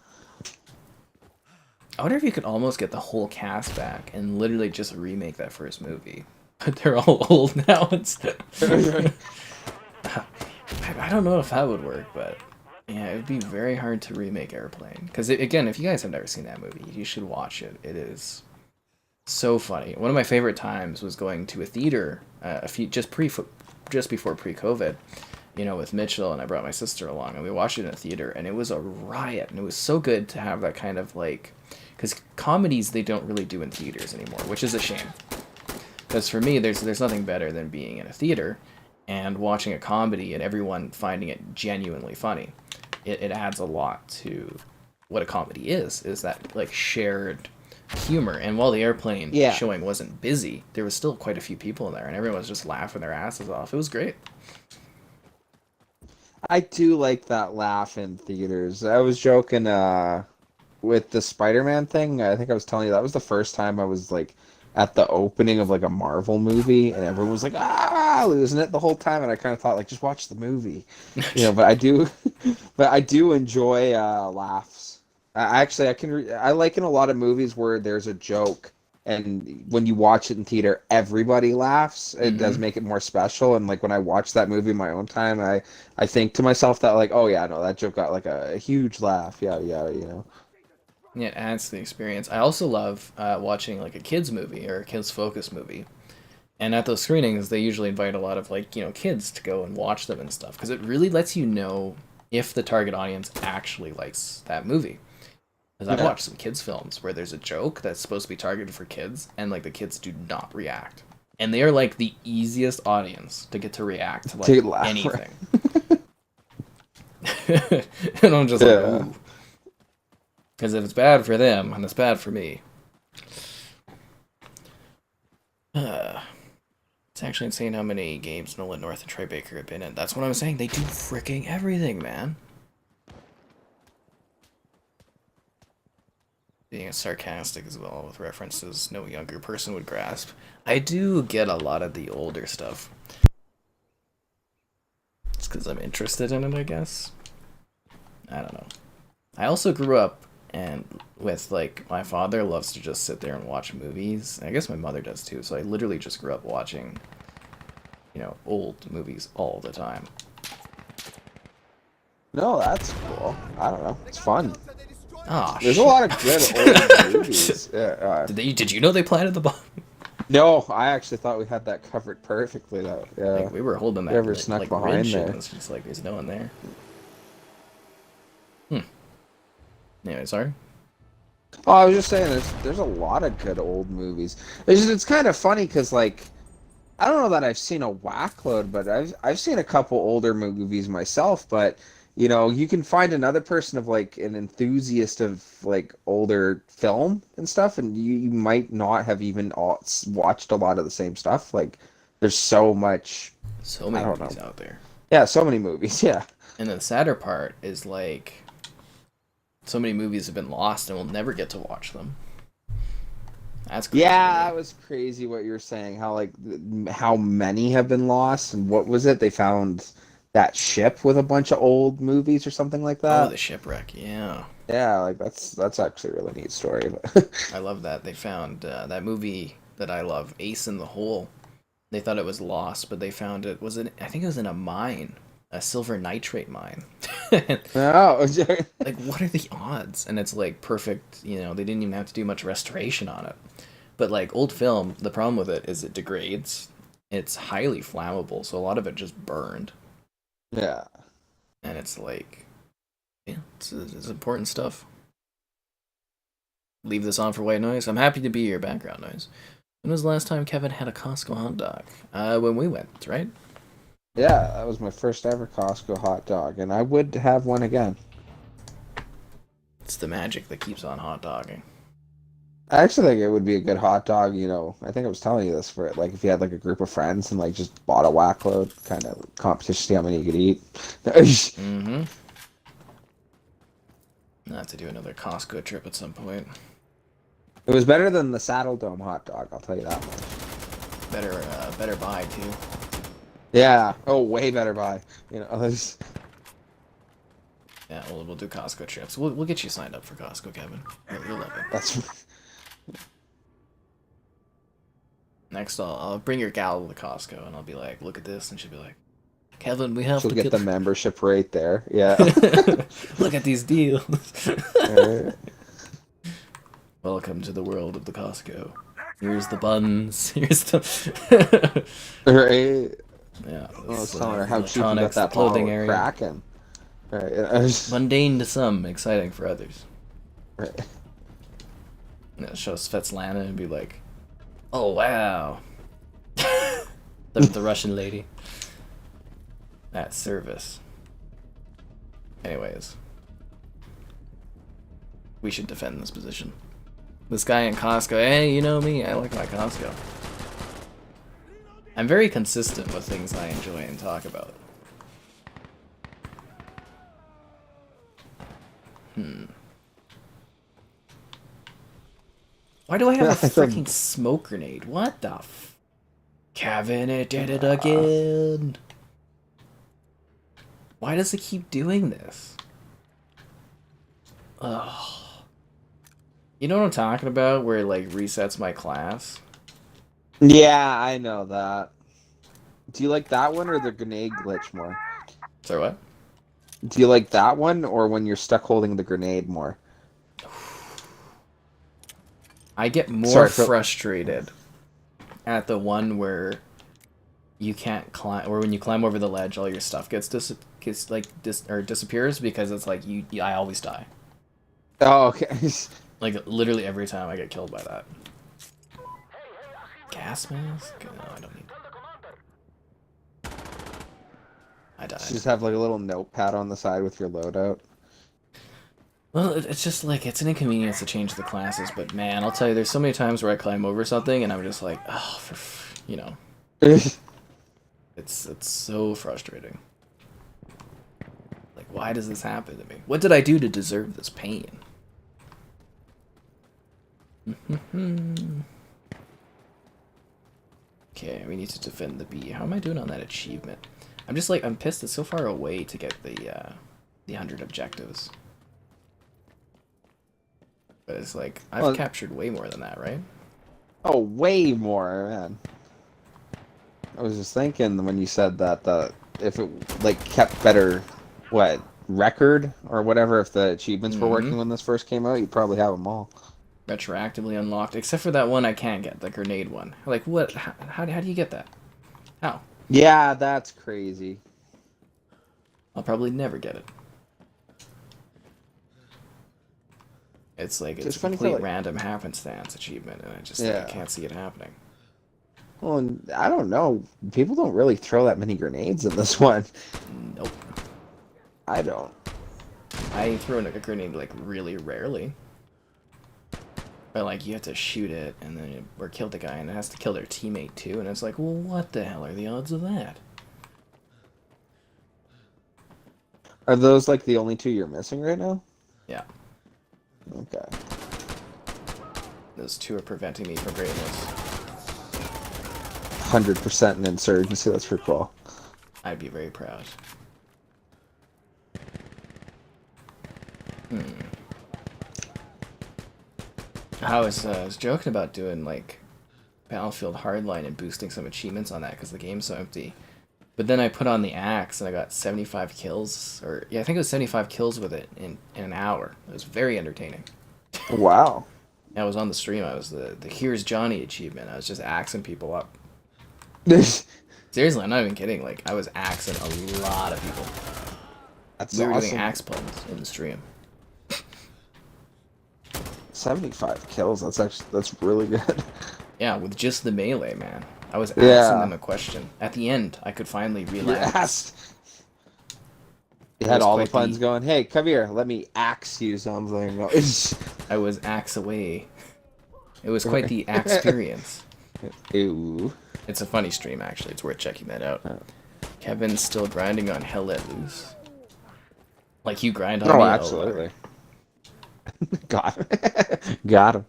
I wonder if you could almost get the whole cast back and literally just remake that first movie. But they're all old now instead. I don't know if that would work, but yeah, it would be very hard to remake Airplane. Because, again, if you guys have never seen that movie, you should watch it. It is so funny. One of my favorite times was going to a theater just before pre-COVID, with Mitchell, and I brought my sister along, and we watched it in a theater, and it was a riot. And it was so good to have that kind of, like... Because comedies, they don't really do in theaters anymore, which is a shame. Because for me, there's nothing better than being in a theater and watching a comedy and everyone finding it genuinely funny. It adds a lot to what a comedy is that, like, shared humor. And while the Airplane showing wasn't busy, there was still quite a few people in there, and everyone was just laughing their asses off. It was great. I do like that laugh in theaters. I was joking with the Spider-Man thing. I think I was telling you that was the first time I was like at the opening of like a Marvel movie, and everyone was like losing it the whole time, and I kind of thought, like, just watch the movie, But I do enjoy laughs. I like in a lot of movies where there's a joke, and when you watch it in theater, everybody laughs. It does make it more special. And like when I watch that movie in my own time, I think to myself that, like, oh yeah, no, that joke got like a huge laugh. Yeah, Yeah, it adds to the experience. I also love watching like a kids movie or a kids focused movie, and at those screenings they usually invite a lot of, like, kids to go and watch them and stuff, because it really lets you know if the target audience actually likes that movie. Because I've watched some kids films where there's a joke that's supposed to be targeted for kids, and like the kids do not react, and they are like the easiest audience to get to react to like anything. And I'm just like, ooh. Because if it's bad for them, and it's bad for me. It's actually insane how many games Nolan North and Troy Baker have been in. That's what I'm saying. They do freaking everything, man. Being sarcastic as well, with references no younger person would grasp. I do get a lot of the older stuff. It's because I'm interested in it, I guess. I don't know. I also grew up with, like, my father loves to just sit there and watch movies. I guess my mother does too, so I literally just grew up watching, old movies all the time. No, that's cool. I don't know. It's fun. Oh, there's a lot of good old movies. Did you know they planted the bomb? No, I actually thought we had that covered perfectly, though. Yeah. Like, we were holding that. Never snuck like behind ridge, there. It's just like there's no one there. Anyway, sorry. Oh, I was just saying, there's a lot of good old movies. It's kind of funny because, like, I don't know that I've seen a whackload, but I've seen a couple older movies myself. But you can find another person of like an enthusiast of like older film and stuff, and you might not have even watched a lot of the same stuff. Like, there's so many movies out there. Yeah, so many movies. Yeah. And the sadder part is, like, so many movies have been lost and we'll never get to watch them. That's crazy. Yeah, that was crazy what you were saying. How like how many have been lost, and what was it? They found that ship with a bunch of old movies or something like Oh, that. the shipwreck. Yeah. Yeah, like that's actually a really neat story. I love that. They found that movie that I love, Ace in the Hole. They thought it was lost, but they found it was in, I think it was in a mine, a silver nitrate mine. Oh, Like, what are the odds? And it's like perfect, you know, they didn't even have to do much restoration on it. But like old film, the problem with it is it degrades. It's highly flammable, so a lot of it just burned. yeah. And it's like, yeah, it's important stuff. Leave this on for white noise. I'm happy to be your background noise. When was the last time Kevin had a Costco hot dog? When we went, right? Yeah, that was my first ever Costco hot dog, and I would have one again. It's the magic that keeps on hot dogging. I actually think it would be a good hot dog, you know. I think I was telling you this for it, like if you had like a group of friends and like just bought a whack load, kind of competition, see how many you could eat. Mm-hmm. I'll have to do another Costco trip at some point. It was better than the Saddle Dome hot dog, I'll tell you that much. Better buy too. Yeah. Oh, way better buy. You know, there's... Yeah, we'll do Costco trips. We'll get you signed up for Costco, Kevin. You'll love it. That's... Next, I'll bring your gal to the Costco, and I'll be like, "Look at this," and she'll be like, "Kevin, we have She'll to get the membership right there. Yeah. Look at these deals." Right. Welcome to the world of the Costco. Here's the buns. Here's the. Right. Yeah. I was telling her how cheap you got that clothing bottle area. of Kraken. Right. Mundane to some, exciting for others. Right. Yeah, show Svetlana and be like, "Oh wow," the Russian lady. That service. Anyways, we should defend this position. This guy in Costco, hey, you know me, I like my Costco. I'm very consistent with things I enjoy and talk about. Why do I have a freaking smoke grenade? What the f... Kevin, it did it again! Why does it keep doing this? Ugh. You know what I'm talking about? Where it, like, resets my class? Yeah, I know that. Do you like that one or the grenade glitch more? Sorry, what? Do you like that one or when you're stuck holding the grenade more? I get more Sorry, frustrated at the one where you can't climb, or when you climb over the ledge, all your stuff gets disappears because it's like I always die. Oh, okay. Like literally every time I get killed by that. Gas mask? No, I don't need. I died. Just have like a little notepad on the side with your loadout. Well, it's just like, it's an inconvenience to change the classes, but man, I'll tell you, there's so many times where I climb over something and I'm just like, oh, you know. It's so frustrating. Like, why does this happen to me? What did I do to deserve this pain? Okay, we need to defend the B. How am I doing on that achievement? I'm just like, I'm pissed it's so far away to get the 100 objectives. But it's like, I've captured way more than that, right? Oh, way more, man. I was just thinking when you said that if it like kept better, what, record or whatever, if the achievements were working when this first came out, you'd probably have them all. Retroactively unlocked, except for that one I can't get, the grenade one. Like, what? How do you get that? How? Yeah, that's crazy. I'll probably never get it. It's like, it's a complete random happenstance achievement, and I just I can't see it happening. Well, and I don't know. People don't really throw that many grenades in this one. Nope. I don't. I throw a grenade, like, really rarely. But, like, you have to shoot it, and then or kill the guy, and it has to kill their teammate, too, and it's like, well, what the hell are the odds of that? Are those, like, the only two you're missing right now? Yeah. Okay. Those two are preventing me from greatness. 100% an insurgency. That's pretty cool. I'd be very proud. I was joking about doing like Battlefield Hardline and boosting some achievements on that because the game's so empty. But then I put on the axe and I got 75 kills, or yeah, I think it was 75 kills with it in an hour. It was very entertaining. Wow. I was on the stream. I was the Here's Johnny achievement. I was just axing people up. Seriously, I'm not even kidding. Like I was axing a lot of people. That's We were awesome. doing axe puns in the stream. 75 kills. That's really good. Yeah, with just the melee, man. I was Yeah. asking them a question. At the end, I could finally relax. Yes. You It had was all the quite funds going, hey, come here, let me axe you something. I was axe away. It was quite the axe experience. Ew. It's a funny stream, actually. It's worth checking that out. Kevin's still grinding on Hell Let Loose. Like you grind on me. Oh, absolutely. Got him. Got him.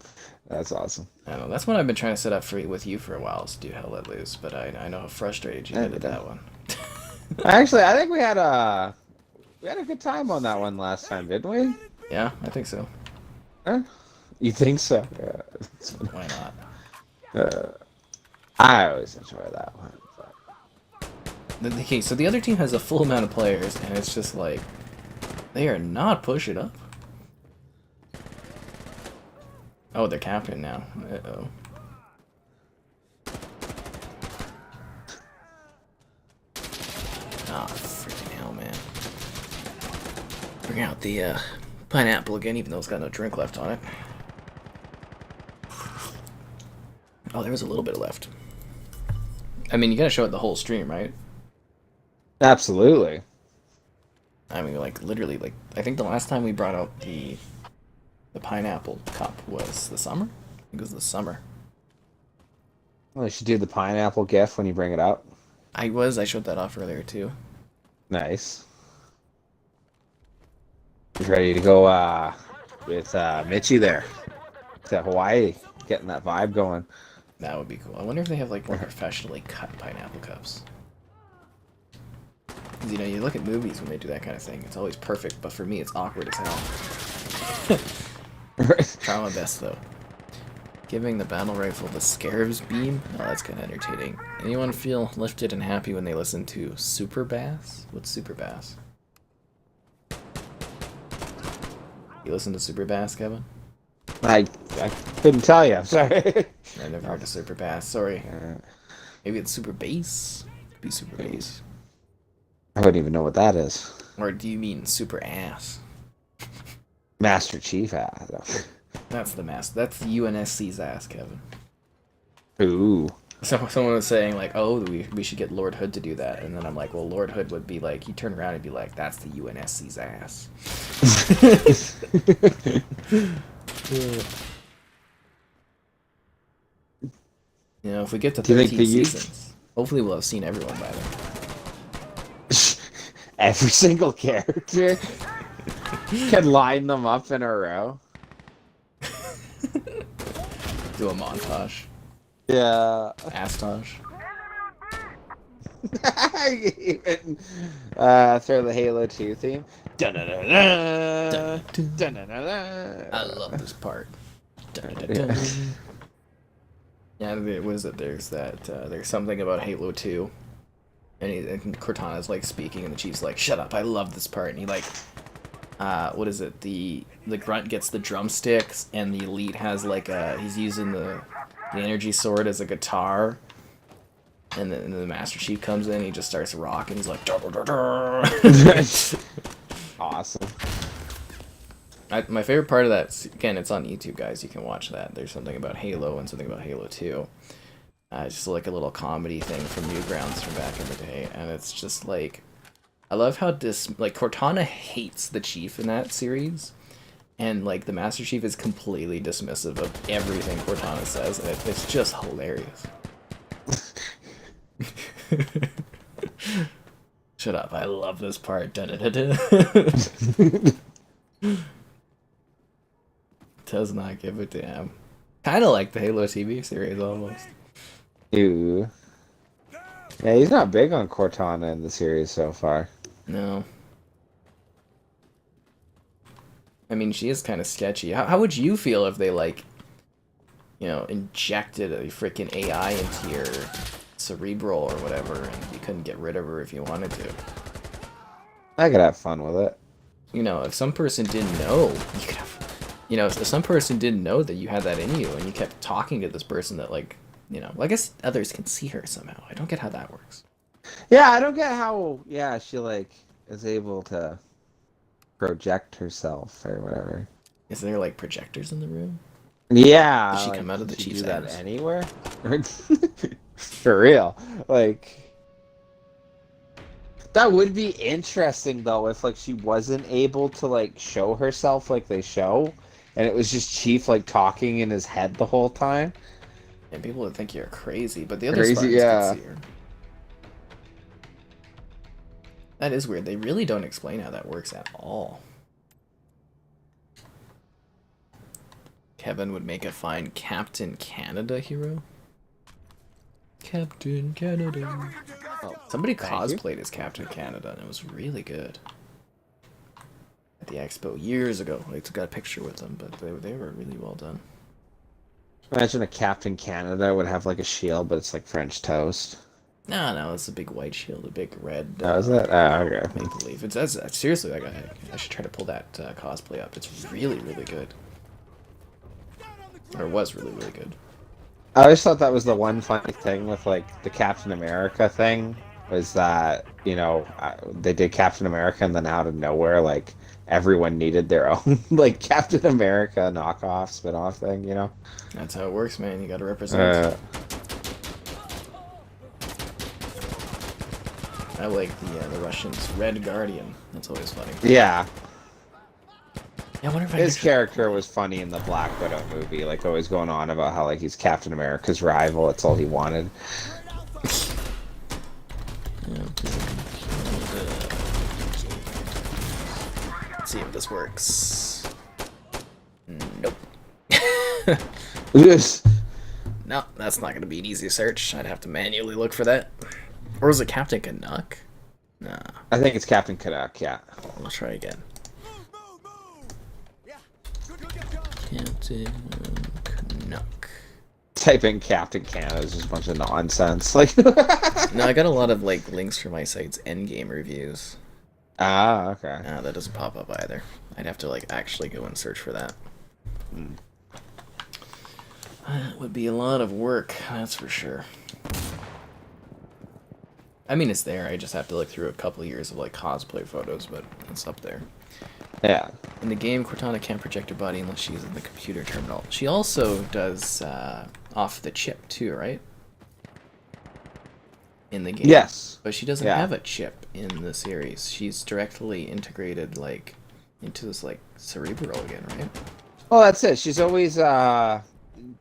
That's awesome. I know. That's what I've been trying to set up with you for a while, is to do Hell Let Loose, but I know how frustrated you get at that one. Actually, I think we had a good time on that one last time, didn't we? Yeah, I think so. Huh? You think so? Yeah. Why not? I always enjoy that one. But... Okay, so the other team has a full amount of players, and it's just like, they are not pushing up. Oh, they're captain now. Uh-oh. Ah, freaking hell, man. Bring out the pineapple again, even though it's got no drink left on it. Oh, there was a little bit left. I mean, you gotta show it the whole stream, right? Absolutely. I mean, like, literally, like, I think the last time we brought out the pineapple cup was the summer? I think it was the summer. Well, you should do the pineapple gif when you bring it out. I showed that off earlier, too. Nice. He's ready to go with Mitchie there. To Hawaii, getting that vibe going. That would be cool. I wonder if they have, like, more professionally cut pineapple cups. Because, you know, you look at movies when they do that kind of thing. It's always perfect, but for me, it's awkward as hell. Try my best, though. Giving the battle rifle the Scarab's beam? Oh, that's kind of entertaining. Anyone feel lifted and happy when they listen to Super Bass? What's Super Bass? You listen to Super Bass, Kevin? I couldn't tell you. I'm sorry. I never heard of Super Bass. Sorry. Maybe it's Super Bass? Could be Super Bass. I wouldn't even know what that is. Or do you mean Super Ass? Master Chief. That's the mask. That's UNSC's ass, Kevin. Ooh. So someone was saying like, "Oh, we should get Lord Hood to do that," and then I'm like, "Well, Lord Hood would be like, he'd turn around and be like, that's the UNSC's ass." You know, if we get to 13 seasons, hopefully we'll have seen everyone by then. Every single character can line them up in a row. Do a montage. Yeah. Astage. Even throw the Halo 2 theme. I love this part. Yeah, what is it? There's that. There's something about Halo 2, and Cortana's like speaking, and the Chief's like, "Shut up! I love this part." And he like, what is it? The grunt gets the drumsticks, and the elite has like he's using the energy sword as a guitar, and then the Master Chief comes in, he just starts rocking, he's like, "Dur, dur, dur." Awesome. My favorite part of that, again, it's on YouTube, guys, you can watch that. There's something about Halo and something about Halo 2. It's just like a little comedy thing from Newgrounds from back in the day, and it's just like, I love how like Cortana hates the Chief in that series, and like the Master Chief is completely dismissive of everything Cortana says, and it's just hilarious. Shut up! I love this part. Does not give a damn. Kind of like the Halo TV series almost. Ew. Yeah, he's not big on Cortana in the series so far. No. I mean, she is kind of sketchy. How would you feel if they, like, you know, injected a freaking AI into your cerebral or whatever, and you couldn't get rid of her if you wanted to? I could have fun with it. You know, if some person didn't know, you could have... You know, if some person didn't know that you had that in you, and you kept talking to this person that, like, you know... Well, I guess others can see her somehow. I don't get how that works. Yeah, I don't get how, yeah, she, like, is able to project herself or whatever. Is there, like, projectors in the room? Yeah. Did she like, come out of the could you Chief's do that ass? anywhere? For real. Like... That would be interesting, though, if, like, she wasn't able to, like, show herself like they show, and it was just Chief, like, talking in his head the whole time. And people would think you're crazy, but the other Crazy, Spartans yeah. could see her. That is weird. They really don't explain how that works at all. Kevin would make a fine Captain Canada hero. Captain Canada. Oh, somebody cosplayed as Captain Canada, and it was really good. At the Expo years ago, I got a picture with them, but they were really well done. Imagine a Captain Canada would have, like, a shield, but it's like French toast. No, it's a big white shield, a big red. Oh, is that? Oh, okay. Maple leaf. It's seriously, like, I should try to pull that cosplay up. It's really, really good. Or was really, really good. I always thought that was the one funny thing with, like, the Captain America thing, was that, you know, they did Captain America, and then out of nowhere, like, everyone needed their own, like, Captain America knockoff, spin-off thing, you know? That's how it works, man. You gotta represent. I like the Russians' Red Guardian. That's always funny. Yeah. Yeah, I wonder if His character was funny in the Black Widow movie, like, always going on about how, like, he's Captain America's rival, that's all he wanted. Let's see if this works. Nope. Yes. No, that's not gonna be an easy search. I'd have to manually look for that. Or is it Captain Canuck? Nah. I think it's Captain Canuck, yeah. I'll try again. Captain Canuck. Type in Captain Canada is just a bunch of nonsense. Like, No, I got a lot of, like, links for my site's endgame reviews. ah, okay. That doesn't pop up either. I'd have to, like, actually go and search for that. That would be a lot of work, that's for sure. I mean, it's there. I just have to look through a couple of years of, like, cosplay photos, but it's up there. Yeah. In the game, Cortana can't project her body unless she's in the computer terminal. She also does off the chip too, right? In the game. Yes. But she doesn't have a chip in the series. She's directly integrated, like, into this, like, cerebral again, right? Well, that's it. She's always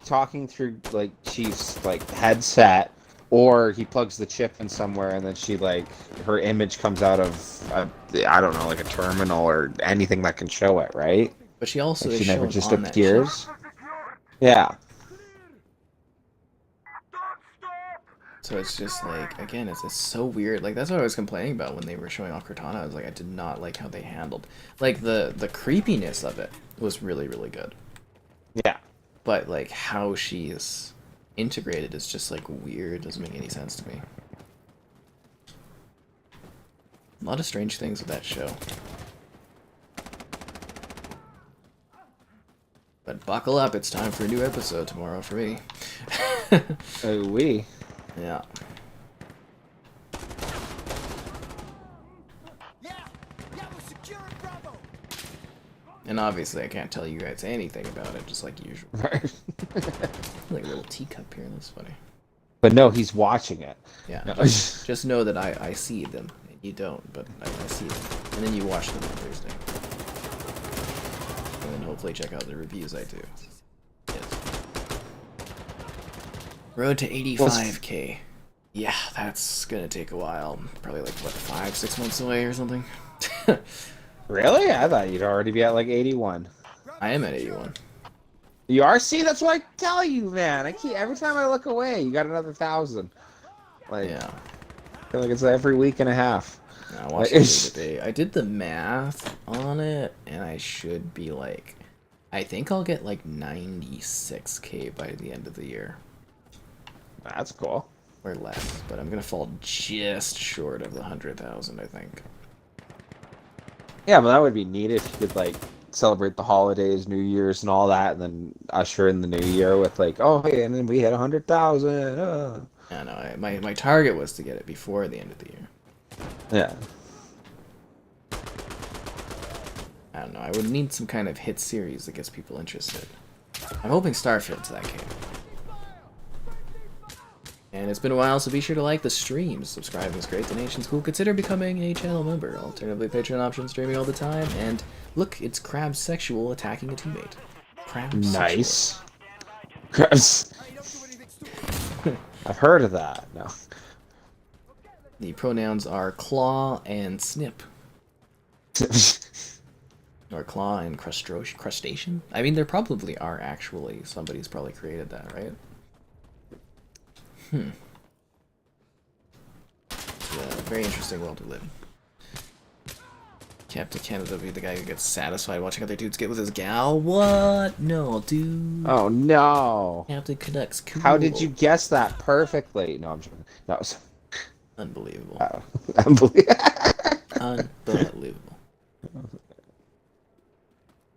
talking through, like, Chief's, like, headset, or he plugs the chip in somewhere, and then she, like, her image comes out of, I don't know, like a terminal or anything that can show it, right? But she also like, is she never shown just on that appears. chip. Yeah. So it's just like, again, it's so weird. Like, that's what I was complaining about when they were showing off Cortana. I was like, I did not like how they handled, like, the creepiness of it was really, really good. Yeah. But, like, how she is integrated is just, like, weird. Doesn't make any sense to me. A lot of strange things with that show. But buckle up, it's time for a new episode tomorrow for me. We. Yeah. And obviously I can't tell you guys anything about it, just like usual. Right. Like a little teacup here, that's funny. But no, he's watching it. Yeah, No. just know that I see them. You don't, but I see them. And then you watch them on Thursday. And then hopefully check out the reviews I do. Yes. Road to 85k. Yeah, that's gonna take a while. Probably like, what, 5-6 months away or something? Really? I thought you'd already be at like 81. I am at 81. You are? See, that's what I tell you, man. I keep every time I look away, you got another 1,000. Like, Yeah. I feel like it's every week and a half. I Like, watched it the other day. I did the math on it, and I should be like, I think I'll get like 96K by the end of the year. That's cool. Or less, but I'm gonna fall just short of the 100,000, I think. Yeah, but that would be neat if you could like celebrate the holidays, New Year's, and all that, and then usher in the new year with like, oh hey, and then we hit 100,000. I know. My target was to get it before the end of the year. Yeah. I don't know. I would need some kind of hit series that gets people interested. I'm hoping Starfield's that game. And it's been a while, so be sure to like the streams. Subscribing is great. Donation's cool. Consider becoming a channel member. Alternatively, Patreon options, streaming all the time. And look, it's Crab Sexual attacking a teammate. Crab Nice. Crabs. I've heard of that. No. The pronouns are claw and snip. Or claw and crustacean? I mean, there probably are actually. Somebody's probably created that, right? It's a very interesting world to live in. Captain Canada will be the guy who gets satisfied watching other dudes get with his gal. What? No, dude. Oh no. Captain Canucks, cool. How did you guess that perfectly? No, I'm joking. That was Unbelievable. Unbelievable.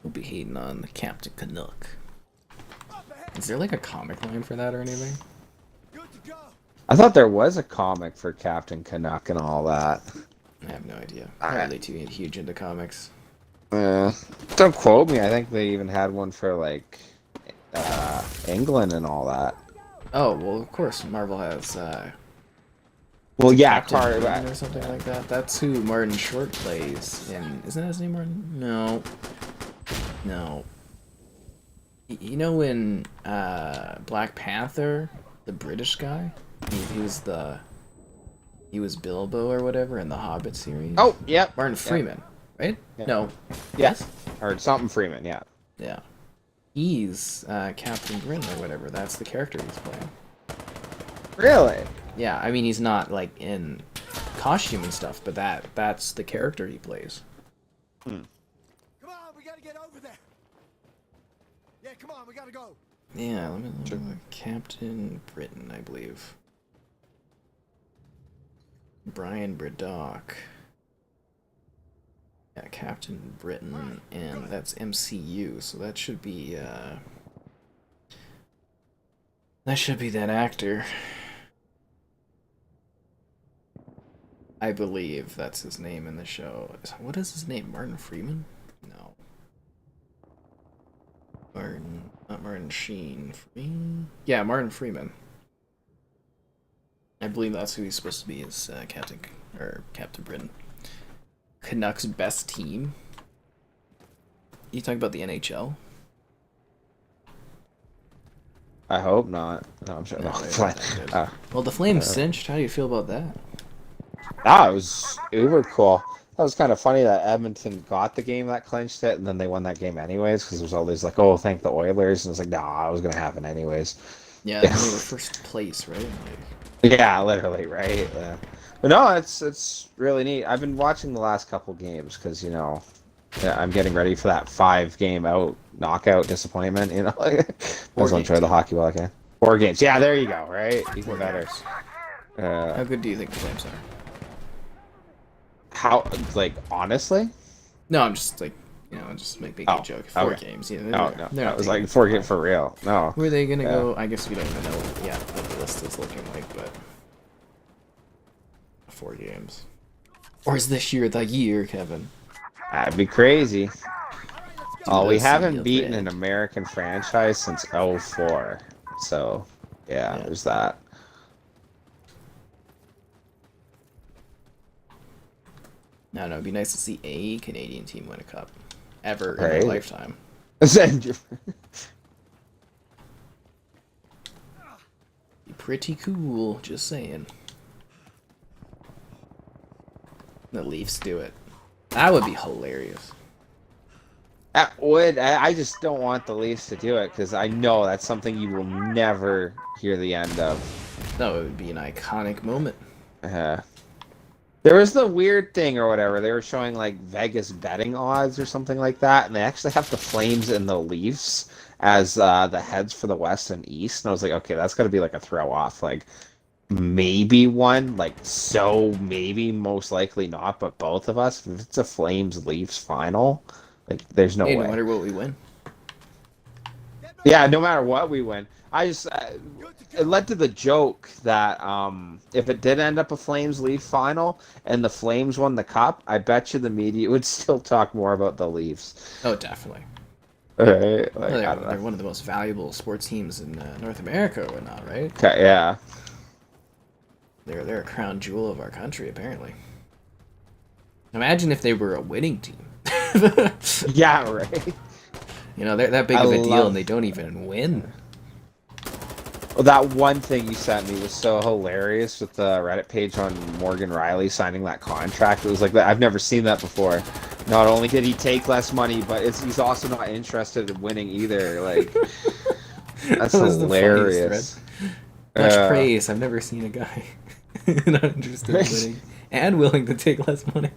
We'll be hating on the Captain Canuck. Is there like a comic line for that or anything? I thought there was a comic for Captain Canuck and all that. I have no idea. I'm not really too huge into comics. Don't quote me. I think they even had one for like England and all that. Oh well, of course Marvel has. Well, yeah, Captain Britain or something like that. That's who Martin Short plays. And isn't that his name, Martin? No. No. You know in Black Panther, the British guy, he was Bilbo or whatever in the Hobbit series. Oh, yep. Martin Freeman, right? Yep. No. Yes. Or something Freeman, yeah. Yeah. He's Captain Britain or whatever. That's the character he's playing. Really? Yeah, I mean he's not like in costume and stuff, but that's the character he plays. Come on, we gotta get over there. Yeah, come on, we gotta go. Yeah, let me look. Captain Britain, I believe. Brian Braddock. Yeah, Captain Britain, and that's MCU, so that should be that actor. I believe that's his name in the show. What is his name? Martin Freeman? No. Not Martin Sheen. Yeah, Martin Freeman. I believe that's who he's supposed to be as Captain Britain. Canucks best team. You talking about the NHL? I hope not. No, I'm sure. No, No, well, the Flames cinched. How do you feel about that? That was uber cool. That was kind of funny that Edmonton got the game that clinched it, and then they won that game anyways, because there's all these like, oh, thank the Oilers, and it's like, nah, it was going to happen anyways. Yeah, they were first place, right? Yeah, literally, right? Yeah. But no, it's really neat. I've been watching the last couple games because, you know, I'm getting ready for that 5-game knockout disappointment, you know? I just enjoy the hockey while I can. 4 games. Yeah, there you go, right? Even better. How good do you think the Flames are? How, like, honestly? No, I'm just like, you know, just making a joke. 4 games. Yeah, No, it was like 4 games for real. No. Who are they gonna go? I guess we don't even know yet what the list is looking like, but 4 games. Or is this year the year, Kevin? That'd be crazy. Oh, we those haven't sealed beaten red. an American franchise since '04. So, yeah, there's that. I don't know, it'd be nice to see a Canadian team win a cup. Ever in Right. their lifetime. Be pretty cool, just saying. The Leafs do it. That would be hilarious. That would. I just don't want the Leafs to do it because I know that's something you will never hear the end of. No, it would be an iconic moment. Uh, there was the weird thing or whatever. They were showing like Vegas betting odds or something like that, and they actually have the Flames and the Leafs as the heads for the West and East. And I was like, okay, that's got to be like a throw off. Like maybe one, like so maybe most likely not, but both of us. If it's a Flames Leafs final, like there's no Hey, no way. matter what we win. Yeah, no matter what we win. I just it led to the joke that if it did end up a Flames Leaf final and the Flames won the cup, I bet you the media would still talk more about the Leafs. Oh, definitely. Right? Like, Well, I don't they're know. one of the most valuable sports teams in North America or whatnot, right? Okay, yeah. They're a crown jewel of our country, apparently. Imagine if they were a winning team. Yeah, right. You know, they're that big I of a deal love- and they don't even win. Well, that one thing you sent me was so hilarious with the Reddit page on Morgan Riley signing that contract. It was like that. I've never seen that before. Not only did he take less money, but he's also not interested in winning either. Like, that's That was the funniest hilarious. Much praise. I've never seen a guy not interested in winning and willing to take less money.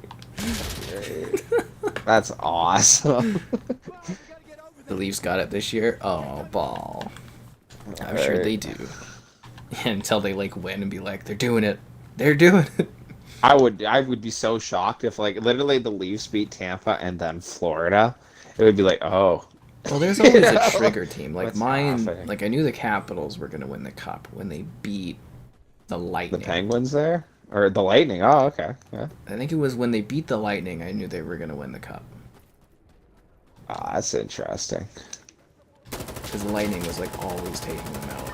That's awesome. The Leafs got it this year. Oh, ball. I'm sure they do. Until they like win and be like, they're doing it. They're doing it. I would be so shocked if like literally the Leafs beat Tampa and then Florida. It would be like, oh, Well, there's always know? a trigger team. Like What's mine, happening? like I knew the Capitals were gonna win the cup when they beat the The Lightning. Penguins there or the Lightning. Oh, okay. Yeah. I think it was when they beat the Lightning. I knew they were gonna win the cup Oh, that's interesting. because the Lightning was like always taking them out.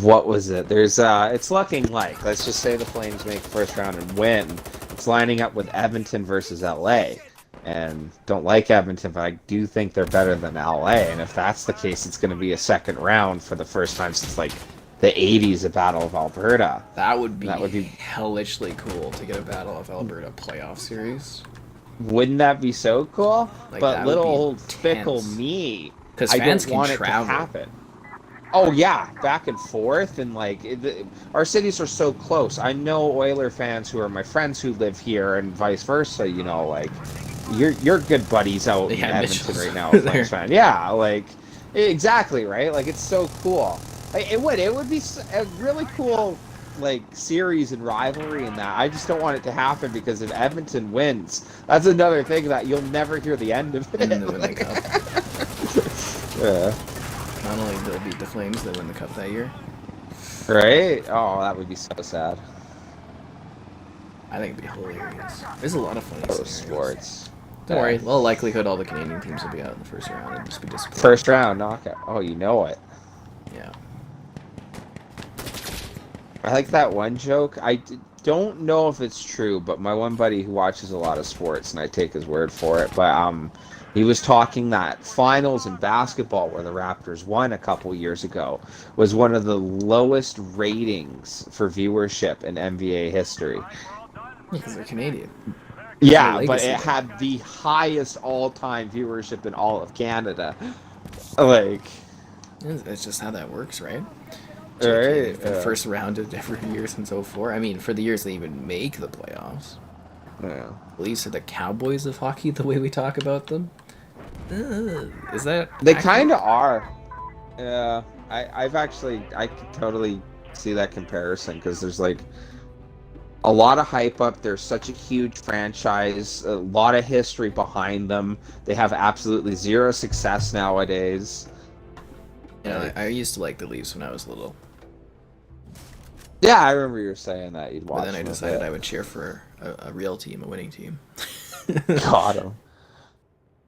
What was it? There's it's looking like, let's just say the Flames make the first round and win. It's lining up with Edmonton versus LA. And don't like Edmonton, but I do think they're better than LA. And if that's the case, it's going to be a second round for the first time since like the 80s, a Battle of Alberta. That would be That hellishly cool to get a Battle of Alberta playoff series. Wouldn't that be so cool? Like, But that would little be old fickle intense. me, 'Cause I fans don't can want it travel. to happen. Oh yeah, back and forth, and like our cities are so close. I know Oiler fans who are my friends who live here, and vice versa. You know, like you're good buddies out in Yeah, Edmonton Mitchell's right now, over Flames fan. Yeah, like exactly right. Like it's so cool. Like, it would be a really cool like series and rivalry in that. I just don't want it to happen because if Edmonton wins, that's another thing that you'll never hear the end of it. And they win the cup. Yeah. Not only did they beat the Flames, they win the cup that year. Right? Oh, that would be so sad. I think it'd be hilarious. There's a lot of funny Oh, scenarios. sports. Don't worry. Well, likelihood all the Canadian teams will be out in the first round and just be disappointed. First round knockout. Oh, you know it. Yeah. I like that one joke. Don't know if it's true, but my one buddy who watches a lot of sports, and I take his word for it, but he was talking that finals in basketball where the Raptors won a couple years ago was one of the lowest ratings for viewership in NBA history. Because they're Canadian. Yeah, their but legacy it there. had the highest all-time viewership in all of Canada. Like, It's just how that works, right? right? They've been Yeah. first rounded every year since '04. I mean, for the years they even make the playoffs. Yeah. Leafs are the Cowboys of hockey, the way we talk about them. Is that They accurate? kind of are. Yeah, I could totally see that comparison because there's like a lot of hype up. They're such a huge franchise, a lot of history behind them. They have absolutely zero success nowadays. Yeah, I used to like the Leafs when I was little, Yeah, I remember you were saying that you'd watch. but then I them a decided bit. I would cheer for a real team, a winning team. Got him.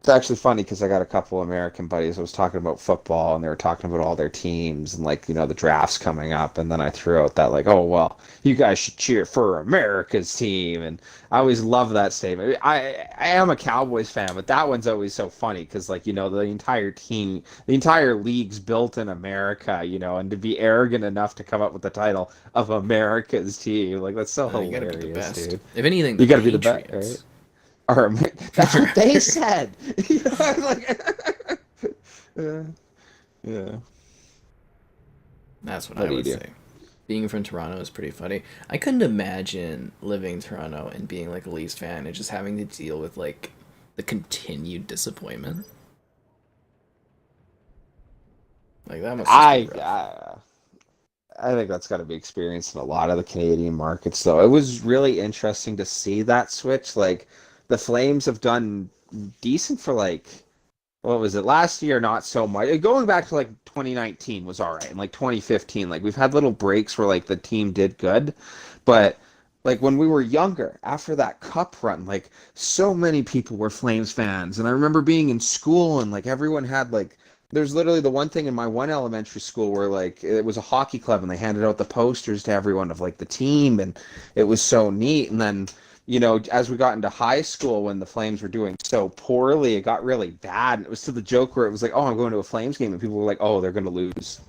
It's actually funny because I got a couple American buddies. I was talking about football, and they were talking about all their teams and like the drafts coming up. And then I threw out that like, oh well, you guys should cheer for America's team. And I always love that statement. I am a Cowboys fan, but that one's always so funny because like the entire team, the entire league's built in America. And to be arrogant enough to come up with the title of America's team, like that's so You gotta hilarious, be the best. dude. If anything, You the gotta be the best, Patriots. right? Or that's what they said. You know, I was like, yeah. That's what What I do you would do? say. Being from Toronto is pretty funny. I couldn't imagine living in Toronto and being like a Leafs fan and just having to deal with like the continued disappointment. Like that must just be I, rough. I I think that's got to be experienced in a lot of the Canadian markets, though. It was really interesting to see that switch. Like, the Flames have done decent for like what was it last year? Not so much. Going back to like 2019 was all right, and like 2015, like we've had little breaks where like the team did good, but like when we were younger, after that cup run, like so many people were Flames fans, and I remember being in school and like everyone had like. There's literally the one thing in my one elementary school where like it was a hockey club and they handed out the posters to everyone of like the team and it was so neat. And then as we got into high school when the Flames were doing so poorly, it got really bad. And it was to the joke where it was like, oh, I'm going to a Flames game. And people were like, oh, they're going to lose.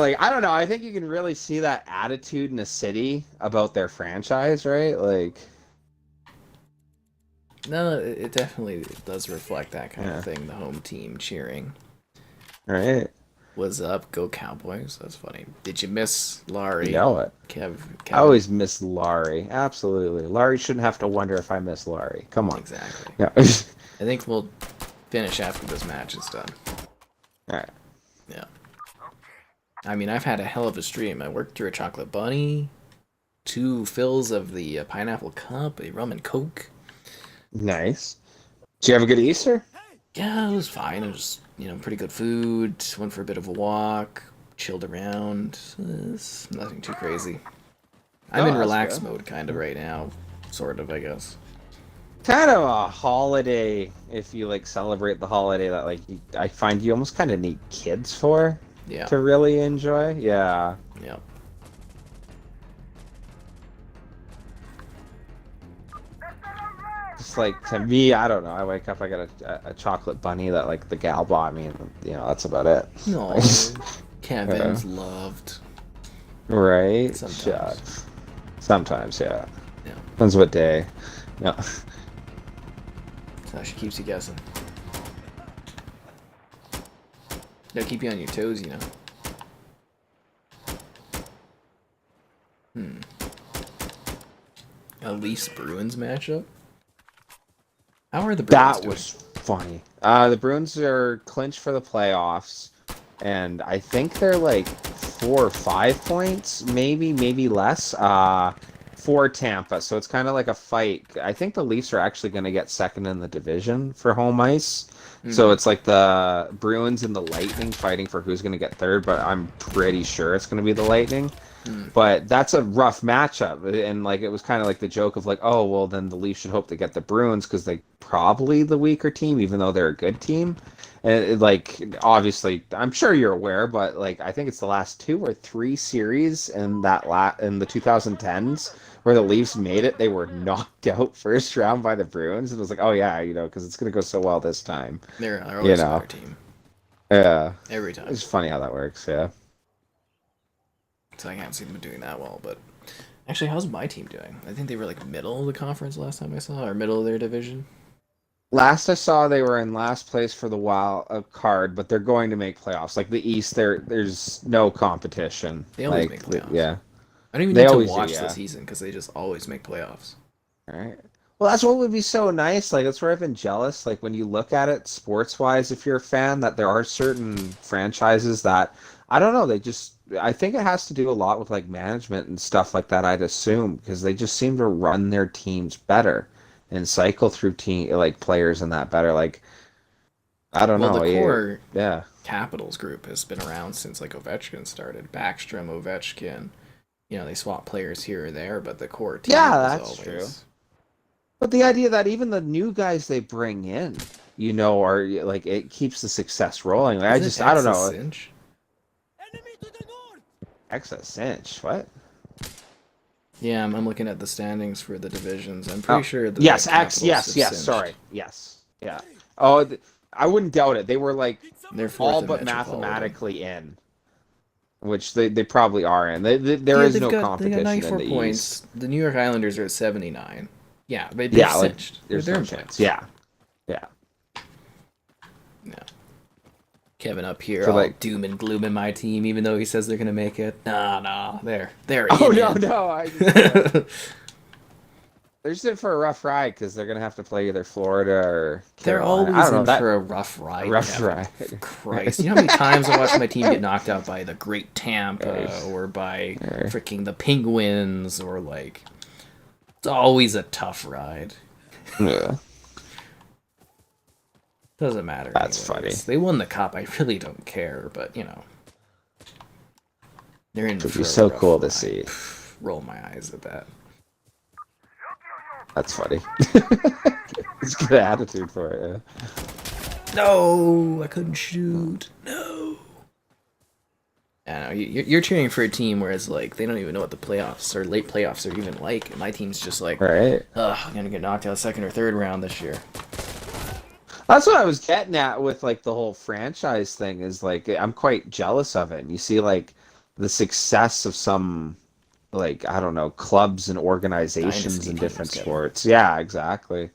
Like, I don't know. I think you can really see that attitude in a city about their franchise, right? Like, No, it definitely does reflect that kind of yeah, thing. The home team cheering. right. What's up? Go Cowboys. That's funny. Did you miss You Laurie? know it. I Kevin? always miss Laurie. Absolutely. Laurie shouldn't have to wonder if I miss Laurie. Come on. Exactly. Yeah. I think we'll finish after this match is done. All right. Yeah. I mean, I've had a hell of a stream. I worked through a chocolate bunny, 2 fills of the pineapple cup, a rum and coke. Nice. Did you have a good Easter? Yeah, it was fine. It was, pretty good food. Went for a bit of a walk, chilled around. It's nothing too crazy. I'm Oh, in that's relax good. mode kind of right now, sort of, I guess. Kind of a holiday if you like celebrate the holiday that like I find you almost kind of need kids for Yeah, to really enjoy. Yeah. yeah. Just like to me, I don't know. I wake up, I got a chocolate bunny that like the gal bought me, and that's about it. No, Yeah. Kevin's loved Right? sometimes. Shucks. Sometimes, yeah. Yeah, Depends what day. No. so she keeps you guessing. Gotta keep you on your toes, A Leafs Bruins matchup? How are the Bruins That doing? was funny. The Bruins are clinched for the playoffs, and I think they're like 4 or 5 points, maybe less. For Tampa, so it's kind of like a fight. I think the Leafs are actually going to get second in the division for home ice. So Hmm. it's like the Bruins and the Lightning fighting for who's going to get third, but I'm pretty sure it's going to be the Lightning. Hmm. But that's a rough matchup, and like it was kind of like the joke of like, oh well, then the Leafs should hope to get the Bruins because they probably the weaker team, even though they're a good team. And like obviously, I'm sure you're aware, but like I think it's the last 2 or 3 series in in the 2010s where the Leafs made it. They were knocked out first round by the Bruins, and it was like, oh yeah, because it's gonna go so well this time. They're You always a know, better team. yeah, Every time. it's funny how that works. Yeah. So I can't see them doing that well, but actually, how's my team doing? I think they were like middle of the conference last time I saw, or middle of their division. Last I saw, they were in last place for the wild card, but they're going to make playoffs. Like the East, there's no competition. They always Like, make playoffs. yeah, I don't even they need to always do. watch the Yeah. season because they just always make playoffs. All right. Well, that's what would be so nice. Like that's where I've been jealous. Like when you look at it sports wise, if you're a fan, that there are certain franchises that I don't know. I think it has to do a lot with like management and stuff like that. I'd assume because they just seem to run their teams better and cycle through team like players and that better. Like I don't Well, know. the core Yeah. Capitals group has been around since like Ovechkin started. Backstrom, Ovechkin. They swap players here or there, but the core team Yeah, was that's true. always. But the idea that even the new guys they bring in, are like it keeps the success rolling. Like, Isn't I don't Texas know. Cinch? Enemy to the north! Excess cinch. What? Yeah, I'm looking at the standings for the divisions. I'm Oh, pretty sure the yes, Capitals yes, have yes. cinched. Sorry, yes, yeah. Oh, I wouldn't doubt it. They were like They're fourth all in but Metropolitan. mathematically in, which they probably are in. There Yeah, is they've no got competition 94 in the points. East. The New York Islanders are at 79. Yeah, but Yeah, they're like cinched. there's They're no in chance. place. Yeah, yeah. No. Kevin up here, For all like, doom and gloom in my team, even though he says they're gonna make it. Nah, they're oh in no, it. no, they're just in for a rough ride because they're gonna have to play either Florida or They're Carolina. I always don't know in that for a rough ride. rough Kevin. ride. Christ, you know how many times I watched my team get knocked out by the Great Tampa or by freaking the Penguins or like. It's always a tough ride. Yeah. Doesn't matter. That's anyways. funny. They won the cup. I really don't care, but you know, they're in It would for be a so rough cool to ride. see. Roll my eyes at that. That's funny. It's a good attitude for it. Yeah. No, I couldn't shoot. No. I know you're cheering for a team where it's like they don't even know what the playoffs or late playoffs are even like. And my team's just like, Right. I'm gonna get knocked out second or third round this year. That's what I was getting at with like the whole franchise thing. Is like I'm quite jealous of it. And you see like the success of some like I don't know clubs and organizations Dynasty in teams, different Kevin. sports. Yeah, exactly.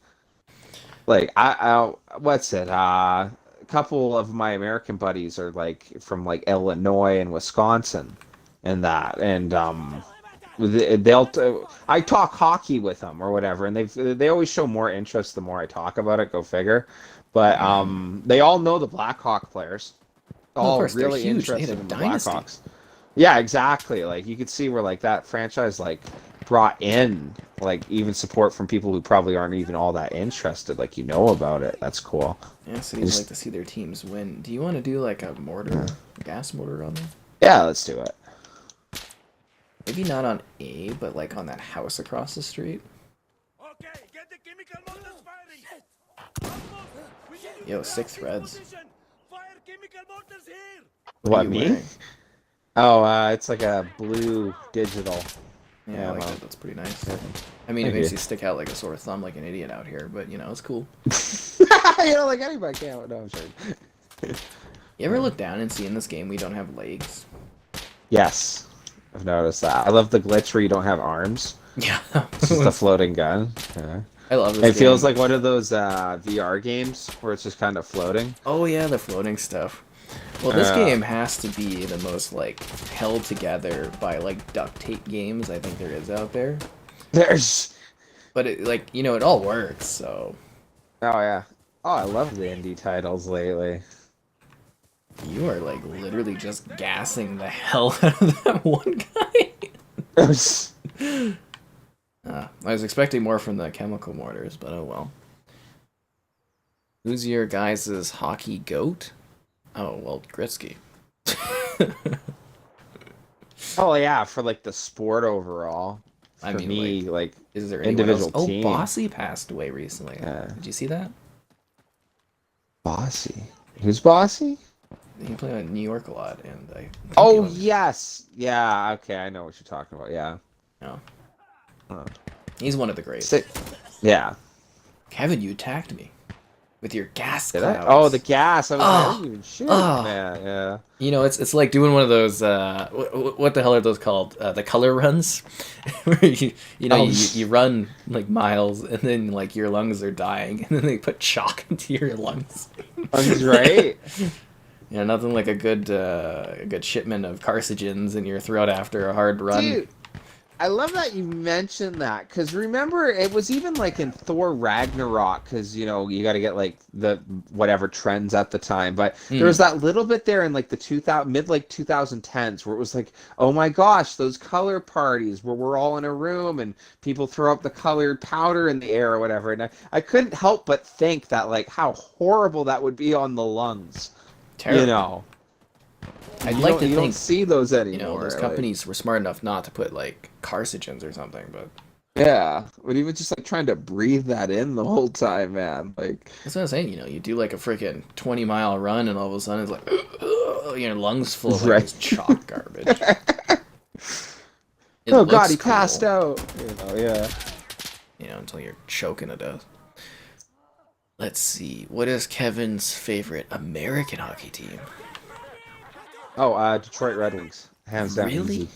Like I what's it? A couple of my American buddies are like from like Illinois and Wisconsin, and that, and I talk hockey with them or whatever, and they always show more interest the more I talk about it. Go figure. But they all know the Blackhawk players. Well, of All course, they're really huge. They had interested a in the dynasty. Blackhawks. Yeah, exactly. Like you could see where like that franchise like brought in like even support from people who probably aren't even all that interested. Like you know about it. That's cool. Yeah, cities like to see their teams win. Do you want to do like a mortar, gas mortar on them? Yeah, let's do it. Maybe not on A, but like on that house across the street. Okay, get the chemical motors firing. We need you Yo, to 6 take threads. position. Fire chemical motors here. What are What you me? wearing? Oh, it's like a blue digital. Yeah, I like ammo. that. That's pretty nice. I mean, it Thank makes you. you stick out like a sore thumb like an idiot out here, but you know, it's cool. You know, like anybody can. No, I'm sorry. You ever look down and see in this game we don't have legs? Yes, I've noticed that. I love the glitch where you don't have arms. Yeah. It's just a floating gun. Yeah. I love this It feels game. like one of those VR games where it's just kind of floating. Oh yeah, the floating stuff. Well, this Yeah. game has to be the most like held together by like duct tape games I think there is out there. There's. But it like you know it all works. So Oh yeah. Oh, I love the indie titles lately. you are like literally just gassing the hell out of that one guy. I was expecting more from the chemical mortars, but oh well. Who's your guys' hockey goat? Oh well, Gretzky. Oh yeah, for like the sport overall. For I mean, me, like Is there anyone individual else? team. Oh, Bossy passed away recently. Yeah. Did you see that? Bossy. Who's Bossy? He played in New York a lot, and I. think he Oh was- yes, yeah. Okay, I know what you're talking about. Yeah. No. Oh. He's one of the greats. Yeah. Kevin, you attacked me with your gas Did I? clouds. Oh, the gas. I was like, I Oh. didn't even shoot. Oh. Yeah. You know, it's like doing one of those. What the hell are those called? The color runs, where Oh. you run like miles, and then like your lungs are dying, and then they put chalk into your lungs. That's right. Yeah, nothing like a good shipment of carcinogens in your throat after a hard run. Dude, I love that you mentioned that because remember it was even like in Thor Ragnarok because you know you got to get like the whatever trends at the time, but there was that little bit there in like the 2000 mid like 2010s where it was like, oh my gosh, those color parties where we're all in a room and people throw up the colored powder in the air or whatever, and I couldn't help but think that like how horrible that would be on the lungs. Terrible. You know, I'd you like don't- to you don't think see those anymore. those like- companies were smart enough not to put like carcinogens or something, but Yeah, but even just like trying to breathe that in the whole time, man. Like, that's what I'm saying. You know, you do like a freaking 20-mile run, and all of a sudden it's like your lungs full of like, Right. this chalk garbage. It oh god, looks he passed cool, out. You know, yeah. You know, until you're choking to death. Let's see. What is Kevin's favorite American hockey team? Oh, Detroit Red Wings, hands down. Really? Easy.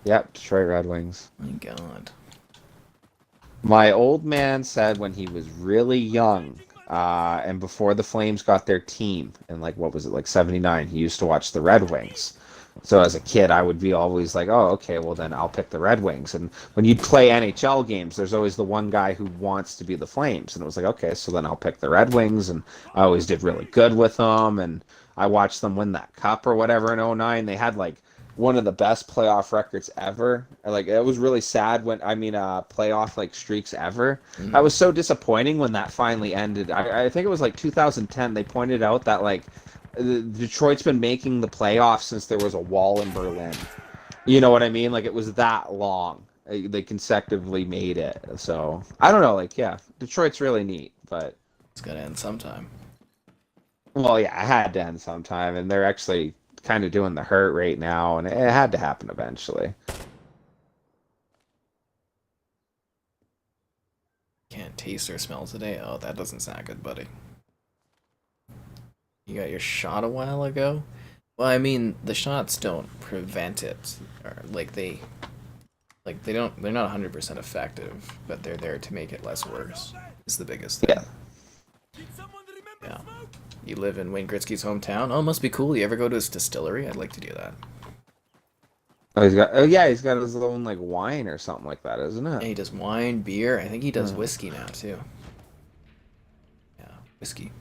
Yep, Detroit Red Wings. My God. My old man said when he was really young, and before the Flames got their team, in like what was it, like '79, he used to watch the Red Wings. So as a kid, I would be always like, oh, okay, well then I'll pick the Red Wings. And when you'd play NHL games, there's always the one guy who wants to be the Flames, and it was like, okay, so then I'll pick the Red Wings, and I always did really good with them, and I watched them win that cup or whatever in '09. They had like one of the best playoff records ever. Like it was really sad when playoff like streaks ever. I was so disappointing when that finally ended. I think it was like 2010. They pointed out that like Detroit's been making the playoffs since there was a wall in Berlin. You know what I mean? Like it was that long. They consecutively made it. So I don't know. Like yeah, Detroit's really neat, but It's gonna end sometime. well, yeah, I had to end sometime, and they're actually kind of doing the hurt right now, and it had to happen eventually. Can't taste or smell today. Oh, that doesn't sound good, buddy. You got your shot a while ago? Well, I mean, the shots don't prevent it. Or they don't, they're not 100% effective, but they're there to make it less worse. Is the biggest thing. Yeah. Did someone remember Yeah. smoke? You live in Wayne Gretzky's hometown? Oh, must be cool. You ever go to his distillery? I'd like to do that. He's got his own like wine or something like that, isn't Yeah, it? he does wine, beer. I think he does Hmm. whiskey now, too. Yeah, whiskey.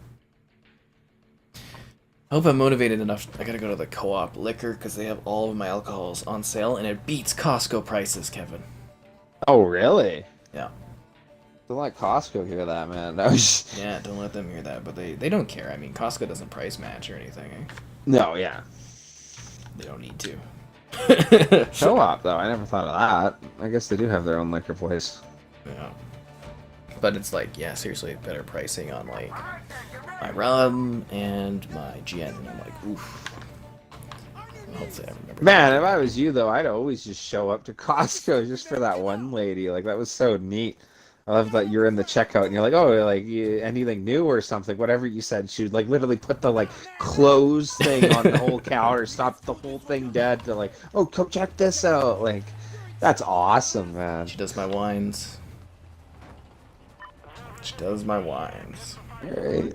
I hope I'm motivated enough. I gotta go to the co-op liquor because they have all of my alcohols on sale and it beats Costco prices, Kevin. Oh, really? Yeah. Don't let Costco hear that, man. That was Yeah, don't let them hear that, but they don't care. I mean, Costco doesn't price match or anything. Eh? no, yeah. They don't need to. Co-op though, I never thought of that. I guess they do have their own liquor place. Yeah. But it's like, yeah, seriously, better pricing on like my rum and my gin. And I'm like, oof. Hopefully I remember. Man, if I was you though, I'd always just show up to Costco just for that one lady. Like that was so neat. I love that you're in the checkout and you're like, oh, like anything new or something, whatever you said. She'd like literally put the like clothes thing on the whole counter, stop the whole thing dead to like, oh, come check this out. Like, that's awesome, man. She does my wines. She does my wines. Right.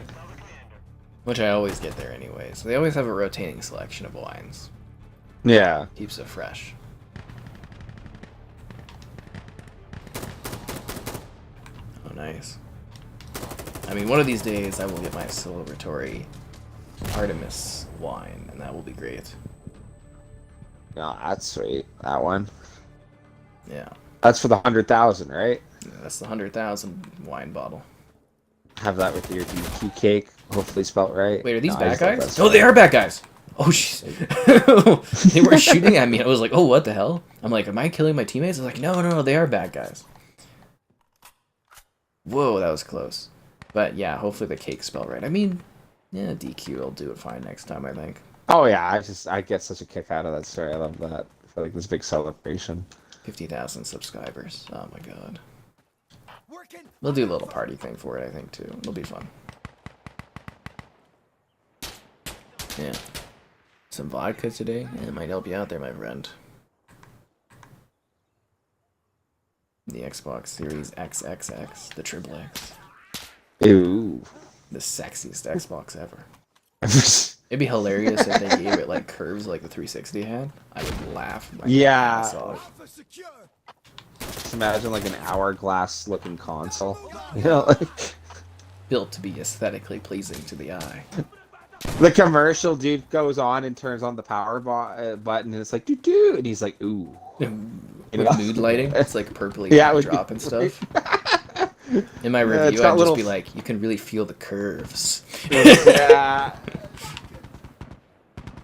Which I always get there anyways. They always have a rotating selection of wines. Yeah. Keeps it fresh. Oh, nice. I mean, one of these days I will get my celebratory Artemis wine, and that will be great. No, that's sweet. That one. Yeah. That's for the 100,000, right? That's the 100,000 wine bottle. Have that with your DQ cake, hopefully spelt right. Wait, are these No, I bad just thought guys? that's Oh, they funny. are bad guys! Oh, jeez. They were shooting at me. I was like, oh, what the hell? I'm like, am I killing my teammates? I was like, no, they are bad guys. Whoa, that was close. But yeah, hopefully the cake's spelled right. I mean, yeah, DQ will do it fine next time, I think. Oh yeah, I get such a kick out of that story. I love that. I feel like this big celebration. 50,000 subscribers. Oh my god. Working. We'll do a little party thing for it, I think, too. It'll be fun. Yeah. Some vodka today? Yeah, it might help you out there, my friend. The Xbox Series XXX, the Triple X. Ew. The sexiest Xbox ever. It'd be hilarious if they gave it, like, curves like the 360 had. I would laugh my Yeah. ass off. Alpha secure. Just imagine like an hourglass-looking console. You know, like Built to be aesthetically pleasing to the eye. the commercial dude goes on and turns on the power button, and it's like doo doo, and he's like, ooh. With mood lighting, it's like purpley Yeah, with drop and mood stuff. In my Yeah, it's review, got I'd little- just be like, you can really feel the curves. Yeah.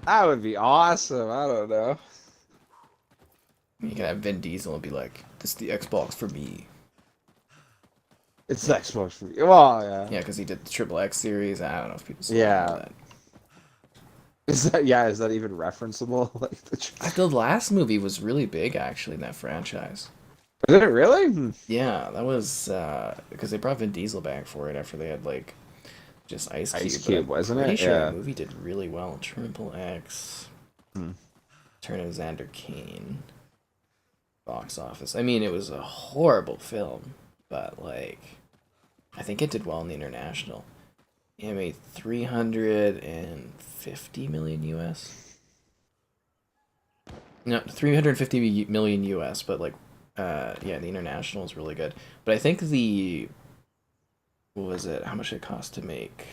That would be awesome. I don't know. You can have Vin Diesel and be like, this is the Xbox for me. It's the Xbox for you. Well, yeah. Yeah, because he did the Triple X series. I don't know if people still Yeah. know that. Is that even referenceable? Like The last movie was really big, actually, in that franchise. Is it really? Yeah, that was because they brought Vin Diesel back for it after they had, like, just Ice Cube. Ice but Cube, I'm wasn't pretty it? sure Yeah. the movie did really well. Triple X. Turn of Xander Kane. Box office. I mean, it was a horrible film. but like, I think it did well in the international. It made 350 million US. No, 350 million US, but like, yeah, the international is really good. But I think what was it? How much did it cost to make?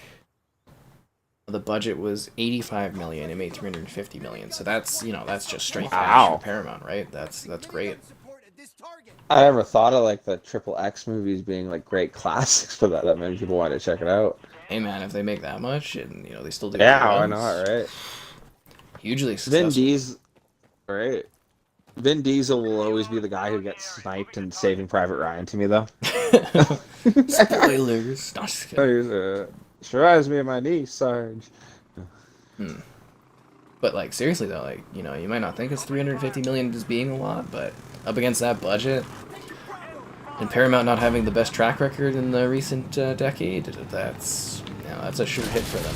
The budget was 85 million. It made 350 million. So that's, that's just straight cash Wow. for Paramount, right? That's great. I never thought of like the Triple X movies being like great classics for that many people wanted to check it out. Hey man, if they make that much and they still do good Yeah, why not, ones, right? hugely Vin successful. Diesel, right? Vin Diesel will always be the guy who gets sniped in Saving Private Ryan to me, though. Spoilers. No, just kidding. Sure reminds me of my niece, Sarge. But like seriously though, like you might not think it's 350 million as being a lot, but up against that budget, and Paramount not having the best track record in the recent decade, that's a sure hit for them.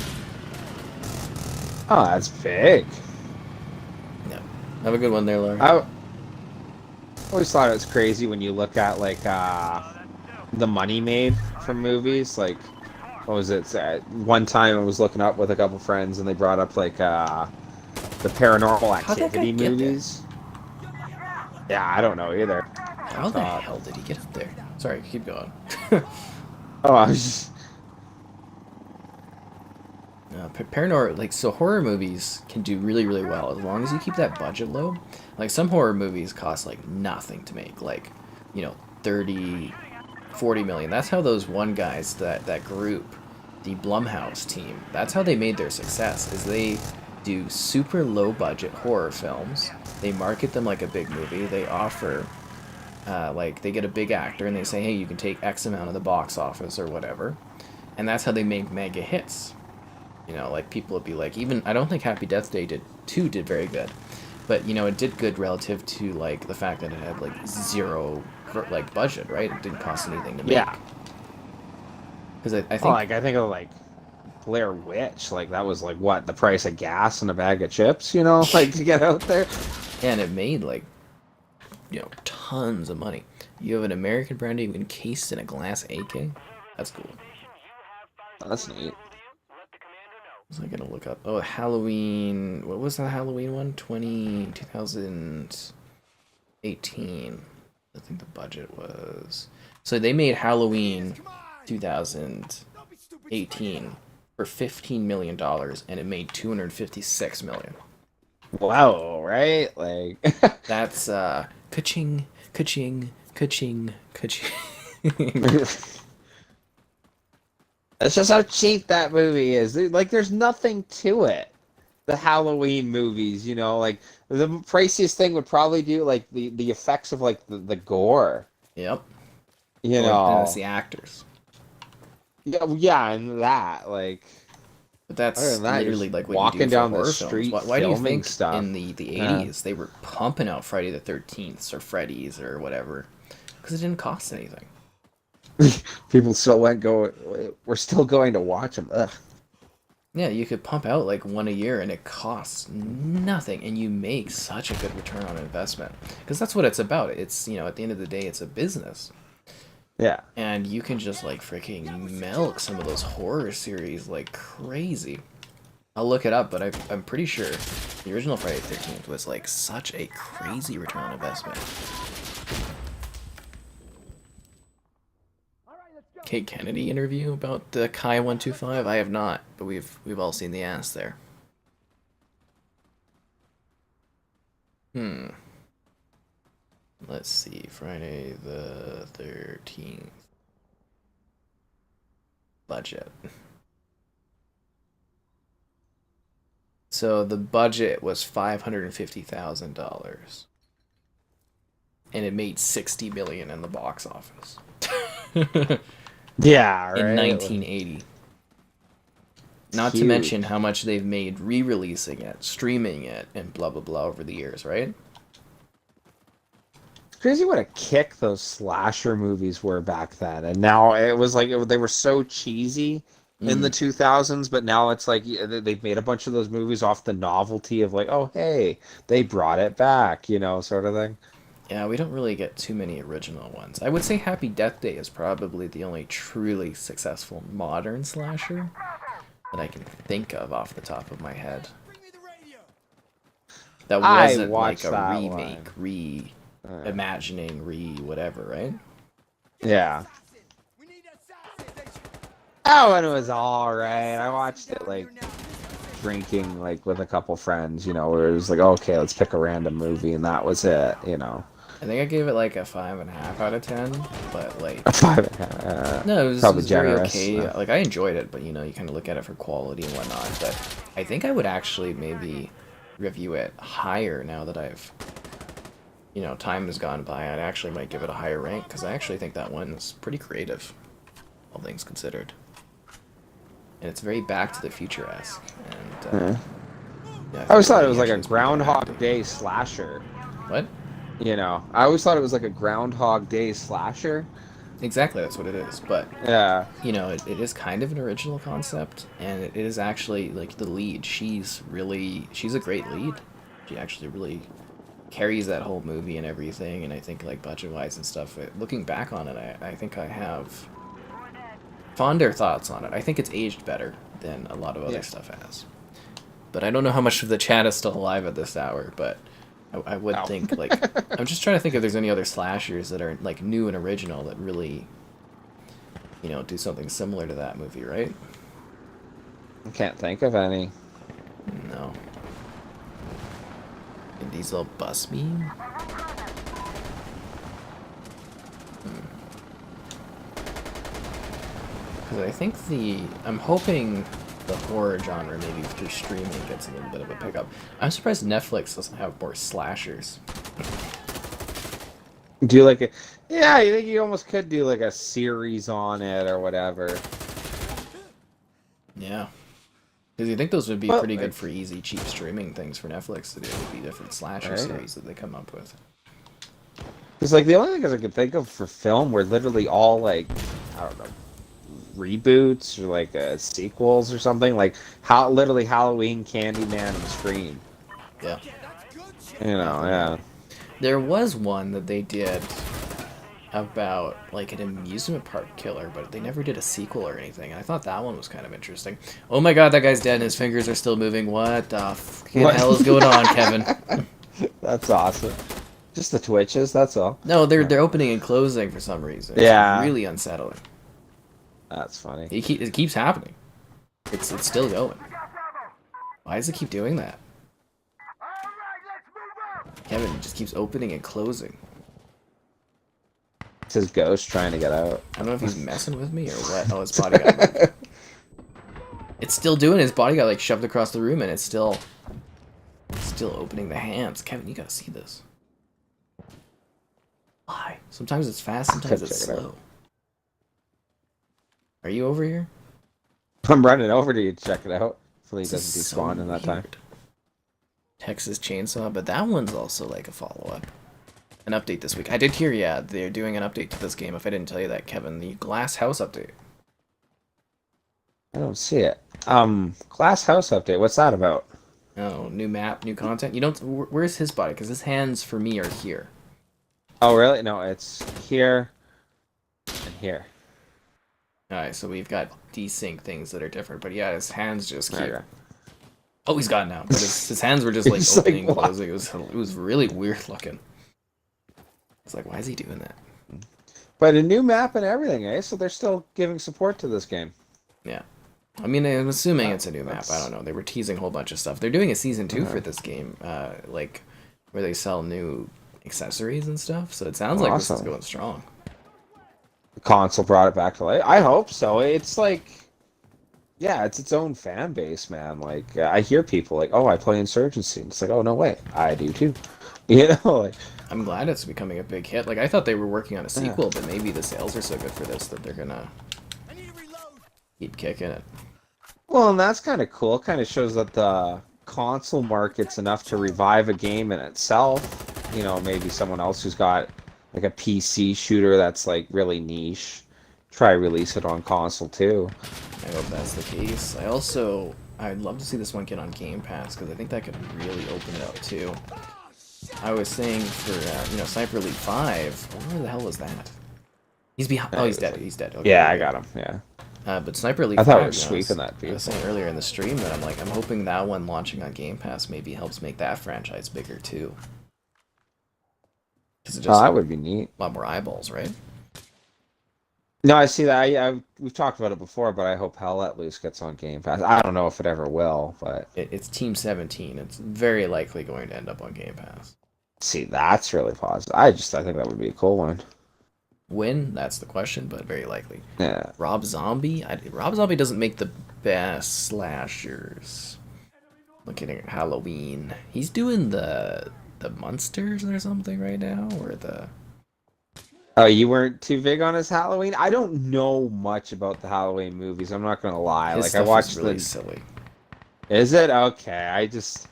Oh, that's big. Yeah, have a good one there, Laura. I always thought it was crazy when you look at like the money made from movies. Like, what was it? One time I was looking up with a couple friends, and they brought up like the Paranormal How'd that guy Activity get movies. Yeah, I don't know either. How the hell did he get up there? Sorry, keep going. Oh, I was just... Paranormal, like, so horror movies can do really, really well as long as you keep that budget low. Like, some horror movies cost, like, nothing to make. Like, 30, 40 million. That's how those one guys, that group, the Blumhouse team, that's how they made their success, is they do super low budget horror films. They market them like a big movie. They offer, like, they get a big actor and they say, hey, you can take X amount of the box office or whatever. And that's how they make mega hits. Like, people would be like, even, I don't think Happy Death Day 2 did very good. But, it did good relative to, like, the fact that it had, like, zero, like, budget, right? It didn't cost anything to make. Yeah. Because I think... Oh, like, I think of, like, Blair Witch. Like, that was, like, what? The price of gas and a bag of chips, like, to get out there? And it made, like, tons of money. You have an American brandy encased in a glass AK? That's cool. That's neat. Was I gonna look up? Oh, Halloween. What was the Halloween one? 2018. I think the budget was. So they made Halloween 2018 for $15 million, and it made $256 million. Wow, right? Like, That's ka-ching, ka-ching, ka-ching, ka-ching. That's just how cheap that movie is. Like, there's nothing to it. The Halloween movies, like, the priciest thing would probably do, like, the effects of, like, the gore. Yep. And it's the actors. Yeah, and that, like... But that's other than that, literally like what walking you do for down horror the films. street, Why do you filming think stuff. in the 80s they were pumping out Friday the 13th or Freddy's or whatever? Because it didn't cost anything. People still we're still going to watch them. Ugh. Yeah, you could pump out like one a year and it costs nothing, and you make such a good return on investment. Because that's what it's about. It's, at the end of the day, it's a business. Yeah. And you can just like freaking milk some of those horror series like crazy. I'll look it up, but I'm pretty sure the original Friday the 13th was like such a crazy return on investment. Kate Kennedy interview about the Kai 125? I have not, but we've all seen the ass there. Let's see, Friday the 13th. Budget. So the budget was $550,000. And it made $60 million in the box office. Yeah, right. In 1980. Not to mention how much they've made re-releasing it, streaming it, and blah blah blah over the years, right? It's crazy what a kick those slasher movies were back then, and now it was like they were so cheesy in the 2000s, but now it's like they've made a bunch of those movies off the novelty of like, oh hey, they brought it back, sort of thing. Yeah, we don't really get too many original ones. I would say Happy Death Day is probably the only truly successful modern slasher that I can think of off the top of my head. Bring me the radio. That I wasn't like watched a that remake, one. reimagining, whatever, right? Yeah. We need assassins. That one was alright. I watched it like drinking like with a couple friends, you know, where it was like, okay, let's pick a random movie, and that was it, you know. I think I gave it like a 5.5 out of 10, but like A 5.5. no, it Probably was very generous. okay. Like I enjoyed it, but you know, you kind of look at it for quality and whatnot. But I think I would actually maybe review it higher now that I've, you know, time has gone by. I actually might give it a higher rank because I actually think that one's pretty creative, all things considered. And it's very Back to the Future-esque. And yeah, I always thought it was like actually a is pretty Groundhog good. Day slasher. What? You know, I always thought it was like a Groundhog Day slasher. Exactly, that's what it is. But Yeah. you know, it is kind of an original concept, and it is actually like the lead. She's a great lead. She actually really carries that whole movie and everything. And I think like budget wise and stuff, looking back on it, I think I have fonder thoughts on it. I think it's aged better than a lot of other stuff has. But I don't know how much of the chat is still alive at this hour, but I would think, like, I'm just trying to think if there's any other slashers that are, like, new and original that really, you know, do something similar to that movie, right? I can't think of any. No. Vin Diesel bus beam? Because I think I'm hoping the horror genre maybe through streaming gets a little bit of a pickup. I'm surprised Netflix doesn't have more slashers. Do like a, yeah, you think you almost could do like a series on it or whatever. Yeah. Because you think those would be Well, pretty like- good for easy, cheap streaming things for Netflix to do. Would be different slasher Right. series that they come up with. Because like the only things I could think of for film were literally all like, I don't know, reboots or like sequels or something. Like how literally Halloween, Candyman, and Scream. Yeah. You know, yeah. There was one that they did about like an amusement park killer, but they never did a sequel or anything. And I thought that one was kind of interesting. Oh my god, that guy's dead and his fingers are still moving. What the fucking hell is going on, Kevin? That's awesome. Just the twitches, that's all. No, they're opening and closing for some reason. It's Yeah. really unsettling. That's funny. It keeps happening. It's still going. Why does it keep doing that? Kevin, it just keeps opening and closing. It's his ghost trying to get out. I don't know if he's messing with me or what. Oh, his body got moved. It's still doing it. His body got like shoved across the room and it's still opening the hands. Kevin, you gotta see this. Why? Sometimes it's fast, sometimes it's Check it out. slow. Are you over here? I'm running over to you to check it out. Hopefully he This doesn't is so despawn in that time. weird. Texas Chainsaw, but that one's also like a follow-up. An update this week. I did hear, yeah, they're doing an update to this game. If I didn't tell you that, Kevin, the Glasshouse update. I don't see it. Glasshouse update. What's that about? Oh, new map, new content. You don't. Where's his body? Because his hands for me are here. Oh, really? No, it's here and here. All right, so we've got desync things that are different, but yeah, his hands just Okay. here. Oh, he's gone now. But his hands were just like He's like, opening, and what? closing. It was really weird looking. It's like, why is he doing that? But a new map and everything, eh? So they're still giving support to this game. Yeah. I mean, I'm assuming it's a new map. I That's- don't know. They were teasing a whole bunch of stuff. They're doing a season 2 for this game, like where they sell new accessories and stuff. So it sounds like this is Awesome. going strong. The console brought it back to life. I hope so. It's like, yeah, it's its own fan base, man. Like, I hear people like, oh, I play Insurgency. It's like, oh, no way. I do too. You know, like, I'm glad it's becoming a big hit. Like I thought they were working on a sequel, but maybe the sales are so good for this that they're gonna I need to reload. keep kicking it. well, and that's kind of cool. Kind of shows that the console market's enough to revive a game in itself. You know, maybe someone else who's got like a PC shooter that's like really niche, try release it on console too. I hope that's the case. I'd love to see this one get on Game Pass because I think that could really open it up too. I was saying for Sniper Elite 5. Where the hell was that? He's behind. Oh, he's dead. He's dead. Okay, Yeah, I got him. Yeah. But Sniper Elite I 5. thought we were sweeping that I was people. saying earlier in the stream that I'm hoping that one launching on Game Pass maybe helps make that franchise bigger too. Because it just That would be neat. a lot more eyeballs, right? No, I see that. We've talked about it before, but I hope Hell Let Loose gets on Game Pass. I don't know if it ever will, but It's Team 17. It's very likely going to end up on Game Pass. see, that's really positive. I think that would be a cool one. When? That's the question, but very likely. Yeah. Rob Zombie? Rob Zombie doesn't make the best slashers. Looking at Halloween. He's doing the Munsters or something right now, or the... Oh, you weren't too big on his Halloween? I don't know much about the Halloween movies. I'm not gonna lie. His Like stuff I watched is really silly. Is it okay? I just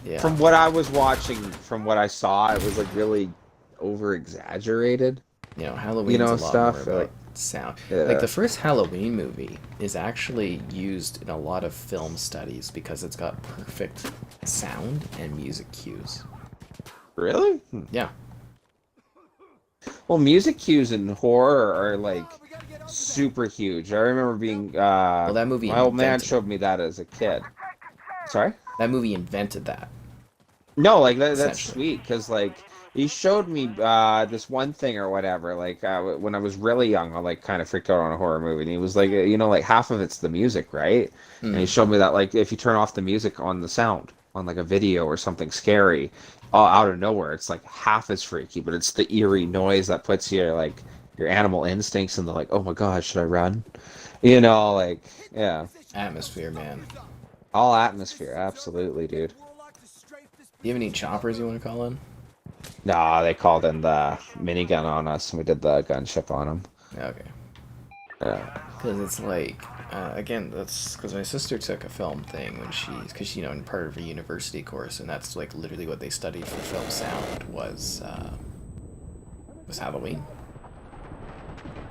Yeah. from what I was watching, from what I saw, it was like really over exaggerated. Halloween's a lot stuff, more about like- sound. Yeah. Like the first Halloween movie is actually used in a lot of film studies because it's got perfect sound and music cues. Really? Yeah. Well, music cues in horror are like super huge. I remember being that movie my old man invented- showed me that as a kid. Sorry? That movie invented that. No, like that's Essentially. sweet because like he showed me this one thing or whatever. Like when I was really young, I like kind of freaked out on a horror movie, and he was like, like half of it's the music, right? And he showed me that like if you turn off the music on the sound on like a video or something scary, out of nowhere, it's like half as freaky, but it's the eerie noise that puts your like your animal instincts in the like, oh my god, should I run? Like yeah, Atmosphere, man. all atmosphere, absolutely, dude. Do you have any choppers you want to call in? Nah, they called in the minigun on us, and we did the gunship on them. Okay. Yeah. Because it's like, again, that's because my sister took a film thing because she, in part of a university course, and that's like literally what they studied for film sound was Halloween.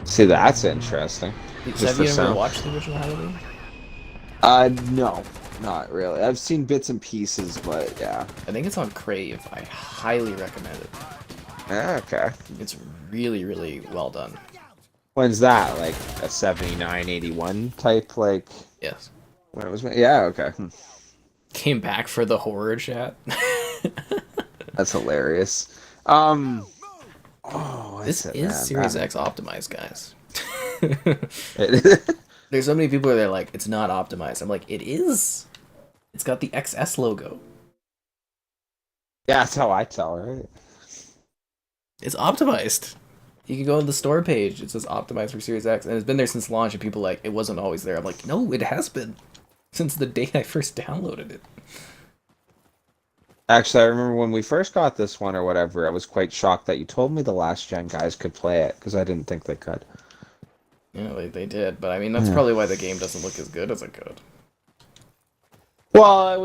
See, that's interesting. Have Just you the ever sound. watched the original Halloween? No, not really. I've seen bits and pieces, but yeah. I think it's on Crave. I highly recommend it. Okay. It's really, really well done. When's that? Like a 79, 81 type, like Yes. when it was made? Yeah, okay. Came back for the horror chat. That's hilarious. This is Series X optimized, guys. X. There's so many people that are like, it's not optimized. I'm like, it is. It's got the XS logo. Yeah, that's how I tell, right? It's optimized. You can go on the store page. It says optimized for Series X, and it's been there since launch. And people are like, it wasn't always there. I'm like, no, it has been since the day I first downloaded it. Actually, I remember when we first got this one or whatever, I was quite shocked that you told me the last gen guys could play it, because I didn't think they could. Yeah, they did, but I mean, that's probably why the game doesn't look as good as it could. Well, it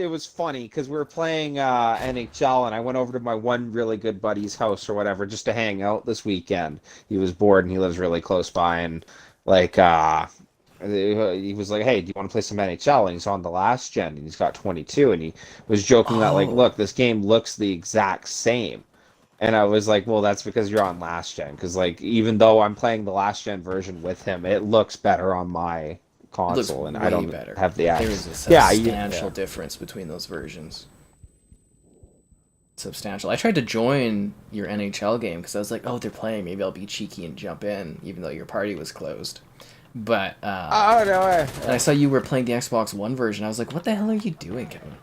was funny because we were playing NHL, and I went over to my one really good buddy's house or whatever just to hang out this weekend. He was bored, and he lives really close by, and like he was like, "Hey, do you want to play some NHL?" And he's on the last gen, and he's got 22, and he was joking that like, "Look, this game looks the exact same." And I was like, well, that's because you're on last gen. Because like, even though I'm playing the last gen version with him, it looks better on my console, and I don't better. have the There access. is a substantial difference between those versions. Substantial. I tried to join your NHL game because I was like, oh, they're playing. Maybe I'll be cheeky and jump in, even though your party was closed. But Oh no way! and I saw you were playing the Xbox One version. I was like, what the hell are you doing, Kevin?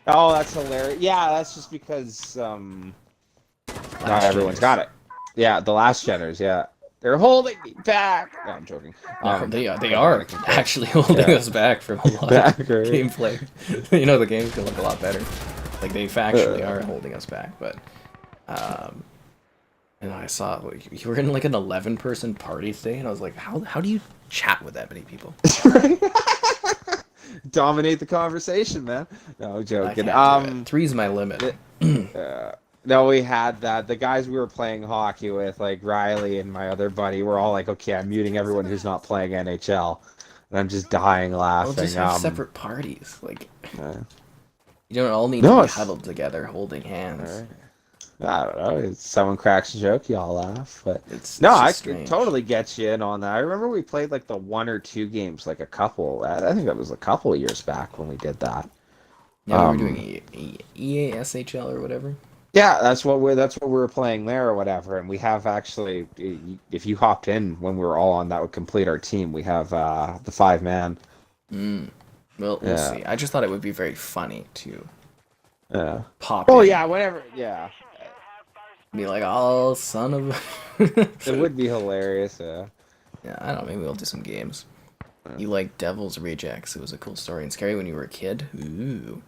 Oh, that's hilarious. Yeah, that's just because not everyone's got it. Yeah, the last geners. Yeah, they're holding me back. No, I'm joking. They are actually holding us back from a lot Back, of right? gameplay. The games can look a lot better. Like they factually are holding us back, but and I saw you were in like an 11-person party today, and I was like, how do you chat with that many people? Dominate the conversation, man. No, I joking. can't do it. 3's my limit. No, we had that. The guys we were playing hockey with, like Riley and my other buddy, were all like, okay, I'm muting everyone who's not playing NHL. And I'm just dying laughing. We'll just have separate parties. Like, uh, you don't all need No, to be it's- huddled together, holding hands. Alright. I don't know. Someone cracks a joke, y'all laugh. But It's no, just I could strange. totally get you in on that. I remember we played like the 1 or 2 games, like a couple. I think that was a couple of years back when we did that. Yeah, we were doing EASHL or whatever. Yeah, that's what we were playing there or whatever. And we have actually, if you hopped in when we were all on, that would complete our team. We have the 5-man. Well, we'll Yeah. see. I just thought it would be very funny to Yeah. pop Oh in, yeah, whatever. Yeah, be like, "Oh, son of it a." would be hilarious. Yeah. Yeah, I don't know. Maybe we'll do some games. You like Devil's Rejects? It was a cool story and scary when you were a kid. Ooh.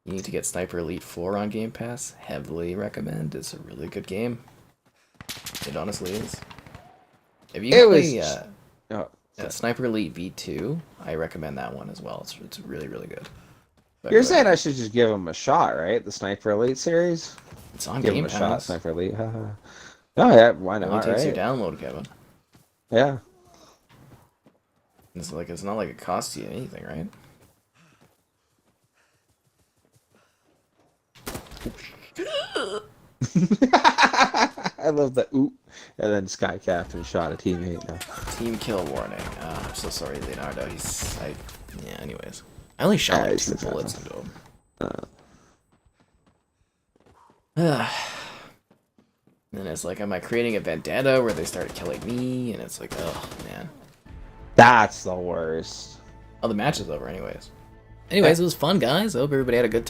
You need to get Sniper Elite 4 on Game Pass. Heavily recommend. It's a really good game. It honestly is. If you It play was. Oh, Sniper Elite V2, I recommend that one as well. It's really, really good. But, you're saying I should just give him a shot, right? The Sniper Elite series. it's on Give Game him a shot, Pass. Sniper Elite. Oh yeah, why It only not? takes Right? your download, Kevin. Yeah. It's not like it costs you anything, right? I love the oop, and then Sky Captain shot a teammate. No. Team kill warning. I'm so sorry, Leonardo. Yeah. Anyways, I only shot like he's 2 the bullets best. into him. And it's like, am I creating a vendetta where they started killing me? And it's like, oh man. That's the worst. Oh, the match is over, anyways. Anyways, it was fun, guys. I hope everybody had a good time.